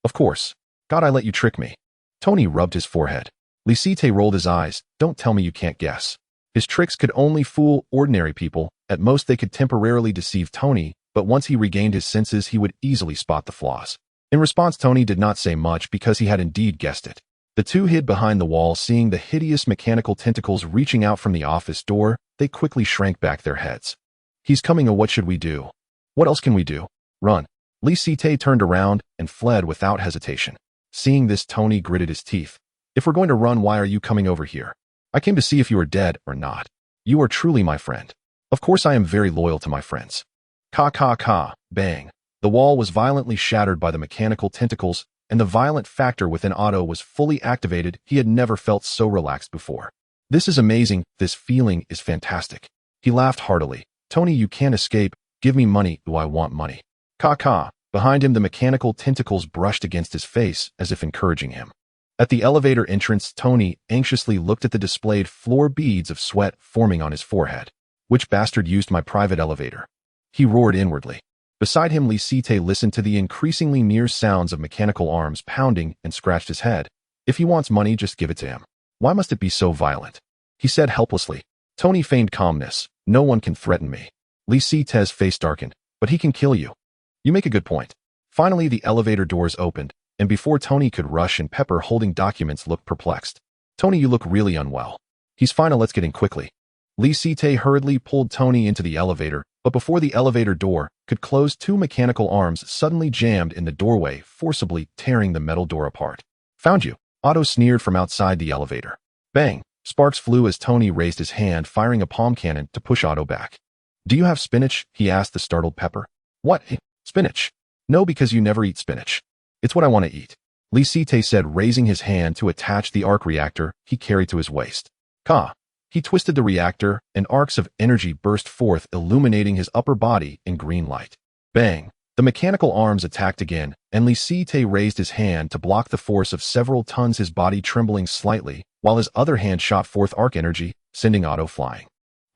"Of course. God, I let you trick me." Tony rubbed his forehead. Licite rolled his eyes. "Don't tell me you can't guess." His tricks could only fool ordinary people. At most, they could temporarily deceive Tony, but once he regained his senses, he would easily spot the flaws. In response, Tony did not say much because he had indeed guessed it. The two hid behind the wall, seeing the hideous mechanical tentacles reaching out from the office door. They quickly shrank back their heads. "He's coming. Oh, what should we do?" "What else can we do?" "Run." Licite turned around and fled without hesitation. Seeing this, Tony gritted his teeth. "If we're going to run, why are you coming over here?" "I came to see if you are dead or not." "You are truly my friend." "Of course I am very loyal to my friends." Ka-ka-ka, bang. The wall was violently shattered by the mechanical tentacles, and the violent factor within Otto was fully activated. He had never felt so relaxed before. "This is amazing. This feeling is fantastic." He laughed heartily. "Tony, you can't escape. Give me money. I want money." Ka-ka. Behind him, the mechanical tentacles brushed against his face as if encouraging him. At the elevator entrance, Tony anxiously looked at the displayed floor, beads of sweat forming on his forehead. "Which bastard used my private elevator?" he roared inwardly. Beside him, Licite listened to the increasingly near sounds of mechanical arms pounding and scratched his head. "If he wants money, just give it to him. Why must it be so violent?" he said helplessly. Tony feigned calmness. "No one can threaten me." Licite's face darkened. "But he can kill you." "You make a good point." Finally, the elevator doors opened, and before Tony could rush in, Pepper, holding documents, looked perplexed. "Tony, you look really unwell." "He's fine. Let's get in quickly." Licite hurriedly pulled Tony into the elevator, but before the elevator door could close, 2 mechanical arms suddenly jammed in the doorway, forcibly tearing the metal door apart. "Found you," Otto sneered from outside the elevator. Bang! Sparks flew as Tony raised his hand, firing a palm cannon to push Otto back. "Do you have spinach?" he asked the startled Pepper. "What? Spinach?" "No, because you never eat spinach." "It's what I want to eat," Licite said, raising his hand to attach the arc reactor he carried to his waist. Ka! He twisted the reactor, and arcs of energy burst forth, illuminating his upper body in green light. Bang! The mechanical arms attacked again, and Lisite raised his hand to block the force of several tons, his body trembling slightly, while his other hand shot forth arc energy, sending Otto flying.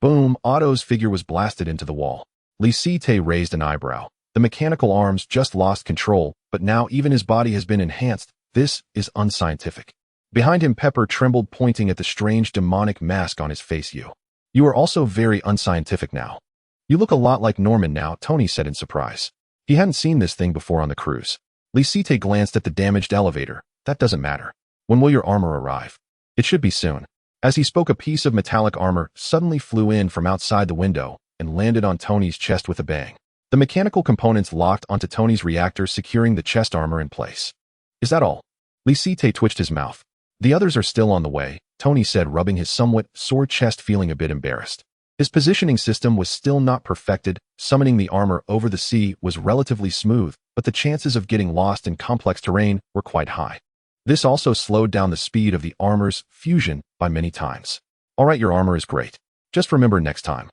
Boom! Otto's figure was blasted into the wall. Lisite raised an eyebrow. The mechanical arms just lost control, but now even his body has been enhanced. This is unscientific. Behind him, Pepper trembled, pointing at the strange demonic mask on his face. You are also very unscientific now. You look a lot like Norman now, Tony said in surprise. He hadn't seen this thing before on the cruise. Lisite glanced at the damaged elevator. That doesn't matter. When will your armor arrive? It should be soon. As he spoke, a piece of metallic armor suddenly flew in from outside the window and landed on Tony's chest with a bang. The mechanical components locked onto Tony's reactor, securing the chest armor in place. Is that all? Lisite twitched his mouth. The others are still on the way, Tony said, rubbing his somewhat sore chest, feeling a bit embarrassed. His positioning system was still not perfected. Summoning the armor over the sea was relatively smooth, but the chances of getting lost in complex terrain were quite high. This also slowed down the speed of the armor's fusion by many times. All right, your armor is great. Just remember next time.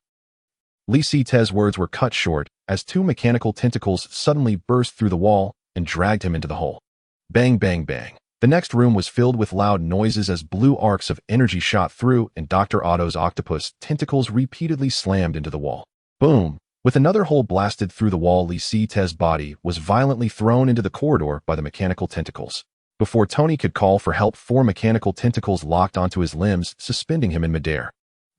Lisite's words were cut short as two mechanical tentacles suddenly burst through the wall and dragged him into the hole. Bang, bang, bang. The next room was filled with loud noises as blue arcs of energy shot through and Dr. Otto's octopus tentacles repeatedly slammed into the wall. Boom! With another hole blasted through the wall, Lisite's body was violently thrown into the corridor by the mechanical tentacles. Before Tony could call for help, 4 mechanical tentacles locked onto his limbs, suspending him in midair.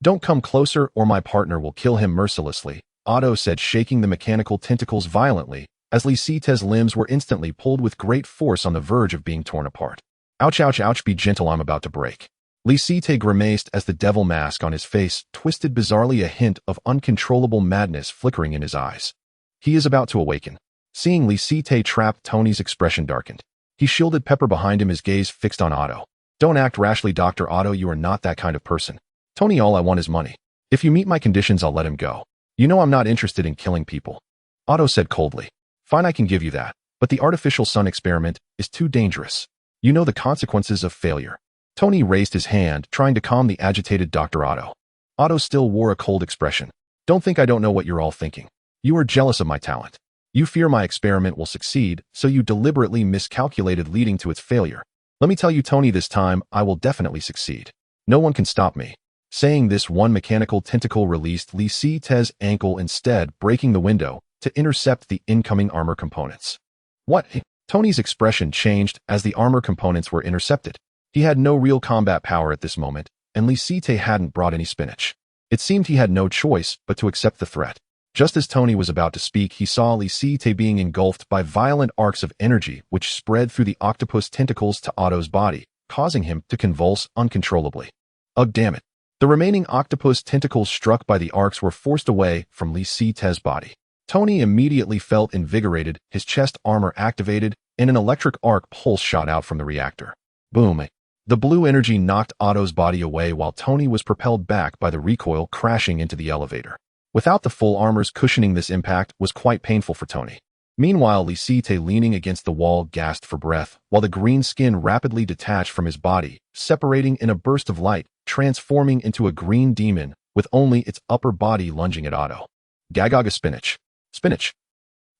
Don't come closer or my partner will kill him mercilessly, Otto said, shaking the mechanical tentacles violently, as Lisite's limbs were instantly pulled with great force on the verge of being torn apart. Ouch, ouch, ouch, be gentle, I'm about to break. Lisite grimaced as the devil mask on his face twisted bizarrely, a hint of uncontrollable madness flickering in his eyes. He is about to awaken. Seeing Lisite trapped, Tony's expression darkened. He shielded Pepper behind him, his gaze fixed on Otto. Don't act rashly, Dr. Otto, you are not that kind of person. Tony, all I want is money. If you meet my conditions, I'll let him go. You know I'm not interested in killing people. Otto said coldly. Fine, I can give you that, but the artificial sun experiment is too dangerous. You know the consequences of failure. Tony raised his hand, trying to calm the agitated Dr. Otto. Otto still wore a cold expression. Don't think I don't know what you're all thinking. You are jealous of my talent. You fear my experiment will succeed, so you deliberately miscalculated, leading to its failure. Let me tell you, Tony, this time I will definitely succeed. No one can stop me. Saying this, one mechanical tentacle released Lisite's ankle, instead breaking the window to intercept the incoming armor components. What? Tony's expression changed as the armor components were intercepted. He had no real combat power at this moment, and Lisite hadn't brought any spinach. It seemed he had no choice but to accept the threat. Just as Tony was about to speak, he saw Lisite being engulfed by violent arcs of energy which spread through the octopus tentacles to Otto's body, causing him to convulse uncontrollably. Ugh, damn it. The remaining octopus tentacles struck by the arcs were forced away from Lisite's body. Tony immediately felt invigorated, his chest armor activated, and an electric arc pulse shot out from the reactor. Boom! The blue energy knocked Otto's body away while Tony was propelled back by the recoil, crashing into the elevator. Without the full armors cushioning, this impact was quite painful for Tony. Meanwhile, Lisite, leaning against the wall, gasped for breath, while the green skin rapidly detached from his body, separating in a burst of light, transforming into a green demon, with only its upper body lunging at Otto. Gagaga spinach. Spinach.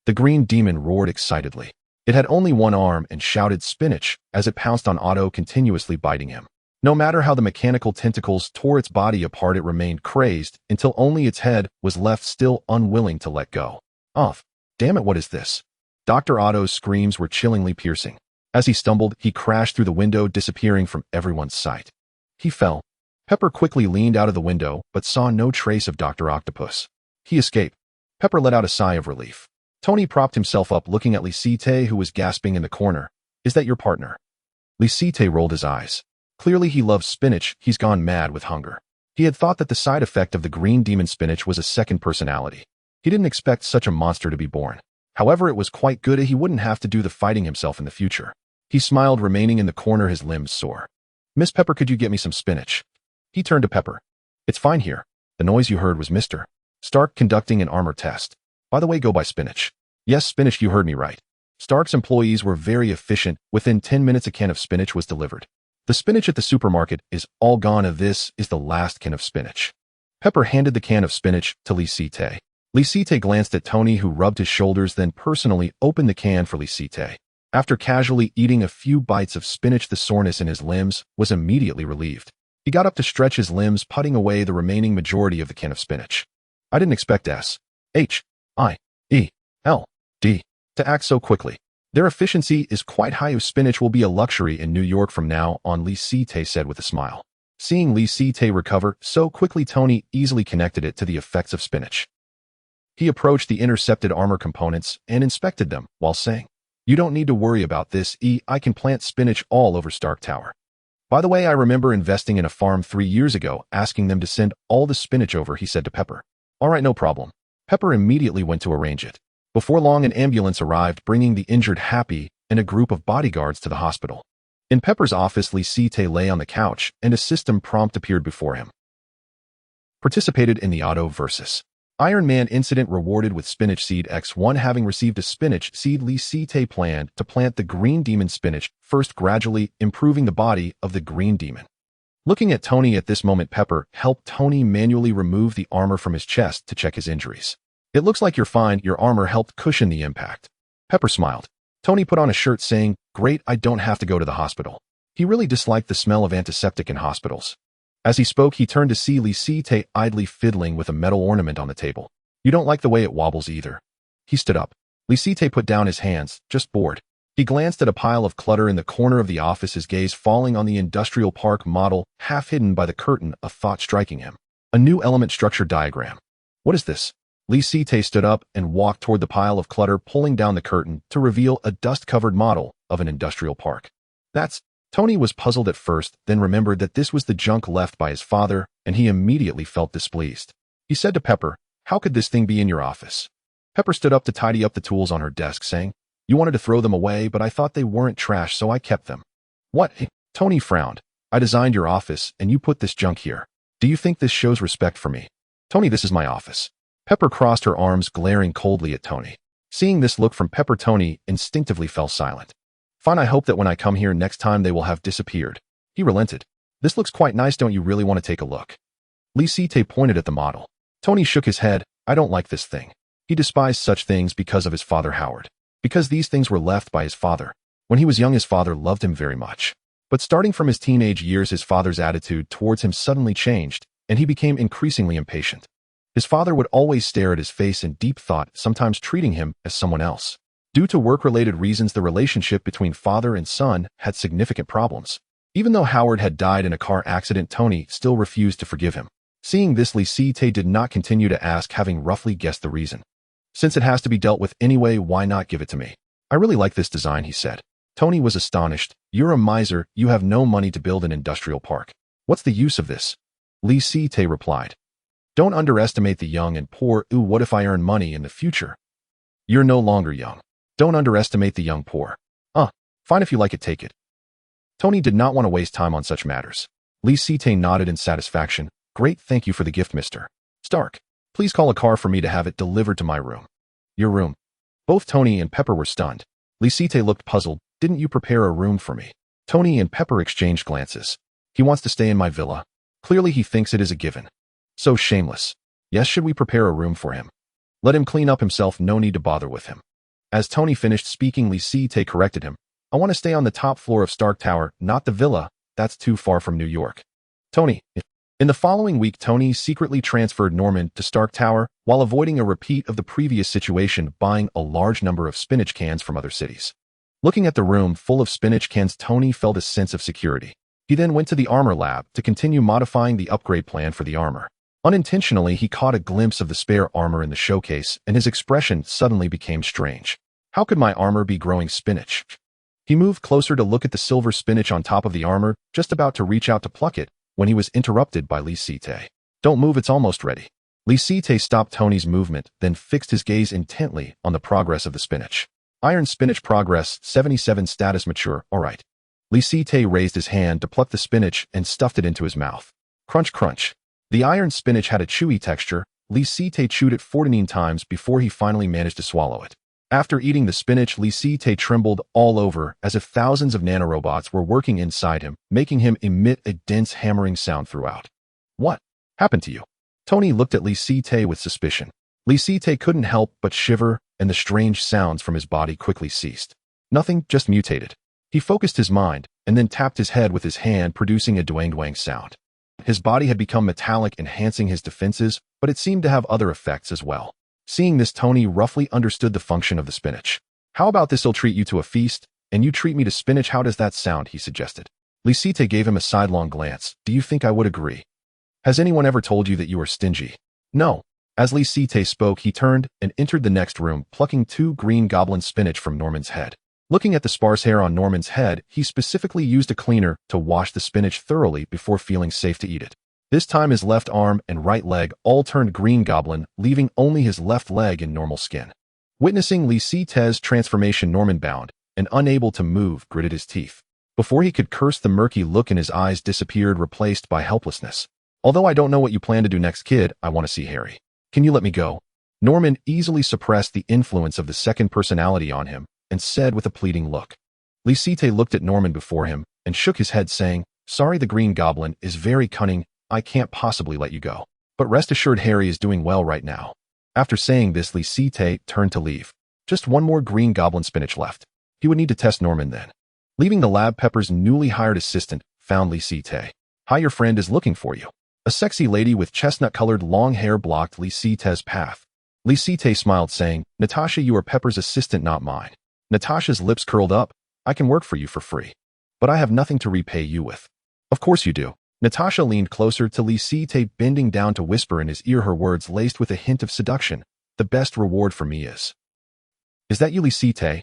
The green demon roared excitedly. It had only one arm and shouted spinach as it pounced on Otto, continuously biting him. No matter how the mechanical tentacles tore its body apart, it remained crazed until only its head was left, still unwilling to let go. Off. Damn it, what is this? Dr. Otto's screams were chillingly piercing. As he stumbled, he crashed through the window, disappearing from everyone's sight. He fell. Pepper quickly leaned out of the window, but saw no trace of Dr. Octopus. He escaped. Pepper let out a sigh of relief. Tony propped himself up, looking at Lisite, who was gasping in the corner. Is that your partner? Lisite rolled his eyes. Clearly he loves spinach, he's gone mad with hunger. He had thought that the side effect of the green demon spinach was a second personality. He didn't expect such a monster to be born. However, it was quite good, he wouldn't have to do the fighting himself in the future. He smiled, remaining in the corner, his limbs sore. Miss Pepper, could you get me some spinach? He turned to Pepper. It's fine here. The noise you heard was Mr. Stark conducting an armor test. By the way, go buy spinach. Yes, spinach, you heard me right. Stark's employees were very efficient. Within 10 minutes, a can of spinach was delivered. The spinach at the supermarket is all gone. This is the last can of spinach. Pepper handed the can of spinach to Lisite. Lisite glanced at Tony, who rubbed his shoulders, then personally opened the can for Lisite. After casually eating a few bites of spinach, the soreness in his limbs was immediately relieved. He got up to stretch his limbs, putting away the remaining majority of the can of spinach. I didn't expect S-H-I-E-L-D to act so quickly. Their efficiency is quite high. Spinach will be a luxury in New York from now on, Lisite said with a smile. Seeing Lisite recover so quickly, Tony easily connected it to the effects of spinach. He approached the intercepted armor components and inspected them while saying, "You don't need to worry about this. I can plant spinach all over Stark Tower. By the way, I remember investing in a farm 3 years ago, asking them to send all the spinach over," he said to Pepper. "All right, no problem." Pepper immediately went to arrange it. Before long, an ambulance arrived, bringing the injured Happy and a group of bodyguards to the hospital. In Pepper's office, Lisite lay on the couch, and a system prompt appeared before him. Participated in the Auto versus Iron Man incident, rewarded with spinach seed X1. Having received a spinach seed, Lisite planned to plant the green demon spinach, first gradually improving the body of the green demon. Looking at Tony at this moment, Pepper helped Tony manually remove the armor from his chest to check his injuries. "It looks like you're fine. Your armor helped cushion the impact." Pepper smiled. Tony put on a shirt saying, "Great, I don't have to go to the hospital." He really disliked the smell of antiseptic in hospitals. As he spoke, he turned to see Lisite idly fiddling with a metal ornament on the table. "You don't like the way it wobbles either." He stood up. Lisite put down his hands, just bored. He glanced at a pile of clutter in the corner of the office, his gaze falling on the industrial park model, half hidden by the curtain, a thought striking him. A new element structure diagram. "What is this?" Lisite stood up and walked toward the pile of clutter, pulling down the curtain to reveal a dust-covered model of an industrial park. "That's..." Tony was puzzled at first, then remembered that this was the junk left by his father, and he immediately felt displeased. He said to Pepper, "How could this thing be in your office?" Pepper stood up to tidy up the tools on her desk, saying, "You wanted to throw them away, but I thought they weren't trash, so I kept them." "What?" Tony frowned. "I designed your office, and you put this junk here. Do you think this shows respect for me?" "Tony, this is my office." Pepper crossed her arms, glaring coldly at Tony. Seeing this look from Pepper, Tony instinctively fell silent. "Fine, I hope that when I come here next time they will have disappeared." He relented. "This looks quite nice. Don't you really want to take a look?" Lisite pointed at the model. Tony shook his head. "I don't like this thing." He despised such things because of his father Howard. Because these things were left by his father. When he was young, his father loved him very much. But starting from his teenage years, his father's attitude towards him suddenly changed, and he became increasingly impatient. His father would always stare at his face in deep thought, sometimes treating him as someone else. Due to work-related reasons, the relationship between father and son had significant problems. Even though Howard had died in a car accident, Tony still refused to forgive him. Seeing this, Lisite did not continue to ask, having roughly guessed the reason. "Since it has to be dealt with anyway, why not give it to me?" "I really like this design," he said. Tony was astonished. "You're a miser. You have no money to build an industrial park. What's the use of this?" Lisite replied. "Don't underestimate the young and poor. Ooh, what if I earn money in the future?" "You're no longer young. Don't underestimate the young poor." Fine, if you like it, take it." Tony did not want to waste time on such matters. Lisite nodded in satisfaction. "Great, thank you for the gift, Mr. Stark. Please call a car for me to have it delivered to my room." "Your room?" Both Tony and Pepper were stunned. Lisite looked puzzled. "Didn't you prepare a room for me?" Tony and Pepper exchanged glances. "He wants to stay in my villa. Clearly he thinks it is a given. So shameless. Yes, should we prepare a room for him? Let him clean up himself, no need to bother with him." As Tony finished speaking, Lisite corrected him. "I want to stay on the top floor of Stark Tower, not the villa. That's too far from New York." Tony. In the following week, Tony secretly transferred Norman to Stark Tower while avoiding a repeat of the previous situation, buying a large number of spinach cans from other cities. Looking at the room full of spinach cans, Tony felt a sense of security. He then went to the armor lab to continue modifying the upgrade plan for the armor. Unintentionally, he caught a glimpse of the spare armor in the showcase, and his expression suddenly became strange. How could my armor be growing spinach? He moved closer to look at the silver spinach on top of the armor, just about to reach out to pluck it, when he was interrupted by Lisite. "Don't move, it's almost ready." Lisite stopped Tony's movement, then fixed his gaze intently on the progress of the spinach. "Iron spinach progress, 77 status mature, alright." Lisite raised his hand to pluck the spinach and stuffed it into his mouth. Crunch, crunch. The iron spinach had a chewy texture. Lisite chewed it 14 times before he finally managed to swallow it. After eating the spinach, Lisite trembled all over as if thousands of nanorobots were working inside him, making him emit a dense hammering sound throughout. "What happened to you?" Tony looked at Lisite with suspicion. Lisite couldn't help but shiver, and the strange sounds from his body quickly ceased. Nothing, just mutated. He focused his mind, and then tapped his head with his hand, producing a dwang-dwang sound. His body had become metallic, enhancing his defenses, but it seemed to have other effects as well. Seeing this, Tony roughly understood the function of the spinach. How about this? I'll treat you to a feast, and you treat me to spinach. How does that sound? He suggested. Lisite gave him a sidelong glance. Do you think I would agree? Has anyone ever told you that you are stingy? No. As Lisite spoke, he turned and entered the next room, plucking 2 Green Goblin spinach from Norman's head. Looking at the sparse hair on Norman's head, he specifically used a cleaner to wash the spinach thoroughly before feeling safe to eat it. This time his left arm and right leg all turned Green Goblin, leaving only his left leg in normal skin. Witnessing Lisite's transformation, Norman bowed, and unable to move, gritted his teeth. Before he could curse, the murky look in his eyes disappeared, replaced by helplessness. Although I don't know what you plan to do next, kid, I want to see Harry. Can you let me go? Norman easily suppressed the influence of the second personality on him and said with a pleading look. Lisite looked at Norman before him and shook his head, saying, Sorry, the Green Goblin is very cunning. I can't possibly let you go. But rest assured, Harry is doing well right now. After saying this, Lisite turned to leave. Just 1 more Green Goblin spinach left. He would need to test Norman then. Leaving the lab, Pepper's newly hired assistant found Lisite. Hi, your friend is looking for you. A sexy lady with chestnut-colored long hair blocked Lisite's path. Lisite smiled, saying, Natasha, you are Pepper's assistant, not mine. Natasha's lips curled up. I can work for you for free. But I have nothing to repay you with. Of course you do. Natasha leaned closer to Lisite, bending down to whisper in his ear, her words laced with a hint of seduction. The best reward for me is that you, Lisite?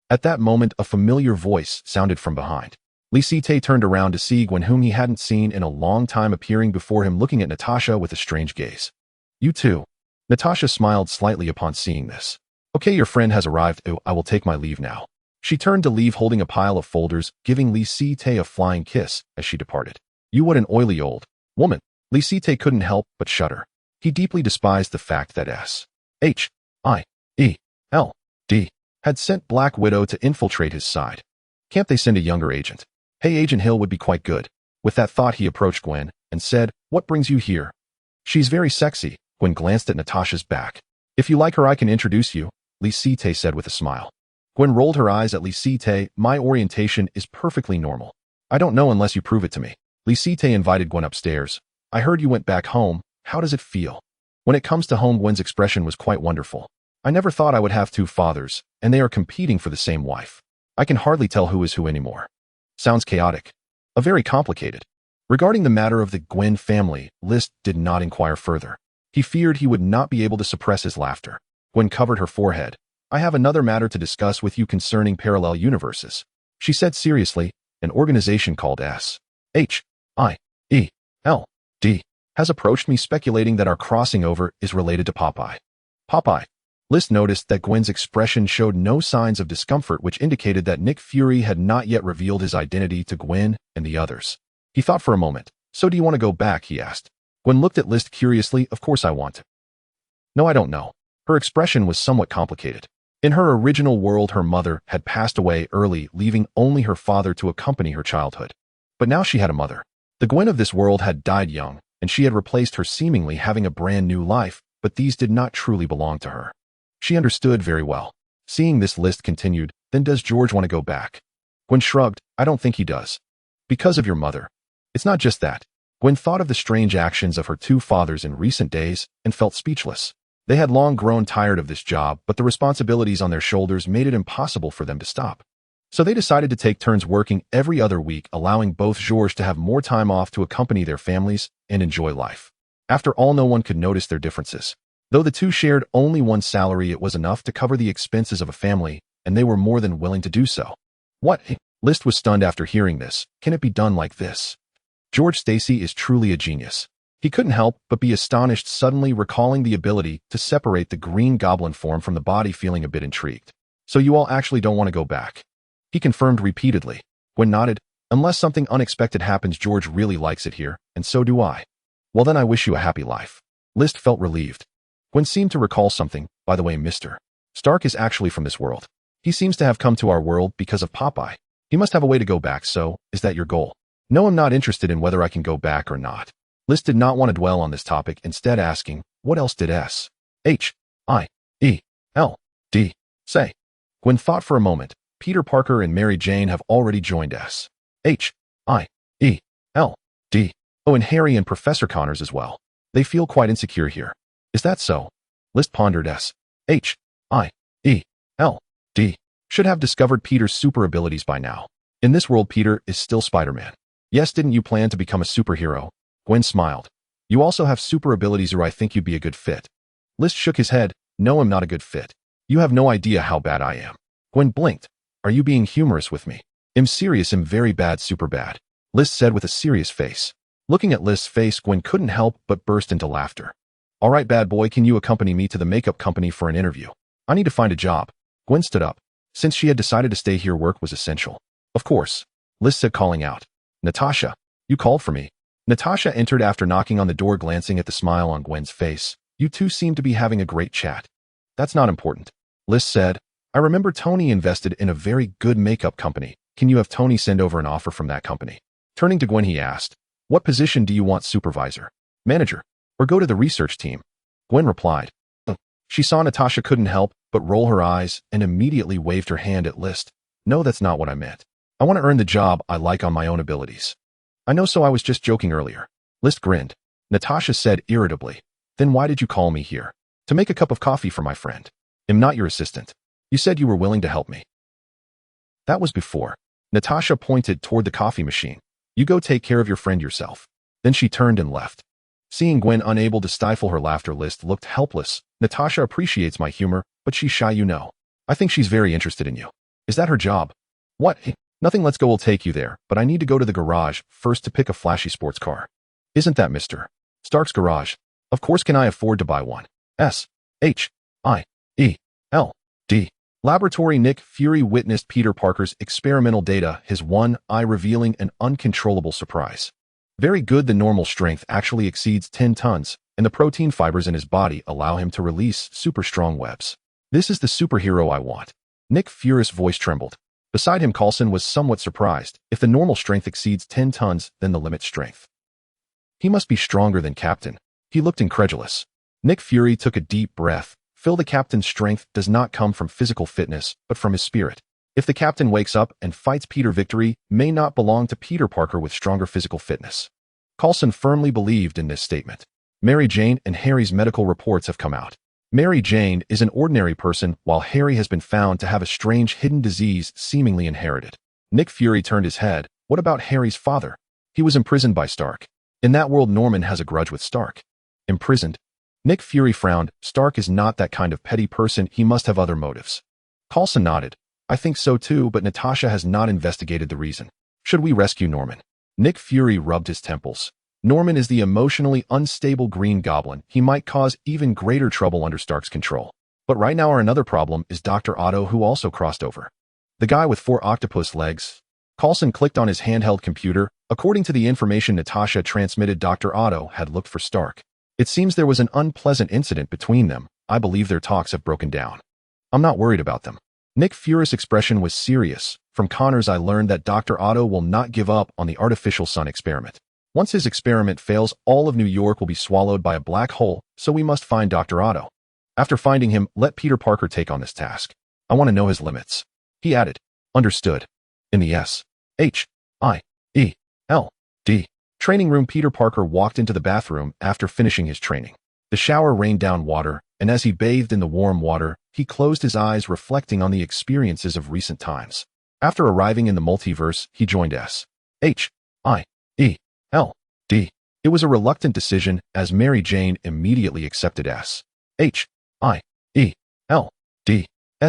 At that moment, a familiar voice sounded from behind. Lisite turned around to see Gwen, whom he hadn't seen in a long time, appearing before him, looking at Natasha with a strange gaze. You too? Natasha smiled slightly upon seeing this. Okay, your friend has arrived. Oh, I will take my leave now. She turned to leave, holding a pile of folders, giving Lisite a flying kiss as she departed. You, what an oily old woman. Lisite couldn't help but shudder. He deeply despised the fact that S.H.I.E.L.D. had sent Black Widow to infiltrate his side. Can't they send a younger agent? Hey, Agent Hill would be quite good. With that thought, he approached Gwen and said, What brings you here? She's very sexy. Gwen glanced at Natasha's back. If you like her, I can introduce you, Lisite said with a smile. Gwen rolled her eyes at Lisite. My orientation is perfectly normal. I don't know unless you prove it to me. Lisite invited Gwen upstairs. I heard you went back home. How does it feel? When it comes to home, Gwen's expression was quite wonderful. I never thought I would have 2 fathers, and they are competing for the same wife. I can hardly tell who is who anymore. Sounds chaotic. Very complicated. Regarding the matter of the Gwen family, List did not inquire further. He feared he would not be able to suppress his laughter. Gwen covered her forehead. I have another matter to discuss with you concerning parallel universes. She said seriously, an organization called S.H.I.E.L.D. has approached me, speculating that our crossing over is related to Popeye. Popeye. List noticed that Gwen's expression showed no signs of discomfort, which indicated that Nick Fury had not yet revealed his identity to Gwen and the others. He thought for a moment. So do you want to go back? He asked. Gwen looked at List curiously. Of course I want to. No, I don't know. Her expression was somewhat complicated. In her original world, her mother had passed away early, leaving only her father to accompany her childhood. But now she had a mother. The Gwen of this world had died young, and she had replaced her, seemingly having a brand new life, but these did not truly belong to her. She understood very well. Seeing this, List continued, Then does George want to go back? Gwen shrugged. I don't think he does. Because of your mother. It's not just that. Gwen thought of the strange actions of her 2 fathers in recent days and felt speechless. They had long grown tired of this job, but the responsibilities on their shoulders made it impossible for them to stop. So they decided to take turns working every other week, allowing both George to have more time off to accompany their families and enjoy life. After all, no one could notice their differences. Though the 2 shared only one salary, it was enough to cover the expenses of a family, and they were more than willing to do so. What? List was stunned after hearing this. Can it be done like this? George Stacy is truly a genius. He couldn't help but be astonished, suddenly recalling the ability to separate the Green Goblin form from the body, feeling a bit intrigued. So you all actually don't want to go back? He confirmed repeatedly. Gwen nodded. Unless something unexpected happens, George really likes it here, and so do I. Well then, I wish you a happy life. List felt relieved. Gwen seemed to recall something. By the way, Mr. Stark is actually from this world. He seems to have come to our world because of Popeye. He must have a way to go back, so, is that your goal? No, I'm not interested in whether I can go back or not. List did not want to dwell on this topic, instead asking, what else did S.H. S-I-E-L-D. Say. Gwen thought for a moment. Peter Parker and Mary Jane have already joined S-H-I-E-L-D. Oh, and Harry and Professor Connors as well. They feel quite insecure here. Is that so? List pondered. S-H-I-E-L-D. Should have discovered Peter's super abilities by now. In this world, Peter is still Spider-Man. Yes, didn't you plan to become a superhero? Gwen smiled. You also have super abilities, or I think you'd be a good fit. List shook his head. No, I'm not a good fit. You have no idea how bad I am. Gwen blinked. Are you being humorous with me? I'm serious. I'm very bad, super bad. List said with a serious face. Looking at List's face, Gwen couldn't help but burst into laughter. All right, bad boy, can you accompany me to the makeup company for an interview? I need to find a job. Gwen stood up. Since she had decided to stay here, work was essential. Of course. List said, calling out. Natasha, you called for me. Natasha entered after knocking on the door, glancing at the smile on Gwen's face. You two seem to be having a great chat. That's not important. List said, I remember Tony invested in a very good makeup company. Can you have Tony send over an offer from that company? Turning to Gwen, he asked, what position do you want, supervisor, manager, or go to the research team? Gwen replied. She saw Natasha couldn't help but roll her eyes and immediately waved her hand at List. No, that's not what I meant. I want to earn the job I like on my own abilities. I know, so I was just joking earlier. List grinned. Natasha said irritably. Then why did you call me here? To make a cup of coffee for my friend. I'm not your assistant. You said you were willing to help me. That was before. Natasha pointed toward the coffee machine. You go take care of your friend yourself. Then she turned and left. Seeing Gwen unable to stifle her laughter, List looked helpless. Natasha appreciates my humor, but she's shy, you know. I think she's very interested in you. Is that her job? What? Nothing, let's go, we'll take you there, but I need to go to the garage first to pick a flashy sports car. Isn't that Mr. Stark's garage? Of course, can I afford to buy one? S-H-I-E-L-D. Laboratory. Nick Fury witnessed Peter Parker's experimental data, his one eye revealing an uncontrollable surprise. Very good, the normal strength actually exceeds 10 tons, and the protein fibers in his body allow him to release super strong webs. This is the superhero I want. Nick Fury's voice trembled. Beside him, Coulson was somewhat surprised. If the normal strength exceeds 10 tons, then the limit strength. He must be stronger than Captain. He looked incredulous. Nick Fury took a deep breath. Phil, the Captain's strength does not come from physical fitness, but from his spirit. If the Captain wakes up and fights Peter, victory may not belong to Peter Parker with stronger physical fitness. Coulson firmly believed in this statement. Mary Jane and Harry's medical reports have come out. Mary Jane is an ordinary person, while Harry has been found to have a strange hidden disease seemingly inherited. Nick Fury turned his head. What about Harry's father? He was imprisoned by Stark. In that world, Norman has a grudge with Stark. Imprisoned? Nick Fury frowned. Stark is not that kind of petty person. He must have other motives. Coulson nodded. I think so too, but Natasha has not investigated the reason. Should we rescue Norman? Nick Fury rubbed his temples. Norman is the emotionally unstable Green Goblin. He might cause even greater trouble under Stark's control. But right now our another problem is Dr. Otto, who also crossed over. The guy with 4 octopus legs. Coulson clicked on his handheld computer. According to the information Natasha transmitted, Dr. Otto had looked for Stark. It seems there was an unpleasant incident between them. I believe their talks have broken down. I'm not worried about them. Nick Fury's expression was serious. From Connors, I learned that Dr. Otto will not give up on the artificial sun experiment. Once his experiment fails, all of New York will be swallowed by a black hole, so we must find Dr. Otto. After finding him, let Peter Parker take on this task. I want to know his limits. He added. Understood. In the S-H-I-E-L-D training room, Peter Parker walked into the bathroom after finishing his training. The shower rained down water, and as he bathed in the warm water, he closed his eyes, reflecting on the experiences of recent times. After arriving in the multiverse, he joined S-H-I-E-L-D. It was a reluctant decision, as Mary Jane immediately accepted S-H-I-E-L-D's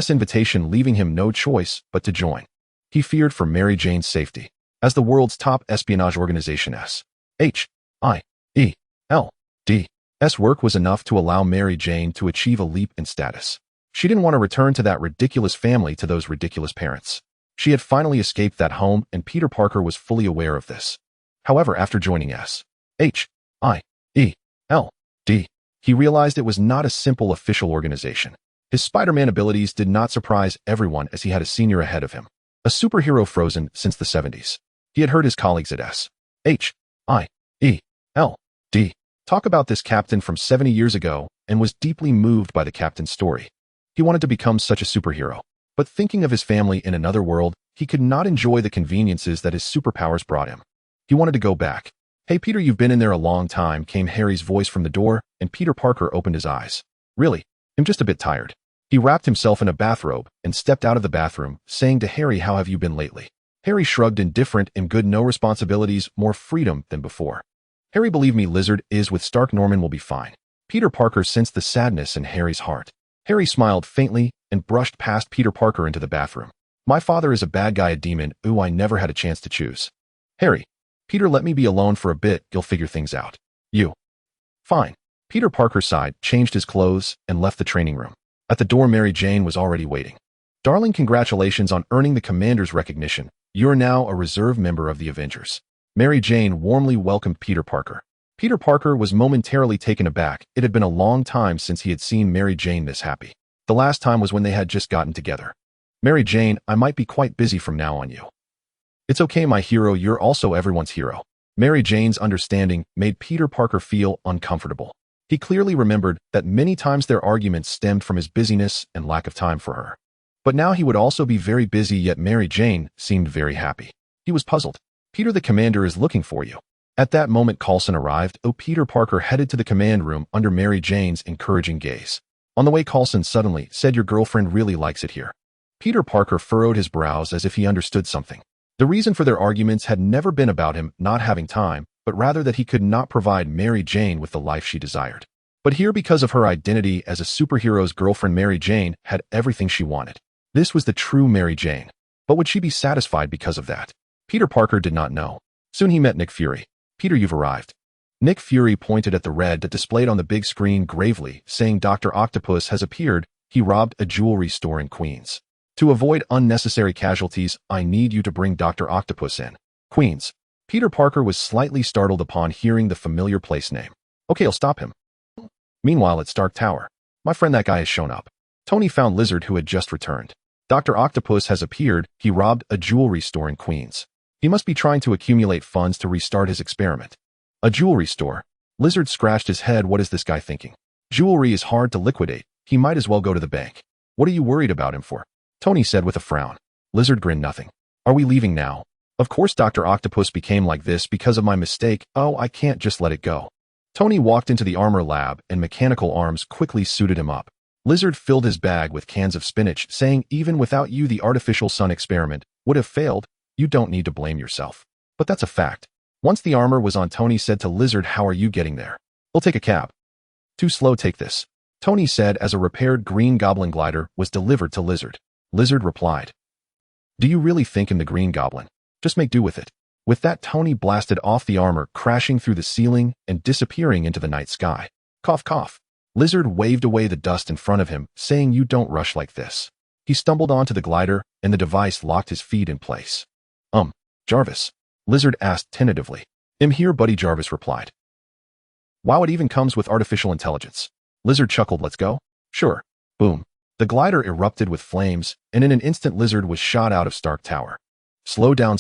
invitation, leaving him no choice but to join. He feared for Mary Jane's safety. As the world's top espionage organization, S-H-I-E-L-D's work was enough to allow Mary Jane to achieve a leap in status. She didn't want to return to that ridiculous family, to those ridiculous parents. She had finally escaped that home, and Peter Parker was fully aware of this. However, after joining S-H-I-E-L-D, he realized it was not a simple official organization. His Spider-Man abilities did not surprise everyone, as he had a senior ahead of him, a superhero frozen since the 70s. He had heard his colleagues at S-H-I-E-L-D Talk about this captain from 70 years ago and was deeply moved by the captain's story. He wanted to become such a superhero. But thinking of his family in another world, he could not enjoy the conveniences that his superpowers brought him. He wanted to go back. "Hey Peter, you've been in there a long time," came Harry's voice from the door, and Peter Parker opened his eyes. "Really? I'm just a bit tired." He wrapped himself in a bathrobe and stepped out of the bathroom, saying to Harry, "How have you been lately?" Harry shrugged, indifferent and good, no responsibilities, more freedom than before. "Harry, believe me, Lizard is with Stark. Norman will be fine." Peter Parker sensed the sadness in Harry's heart. Harry smiled faintly and brushed past Peter Parker into the bathroom. "My father is a bad guy, a demon. Ooh, I never had a chance to choose." "Harry, Peter, let me be alone for a bit. You'll figure things out." "You." "Fine." Peter Parker sighed, changed his clothes, and left the training room. At the door, Mary Jane was already waiting. "Darling, congratulations on earning the commander's recognition. You're now a reserve member of the Avengers." Mary Jane warmly welcomed Peter Parker. Peter Parker was momentarily taken aback. It had been a long time since he had seen Mary Jane this happy. The last time was when they had just gotten together. "Mary Jane, I might be quite busy from now on you." "It's okay, my hero, you're also everyone's hero." Mary Jane's understanding made Peter Parker feel uncomfortable. He clearly remembered that many times their arguments stemmed from his busyness and lack of time for her. But now he would also be very busy, yet Mary Jane seemed very happy. He was puzzled. "Peter, the commander is looking for you." At that moment, Coulson arrived. Peter Parker headed to the command room under Mary Jane's encouraging gaze. On the way, Coulson suddenly said, "Your girlfriend really likes it here." Peter Parker furrowed his brows as if he understood something. The reason for their arguments had never been about him not having time, but rather that he could not provide Mary Jane with the life she desired. But here, because of her identity as a superhero's girlfriend, Mary Jane had everything she wanted. This was the true Mary Jane. But would she be satisfied because of that? Peter Parker did not know. Soon he met Nick Fury. "Peter, you've arrived." Nick Fury pointed at the red dot displayed on the big screen gravely, saying, "Dr. Octopus has appeared. He robbed a jewelry store in Queens. To avoid unnecessary casualties, I need you to bring Dr. Octopus in." Queens. Peter Parker was slightly startled upon hearing the familiar place name. "Okay, I'll stop him." Meanwhile, at Stark Tower, "My friend, that guy has shown up." Tony found Lizard, who had just returned. "Dr. Octopus has appeared. He robbed a jewelry store in Queens. He must be trying to accumulate funds to restart his experiment." "A jewelry store?" Lizard scratched his head. What is this guy thinking? Jewelry is hard to liquidate. He might as well go to the bank. "What are you worried about him for?" Tony said with a frown. Lizard grinned. "Nothing." "Are we leaving now?" "Of course, Dr. Octopus became like this because of my mistake. Oh, I can't just let it go." Tony walked into the armor lab and mechanical arms quickly suited him up. Lizard filled his bag with cans of spinach, saying, "Even without you, the artificial sun experiment would have failed. You don't need to blame yourself." "But that's a fact." Once the armor was on, Tony said to Lizard, "How are you getting there?" "We'll take a cab." "Too slow, take this," Tony said as a repaired Green Goblin glider was delivered to Lizard. Lizard replied, "Do you really think in the Green Goblin? Just make do with it." With that, Tony blasted off the armor, crashing through the ceiling and disappearing into the night sky. Cough, cough. Lizard waved away the dust in front of him, saying, "You don't rush like this." He stumbled onto the glider, and the device locked his feet in place. Jarvis?" Lizard asked tentatively. "I'm here, buddy," Jarvis replied. "Wow, it even comes with artificial intelligence." Lizard chuckled. "Let's go?" "Sure." Boom. The glider erupted with flames, and in an instant Lizard was shot out of Stark Tower. Slow down,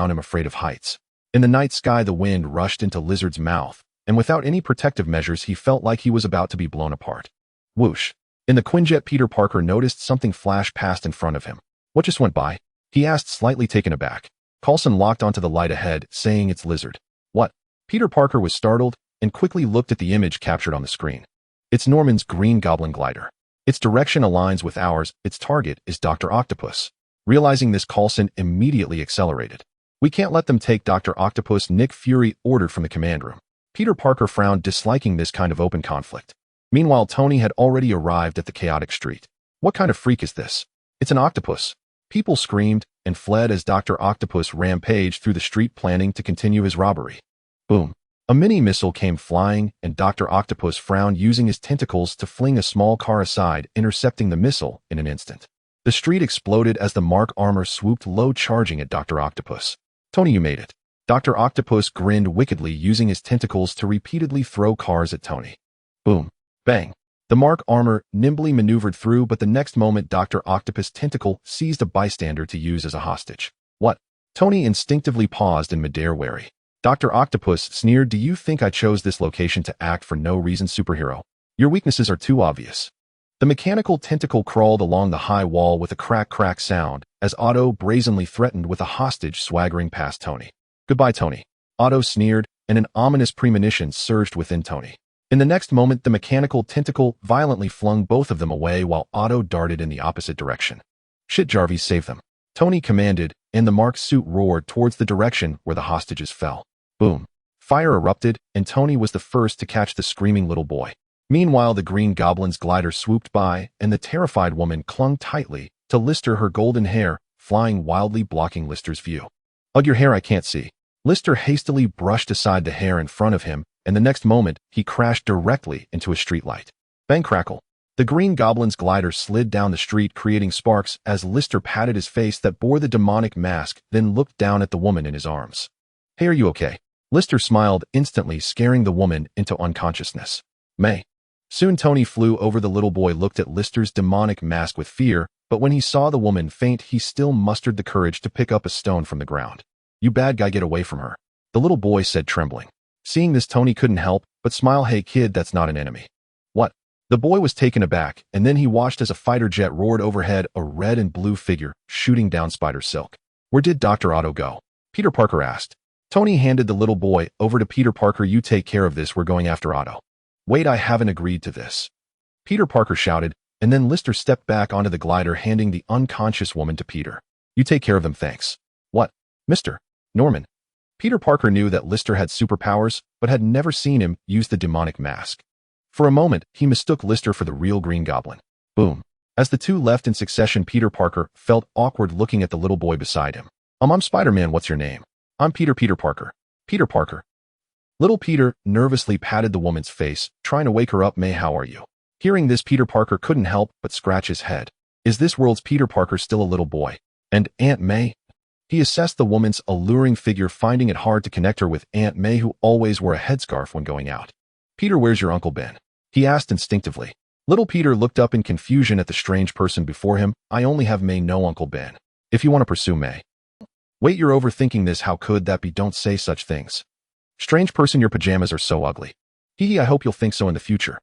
I'm afraid of heights." In the night sky, the wind rushed into Lizard's mouth, and without any protective measures, he felt like he was about to be blown apart. Whoosh. In the Quinjet, Peter Parker noticed something flash past in front of him. "What just went by?" he asked, slightly taken aback. Coulson locked onto the light ahead, saying, "It's Lizard." "What?" Peter Parker was startled and quickly looked at the image captured on the screen. "It's Norman's Green Goblin glider. Its direction aligns with ours. Its target is Dr. Octopus." Realizing this, Coulson immediately accelerated. "We can't let them take Dr. Octopus," Nick Fury ordered from the command room. Peter Parker frowned, disliking this kind of open conflict. Meanwhile, Tony had already arrived at the chaotic street. "What kind of freak is this?" "It's an octopus." People screamed and fled as Dr. Octopus rampaged through the street, planning to continue his robbery. Boom. A mini-missile came flying, and Dr. Octopus frowned, using his tentacles to fling a small car aside, intercepting the missile in an instant. The street exploded as the Mark armor swooped low, charging at Dr. Octopus. "Tony, you made it." Dr. Octopus grinned wickedly, using his tentacles to repeatedly throw cars at Tony. Boom. Bang. The Mark armor nimbly maneuvered through, but the next moment Dr. Octopus' tentacle seized a bystander to use as a hostage. "What?" Tony instinctively paused in midair, wary. Dr. Octopus sneered, "Do you think I chose this location to act for no reason, superhero? Your weaknesses are too obvious." The mechanical tentacle crawled along the high wall with a crack sound as Otto brazenly threatened with a hostage swaggering past Tony. "Goodbye, Tony," Otto sneered, and an ominous premonition surged within Tony. In the next moment, the mechanical tentacle violently flung both of them away while Otto darted in the opposite direction. "Shit, Jarvis, save them," Tony commanded, and the Mark suit roared towards the direction where the hostages fell. Boom. Fire erupted, and Tony was the first to catch the screaming little boy. Meanwhile, the Green Goblin's glider swooped by, and the terrified woman clung tightly to Lister, her golden hair flying wildly, blocking Lister's view. "Ugh, your hair I can't see." Lister hastily brushed aside the hair in front of him, and the next moment, he crashed directly into a streetlight. Bang crackle. The Green Goblin's glider slid down the street, creating sparks as Lister patted his face that bore the demonic mask, then looked down at the woman in his arms. "Hey, are you okay?" Lister smiled, instantly scaring the woman into unconsciousness. "May." Soon Tony flew over the little boy, looked at Lister's demonic mask with fear, but when he saw the woman faint, he still mustered the courage to pick up a stone from the ground. "You bad guy, get away from her," the little boy said, trembling. Seeing this, Tony couldn't help but smile. "Hey kid, that's not an enemy." "What?" The boy was taken aback, and then he watched as a fighter jet roared overhead, a red and blue figure shooting down spider silk. "Where did Dr. Otto go?" Peter Parker asked. Tony handed the little boy over to Peter Parker. "You take care of this, we're going after Otto." "Wait, I haven't agreed to this," Peter Parker shouted, and then Lister stepped back onto the glider, handing the unconscious woman to Peter. "You take care of them, thanks." "What, Mr. Norman?" Peter Parker knew that Lister had superpowers, but had never seen him use the demonic mask. For a moment, he mistook Lister for the real Green Goblin. Boom. As the two left in succession, Peter Parker felt awkward looking at the little boy beside him. I'm Spider-Man, what's your name?" "I'm Peter Parker." "Peter Parker." Little Peter nervously patted the woman's face, trying to wake her up. "May, how are you?" Hearing this, Peter Parker couldn't help but scratch his head. Is this world's Peter Parker still a little boy? And Aunt May? He assessed the woman's alluring figure, finding it hard to connect her with Aunt May, who always wore a headscarf when going out. "Peter, where's your Uncle Ben?" he asked instinctively. Little Peter looked up in confusion at the strange person before him. "I only have May, no Uncle Ben. If you want to pursue May." "Wait, you're overthinking this. How could that be? Don't say such things. Strange person, your pajamas are so ugly." "Hee, I hope you'll think so in the future."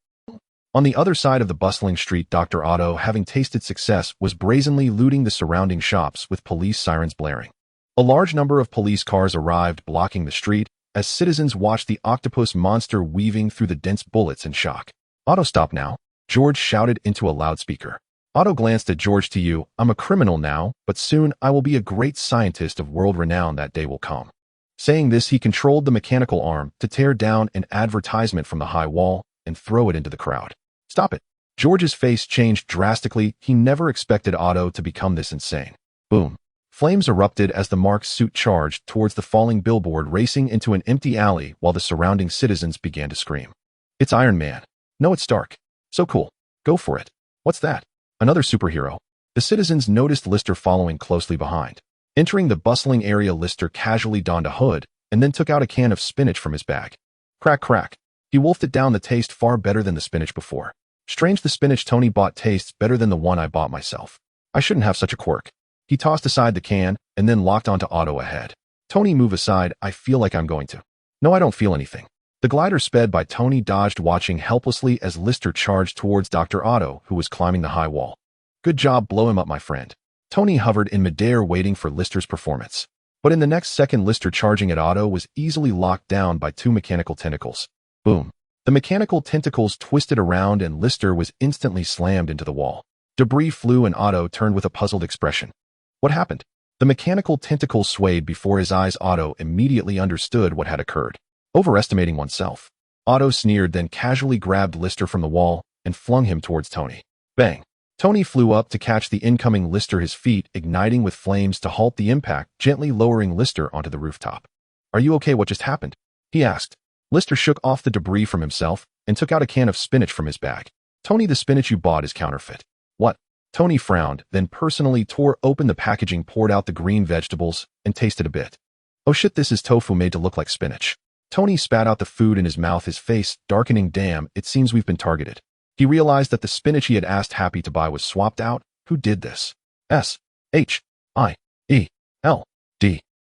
On the other side of the bustling street, Dr. Otto, having tasted success, was brazenly looting the surrounding shops with police sirens blaring. A large number of police cars arrived, blocking the street, as citizens watched the octopus monster weaving through the dense bullets in shock. "Otto, stop now," George shouted into a loudspeaker. Otto glanced at George. "To you, I'm a criminal now, but soon I will be a great scientist of world renown. That day will come." Saying this, he controlled the mechanical arm to tear down an advertisement from the high wall and throw it into the crowd. "Stop it." George's face changed drastically. He never expected Otto to become this insane. Boom. Flames erupted as the Mark suit charged towards the falling billboard, racing into an empty alley while the surrounding citizens began to scream. "It's Iron Man." "No, it's Stark." "So cool. Go for it." "What's that?" "Another superhero." The citizens noticed Lister following closely behind. Entering the bustling area, Lister casually donned a hood and then took out a can of spinach from his bag. Crack, crack. He wolfed it down. "The taste far better than the spinach before." "Strange, the spinach Tony bought tastes better than the one I bought myself. I shouldn't have such a quirk." He tossed aside the can and then locked onto Otto ahead. "Tony, move aside. I feel like I'm going to." "No, I don't feel anything." The glider sped by. Tony dodged, watching helplessly as Lister charged towards Dr. Otto, who was climbing the high wall. "Good job, blow him up, my friend." Tony hovered in midair, waiting for Lister's performance. But in the next second, Lister charging at Otto was easily locked down by two mechanical tentacles. Boom. The mechanical tentacles twisted around and Lister was instantly slammed into the wall. Debris flew and Otto turned with a puzzled expression. What happened? The mechanical tentacles swayed before his eyes. Otto immediately understood what had occurred. Overestimating oneself. Otto sneered, then casually grabbed Lister from the wall and flung him towards Tony. Bang. Tony flew up to catch the incoming Lister, his feet igniting with flames to halt the impact, gently lowering Lister onto the rooftop. "Are you okay? What just happened?" he asked. Lister shook off the debris from himself and took out a can of spinach from his bag. "Tony, the spinach you bought is counterfeit." "What?" Tony frowned, then personally tore open the packaging, poured out the green vegetables, and tasted a bit. "Oh shit, this is tofu made to look like spinach." Tony spat out the food in his mouth, his face darkening. "Damn, it seems we've been targeted." He realized that the spinach he had asked Happy to buy was swapped out. Who did this? SHIELD.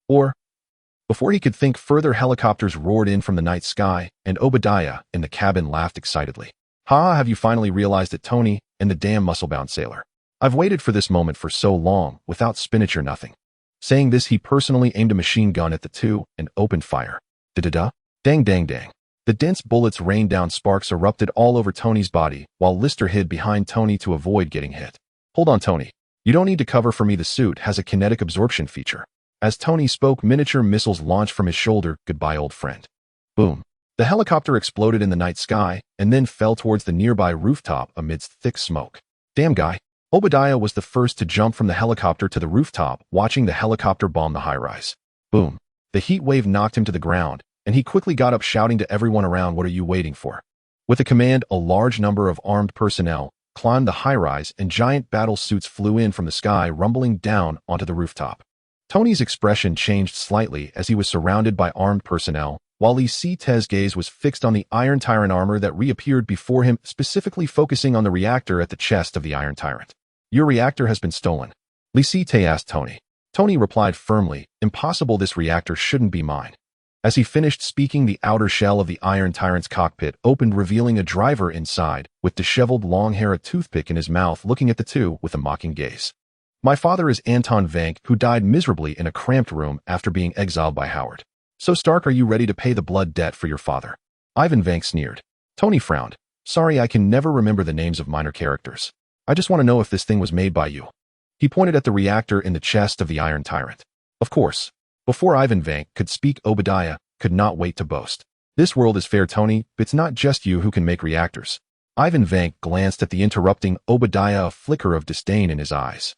Or Before he could think further, helicopters roared in from the night sky, and Obadiah in the cabin laughed excitedly. "Ha, have you finally realized it, Tony, and the damn muscle-bound sailor? I've waited for this moment for so long, without spinach or nothing." Saying this, he personally aimed a machine gun at the two and opened fire. Da-da-da. Dang, dang, dang. The dense bullets rained down, sparks erupted all over Tony's body, while Lister hid behind Tony to avoid getting hit. "Hold on, Tony. You don't need to cover for me. The suit has a kinetic absorption feature." As Tony spoke, miniature missiles launched from his shoulder. "Goodbye, old friend." Boom. The helicopter exploded in the night sky and then fell towards the nearby rooftop amidst thick smoke. "Damn, guy." Obadiah was the first to jump from the helicopter to the rooftop, watching the helicopter bomb the high-rise. Boom. The heat wave knocked him to the ground, and he quickly got up, shouting to everyone around, "What are you waiting for?" With a command, a large number of armed personnel climbed the high-rise, and giant battle suits flew in from the sky, rumbling down onto the rooftop. Tony's expression changed slightly as he was surrounded by armed personnel, while Lisite's gaze was fixed on the Iron Tyrant armor that reappeared before him, specifically focusing on the reactor at the chest of the Iron Tyrant. "Your reactor has been stolen," Lisite asked Tony. Tony replied firmly, "Impossible, this reactor shouldn't be mine." As he finished speaking, the outer shell of the Iron Tyrant's cockpit opened, revealing a driver inside, with disheveled long hair, a toothpick in his mouth, looking at the two with a mocking gaze. "My father is Anton Vank, who died miserably in a cramped room after being exiled by Howard. So, Stark, are you ready to pay the blood debt for your father?" Ivan Vank sneered. Tony frowned. "Sorry, I can never remember the names of minor characters. I just want to know if this thing was made by you." He pointed at the reactor in the chest of the Iron Tyrant. "Of course." Before Ivan Vank could speak, Obadiah could not wait to boast. "This world is fair, Tony. It's not just you who can make reactors." Ivan Vank glanced at the interrupting Obadiah, a flicker of disdain in his eyes.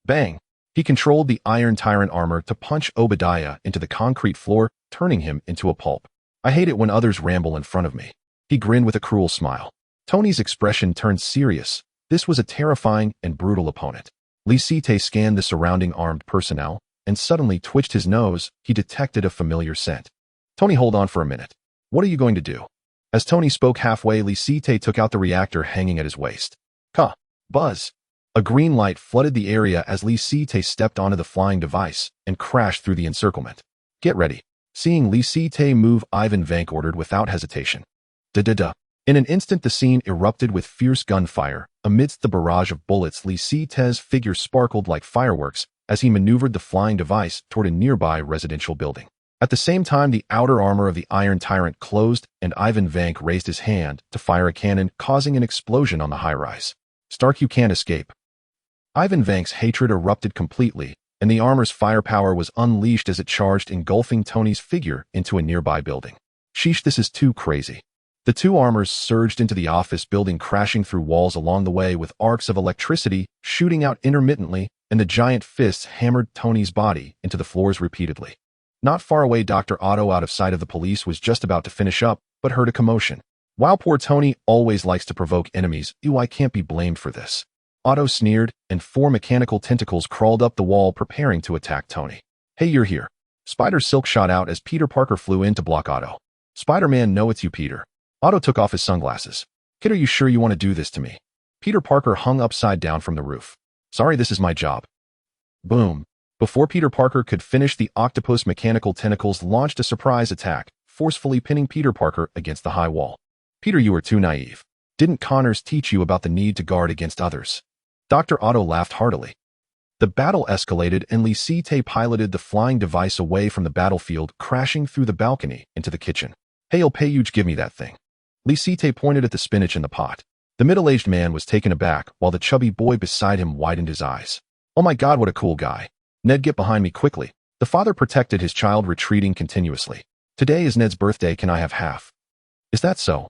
Bang! He controlled the Iron Tyrant armor to punch Obadiah into the concrete floor, turning him into a pulp. "I hate it when others ramble in front of me." He grinned with a cruel smile. Tony's expression turned serious. This was a terrifying and brutal opponent. Lisite scanned the surrounding armed personnel and suddenly twitched his nose. He detected a familiar scent. "Tony, hold on for a minute. What are you going to do?" As Tony spoke halfway, Lisite took out the reactor hanging at his waist. "Huh. Buzz." A green light flooded the area as Lisite stepped onto the flying device and crashed through the encirclement. "Get ready." Seeing Lisite move, Ivan Vank ordered without hesitation. Da-da-da. In an instant, the scene erupted with fierce gunfire. Amidst the barrage of bullets, Lisite's figure sparkled like fireworks as he maneuvered the flying device toward a nearby residential building. At the same time, the outer armor of the Iron Tyrant closed, and Ivan Vank raised his hand to fire a cannon, causing an explosion on the high-rise. "Stark, you can't escape." Ivan Vank's hatred erupted completely, and the armor's firepower was unleashed as it charged, engulfing Tony's figure into a nearby building. "Sheesh, this is too crazy." The two armors surged into the office building, crashing through walls along the way with arcs of electricity shooting out intermittently, and the giant fists hammered Tony's body into the floors repeatedly. Not far away, Dr. Otto, out of sight of the police, was just about to finish up, but heard a commotion. "Wow, poor Tony always likes to provoke enemies. I can't be blamed for this." Otto sneered, and 4 mechanical tentacles crawled up the wall, preparing to attack Tony. "Hey, you're here." Spider Silk shot out as Peter Parker flew in to block Otto. "Spider-Man, no, it's you, Peter." Otto took off his sunglasses. "Kid, are you sure you want to do this to me?" Peter Parker hung upside down from the roof. "Sorry, this is my job." Boom. Before Peter Parker could finish, the octopus mechanical tentacles launched a surprise attack, forcefully pinning Peter Parker against the high wall. "Peter, you were too naive. Didn't Connors teach you about the need to guard against others?" Dr. Otto laughed heartily. The battle escalated, and Lisite piloted the flying device away from the battlefield, crashing through the balcony into the kitchen. "Hey, I'll pay you, give me that thing." Lisite pointed at the spinach in the pot. The middle-aged man was taken aback, while the chubby boy beside him widened his eyes. "Oh my God, what a cool guy. Ned, get behind me quickly." The father protected his child, retreating continuously. "Today is Ned's birthday. Can I have half?" "Is that so?"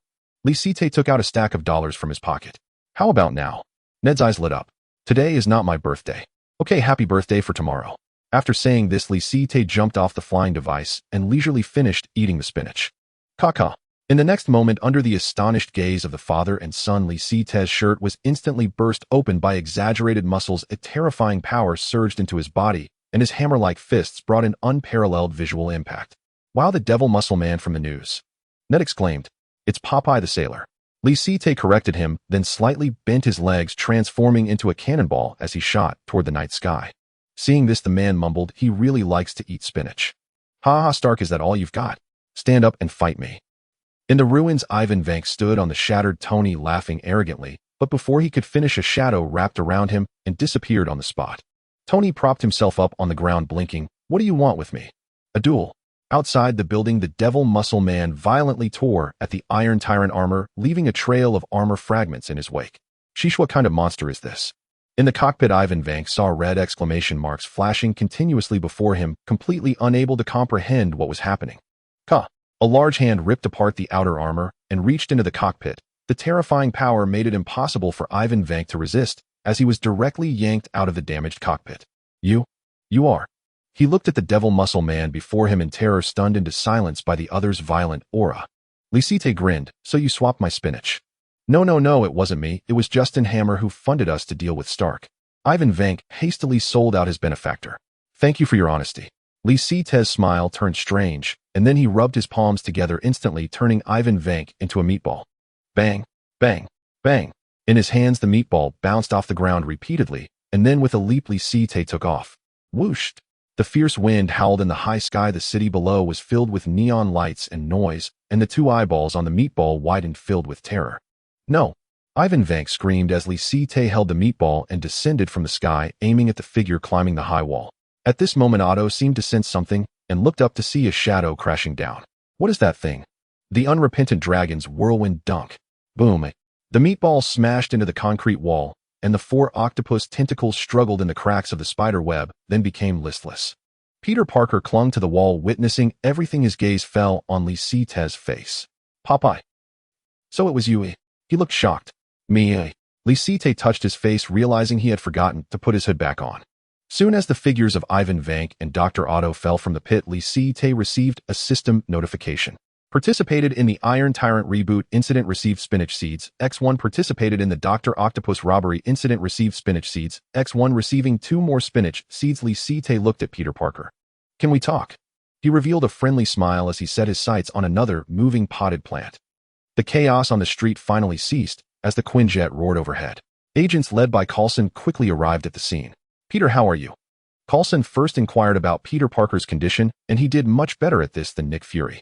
Lisite took out a stack of dollars from his pocket. "How about now?" Ned's eyes lit up. "Today is not my birthday." "Okay, happy birthday for tomorrow." After saying this, Lisite jumped off the flying device and leisurely finished eating the spinach. Caca. In the next moment, under the astonished gaze of the father and son, Lisite's shirt was instantly burst open by exaggerated muscles. A terrifying power surged into his body, and his hammer-like fists brought an unparalleled visual impact. "Wow, the devil muscle man from the news," Ned exclaimed. "It's Popeye the sailor." Lisite corrected him, then slightly bent his legs, transforming into a cannonball as he shot toward the night sky. Seeing this, the man mumbled, "He really likes to eat spinach." Ha ha, Stark, is that all you've got? Stand up and fight me. In the ruins, Ivan Vank stood on the shattered Tony, laughing arrogantly, but before he could finish, a shadow wrapped around him and disappeared on the spot. Tony propped himself up on the ground, blinking. What do you want with me? A duel. Outside the building, the Devil Muscle Man violently tore at the Iron Tyrant armor, leaving a trail of armor fragments in his wake. Sheesh, what kind of monster is this? In the cockpit, Ivan Vank saw red exclamation marks flashing continuously before him, completely unable to comprehend what was happening. Ka! A large hand ripped apart the outer armor and reached into the cockpit. The terrifying power made it impossible for Ivan Vank to resist, as he was directly yanked out of the damaged cockpit. You are. He looked at the Devil Muscle Man before him in terror, stunned into silence by the other's violent aura. Lisite grinned. So you swapped my spinach. No, it wasn't me. It was Justin Hammer who funded us to deal with Stark. Ivan Vank hastily sold out his benefactor. Thank you for your honesty. Lisite's smile turned strange, and then he rubbed his palms together, instantly turning Ivan Vank into a meatball. Bang, bang, bang. In his hands, the meatball bounced off the ground repeatedly, and then with a leap, Lisite took off. Whooshed. The fierce wind howled in the high sky. The city below was filled with neon lights and noise, and the two eyeballs on the meatball widened, filled with terror. No! Ivan Vank screamed as Lisite held the meatball and descended from the sky, aiming at the figure climbing the high wall. At this moment, Otto seemed to sense something and looked up to see a shadow crashing down. What is that thing? The unrepentant dragon's whirlwind dunk. Boom! The meatball smashed into the concrete wall, and the 4 octopus tentacles struggled in the cracks of the spider web, then became listless. Peter Parker clung to the wall, witnessing everything. His gaze fell on Lisite's face. Popeye. So it was you. He looked shocked. Me. Lisite touched his face, realizing he had forgotten to put his hood back on. Soon as the figures of Ivan Vank and Dr. Otto fell from the pit, Lisite received a system notification. Participated in the Iron Tyrant reboot incident, received spinach seeds. X1 participated in the Dr. Octopus robbery incident, received spinach seeds. X1 receiving 2 more spinach seeds. Lisite looked at Peter Parker. Can we talk? He revealed a friendly smile as he set his sights on another moving potted plant. The chaos on the street finally ceased as the Quinjet roared overhead. Agents led by Coulson quickly arrived at the scene. Peter, how are you? Coulson first inquired about Peter Parker's condition, and he did much better at this than Nick Fury.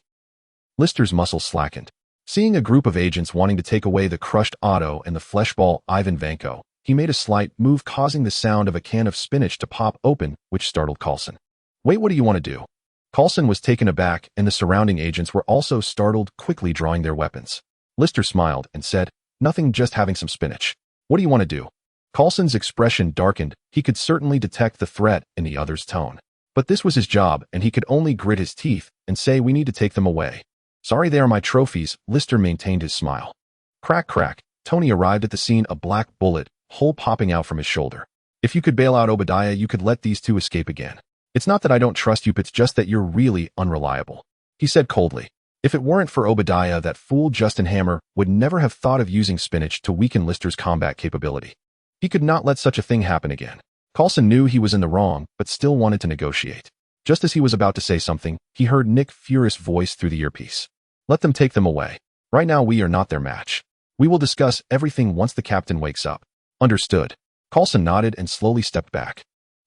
Lister's muscles slackened. Seeing a group of agents wanting to take away the crushed Otto and the fleshball Ivan Vanko, he made a slight move, causing the sound of a can of spinach to pop open, which startled Coulson. Wait, what do you want to do? Coulson was taken aback, and the surrounding agents were also startled, quickly drawing their weapons. Lister smiled and said, Nothing, just having some spinach. What do you want to do? Coulson's expression darkened. He could certainly detect the threat in the other's tone. But this was his job, and he could only grit his teeth and say, We need to take them away. Sorry, they are my trophies. Lister maintained his smile. Crack, crack. Tony arrived at the scene, a black bullet hole popping out from his shoulder. If you could bail out Obadiah, you could let these two escape again. It's not that I don't trust you, it's just that you're really unreliable, he said coldly. If it weren't for Obadiah, that fool Justin Hammer would never have thought of using spinach to weaken Lister's combat capability. He could not let such a thing happen again. Coulson knew he was in the wrong, but still wanted to negotiate. Just as he was about to say something, he heard Nick Fury's voice through the earpiece. Let them take them away. Right now we are not their match. We will discuss everything once the captain wakes up. Understood. Coulson nodded and slowly stepped back.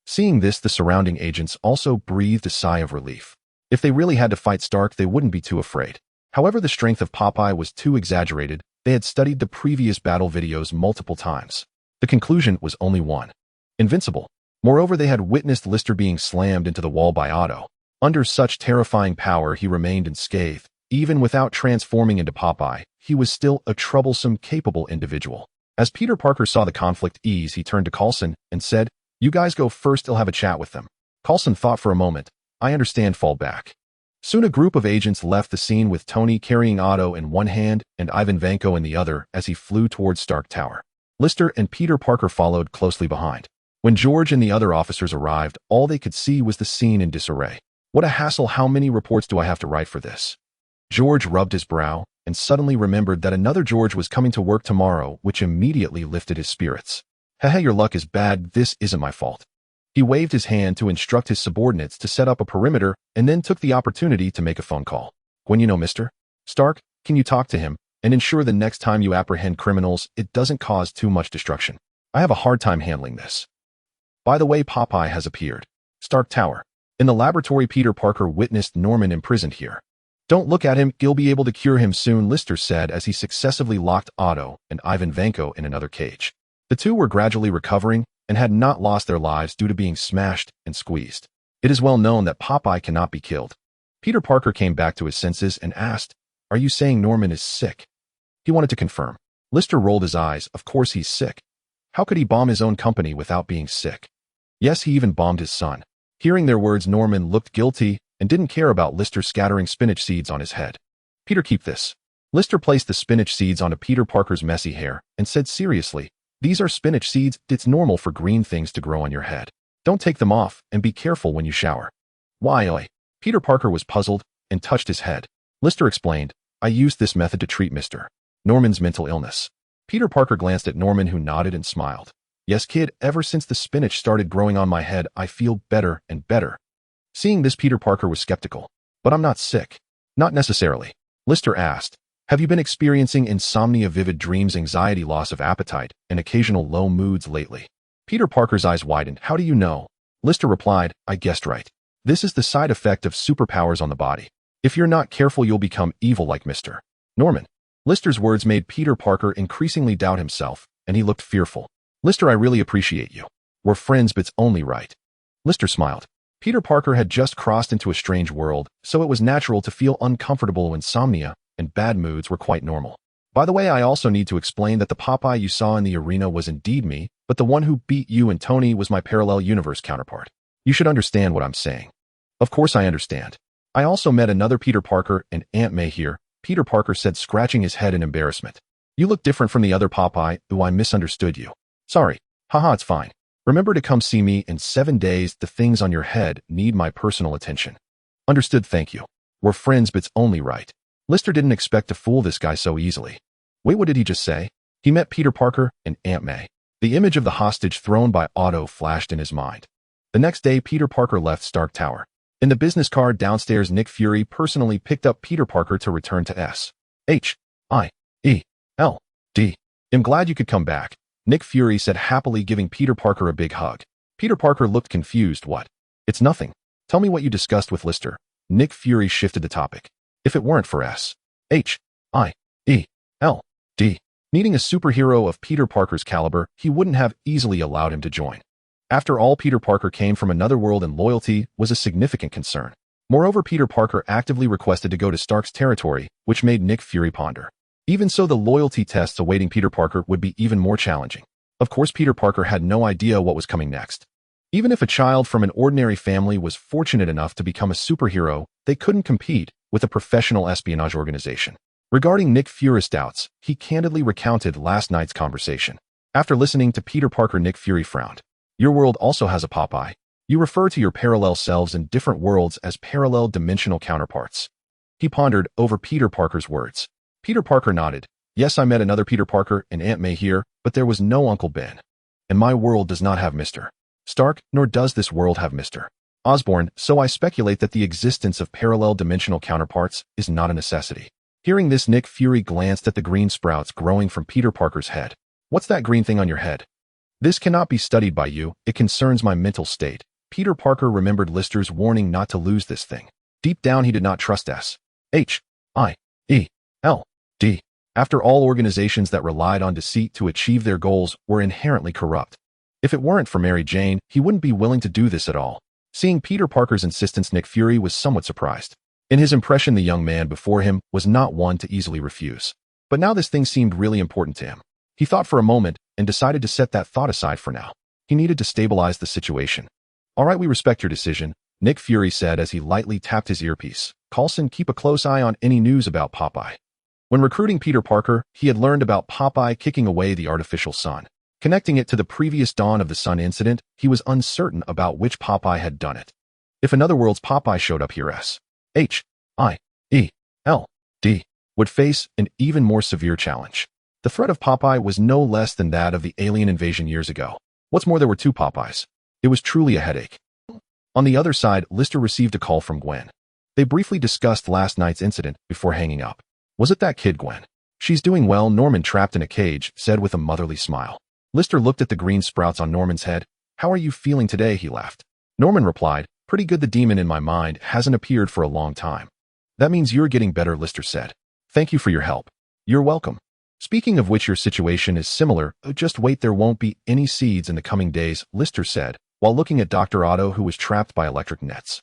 Seeing this, the surrounding agents also breathed a sigh of relief. If they really had to fight Stark, they wouldn't be too afraid. However, the strength of Popeye was too exaggerated. They had studied the previous battle videos multiple times. The conclusion was only one. Invincible. Moreover, they had witnessed Lister being slammed into the wall by Otto. Under such terrifying power, he remained unscathed. Even without transforming into Popeye, he was still a troublesome, capable individual. As Peter Parker saw the conflict ease, he turned to Coulson and said, You guys go first, I'll have a chat with them. Coulson thought for a moment. I understand, fall back. Soon a group of agents left the scene with Tony carrying Otto in one hand and Ivan Vanko in the other as he flew towards Stark Tower. Lister and Peter Parker followed closely behind. When George and the other officers arrived, all they could see was the scene in disarray. What a hassle, how many reports do I have to write for this? George rubbed his brow and suddenly remembered that another George was coming to work tomorrow, which immediately lifted his spirits. Haha, your luck is bad, this isn't my fault. He waved his hand to instruct his subordinates to set up a perimeter and then took the opportunity to make a phone call. Gwen, you know Mr. Stark, can you talk to him and ensure the next time you apprehend criminals, it doesn't cause too much destruction? I have a hard time handling this. By the way, Popeye has appeared. Stark Tower. In the laboratory, Peter Parker witnessed Norman imprisoned here. Don't look at him, you'll be able to cure him soon, Lister said as he successively locked Otto and Ivan Vanko in another cage. The two were gradually recovering and had not lost their lives due to being smashed and squeezed. It is well known that Popeye cannot be killed. Peter Parker came back to his senses and asked, "Are you saying Norman is sick?" He wanted to confirm. Lister rolled his eyes. Of course he's sick. How could he bomb his own company without being sick? Yes, he even bombed his son. Hearing their words, Norman looked guilty and didn't care about Lister scattering spinach seeds on his head. "Peter, keep this." Lister placed the spinach seeds onto Peter Parker's messy hair and said seriously, "These are spinach seeds. It's normal for green things to grow on your head. Don't take them off and be careful when you shower." "Why?" Peter Parker was puzzled and touched his head. Lister explained, "I used this method to treat Mr. Norman's mental illness." Peter Parker glanced at Norman, who nodded and smiled. "Yes, kid, ever since the spinach started growing on my head, I feel better and better." Seeing this, Peter Parker was skeptical. "But I'm not sick." "Not necessarily." Lister asked, "Have you been experiencing insomnia, vivid dreams, anxiety, loss of appetite, and occasional low moods lately?" Peter Parker's eyes widened. "How do you know?" Lister replied, "I guessed right. This is the side effect of superpowers on the body. If you're not careful, you'll become evil like Mr. Norman." Lister's words made Peter Parker increasingly doubt himself, and he looked fearful. "Lister, I really appreciate you. We're friends, but it's only right." Lister smiled. Peter Parker had just crossed into a strange world, so it was natural to feel uncomfortable. Insomnia and bad moods were quite normal. "By the way, I also need to explain that the Popeye you saw in the arena was indeed me, but the one who beat you and Tony was my parallel universe counterpart. You should understand what I'm saying." "Of course I understand. I also met another Peter Parker and Aunt May here," Peter Parker said, scratching his head in embarrassment. "You look different from the other Popeye, who I misunderstood you." "Sorry. Haha, it's fine. Remember to come see me in 7 days. The things on your head need my personal attention." "Understood, thank you. We're friends, but it's only right." Lister didn't expect to fool this guy so easily. Wait, what did he just say? He met Peter Parker and Aunt May. The image of the hostage thrown by Otto flashed in his mind. The next day, Peter Parker left Stark Tower. In the business car downstairs, Nick Fury personally picked up Peter Parker to return to Asgard. "I'm glad you could come back," Nick Fury said happily, giving Peter Parker a big hug. Peter Parker looked confused. "What?" "It's nothing. Tell me what you discussed with Lister." Nick Fury shifted the topic. "If it weren't for Sheld needing a superhero of Peter Parker's caliber, he wouldn't have easily allowed him to join. After all, Peter Parker came from another world and loyalty was a significant concern. Moreover, Peter Parker actively requested to go to Stark's territory, which made Nick Fury ponder. Even so, the loyalty tests awaiting Peter Parker would be even more challenging. Of course, Peter Parker had no idea what was coming next. Even if a child from an ordinary family was fortunate enough to become a superhero, they couldn't compete with a professional espionage organization. Regarding Nick Fury's doubts, he candidly recounted last night's conversation. After listening to Peter Parker, Nick Fury frowned. "Your world also has a Popeye. You refer to your parallel selves in different worlds as parallel dimensional counterparts." He pondered over Peter Parker's words. Peter Parker nodded. "Yes, I met another Peter Parker and Aunt May here, but there was no Uncle Ben. And my world does not have Mr. Stark, nor does this world have Mr. Osborn, so I speculate that the existence of parallel dimensional counterparts is not a necessity." Hearing this, Nick Fury glanced at the green sprouts growing from Peter Parker's head. "What's that green thing on your head?" "This cannot be studied by you. It concerns my mental state." Peter Parker remembered Lister's warning not to lose this thing. Deep down, he did not trust Sheld. After all, organizations that relied on deceit to achieve their goals were inherently corrupt. If it weren't for Mary Jane, he wouldn't be willing to do this at all. Seeing Peter Parker's insistence, Nick Fury was somewhat surprised. In his impression, the young man before him was not one to easily refuse. But now this thing seemed really important to him. He thought for a moment and decided to set that thought aside for now. He needed to stabilize the situation. "All right, we respect your decision," Nick Fury said as he lightly tapped his earpiece. "Coulson, keep a close eye on any news about Popeye." When recruiting Peter Parker, he had learned about Popeye kicking away the artificial sun. Connecting it to the previous Dawn of the Sun incident, he was uncertain about which Popeye had done it. If another world's Popeye showed up here, Sheld would face an even more severe challenge. The threat of Popeye was no less than that of the alien invasion years ago. What's more, there were 2 Popeyes. It was truly a headache. On the other side, Lister received a call from Gwen. They briefly discussed last night's incident before hanging up. "Was it that kid, Gwen?" "She's doing well, Norman trapped in a cage," said with a motherly smile. Lister looked at the green sprouts on Norman's head. "How are you feeling today?" he laughed. Norman replied, Pretty good. The demon in my mind hasn't appeared for a long time. That means you're getting better, Lister said. Thank you for your help. You're welcome. Speaking of which, your situation is similar. Just wait, there won't be any seeds in the coming days, Lister said, while looking at Dr. Otto, who was trapped by electric nets.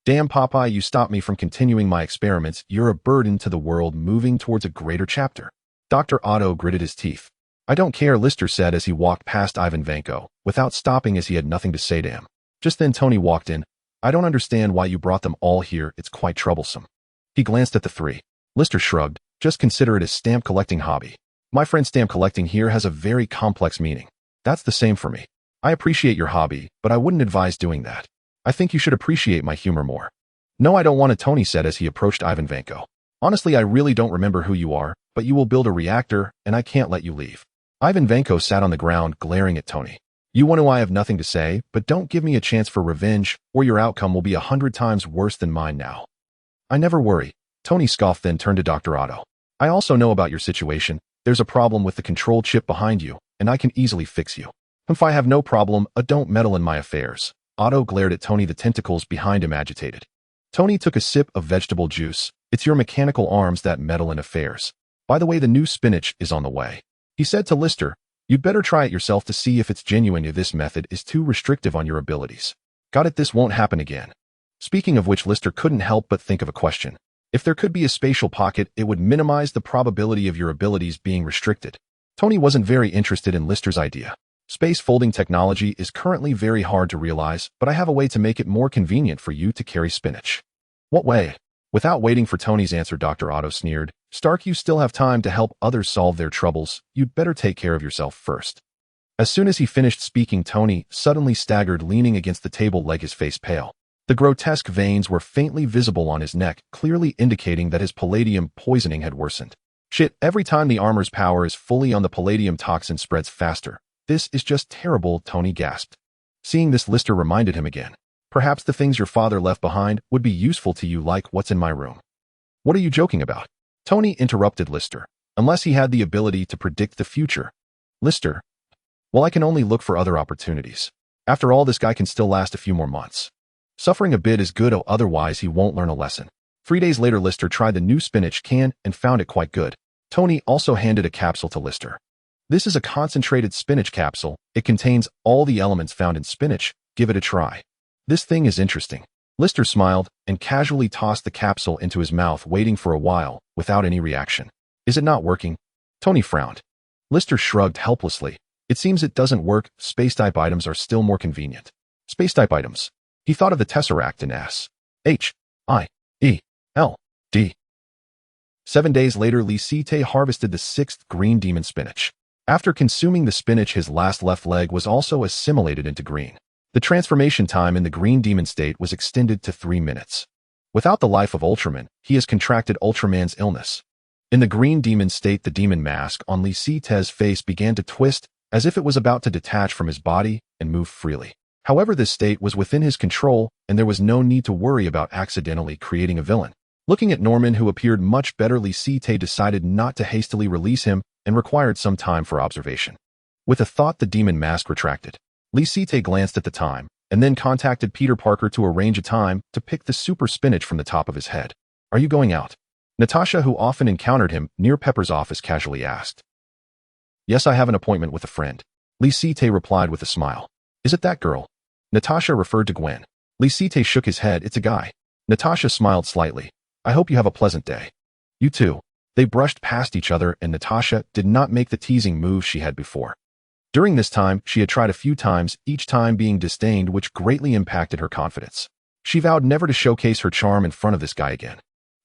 Damn, Popeye, you stopped me from continuing my experiments. You're a burden to the world moving towards a greater chapter. Dr. Otto gritted his teeth. I don't care, Lister said as he walked past Ivan Vanko, without stopping as he had nothing to say to him. Just then Tony walked in. I don't understand why you brought them all here. It's quite troublesome. He glanced at the three. Lister shrugged. Just consider it a stamp collecting hobby. My friend, stamp collecting here has a very complex meaning. That's the same for me. I appreciate your hobby, but I wouldn't advise doing that. I think you should appreciate my humor more. No, I don't want to, Tony said as he approached Ivan Vanko. Honestly, I really don't remember who you are, but you will build a reactor, and I can't let you leave. Ivan Vanko sat on the ground, glaring at Tony. You want to? I have nothing to say, but don't give me a chance for revenge, or your outcome will be 100 times worse than mine now. I never worry. Tony scoffed, then turned to Dr. Otto. I also know about your situation. There's a problem with the control chip behind you, and I can easily fix you. If I have no problem, don't meddle in my affairs. Otto glared at Tony, the tentacles behind him agitated. Tony took a sip of vegetable juice. It's your mechanical arms that meddle in affairs. By the way, the new spinach is on the way. He said to Lister, you'd better try it yourself to see if it's genuine. If this method is too restrictive on your abilities. Got it? This won't happen again. Speaking of which, Lister couldn't help but think of a question. If there could be a spatial pocket, it would minimize the probability of your abilities being restricted. Tony wasn't very interested in Lister's idea. Space folding technology is currently very hard to realize, but I have a way to make it more convenient for you to carry spinach. What way? Without waiting for Tony's answer, Dr. Otto sneered. Stark, you still have time to help others solve their troubles. You'd better take care of yourself first. As soon as he finished speaking, Tony suddenly staggered, leaning against the table, leg, his face pale. The grotesque veins were faintly visible on his neck, clearly indicating that his palladium poisoning had worsened. Shit, every time the armor's power is fully on, the palladium toxin spreads faster. This is just terrible, Tony gasped. Seeing this, Lister reminded him again. Perhaps the things your father left behind would be useful to you, like what's in my room. What are you joking about? Tony interrupted Lister. Unless he had the ability to predict the future. Lister. Well, I can only look for other opportunities. After all, this guy can still last a few more months. Suffering a bit is good, otherwise he won't learn a lesson. 3 days later, Lister tried the new spinach can and found it quite good. Tony also handed a capsule to Lister. This is a concentrated spinach capsule. It contains all the elements found in spinach. Give it a try. This thing is interesting. Lister smiled and casually tossed the capsule into his mouth, waiting for a while, without any reaction. Is it not working? Tony frowned. Lister shrugged helplessly. It seems it doesn't work. Space-type items are still more convenient. Space-type items. He thought of the Tesseract in S-H-I-E-L-D. 7 days later, Lisite harvested the 6th green demon spinach. After consuming the spinach, his last left leg was also assimilated into green. The transformation time in the green demon state was extended to 3 minutes. Without the life of Ultraman, he has contracted Ultraman's illness. In the green demon state, the demon mask on Lisite's face began to twist, as if it was about to detach from his body and move freely. However, this state was within his control, and there was no need to worry about accidentally creating a villain. Looking at Norman, who appeared much better, Lisite decided not to hastily release him and required some time for observation. With a thought, the demon mask retracted. Lisite glanced at the time, and then contacted Peter Parker to arrange a time to pick the super spinach from the top of his head. Are you going out? Natasha, who often encountered him near Pepper's office, casually asked. Yes, I have an appointment with a friend. Lisite replied with a smile. Is it that girl? Natasha referred to Gwen. Lisite shook his head. It's a guy. Natasha smiled slightly. I hope you have a pleasant day. You too. They brushed past each other, and Natasha did not make the teasing move she had before. During this time, she had tried a few times, each time being disdained, which greatly impacted her confidence. She vowed never to showcase her charm in front of this guy again.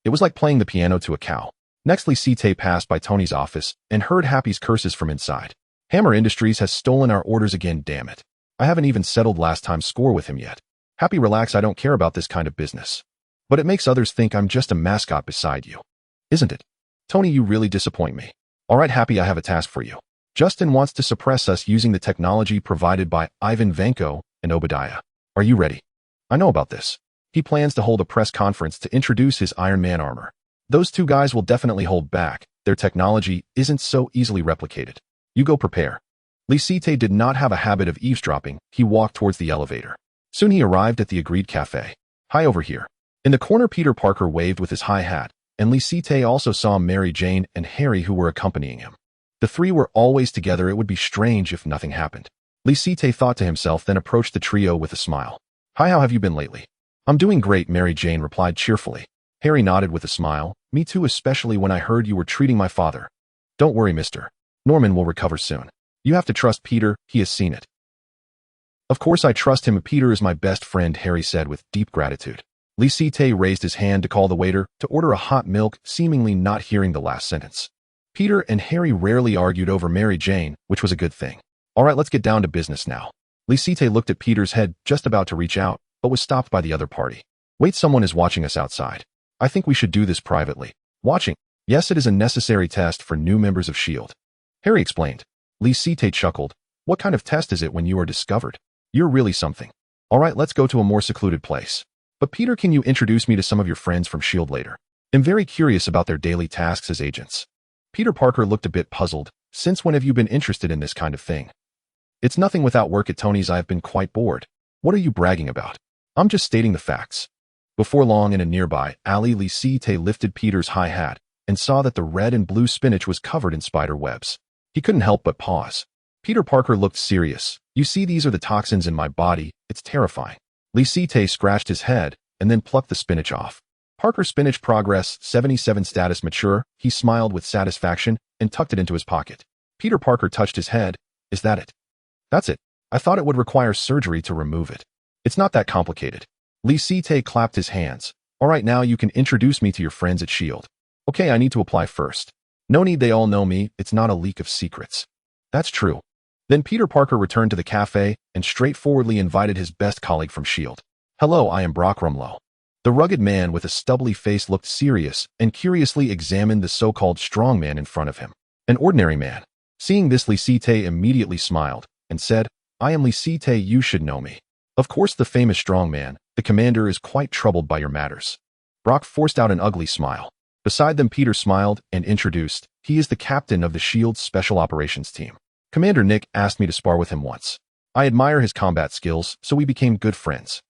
It was like playing the piano to a cow. Next, Lisite passed by Tony's office and heard Happy's curses from inside. Hammer Industries has stolen our orders again, damn it. I haven't even settled last time's score with him yet. Happy, relax, I don't care about this kind of business. But it makes others think I'm just a mascot beside you. Isn't it? Tony, you really disappoint me. Alright, Happy, I have a task for you. Justin wants to suppress us using the technology provided by Ivan Vanko and Obadiah. Are you ready? I know about this. He plans to hold a press conference to introduce his Iron Man armor. Those two guys will definitely hold back. Their technology isn't so easily replicated. You go prepare. Lisite did not have a habit of eavesdropping. He walked towards the elevator. Soon he arrived at the agreed cafe. Hi over here. In the corner, Peter Parker waved with his high hat, and Lisite also saw Mary Jane and Harry who were accompanying him. The three were always together. It would be strange if nothing happened. Lisite thought to himself, then approached the trio with a smile. Hi, how have you been lately? I'm doing great, Mary Jane replied cheerfully. Harry nodded with a smile. Me too, especially when I heard you were treating my father. Don't worry, mister. Norman will recover soon. You have to trust Peter, he has seen it. Of course I trust him. Peter is my best friend, Harry said with deep gratitude. Lisite raised his hand to call the waiter to order a hot milk, seemingly not hearing the last sentence. Peter and Harry rarely argued over Mary Jane, which was a good thing. All right, let's get down to business now. Lisite looked at Peter's head, just about to reach out, but was stopped by the other party. Wait, someone is watching us outside. I think we should do this privately. Watching? Yes, it is a necessary test for new members of S.H.I.E.L.D. Harry explained. Lisite chuckled. What kind of test is it when you are discovered? You're really something. All right, let's go to a more secluded place. But Peter, can you introduce me to some of your friends from S.H.I.E.L.D. later? I'm very curious about their daily tasks as agents. Peter Parker looked a bit puzzled. Since when have you been interested in this kind of thing? It's nothing. Without work at Tony's, I have been quite bored. What are you bragging about? I'm just stating the facts. Before long, in a nearby alley, Lisite lifted Peter's high hat and saw that the red and blue spinach was covered in spider webs. He couldn't help but pause. Peter Parker looked serious. You see, these are the toxins in my body. It's terrifying. Lisite scratched his head and then plucked the spinach off. Parker, spinach progress 77, status mature. He smiled with satisfaction and tucked it into his pocket. Peter Parker touched his head. Is that it? That's it. I thought it would require surgery to remove it. It's not that complicated. Lisite clapped his hands. All right, now you can introduce me to your friends at S.H.I.E.L.D. Okay, I need to apply first. No need, they all know me. It's not a leak of secrets. That's true. Then Peter Parker returned to the cafe and straightforwardly invited his best colleague from S.H.I.E.L.D. Hello, I am Brock Rumlow. The rugged man with a stubbly face looked serious and curiously examined the so-called strong man in front of him. An ordinary man. Seeing this, Lisite immediately smiled and said, I am Lisite, you should know me. Of course, the famous strong man. The commander is quite troubled by your matters. Brock forced out an ugly smile. Beside them, Peter smiled and introduced. He is the captain of the S.H.I.E.L.D. Special Operations Team. Commander Nick asked me to spar with him once. I admire his combat skills, so we became good friends.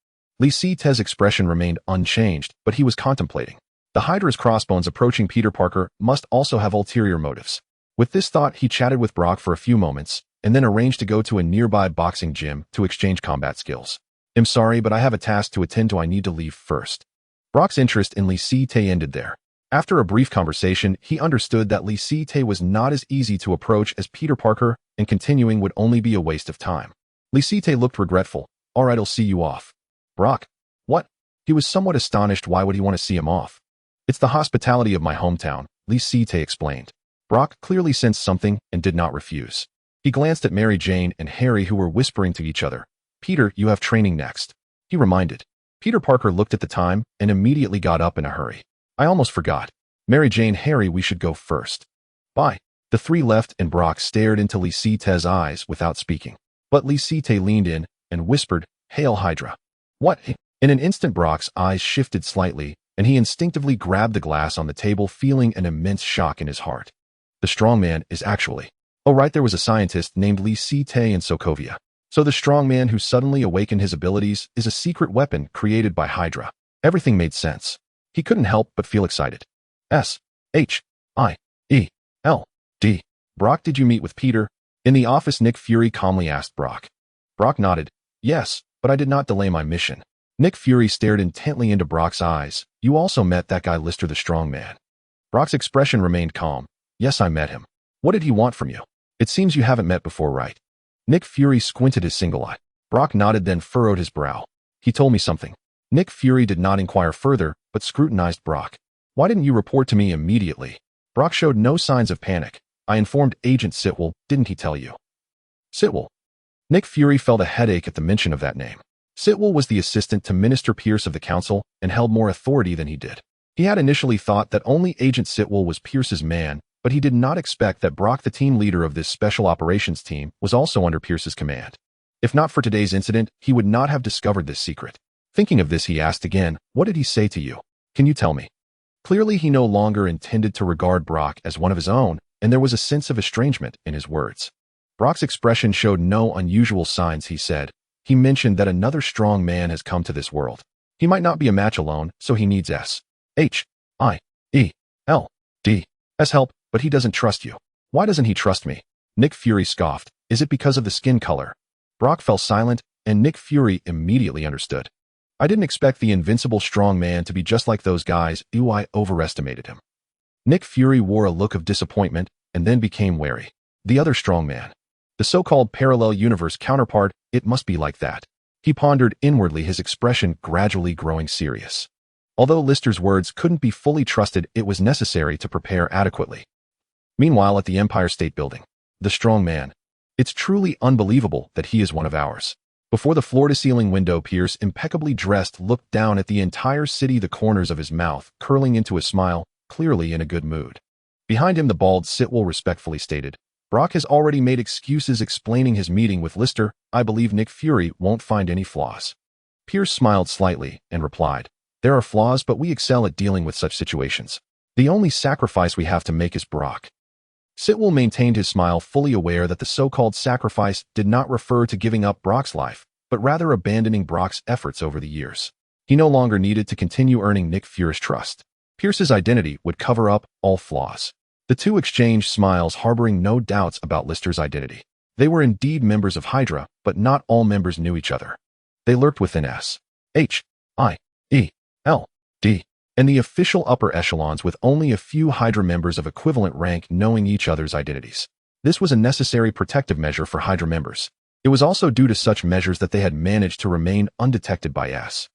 Lisite's expression remained unchanged, but he was contemplating. The Hydra's crossbones approaching Peter Parker must also have ulterior motives. With this thought, he chatted with Brock for a few moments, and then arranged to go to a nearby boxing gym to exchange combat skills. I'm sorry, but I have a task to attend to. I need to leave first. Brock's interest in Lisite ended there. After a brief conversation, he understood that Lisite was not as easy to approach as Peter Parker, and continuing would only be a waste of time. Lisite looked regretful. All right, I'll see you off. Brock? What? He was somewhat astonished. Why would he want to see him off? It's the hospitality of my hometown, Lisite explained. Brock clearly sensed something and did not refuse. He glanced at Mary Jane and Harry, who were whispering to each other. Peter, you have training next. He reminded. Peter Parker looked at the time and immediately got up in a hurry. I almost forgot. Mary Jane, Harry, we should go first. Bye. The three left and Brock stared into Lisite's eyes without speaking. But Lisite leaned in and whispered, Hail Hydra. What? In an instant, Brock's eyes shifted slightly and he instinctively grabbed the glass on the table, feeling an immense shock in his heart. The strong man is actually... Oh right, there was a scientist named Lisite in Sokovia. So the strong man who suddenly awakened his abilities is a secret weapon created by Hydra. Everything made sense. He couldn't help but feel excited. S-H-I-E-L-D. Brock, did you meet with Peter? In the office, Nick Fury calmly asked Brock. Brock nodded. Yes, but I did not delay my mission. Nick Fury stared intently into Brock's eyes. You also met that guy Lister the strong man. Brock's expression remained calm. Yes, I met him. What did he want from you? It seems you haven't met before, right? Nick Fury squinted his single eye. Brock nodded, then furrowed his brow. He told me something. Nick Fury did not inquire further, but scrutinized Brock. Why didn't you report to me immediately? Brock showed no signs of panic. I informed Agent Sitwell, didn't he tell you? Sitwell. Nick Fury felt a headache at the mention of that name. Sitwell was the assistant to Minister Pierce of the Council and held more authority than he did. He had initially thought that only Agent Sitwell was Pierce's man, but he did not expect that Brock, the team leader of this special operations team, was also under Pierce's command. If not for today's incident, he would not have discovered this secret. Thinking of this, he asked again, what did he say to you? Can you tell me? Clearly, he no longer intended to regard Brock as one of his own, and there was a sense of estrangement in his words. Brock's expression showed no unusual signs. He said, He mentioned that another strong man has come to this world. He might not be a match alone, so he needs S-H-I-E-L-D-'s help, but he doesn't trust you. Why doesn't he trust me? Nick Fury scoffed. Is it because of the skin color? Brock fell silent, and Nick Fury immediately understood. I didn't expect the invincible strong man to be just like those guys. I overestimated him. Nick Fury wore a look of disappointment and then became wary. The other strong man. The so-called parallel universe counterpart, it must be like that. He pondered inwardly, his expression gradually growing serious. Although Lister's words couldn't be fully trusted, it was necessary to prepare adequately. Meanwhile, at the Empire State Building, the strong man. It's truly unbelievable that he is one of ours. Before the floor-to-ceiling window, Pierce, impeccably dressed, looked down at the entire city, the corners of his mouth curling into a smile, clearly in a good mood. Behind him, the bald Sitwell respectfully stated, Brock has already made excuses explaining his meeting with Lister. I believe Nick Fury won't find any flaws. Pierce smiled slightly and replied, there are flaws, but we excel at dealing with such situations. The only sacrifice we have to make is Brock. Sitwell maintained his smile, fully aware that the so-called sacrifice did not refer to giving up Brock's life, but rather abandoning Brock's efforts over the years. He no longer needed to continue earning Nick Fury's trust. Pierce's identity would cover up all flaws. The two exchanged smiles, harboring no doubts about Lister's identity. They were indeed members of Hydra, but not all members knew each other. They lurked within S-H-I-E-L-D and the official upper echelons, with only a few Hydra members of equivalent rank knowing each other's identities. This was a necessary protective measure for Hydra members. It was also due to such measures that they had managed to remain undetected by S-H-I-E-L-D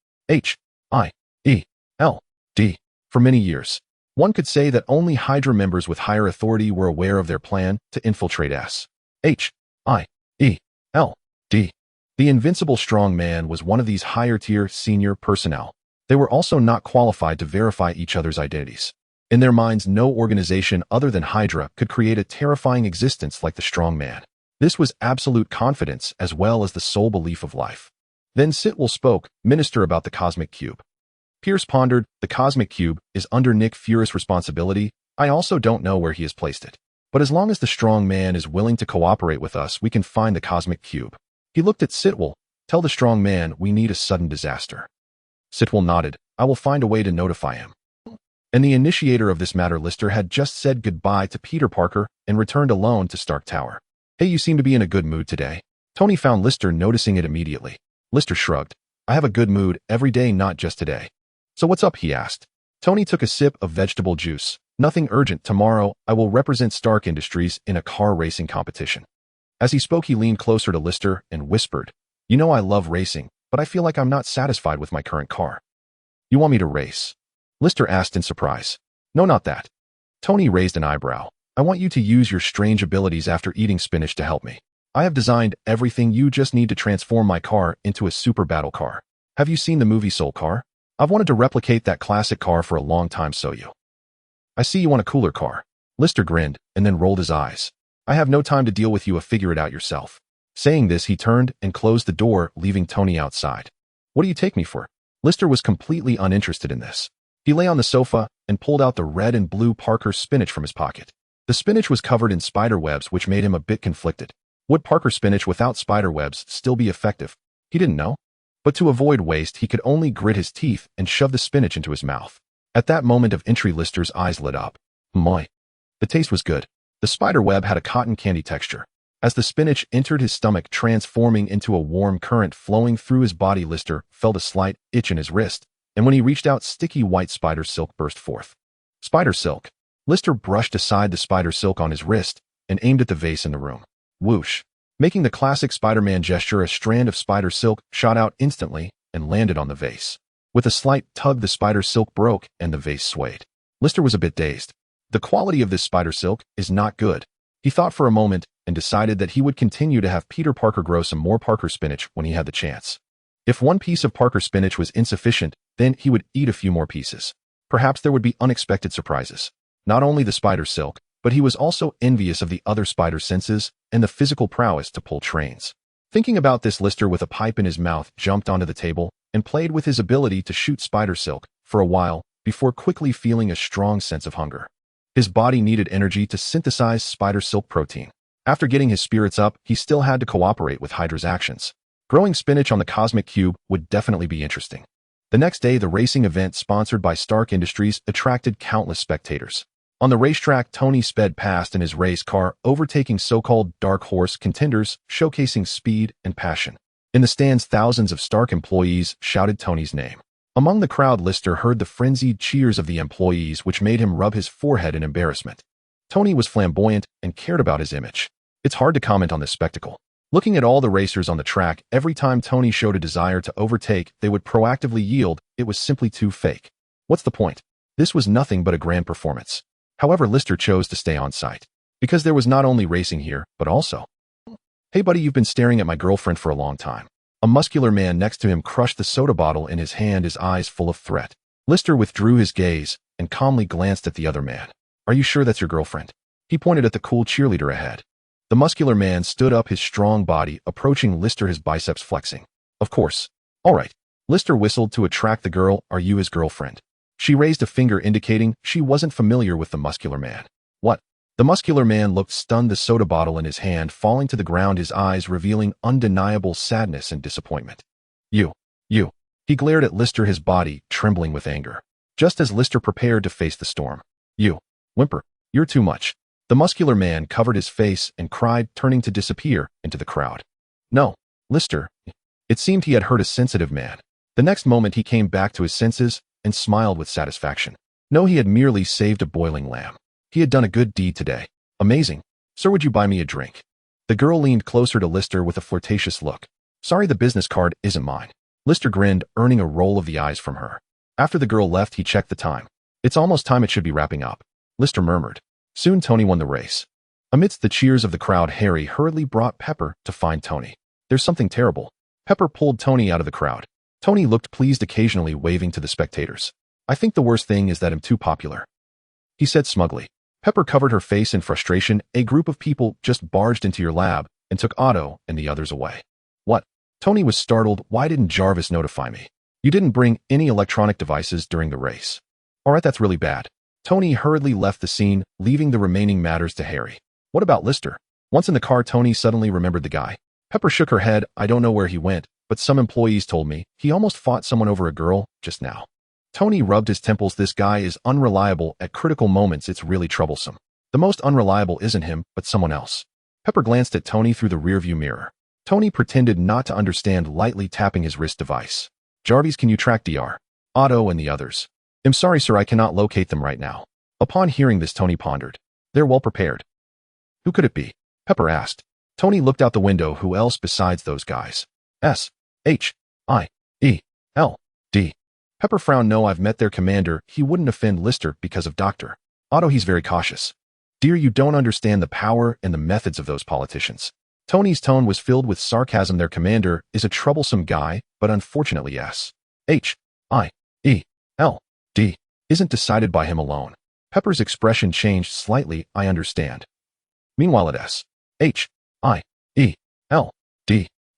for many years. One could say that only Hydra members with higher authority were aware of their plan to infiltrate S-H-I-E-L-D. The invincible strong man was one of these higher-tier senior personnel. They were also not qualified to verify each other's identities. In their minds, no organization other than Hydra could create a terrifying existence like the strong man. This was absolute confidence as well as the sole belief of life. Then Sitwell spoke, Minister, about the Cosmic Cube. Pierce pondered, the Cosmic Cube is under Nick Fury's responsibility. I also don't know where he has placed it. But as long as the strong man is willing to cooperate with us, we can find the Cosmic Cube. He looked at Sitwell. Tell the strong man we need a sudden disaster. Sitwell nodded. I will find a way to notify him. And the initiator of this matter, Lister, had just said goodbye to Peter Parker and returned alone to Stark Tower. Hey, you seem to be in a good mood today. Tony found Lister noticing it immediately. Lister shrugged. I have a good mood every day, not just today. So what's up, he asked. Tony took a sip of vegetable juice. Nothing urgent. Tomorrow, I will represent Stark Industries in a car racing competition. As he spoke, he leaned closer to Lister and whispered, you know I love racing, but I feel like I'm not satisfied with my current car. You want me to race? Lister asked in surprise. No, not that. Tony raised an eyebrow. I want you to use your strange abilities after eating spinach to help me. I have designed everything. You just need to transform my car into a super battle car. Have you seen the movie Soul Car? I've wanted to replicate that classic car for a long time, so I see you want a cooler car. Lister grinned and then rolled his eyes. I have no time to deal with you. Figure it out yourself. Saying this, he turned and closed the door, leaving Tony outside. What do you take me for? Lister was completely uninterested in this. He lay on the sofa and pulled out the red and blue Parker spinach from his pocket. The spinach was covered in spider webs, which made him a bit conflicted. Would Parker spinach without spider webs still be effective? He didn't know. But to avoid waste, he could only grit his teeth and shove the spinach into his mouth. At that moment of entry, Lister's eyes lit up. My. The taste was good. The spider web had a cotton candy texture. As the spinach entered his stomach, transforming into a warm current flowing through his body, Lister felt a slight itch in his wrist, and when he reached out, sticky white spider silk burst forth. Spider silk. Lister brushed aside the spider silk on his wrist and aimed at the vase in the room. Whoosh. Making the classic Spider-Man gesture, a strand of spider silk shot out instantly and landed on the vase. With a slight tug, the spider silk broke and the vase swayed. Lister was a bit dazed. The quality of this spider silk is not good. He thought for a moment and decided that he would continue to have Peter Parker grow some more Parker spinach when he had the chance. If one piece of Parker spinach was insufficient, then he would eat a few more pieces. Perhaps there would be unexpected surprises. Not only the spider silk, but he was also envious of the other spider senses and the physical prowess to pull trains. Thinking about this, Lister, with a pipe in his mouth, jumped onto the table and played with his ability to shoot spider silk for a while before quickly feeling a strong sense of hunger. His body needed energy to synthesize spider silk protein. After getting his spirits up, he still had to cooperate with Hydra's actions. Growing spinach on the cosmic cube would definitely be interesting. The next day, the racing event sponsored by Stark Industries attracted countless spectators. On the racetrack, Tony sped past in his race car, overtaking so-called dark horse contenders, showcasing speed and passion. In the stands, thousands of Stark employees shouted Tony's name. Among the crowd, Lister heard the frenzied cheers of the employees, which made him rub his forehead in embarrassment. Tony was flamboyant and cared about his image. It's hard to comment on this spectacle. Looking at all the racers on the track, every time Tony showed a desire to overtake, they would proactively yield. It was simply too fake. What's the point? This was nothing but a grand performance. However, Lister chose to stay on site. Because there was not only racing here, but also, "Hey buddy, you've been staring at my girlfriend for a long time." A muscular man next to him crushed the soda bottle in his hand, his eyes full of threat. Lister withdrew his gaze and calmly glanced at the other man. "Are you sure that's your girlfriend?" He pointed at the cool cheerleader ahead. The muscular man stood up, his strong body approaching Lister, his biceps flexing. "Of course." "All right." Lister whistled to attract the girl. "Are you his girlfriend?" She raised a finger indicating she wasn't familiar with the muscular man. "What?" The muscular man looked stunned, the soda bottle in his hand falling to the ground, his eyes revealing undeniable sadness and disappointment. You. He glared at Lister, his body trembling with anger. Just as Lister prepared to face the storm. "You. Whimper. You're too much." The muscular man covered his face and cried, turning to disappear into the crowd. "No, Lister." It seemed he had hurt a sensitive man. The next moment he came back to his senses and smiled with satisfaction. No, he had merely saved a boiling lamb. He had done a good deed today. "Amazing. Sir, would you buy me a drink?" The girl leaned closer to Lister with a flirtatious look. "Sorry, the business card isn't mine." Lister grinned, earning a roll of the eyes from her. After the girl left, he checked the time. "It's almost time, it should be wrapping up." Lister murmured. Soon Tony won the race. Amidst the cheers of the crowd, Harry hurriedly brought Pepper to find Tony. "There's something terrible." Pepper pulled Tony out of the crowd. Tony looked pleased, occasionally waving to the spectators. "I think the worst thing is that I'm too popular," he said smugly. Pepper covered her face in frustration. "A group of people just barged into your lab and took Otto and the others away." "What?" Tony was startled. "Why didn't Jarvis notify me?" "You didn't bring any electronic devices during the race." "All right, that's really bad." Tony hurriedly left the scene, leaving the remaining matters to Harry. "What about Lister?" Once in the car, Tony suddenly remembered the guy. Pepper shook her head. "I don't know where he went, but some employees told me he almost fought someone over a girl just now." Tony rubbed his temples. "This guy is unreliable at critical moments. It's really troublesome. The most unreliable isn't him, but someone else." Pepper glanced at Tony through the rearview mirror. Tony pretended not to understand, lightly tapping his wrist device. "Jarvis, can you track Dr. Otto and the others?" "I'm sorry, sir, I cannot locate them right now." Upon hearing this, Tony pondered. "They're well prepared." "Who could it be?" Pepper asked. Tony looked out the window. "Who else besides those guys?" "Shiveld." Pepper frowned. "No, I've met their commander. He wouldn't offend Lister because of Dr. Otto. He's very cautious." "Dear, you don't understand the power and the methods of those politicians." Tony's tone was filled with sarcasm. "Their commander is a troublesome guy, but unfortunately Shiveld isn't decided by him alone." Pepper's expression changed slightly. "I understand." Meanwhile at Shiveld,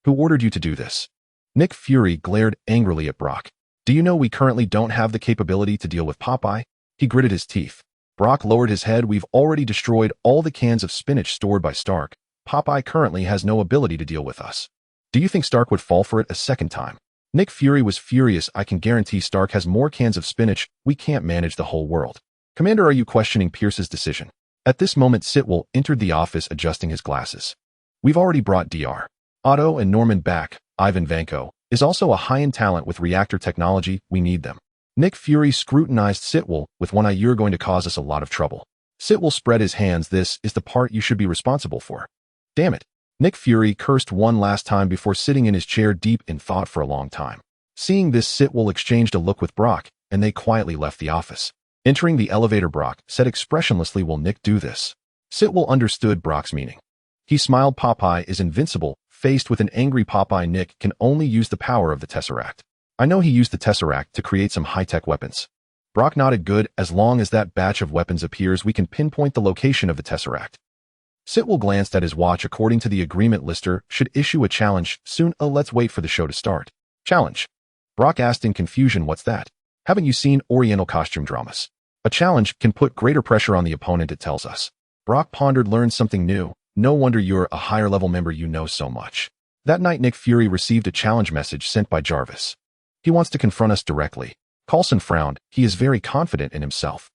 "Who ordered you to do this?" Nick Fury glared angrily at Brock. "Do you know we currently don't have the capability to deal with Popeye?" He gritted his teeth. Brock lowered his head. "We've already destroyed all the cans of spinach stored by Stark. Popeye currently has no ability to deal with us. Do you think Stark would fall for it a second time?" Nick Fury was furious. "I can guarantee Stark has more cans of spinach. We can't manage the whole world." "Commander, are you questioning Pierce's decision?" At this moment, Sitwell entered the office, adjusting his glasses. "We've already brought Dr. Otto and Norman back. Ivan Vanko is also a high-end talent with reactor technology. We need them." Nick Fury scrutinized Sitwell with one eye. "You're going to cause us a lot of trouble." Sitwell spread his hands. "This is the part you should be responsible for." "Damn it." Nick Fury cursed one last time before sitting in his chair, deep in thought for a long time. Seeing this, Sitwell exchanged a look with Brock, and they quietly left the office. Entering the elevator, Brock said expressionlessly, "Will Nick do this?" Sitwell understood Brock's meaning. He smiled. "Popeye is invincible." Faced with an angry Popeye, Nick can only use the power of the Tesseract. "I know he used the Tesseract to create some high-tech weapons." Brock nodded. "Good. As long as that batch of weapons appears, we can pinpoint the location of the Tesseract." Sitwell glanced at his watch. "According to the agreement, Lister should issue a challenge soon." "Let's wait for the show to start." "Challenge?" Brock asked in confusion. "What's that?" "Haven't you seen Oriental costume dramas? A challenge can put greater pressure on the opponent, it tells us." Brock pondered. "Learned something new. No wonder you're a higher-level member. You know so much." That night, Nick Fury received a challenge message sent by Jarvis. He wants to confront us directly. Coulson frowned. He is very confident in himself.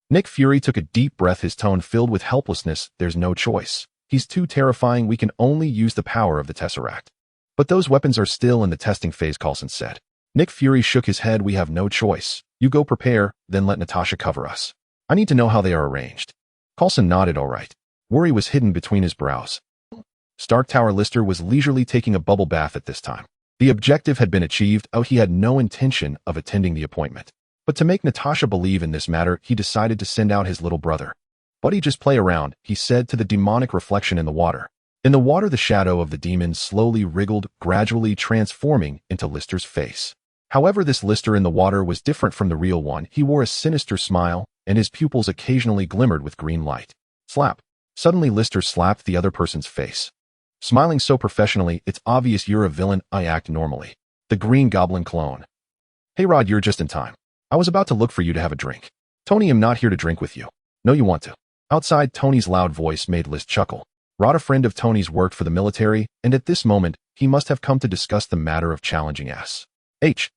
Nick Fury took a deep breath, his tone filled with helplessness. There's no choice. He's too terrifying. We can only use the power of the Tesseract. But those weapons are still in the testing phase, Coulson said. Nick Fury shook his head. We have no choice. You go prepare, then let Natasha cover us. I need to know how they are arranged. Coulson nodded. All right. Worry was hidden between his brows. Stark Tower Lister was leisurely taking a bubble bath at this time. The objective had been achieved. He had no intention of attending the appointment. But to make Natasha believe in this matter, he decided to send out his little brother. Buddy, just play around, he said to the demonic reflection in the water. In the water, the shadow of the demon slowly wriggled, gradually transforming into Lister's face. However, this Lister in the water was different from the real one. He wore a sinister smile, and his pupils occasionally glimmered with green light. Slap. Suddenly, Lister slapped the other person's face. Smiling so professionally, it's obvious you're a villain. I act normally. The Green Goblin clone. Hey Rod, you're just in time. I was about to look for you to have a drink. Tony, I'm not here to drink with you. No, you want to. Outside, Tony's loud voice made List chuckle. Rod, a friend of Tony's, worked for the military, and at this moment, he must have come to discuss the matter of challenging S-H-I-E-L-D.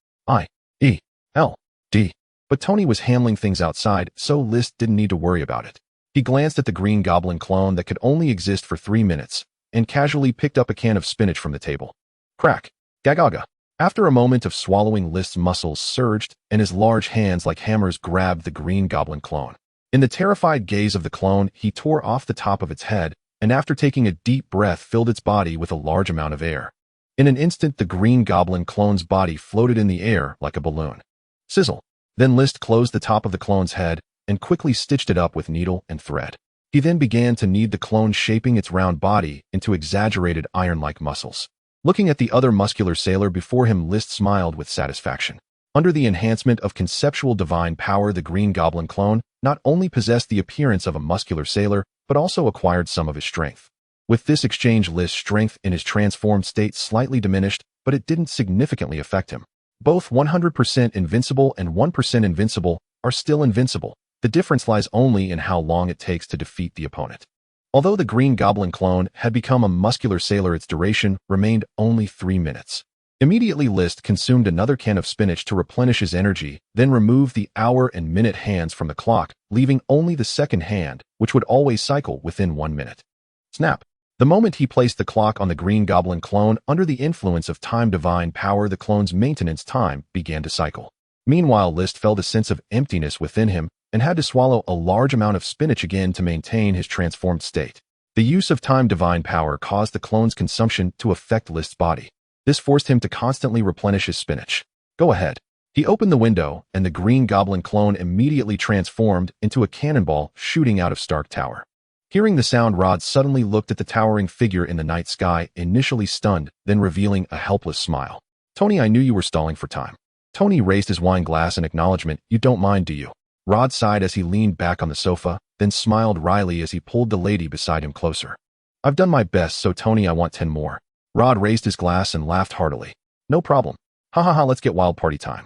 But Tony was handling things outside, so List didn't need to worry about it. He glanced at the Green Goblin clone that could only exist for 3 minutes, and casually picked up a can of spinach from the table. Crack. Gagaga. After a moment of swallowing, List's muscles surged, and his large hands like hammers grabbed the Green Goblin clone. In the terrified gaze of the clone, he tore off the top of its head, and after taking a deep breath, filled its body with a large amount of air. In an instant, the Green Goblin clone's body floated in the air like a balloon. Sizzle. Then List closed the top of the clone's head, and quickly stitched it up with needle and thread. He then began to knead the clone, shaping its round body into exaggerated iron-like muscles. Looking at the other muscular sailor before him, List smiled with satisfaction. Under the enhancement of conceptual divine power, the Green Goblin clone not only possessed the appearance of a muscular sailor, but also acquired some of his strength. With this exchange, List's strength in his transformed state slightly diminished, but it didn't significantly affect him. Both 100% invincible and 1% invincible are still invincible. The difference lies only in how long it takes to defeat the opponent. Although the Green Goblin clone had become a muscular sailor, its duration remained only 3 minutes. Immediately, List consumed another can of spinach to replenish his energy, then removed the hour and minute hands from the clock, leaving only the second hand, which would always cycle within 1 minute. Snap. The moment he placed the clock on the Green Goblin clone, under the influence of time divine power, the clone's maintenance time began to cycle. Meanwhile, List felt a sense of emptiness within him, and had to swallow a large amount of spinach again to maintain his transformed state. The use of time divine power caused the clone's consumption to affect List's body. This forced him to constantly replenish his spinach. Go ahead. He opened the window, and the Green Goblin clone immediately transformed into a cannonball shooting out of Stark Tower. Hearing the sound, Rod suddenly looked at the towering figure in the night sky, initially stunned, then revealing a helpless smile. Tony, I knew you were stalling for time. Tony raised his wine glass in acknowledgement. You don't mind, do you? Rod sighed as he leaned back on the sofa, then smiled wryly as he pulled the lady beside him closer. I've done my best, so Tony, I want 10 more. Rod raised his glass and laughed heartily. No problem. Ha ha ha, let's get wild, party time.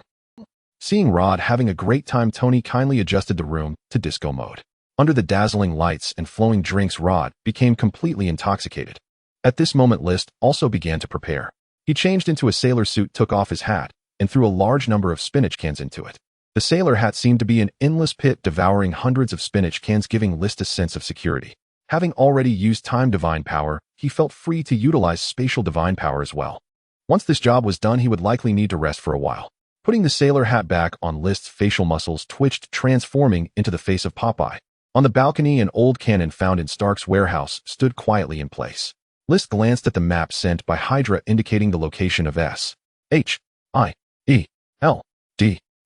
Seeing Rod having a great time, Tony kindly adjusted the room to disco mode. Under the dazzling lights and flowing drinks, Rod became completely intoxicated. At this moment, List also began to prepare. He changed into a sailor suit, took off his hat, and threw a large number of spinach cans into it. The sailor hat seemed to be an endless pit, devouring hundreds of spinach cans, giving List a sense of security. Having already used time divine power, he felt free to utilize spatial divine power as well. Once this job was done, he would likely need to rest for a while. Putting the sailor hat back on, List's facial muscles twitched, transforming into the face of Popeye. On the balcony, an old cannon found in Stark's warehouse stood quietly in place. List glanced at the map sent by Hydra indicating the location of S-H-I-E-L-D,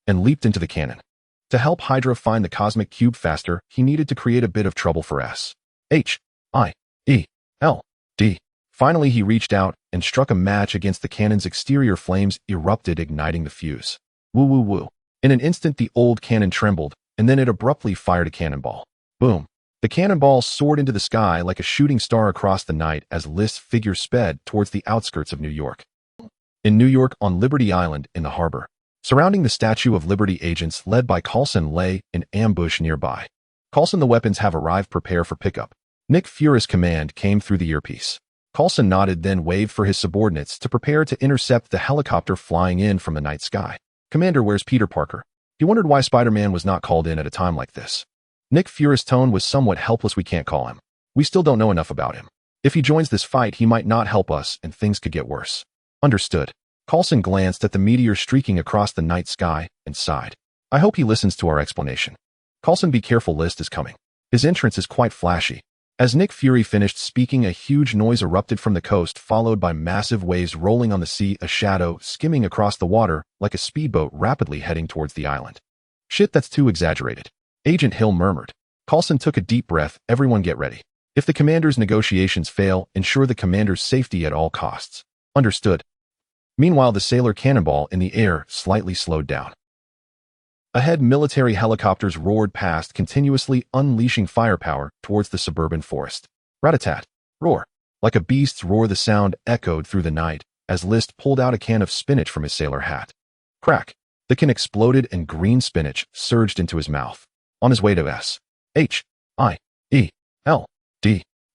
and leaped into the cannon. To help Hydra find the cosmic cube faster, he needed to create a bit of trouble for S-H-I-E-L-D. Finally, he reached out and struck a match against the cannon's exterior. Flames erupted, igniting the fuse. Woo woo woo. In an instant, the old cannon trembled, and then it abruptly fired a cannonball. Boom. The cannonball soared into the sky like a shooting star across the night as List's figure sped towards the outskirts of New York. In New York, on Liberty Island in the harbor, surrounding the Statue of Liberty, agents led by Coulson lay in ambush nearby. Coulson, the weapons have arrived, prepare for pickup. Nick Fury's command came through the earpiece. Coulson nodded, then waved for his subordinates to prepare to intercept the helicopter flying in from the night sky. "Commander, where's Peter Parker?" He wondered why Spider-Man was not called in at a time like this. Nick Fury's tone was somewhat helpless. "We can't call him. We still don't know enough about him. If he joins this fight, he might not help us, and things could get worse." "Understood." Coulson glanced at the meteor streaking across the night sky and sighed. "I hope he listens to our explanation." "Coulson, be careful, List is coming. His entrance is quite flashy." As Nick Fury finished speaking, a huge noise erupted from the coast, followed by massive waves rolling on the sea, a shadow skimming across the water like a speedboat rapidly heading towards the island. "Shit, that's too exaggerated," Agent Hill murmured. Coulson took a deep breath. "Everyone get ready. If the commander's negotiations fail, ensure the commander's safety at all costs." "Understood." Meanwhile, the sailor cannonball in the air slightly slowed down. Ahead, military helicopters roared past, continuously unleashing firepower towards the suburban forest. Rat-a-tat. Roar. Like a beast's roar, the sound echoed through the night as List pulled out a can of spinach from his sailor hat. Crack. The can exploded and green spinach surged into his mouth. On his way to S-H-I-E-L-D,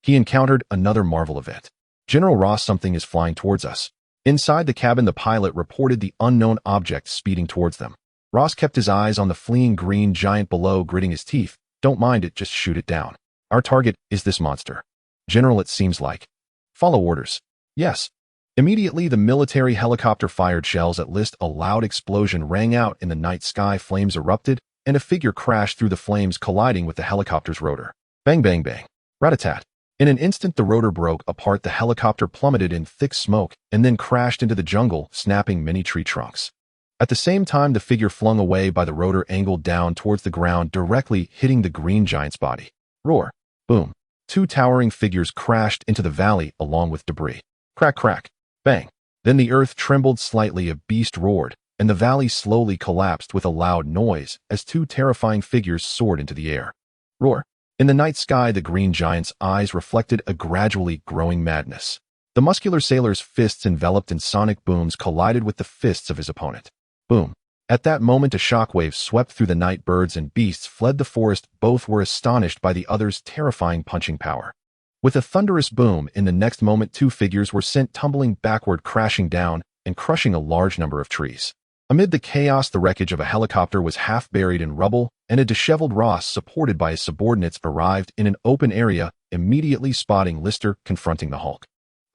he encountered another marvel event. "General Ross, something is flying towards us." Inside the cabin, the pilot reported the unknown object speeding towards them. Ross kept his eyes on the fleeing green giant below, gritting his teeth. "Don't mind it, just shoot it down. Our target is this monster." "General, it seems like." "Follow orders." "Yes." Immediately, the military helicopter fired shells at List. A loud explosion rang out in the night sky, flames erupted, and a figure crashed through the flames, colliding with the helicopter's rotor. Bang, bang, bang. Rat-a-tat. In an instant, the rotor broke apart, the helicopter plummeted in thick smoke, and then crashed into the jungle, snapping many tree trunks. At the same time, the figure flung away by the rotor angled down towards the ground, directly hitting the green giant's body. Roar. Boom. Two towering figures crashed into the valley along with debris. Crack, crack. Bang. Then the earth trembled slightly, a beast roared, and the valley slowly collapsed with a loud noise as two terrifying figures soared into the air. Roar. In the night sky, the green giant's eyes reflected a gradually growing madness. The muscular sailor's fists, enveloped in sonic booms, collided with the fists of his opponent. Boom. At that moment, a shockwave swept through the night. Birds and beasts fled the forest. Both were astonished by the other's terrifying punching power. With a thunderous boom, in the next moment, two figures were sent tumbling backward, crashing down and crushing a large number of trees. Amid the chaos, the wreckage of a helicopter was half buried in rubble, and a disheveled Ross, supported by his subordinates, arrived in an open area, immediately spotting Lister confronting the Hulk.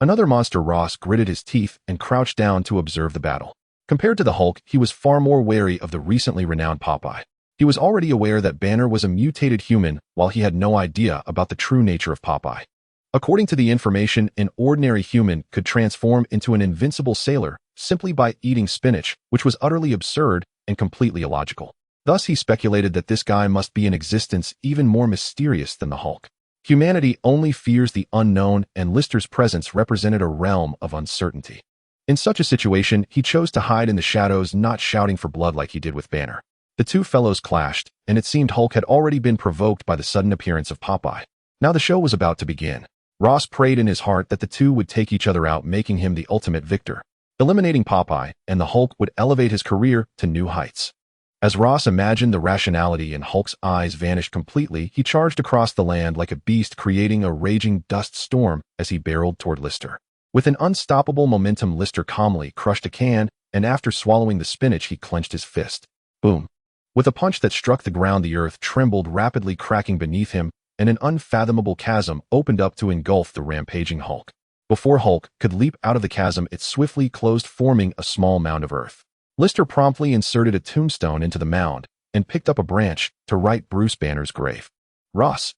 Another monster. Ross gritted his teeth and crouched down to observe the battle. Compared to the Hulk, he was far more wary of the recently renowned Popeye. He was already aware that Banner was a mutated human, while he had no idea about the true nature of Popeye. According to the information, an ordinary human could transform into an invincible sailor simply by eating spinach, which was utterly absurd and completely illogical. Thus, he speculated that this guy must be an existence even more mysterious than the Hulk. Humanity only fears the unknown, and Lister's presence represented a realm of uncertainty. In such a situation, he chose to hide in the shadows, not shouting for blood like he did with Banner. The two fellows clashed, and it seemed Hulk had already been provoked by the sudden appearance of Popeye. Now the show was about to begin. Ross prayed in his heart that the two would take each other out, making him the ultimate victor. Eliminating Popeye, and the Hulk would elevate his career to new heights. As Ross imagined, the rationality in Hulk's eyes vanished completely. He charged across the land like a beast, creating a raging dust storm as he barreled toward Lister. With an unstoppable momentum, Lister calmly crushed a can, and after swallowing the spinach, he clenched his fist. Boom. With a punch that struck the ground, the earth trembled, rapidly cracking beneath him, and an unfathomable chasm opened up to engulf the rampaging Hulk. Before Hulk could leap out of the chasm, it swiftly closed, forming a small mound of earth. Lister promptly inserted a tombstone into the mound and picked up a branch to write Bruce Banner's grave. Ross.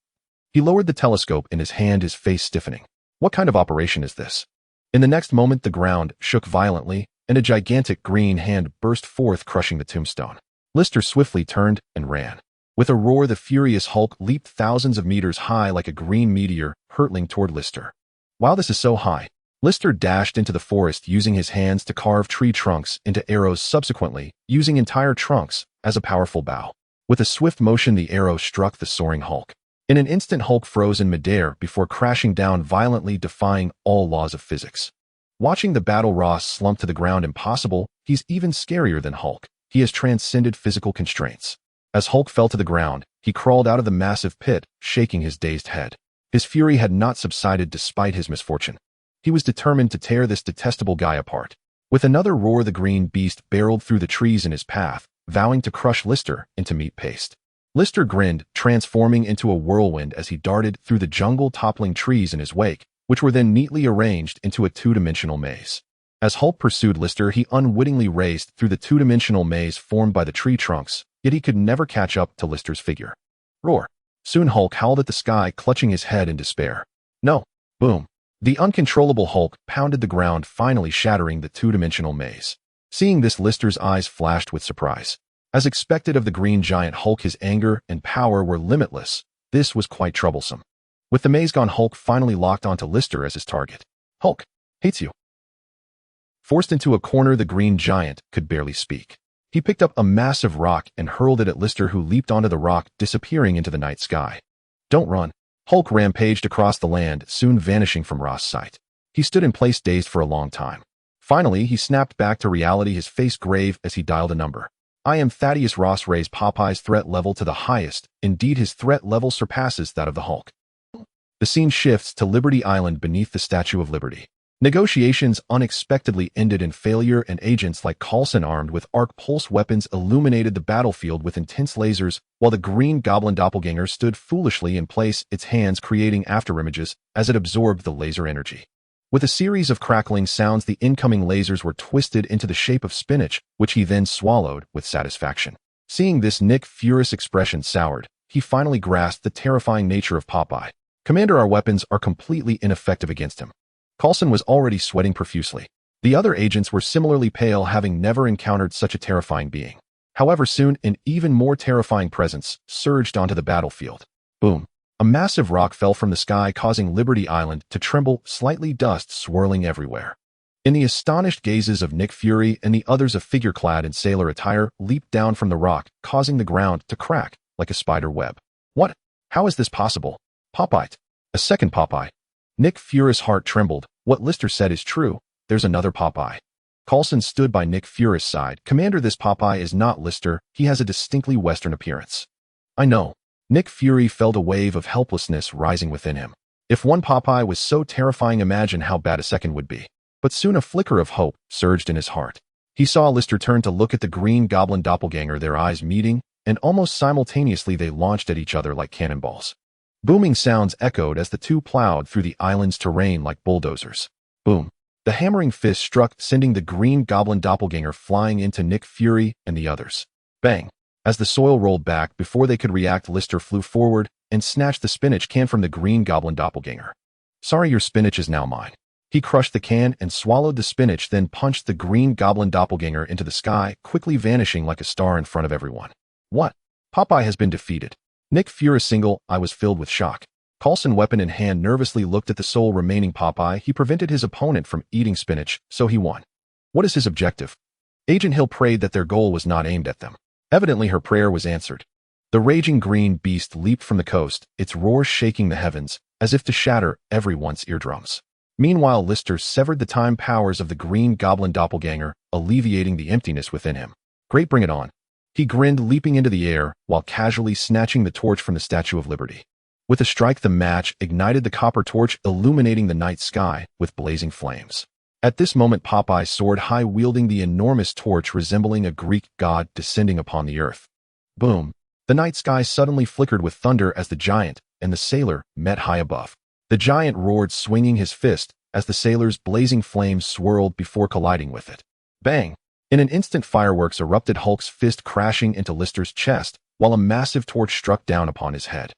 He lowered the telescope in his hand, his face stiffening. What kind of operation is this? In the next moment, the ground shook violently, and a gigantic green hand burst forth, crushing the tombstone. Lister swiftly turned and ran. With a roar, the furious Hulk leaped thousands of meters high like a green meteor, hurtling toward Lister. Wow, this is so high. Lister dashed into the forest, using his hands to carve tree trunks into arrows, subsequently using entire trunks as a powerful bow. With a swift motion, the arrow struck the soaring Hulk. In an instant, Hulk froze in midair before crashing down violently, defying all laws of physics. Watching the battle, Ross slumped to the ground. Impossible. He's even scarier than Hulk. He has transcended physical constraints. As Hulk fell to the ground, he crawled out of the massive pit, shaking his dazed head. His fury had not subsided despite his misfortune. He was determined to tear this detestable guy apart. With another roar, the green beast barreled through the trees in his path, vowing to crush Lister into meat paste. Lister grinned, transforming into a whirlwind as he darted through the jungle, toppling trees in his wake, which were then neatly arranged into a two-dimensional maze. As Hulk pursued Lister, he unwittingly raced through the two-dimensional maze formed by the tree trunks, yet he could never catch up to Lister's figure. Roar. Soon Hulk howled at the sky, clutching his head in despair. No. Boom. The uncontrollable Hulk pounded the ground, finally shattering the two-dimensional maze. Seeing this, Lister's eyes flashed with surprise. As expected of the green giant Hulk, his anger and power were limitless. This was quite troublesome. With the maze gone, Hulk finally locked onto Lister as his target. Hulk hates you. Forced into a corner, the green giant could barely speak. He picked up a massive rock and hurled it at Lister, who leaped onto the rock, disappearing into the night sky. Don't run. Hulk rampaged across the land, soon vanishing from Ross's sight. He stood in place, dazed for a long time. Finally, he snapped back to reality, his face grave as he dialed a number. I am Thaddeus Ross. Raised Popeye's threat level to the highest. Indeed, his threat level surpasses that of the Hulk. The scene shifts to Liberty Island beneath the Statue of Liberty. Negotiations unexpectedly ended in failure, and agents like Coulson, armed with arc pulse weapons, illuminated the battlefield with intense lasers, while the Green Goblin doppelganger stood foolishly in place, its hands creating afterimages as it absorbed the laser energy. With a series of crackling sounds, the incoming lasers were twisted into the shape of spinach, which he then swallowed with satisfaction. Seeing this, Nick Fury's expression soured. He finally grasped the terrifying nature of Popeye. Commander, our weapons are completely ineffective against him. Coulson was already sweating profusely. The other agents were similarly pale, having never encountered such a terrifying being. However, soon an even more terrifying presence surged onto the battlefield. Boom. A massive rock fell from the sky, causing Liberty Island to tremble, slightly dust swirling everywhere. In the astonished gazes of Nick Fury and the others, a figure clad in sailor attire leaped down from the rock, causing the ground to crack like a spider web. What? How is this possible? Popeye. A second Popeye. Nick Fury's heart trembled. What Lister said is true. There's another Popeye. Coulson stood by Nick Fury's side. Commander, this Popeye is not Lister. He has a distinctly Western appearance. I know. Nick Fury felt a wave of helplessness rising within him. If one Popeye was so terrifying, imagine how bad a second would be. But soon a flicker of hope surged in his heart. He saw Lister turn to look at the Green Goblin doppelganger, their eyes meeting, and almost simultaneously they launched at each other like cannonballs. Booming sounds echoed as the two plowed through the island's terrain like bulldozers. Boom. The hammering fist struck, sending the Green Goblin doppelganger flying into Nick Fury and the others. Bang. As the soil rolled back before they could react, Lister flew forward and snatched the spinach can from the Green Goblin doppelganger. Sorry, your spinach is now mine. He crushed the can and swallowed the spinach, then punched the Green Goblin doppelganger into the sky, quickly vanishing like a star in front of everyone. What? Popeye has been defeated. Nick Fury's single eye was filled with shock. Coulson, weapon in hand, nervously looked at the sole remaining Popeye. He prevented his opponent from eating spinach, so he won. What is his objective? Agent Hill prayed that their goal was not aimed at them. Evidently, her prayer was answered. The raging green beast leaped from the coast, its roar shaking the heavens, as if to shatter everyone's eardrums. Meanwhile, Lister severed the time powers of the Green Goblin doppelganger, alleviating the emptiness within him. Great, bring it on. He grinned, leaping into the air while casually snatching the torch from the Statue of Liberty. With a strike, the match ignited the copper torch, illuminating the night sky with blazing flames. At this moment, Popeye soared high, wielding the enormous torch resembling a Greek god descending upon the earth. Boom. The night sky suddenly flickered with thunder as the giant and the sailor met high above. The giant roared, swinging his fist as the sailor's blazing flames swirled before colliding with it. Bang! In an instant, fireworks erupted, Hulk's fist crashing into Lister's chest, while a massive torch struck down upon his head.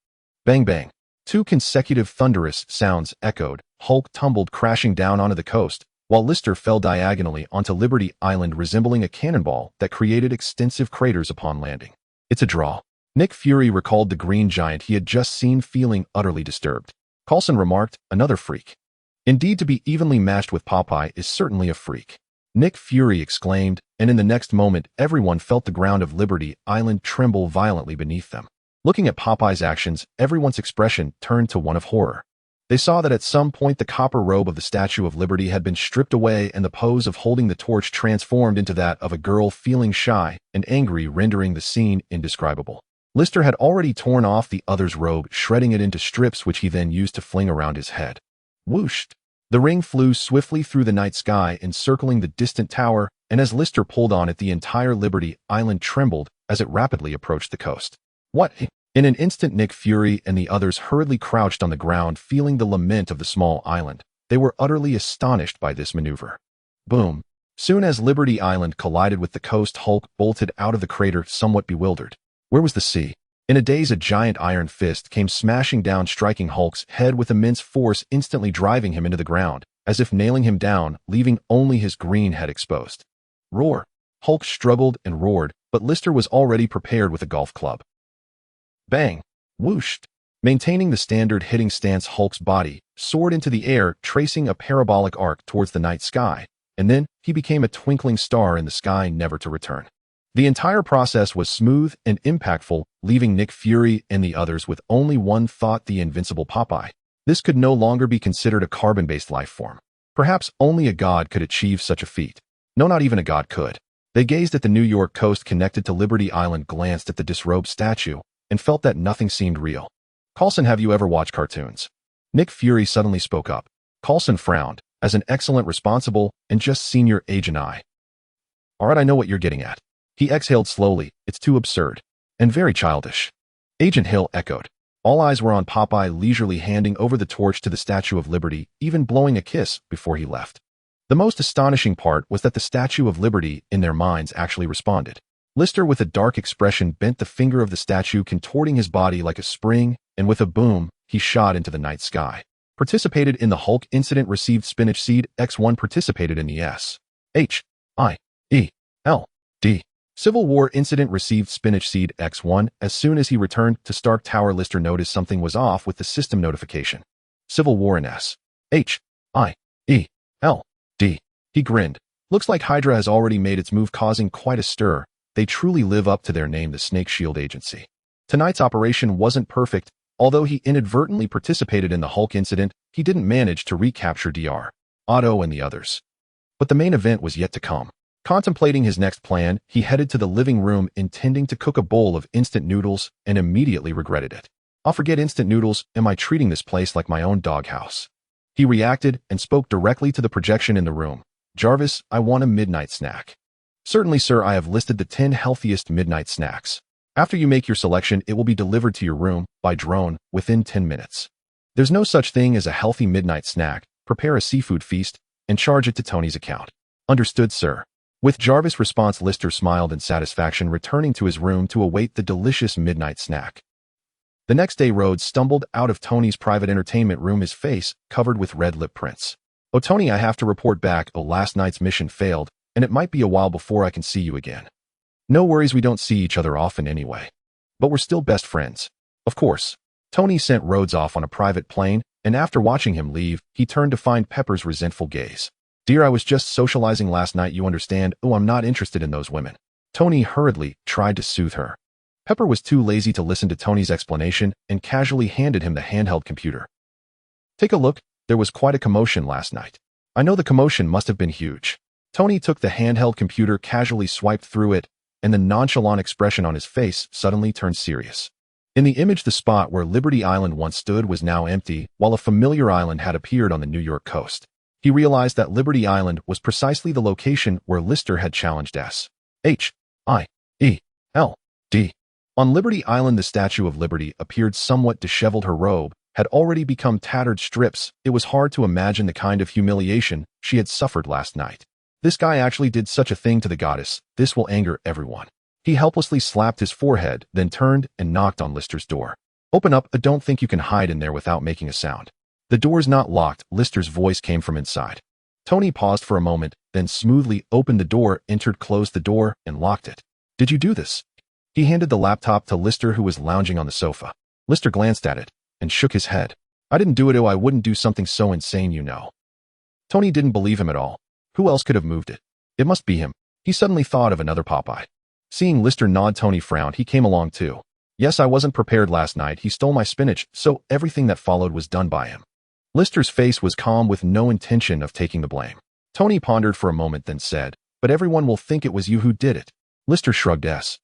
Bang bang. Two consecutive thunderous sounds echoed. Hulk tumbled crashing down onto the coast, while Lister fell diagonally onto Liberty Island, resembling a cannonball that created extensive craters upon landing. It's a draw. Nick Fury recalled the green giant he had just seen, feeling utterly disturbed. Coulson remarked, another freak. Indeed, to be evenly matched with Popeye is certainly a freak. Nick Fury exclaimed, and in the next moment, everyone felt the ground of Liberty Island tremble violently beneath them. Looking at Popeye's actions, everyone's expression turned to one of horror. They saw that at some point the copper robe of the Statue of Liberty had been stripped away and the pose of holding the torch transformed into that of a girl feeling shy and angry, rendering the scene indescribable. Lister had already torn off the other's robe, shredding it into strips which he then used to fling around his head. Whooshed! The ring flew swiftly through the night sky, encircling the distant tower, and as Lister pulled on it, the entire Liberty Island trembled as it rapidly approached the coast. What? In an instant, Nick Fury and the others hurriedly crouched on the ground, feeling the lament of the small island. They were utterly astonished by this maneuver. Boom. Soon as Liberty Island collided with the coast, Hulk bolted out of the crater, somewhat bewildered. Where was the sea? In a daze, a giant iron fist came smashing down, striking Hulk's head with immense force, instantly driving him into the ground, as if nailing him down, leaving only his green head exposed. Roar! Hulk struggled and roared, but Lister was already prepared with a golf club. Bang! Whooshed! Maintaining the standard hitting stance, Hulk's body soared into the air, tracing a parabolic arc towards the night sky, and then he became a twinkling star in the sky, never to return. The entire process was smooth and impactful, leaving Nick Fury and the others with only one thought: the invincible Popeye. This could no longer be considered a carbon-based life form. Perhaps only a god could achieve such a feat. No, not even a god could. They gazed at the New York coast connected to Liberty Island, glanced at the disrobed statue, and felt that nothing seemed real. Coulson, have you ever watched cartoons? Nick Fury suddenly spoke up. Coulson frowned. As an excellent, responsible, and just senior agent, All right, I know what you're getting at. He exhaled slowly. It's too absurd. And very childish. Agent Hill echoed. All eyes were on Popeye, leisurely handing over the torch to the Statue of Liberty, even blowing a kiss before he left. The most astonishing part was that the Statue of Liberty, in their minds, actually responded. Lister, with a dark expression, bent the finger of the statue, contorting his body like a spring, and with a boom, he shot into the night sky. Participated in the Hulk incident, received Spinach Seed X1, participated in the S.H.I.E.L.D. Civil War incident, received Spinach Seed X1. As soon as he returned to Stark Tower, Lister noticed something was off with the system notification. Civil War in S.H.I.E.L.D. He grinned. Looks like Hydra has already made its move, causing quite a stir. They truly live up to their name, the Snake Shield Agency. Tonight's operation wasn't perfect. Although he inadvertently participated in the Hulk incident, he didn't manage to recapture Dr. Otto and the others. But the main event was yet to come. Contemplating his next plan, he headed to the living room, intending to cook a bowl of instant noodles, and immediately regretted it. I'll forget instant noodles. Am I treating this place like my own doghouse? He reacted and spoke directly to the projection in the room. Jarvis, I want a midnight snack. Certainly, sir. I have listed the 10 healthiest midnight snacks. After you make your selection, it will be delivered to your room by drone within 10 minutes. There's no such thing as a healthy midnight snack. Prepare a seafood feast and charge it to Tony's account. Understood, sir. With Jarvis' response, Lister smiled in satisfaction, returning to his room to await the delicious midnight snack. The next day, Rhodes stumbled out of Tony's private entertainment room, his face covered with red lip prints. Oh, Tony, I have to report back. Oh, last night's mission failed, and it might be a while before I can see you again. No worries, we don't see each other often anyway. But we're still best friends. Of course. Tony sent Rhodes off on a private plane, and after watching him leave, he turned to find Pepper's resentful gaze. Dear, I was just socializing last night, you understand. Oh, I'm not interested in those women. Tony hurriedly tried to soothe her. Pepper was too lazy to listen to Tony's explanation and casually handed him the handheld computer. Take a look. There was quite a commotion last night. I know, the commotion must have been huge. Tony took the handheld computer, casually swiped through it, and the nonchalant expression on his face suddenly turned serious. In the image, the spot where Liberty Island once stood was now empty, while a familiar island had appeared on the New York coast. He realized that Liberty Island was precisely the location where Lister had challenged S.H.I.E.L.D. On Liberty Island, the Statue of Liberty appeared somewhat disheveled. Her robe had already become tattered strips. It was hard to imagine the kind of humiliation she had suffered last night. This guy actually did such a thing to the goddess. This will anger everyone. He helplessly slapped his forehead, then turned and knocked on Lister's door. Open up. I don't think you can hide in there without making a sound. The door's not locked. Lister's voice came from inside. Tony paused for a moment, then smoothly opened the door, entered, closed the door, and locked it. Did you do this? He handed the laptop to Lister, who was lounging on the sofa. Lister glanced at it and shook his head. I didn't do it. Oh, I wouldn't do something so insane, you know. Tony didn't believe him at all. Who else could have moved it? It must be him. He suddenly thought of another Popeye. Seeing Lister nod, Tony frowned. He came along too. Yes, I wasn't prepared last night. He stole my spinach, so everything that followed was done by him. Lister's face was calm, with no intention of taking the blame. Tony pondered for a moment, then said, but everyone will think it was you who did it. Lister shrugged. S.H.I.E.L.D.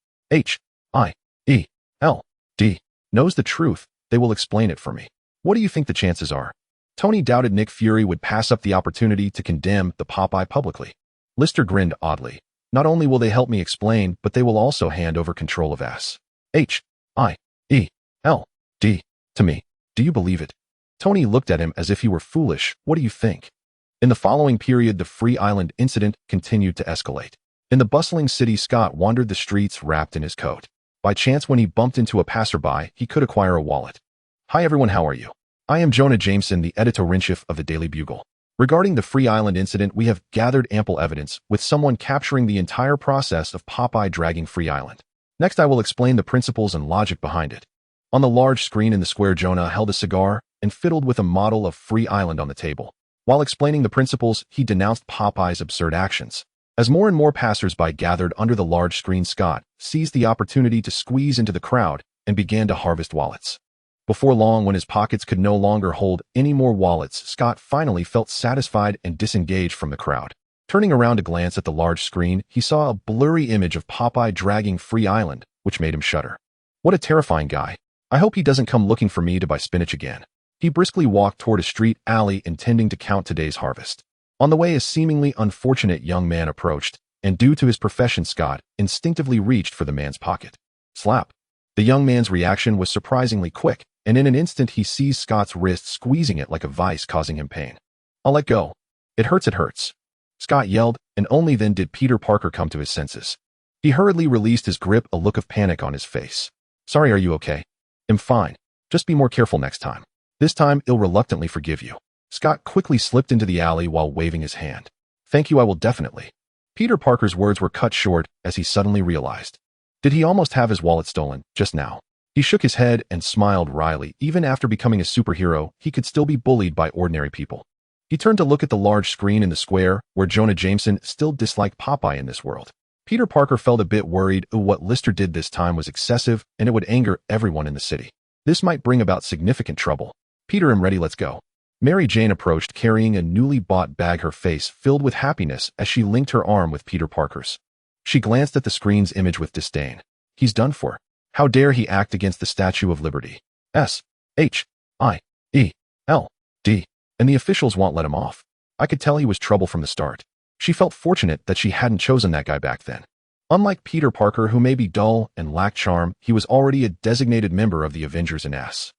knows the truth. They will explain it for me. What do you think the chances are? Tony doubted Nick Fury would pass up the opportunity to condemn the Popeye publicly. Lister grinned oddly. Not only will they help me explain, but they will also hand over control of S-H-I-E-L-D to me. Do you believe it? Tony looked at him as if he were foolish. What do you think? In the following period, the Free Island incident continued to escalate. In the bustling city, Scott wandered the streets wrapped in his coat. By chance, when he bumped into a passerby, he could acquire a wallet. Hi everyone, how are you? I am Jonah Jameson, the editor-in-chief of the Daily Bugle. Regarding the Free Island incident, we have gathered ample evidence, with someone capturing the entire process of Popeye dragging Free Island. Next, I will explain the principles and logic behind it. On the large screen in the square, Jonah held a cigar and fiddled with a model of Free Island on the table. While explaining the principles, he denounced Popeye's absurd actions. As more and more passers-by gathered under the large screen, Scott seized the opportunity to squeeze into the crowd and began to harvest wallets. Before long, when his pockets could no longer hold any more wallets, Scott finally felt satisfied and disengaged from the crowd. Turning around to glance at the large screen, he saw a blurry image of Popeye dragging Free Island, which made him shudder. What a terrifying guy. I hope he doesn't come looking for me to buy spinach again. He briskly walked toward a street alley intending to count today's harvest. On the way, a seemingly unfortunate young man approached, and due to his profession, Scott instinctively reached for the man's pocket. Slap. The young man's reaction was surprisingly quick, and in an instant he seized Scott's wrist, squeezing it like a vice, causing him pain. I'll let go. It hurts. Scott yelled, and only then did Peter Parker come to his senses. He hurriedly released his grip, a look of panic on his face. Sorry, are you okay? I'm fine. Just be more careful next time. This time, I'll reluctantly forgive you. Scott quickly slipped into the alley while waving his hand. Thank you, I will definitely. Peter Parker's words were cut short as he suddenly realized. Did he almost have his wallet stolen just now? He shook his head and smiled wryly. Even after becoming a superhero, he could still be bullied by ordinary people. He turned to look at the large screen in the square, where Jonah Jameson still disliked Popeye in this world. Peter Parker felt a bit worried. What Lister did this time was excessive, and it would anger everyone in the city. This might bring about significant trouble. Peter, I'm ready, let's go. Mary Jane approached, carrying a newly bought bag, her face filled with happiness as she linked her arm with Peter Parker's. She glanced at the screen's image with disdain. He's done for. How dare he act against the Statue of Liberty? S-H-I-E-L-D. And the officials won't let him off. I could tell he was trouble from the start. She felt fortunate that she hadn't chosen that guy back then. Unlike Peter Parker, who may be dull and lack charm, he was already a designated member of the Avengers and S-H-I-E-L-D,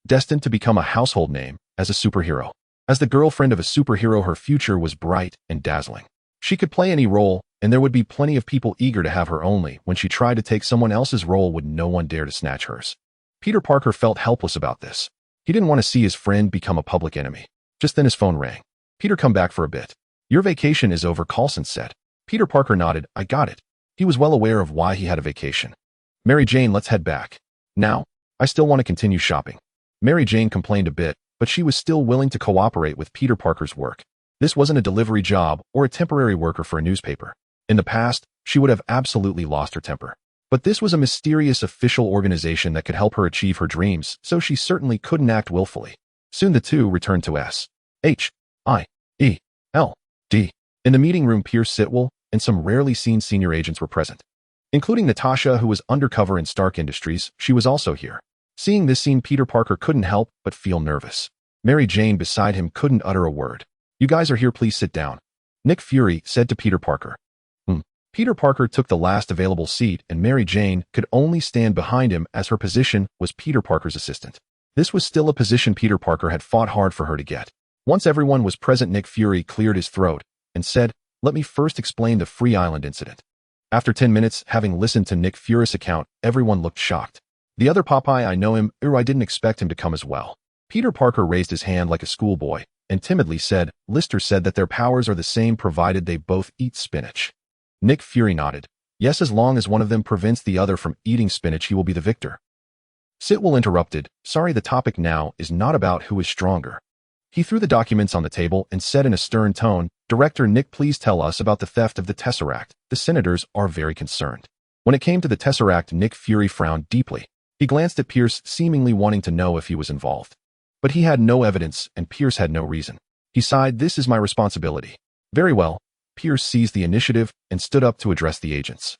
destined to become a household name as a superhero. As the girlfriend of a superhero, her future was bright and dazzling. She could play any role, and there would be plenty of people eager to have her. Only when she tried to take someone else's role would no one dare to snatch hers. Peter Parker felt helpless about this. He didn't want to see his friend become a public enemy. Just then his phone rang. Peter, come back for a bit. Your vacation is over, Coulson said. Peter Parker nodded. I got it. He was well aware of why he had a vacation. Mary Jane, let's head back. Now? I still want to continue shopping. Mary Jane complained a bit, but she was still willing to cooperate with Peter Parker's work. This wasn't a delivery job or a temporary worker for a newspaper. In the past, she would have absolutely lost her temper. But this was a mysterious official organization that could help her achieve her dreams, so she certainly couldn't act willfully. Soon the two returned to S-H-I-E-L-D. In the meeting room, Pierce Sitwell and some rarely seen senior agents were present. Including Natasha, who was undercover in Stark Industries. She was also here. Seeing this scene, Peter Parker couldn't help but feel nervous. Mary Jane beside him couldn't utter a word. You guys are here, please sit down. Nick Fury said to Peter Parker. Peter Parker took the last available seat, and Mary Jane could only stand behind him as her position was Peter Parker's assistant. This was still a position Peter Parker had fought hard for her to get. Once everyone was present, Nick Fury cleared his throat and said, let me first explain the Free Island incident. After 10 minutes, having listened to Nick Fury's account, everyone looked shocked. The other Popeye, I know him, or I didn't expect him to come as well. Peter Parker raised his hand like a schoolboy and timidly said, Lister said that their powers are the same provided they both eat spinach. Nick Fury nodded. Yes, as long as one of them prevents the other from eating spinach, he will be the victor. Sitwell interrupted. Sorry, the topic now is not about who is stronger. He threw the documents on the table and said in a stern tone, Director Nick, please tell us about the theft of the Tesseract. The senators are very concerned. When it came to the Tesseract, Nick Fury frowned deeply. He glanced at Pierce, seemingly wanting to know if he was involved. But he had no evidence, and Pierce had no reason. He sighed, this is my responsibility. Very well. Pierce seized the initiative and stood up to address the agents.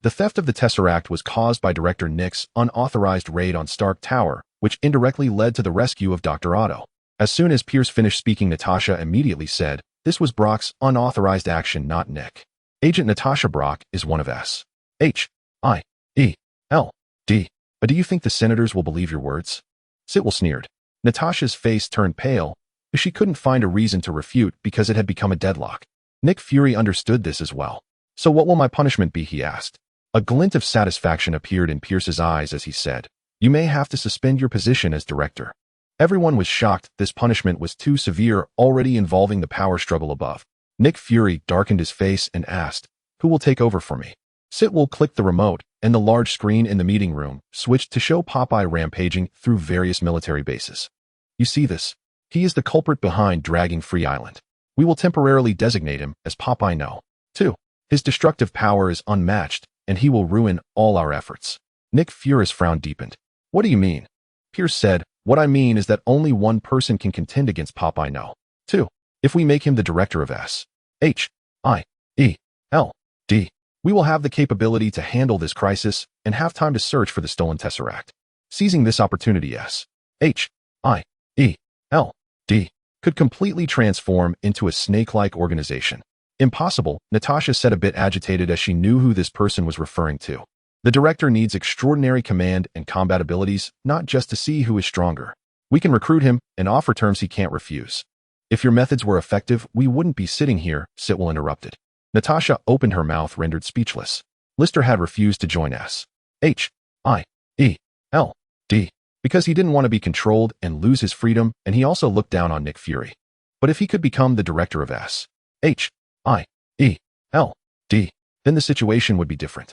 The theft of the Tesseract was caused by Director Nick's unauthorized raid on Stark Tower, which indirectly led to the rescue of Dr. Otto. As soon as Pierce finished speaking, Natasha immediately said, "This was Brock's unauthorized action, not Nick. Agent Natasha Brock is one of S. H. I. E. L. D. But do you think the senators will believe your words?" Sitwell sneered. Natasha's face turned pale, but she couldn't find a reason to refute because it had become a deadlock. Nick Fury understood this as well. "So what will my punishment be?" he asked. A glint of satisfaction appeared in Pierce's eyes as he said, "You may have to suspend your position as director." Everyone was shocked. This punishment was too severe, already involving the power struggle above. Nick Fury darkened his face and asked, "Who will take over for me?" Sitwell clicked the remote, and the large screen in the meeting room switched to show Popeye rampaging through various military bases. "You see this? He is the culprit behind dragging Free Island. We will temporarily designate him as Popeye No. 2. His destructive power is unmatched, and he will ruin all our efforts." Nick Fury's frown deepened. "What do you mean?" Pierce said, "What I mean is that only one person can contend against Popeye No. 2. If we make him the director of S. H. I. E. L. D. We will have the capability to handle this crisis and have time to search for the stolen Tesseract. Seizing this opportunity, S. H. I. E. L. D. could completely transform into a snake-like organization." "Impossible," Natasha said, a bit agitated as she knew who this person was referring to. "The director needs extraordinary command and combat abilities, not just to see who is stronger. We can recruit him and offer terms he can't refuse." "If your methods were effective, we wouldn't be sitting here," Sitwell interrupted. Natasha opened her mouth, rendered speechless. Lister had refused to join S. H. I. E. L. D. because he didn't want to be controlled and lose his freedom, and he also looked down on Nick Fury. But if he could become the director of S. H. I. E. L. D. then the situation would be different.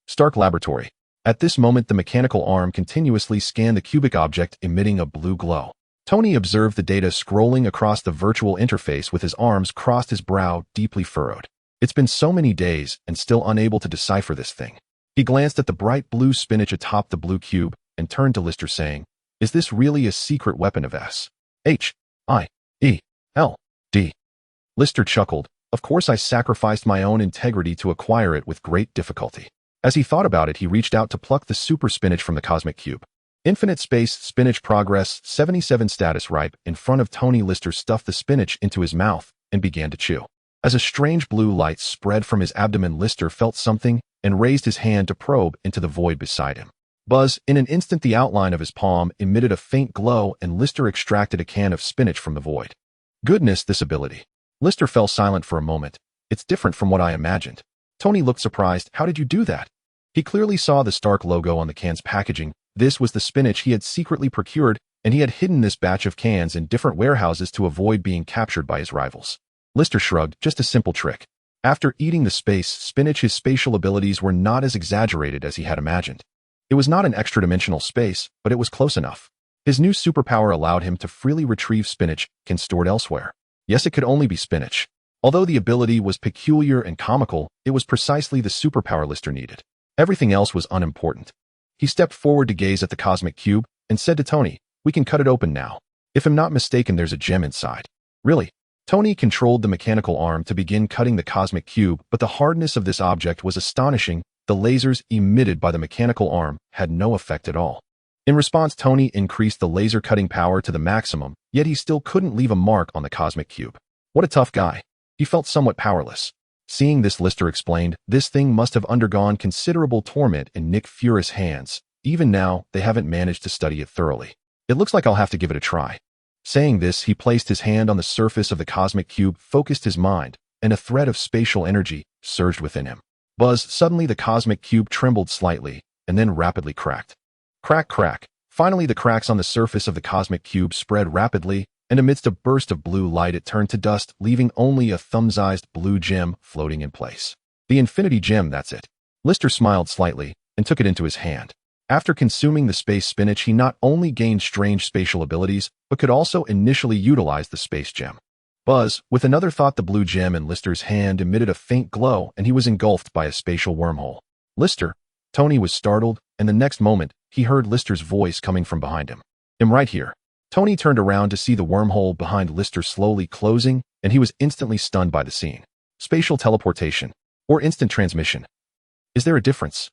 Stark Laboratory. At this moment, the mechanical arm continuously scanned the cubic object, emitting a blue glow. Tony observed the data scrolling across the virtual interface with his arms crossed, his brow deeply furrowed. It's been so many days and still unable to decipher this thing. He glanced at the bright blue spinach atop the blue cube and turned to Lister saying, "Is this really a secret weapon of S. H. I. E. L. D. Lister chuckled. "Of course I sacrificed my own integrity to acquire it with great difficulty." As he thought about it, he reached out to pluck the super spinach from the cosmic cube. Infinite Space Spinach Progress 77 status ripe. In front of Tony, Lister stuffed the spinach into his mouth and began to chew. As a strange blue light spread from his abdomen, Lister felt something and raised his hand to probe into the void beside him. Buzz! In an instant, the outline of his palm emitted a faint glow and Lister extracted a can of spinach from the void. "Goodness, this ability." Lister fell silent for a moment. "It's different from what I imagined." Tony looked surprised. "How did you do that?" He clearly saw the Stark logo on the can's packaging. This was the spinach he had secretly procured, and he had hidden this batch of cans in different warehouses to avoid being captured by his rivals. Lister shrugged. "Just a simple trick." After eating the space spinach, his spatial abilities were not as exaggerated as he had imagined. It was not an extra-dimensional space, but it was close enough. His new superpower allowed him to freely retrieve spinach stored elsewhere. Yes, it could only be spinach. Although the ability was peculiar and comical, it was precisely the superpower Lister needed. Everything else was unimportant. He stepped forward to gaze at the cosmic cube and said to Tony, "We can cut it open now. If I'm not mistaken, there's a gem inside." "Really?" Tony controlled the mechanical arm to begin cutting the cosmic cube, but the hardness of this object was astonishing. The lasers emitted by the mechanical arm had no effect at all. In response, Tony increased the laser cutting power to the maximum, yet he still couldn't leave a mark on the cosmic cube. What a tough guy. He felt somewhat powerless. Seeing this, Lister explained, "This thing must have undergone considerable torment in Nick Fury's hands. Even now, they haven't managed to study it thoroughly. It looks like I'll have to give it a try." Saying this, he placed his hand on the surface of the cosmic cube, focused his mind, and a thread of spatial energy surged within him. Buzz! Suddenly the cosmic cube trembled slightly, and then rapidly cracked. Crack, crack. Finally, the cracks on the surface of the cosmic cube spread rapidly, and amidst a burst of blue light it turned to dust, leaving only a thumb-sized blue gem floating in place. "The Infinity Gem, that's it." Lister smiled slightly and took it into his hand. After consuming the space spinach, he not only gained strange spatial abilities, but could also initially utilize the space gem. Buzz! With another thought, the blue gem in Lister's hand emitted a faint glow, and he was engulfed by a spatial wormhole. "Lister!" Tony was startled, and the next moment, he heard Lister's voice coming from behind him. "I'm right here." Tony turned around to see the wormhole behind Lister slowly closing, and he was instantly stunned by the scene. Spatial teleportation, or instant transmission. Is there a difference?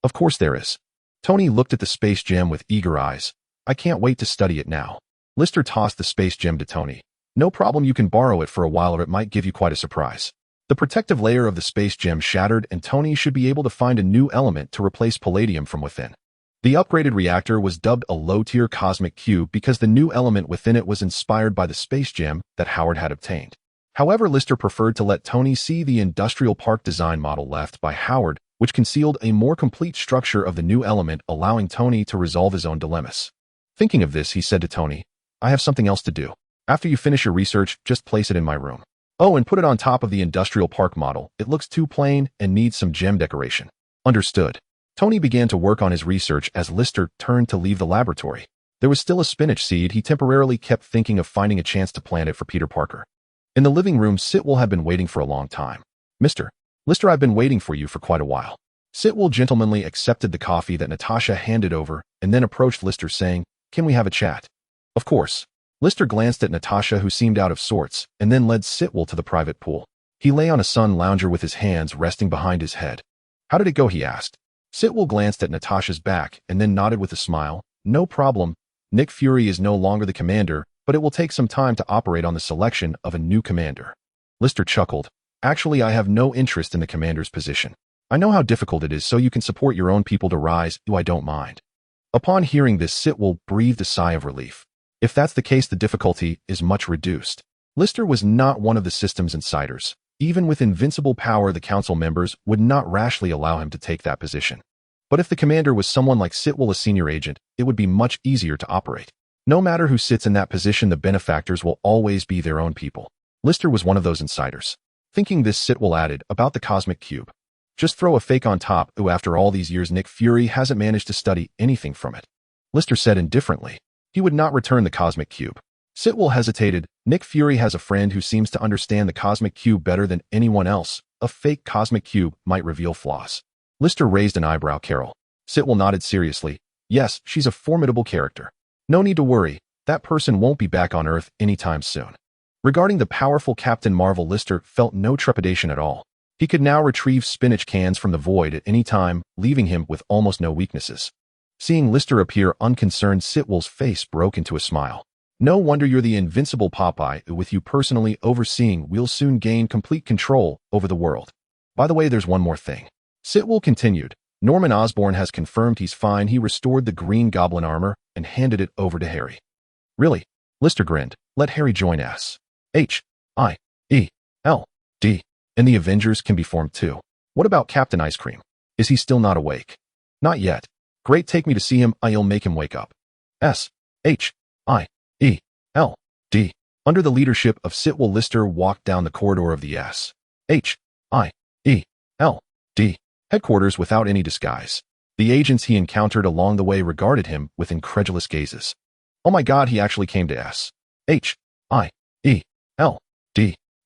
Of course there is. Tony looked at the space gem with eager eyes. I can't wait to study it now. Lister tossed the space gem to Tony. No problem, you can borrow it for a while or it might give you quite a surprise. The protective layer of the space gem shattered and Tony should be able to find a new element to replace palladium from within. The upgraded reactor was dubbed a low-tier cosmic cube because the new element within it was inspired by the space gem that Howard had obtained. However, Lister preferred to let Tony see the industrial park design model left by Howard, which concealed a more complete structure of the new element, allowing Tony to resolve his own dilemmas. Thinking of this, he said to Tony, I have something else to do. After you finish your research, just place it in my room. Oh, and put it on top of the industrial park model. It looks too plain and needs some gem decoration. Understood. Tony began to work on his research as Lister turned to leave the laboratory. There was still a spinach seed. He temporarily kept thinking of finding a chance to plant it for Peter Parker. In the living room, Sitwell had been waiting for a long time. Mr. Lister, I've been waiting for you for quite a while. Sitwell gentlemanly accepted the coffee that Natasha handed over and then approached Lister saying, Can we have a chat? Of course. Lister glanced at Natasha, who seemed out of sorts, and then led Sitwell to the private pool. He lay on a sun lounger with his hands resting behind his head. How did it go? He asked. Sitwell glanced at Natasha's back and then nodded with a smile. No problem. Nick Fury is no longer the commander, but it will take some time to operate on the selection of a new commander. Lister chuckled. Actually, I have no interest in the commander's position. I know how difficult it is, so you can support your own people to rise. I don't mind. Upon hearing this, Sitwell breathed a sigh of relief. If that's the case, the difficulty is much reduced. Lister was not one of the system's insiders. Even with invincible power, the council members would not rashly allow him to take that position. But if the commander was someone like Sitwell, a senior agent, it would be much easier to operate. No matter who sits in that position, the benefactors will always be their own people. Lister was one of those insiders. Thinking this, Sitwell added, about the cosmic cube. Just throw a fake on top. After all these years, Nick Fury hasn't managed to study anything from it. Lister said indifferently. He would not return the cosmic cube. Sitwell hesitated. Nick Fury has a friend who seems to understand the cosmic cube better than anyone else. A fake cosmic cube might reveal flaws. Lister raised an eyebrow. Carol. Sitwell nodded seriously. Yes, she's a formidable character. No need to worry. That person won't be back on Earth anytime soon. Regarding the powerful Captain Marvel, Lister felt no trepidation at all. He could now retrieve spinach cans from the void at any time, leaving him with almost no weaknesses. Seeing Lister appear unconcerned, Sitwell's face broke into a smile. No wonder you're the invincible Popeye. With you personally overseeing, we'll soon gain complete control over the world. By the way, there's one more thing. Sitwell continued. Norman Osborn has confirmed he's fine. He restored the Green Goblin armor and handed it over to Harry. Really? Lister grinned. Let Harry join us. H-I-E-L-D. And the Avengers can be formed too. What about Captain Ice Cream? Is he still not awake? Not yet. Great, take me to see him. I'll make him wake up. S-H-I-E-L-D. Under the leadership of Sitwell, Lister walked down the corridor of the S-H-I-E-L-D headquarters without any disguise. The agents he encountered along the way regarded him with incredulous gazes. Oh my God, he actually came to S-H-I-E-L-D.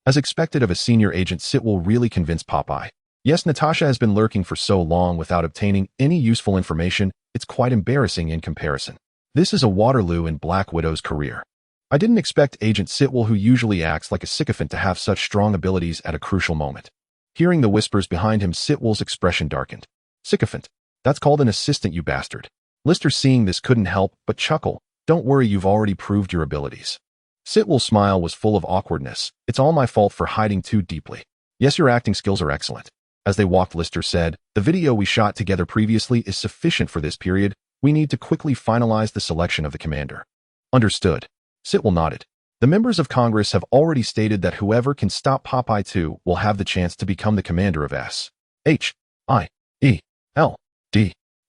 As expected of a senior agent, Sitwell really convinced Popeye. Yes, Natasha has been lurking for so long without obtaining any useful information, it's quite embarrassing in comparison. This is a Waterloo in Black Widow's career. I didn't expect Agent Sitwell, who usually acts like a sycophant, to have such strong abilities at a crucial moment. Hearing the whispers behind him, Sitwell's expression darkened. Sycophant? That's called an assistant, you bastard. Lister, seeing this, couldn't help but chuckle. Don't worry, you've already proved your abilities. Sitwell's smile was full of awkwardness. It's all my fault for hiding too deeply. Yes, your acting skills are excellent. As they walked, Lister said, the video we shot together previously is sufficient for this period. We need to quickly finalize the selection of the commander. Understood. Sitwell nodded. The members of Congress have already stated that whoever can stop Popeye 2 will have the chance to become the commander of S-H-I-E-L-D.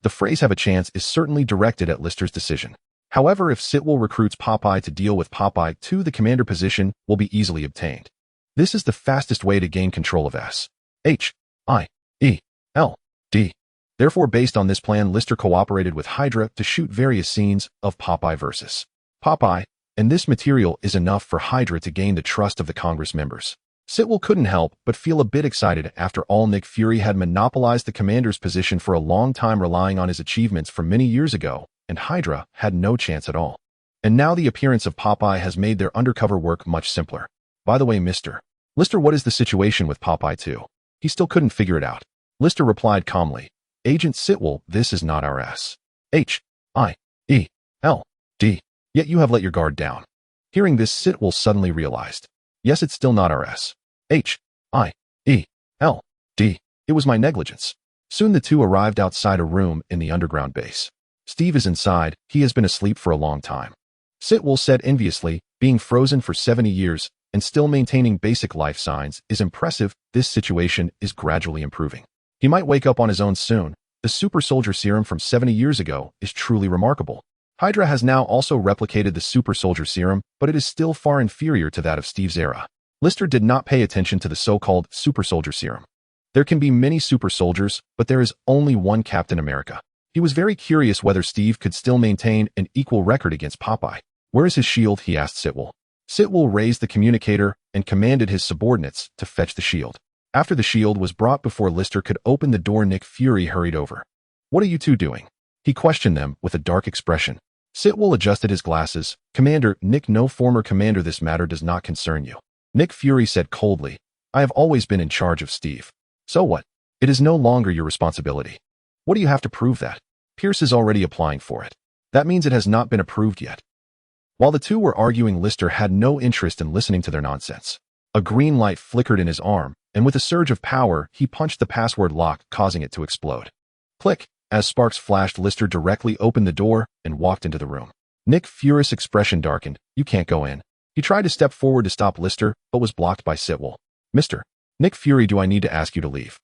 The phrase "have a chance" is certainly directed at Lister's decision. However, if Sitwell recruits Popeye to deal with Popeye 2, the commander position will be easily obtained. This is the fastest way to gain control of S-H-I-E-L-D. Therefore, based on this plan, Lister cooperated with Hydra to shoot various scenes of Popeye versus Popeye, and this material is enough for Hydra to gain the trust of the Congress members. Sitwell couldn't help but feel a bit excited. After all, Nick Fury had monopolized the commander's position for a long time, relying on his achievements from many years ago, and Hydra had no chance at all. And now the appearance of Popeye has made their undercover work much simpler. By the way, Mr. Lister, what is the situation with Popeye 2? He still couldn't figure it out. Lister replied calmly, Agent Sitwell, this is not our S-H-I-E-L-D Yet you have let your guard down. Hearing this, Sitwell suddenly realized. Yes, it's still not our S-H-I-E-L-D. It was my negligence. Soon the two arrived outside a room in the underground base. Steve is inside. He has been asleep for a long time. Sitwell said enviously, being frozen for 70 years and still maintaining basic life signs is impressive. This situation is gradually improving. He might wake up on his own soon. The super soldier serum from 70 years ago is truly remarkable. Hydra has now also replicated the super soldier serum, but it is still far inferior to that of Steve's era. Lister did not pay attention to the so-called super soldier serum. There can be many super soldiers, but there is only one Captain America. He was very curious whether Steve could still maintain an equal record against Popeye. Where is his shield? He asked Sitwell. Sitwell raised the communicator and commanded his subordinates to fetch the shield. After the shield was brought before Lister could open the door, Nick Fury hurried over. What are you two doing? He questioned them with a dark expression. Sitwell adjusted his glasses. Commander, Nick, no, former commander, this matter does not concern you. Nick Fury said coldly, I have always been in charge of Steve. So what? It is no longer your responsibility. What do you have to prove that? Pierce is already applying for it. That means it has not been approved yet. While the two were arguing, Lister had no interest in listening to their nonsense. A green light flickered in his arm, and with a surge of power, he punched the password lock, causing it to explode. Click! As sparks flashed, Lister directly opened the door and walked into the room. Nick Fury's expression darkened. You can't go in. He tried to step forward to stop Lister, but was blocked by Sitwell. Mr. Nick Fury, do I need to ask you to leave?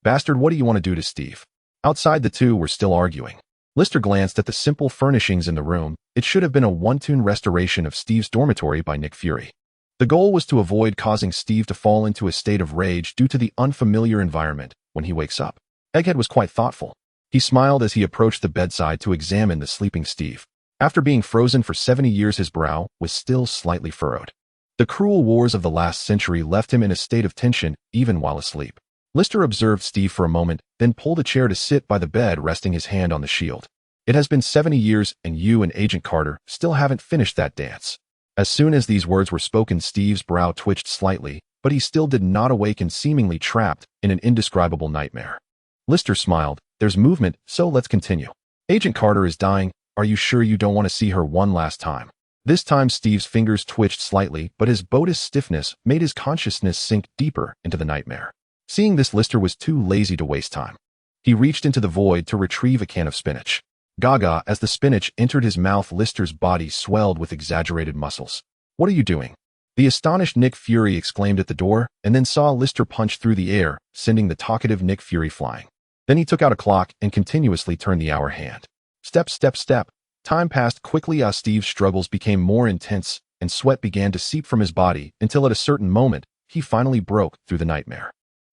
Bastard, what do you want to do to Steve? Outside, the two were still arguing. Lister glanced at the simple furnishings in the room. It should have been a one-tune restoration of Steve's dormitory by Nick Fury. The goal was to avoid causing Steve to fall into a state of rage due to the unfamiliar environment when he wakes up. Egghead was quite thoughtful. He smiled as he approached the bedside to examine the sleeping Steve. After being frozen for 70 years, his brow was still slightly furrowed. The cruel wars of the last century left him in a state of tension even while asleep. Lister observed Steve for a moment, then pulled a chair to sit by the bed, resting his hand on the shield. It has been 70 years and you and Agent Carter still haven't finished that dance. As soon as these words were spoken, Steve's brow twitched slightly, but he still did not awaken, seemingly trapped in an indescribable nightmare. Lister smiled. There's movement, so let's continue. Agent Carter is dying. Are you sure you don't want to see her one last time? This time Steve's fingers twitched slightly, but his botus stiffness made his consciousness sink deeper into the nightmare. Seeing this, Lister was too lazy to waste time. He reached into the void to retrieve a can of spinach. Gaga, as the spinach entered his mouth, Lister's body swelled with exaggerated muscles. What are you doing? The astonished Nick Fury exclaimed at the door, and then saw Lister punch through the air, sending the talkative Nick Fury flying. Then he took out a clock and continuously turned the hour hand. Step, step, step. Time passed quickly as Steve's struggles became more intense, and sweat began to seep from his body until at a certain moment, he finally broke through the nightmare.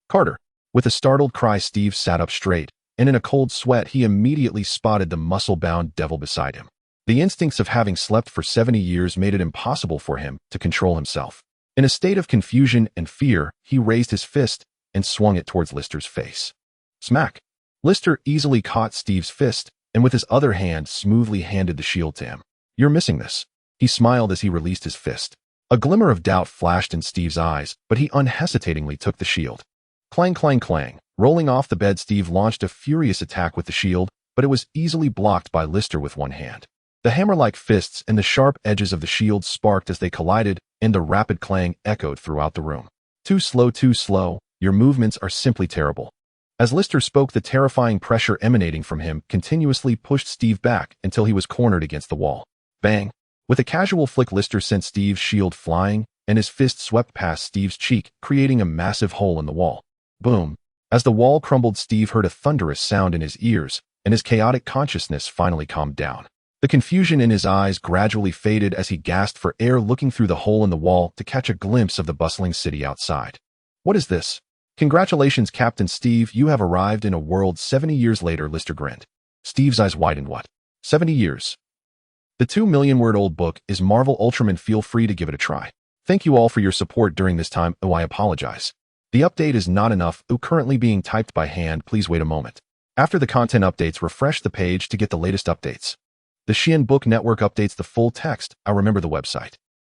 Carter. With a startled cry, Steve sat up straight, and in a cold sweat he immediately spotted the muscle-bound devil beside him. The instincts of having slept for 70 years made it impossible for him to control himself. In a state of confusion and fear, he raised his fist and swung it towards Lister's face. Smack! Lister easily caught Steve's fist, and with his other hand smoothly handed the shield to him. You're missing this. He smiled as he released his fist. A glimmer of doubt flashed in Steve's eyes, but he unhesitatingly took the shield. Clang, clang, clang. Rolling off the bed, Steve launched a furious attack with the shield, but it was easily blocked by Lister with one hand. The hammer-like fists and the sharp edges of the shield sparked as they collided, and the rapid clang echoed throughout the room. Too slow, too slow. Your movements are simply terrible. As Lister spoke, the terrifying pressure emanating from him continuously pushed Steve back until he was cornered against the wall. Bang! With a casual flick, Lister sent Steve's shield flying, and his fist swept past Steve's cheek, creating a massive hole in the wall. Boom! As the wall crumbled, Steve heard a thunderous sound in his ears, and his chaotic consciousness finally calmed down. The confusion in his eyes gradually faded as he gasped for air, looking through the hole in the wall to catch a glimpse of the bustling city outside. What is this? Congratulations, Captain Steve, you have arrived in a world 70 years later, Lister grinned. Steve's eyes widened. What? 70 years? The 2 million-word-old book is Marvel Ultraman. Feel free to give it a try. Thank you all for your support during this time. Oh, I apologize. The update is not enough. Oh, currently being typed by hand. Please wait a moment. After the content updates, refresh the page to get the latest updates. The Shein Book Network updates the full text. I remember the website.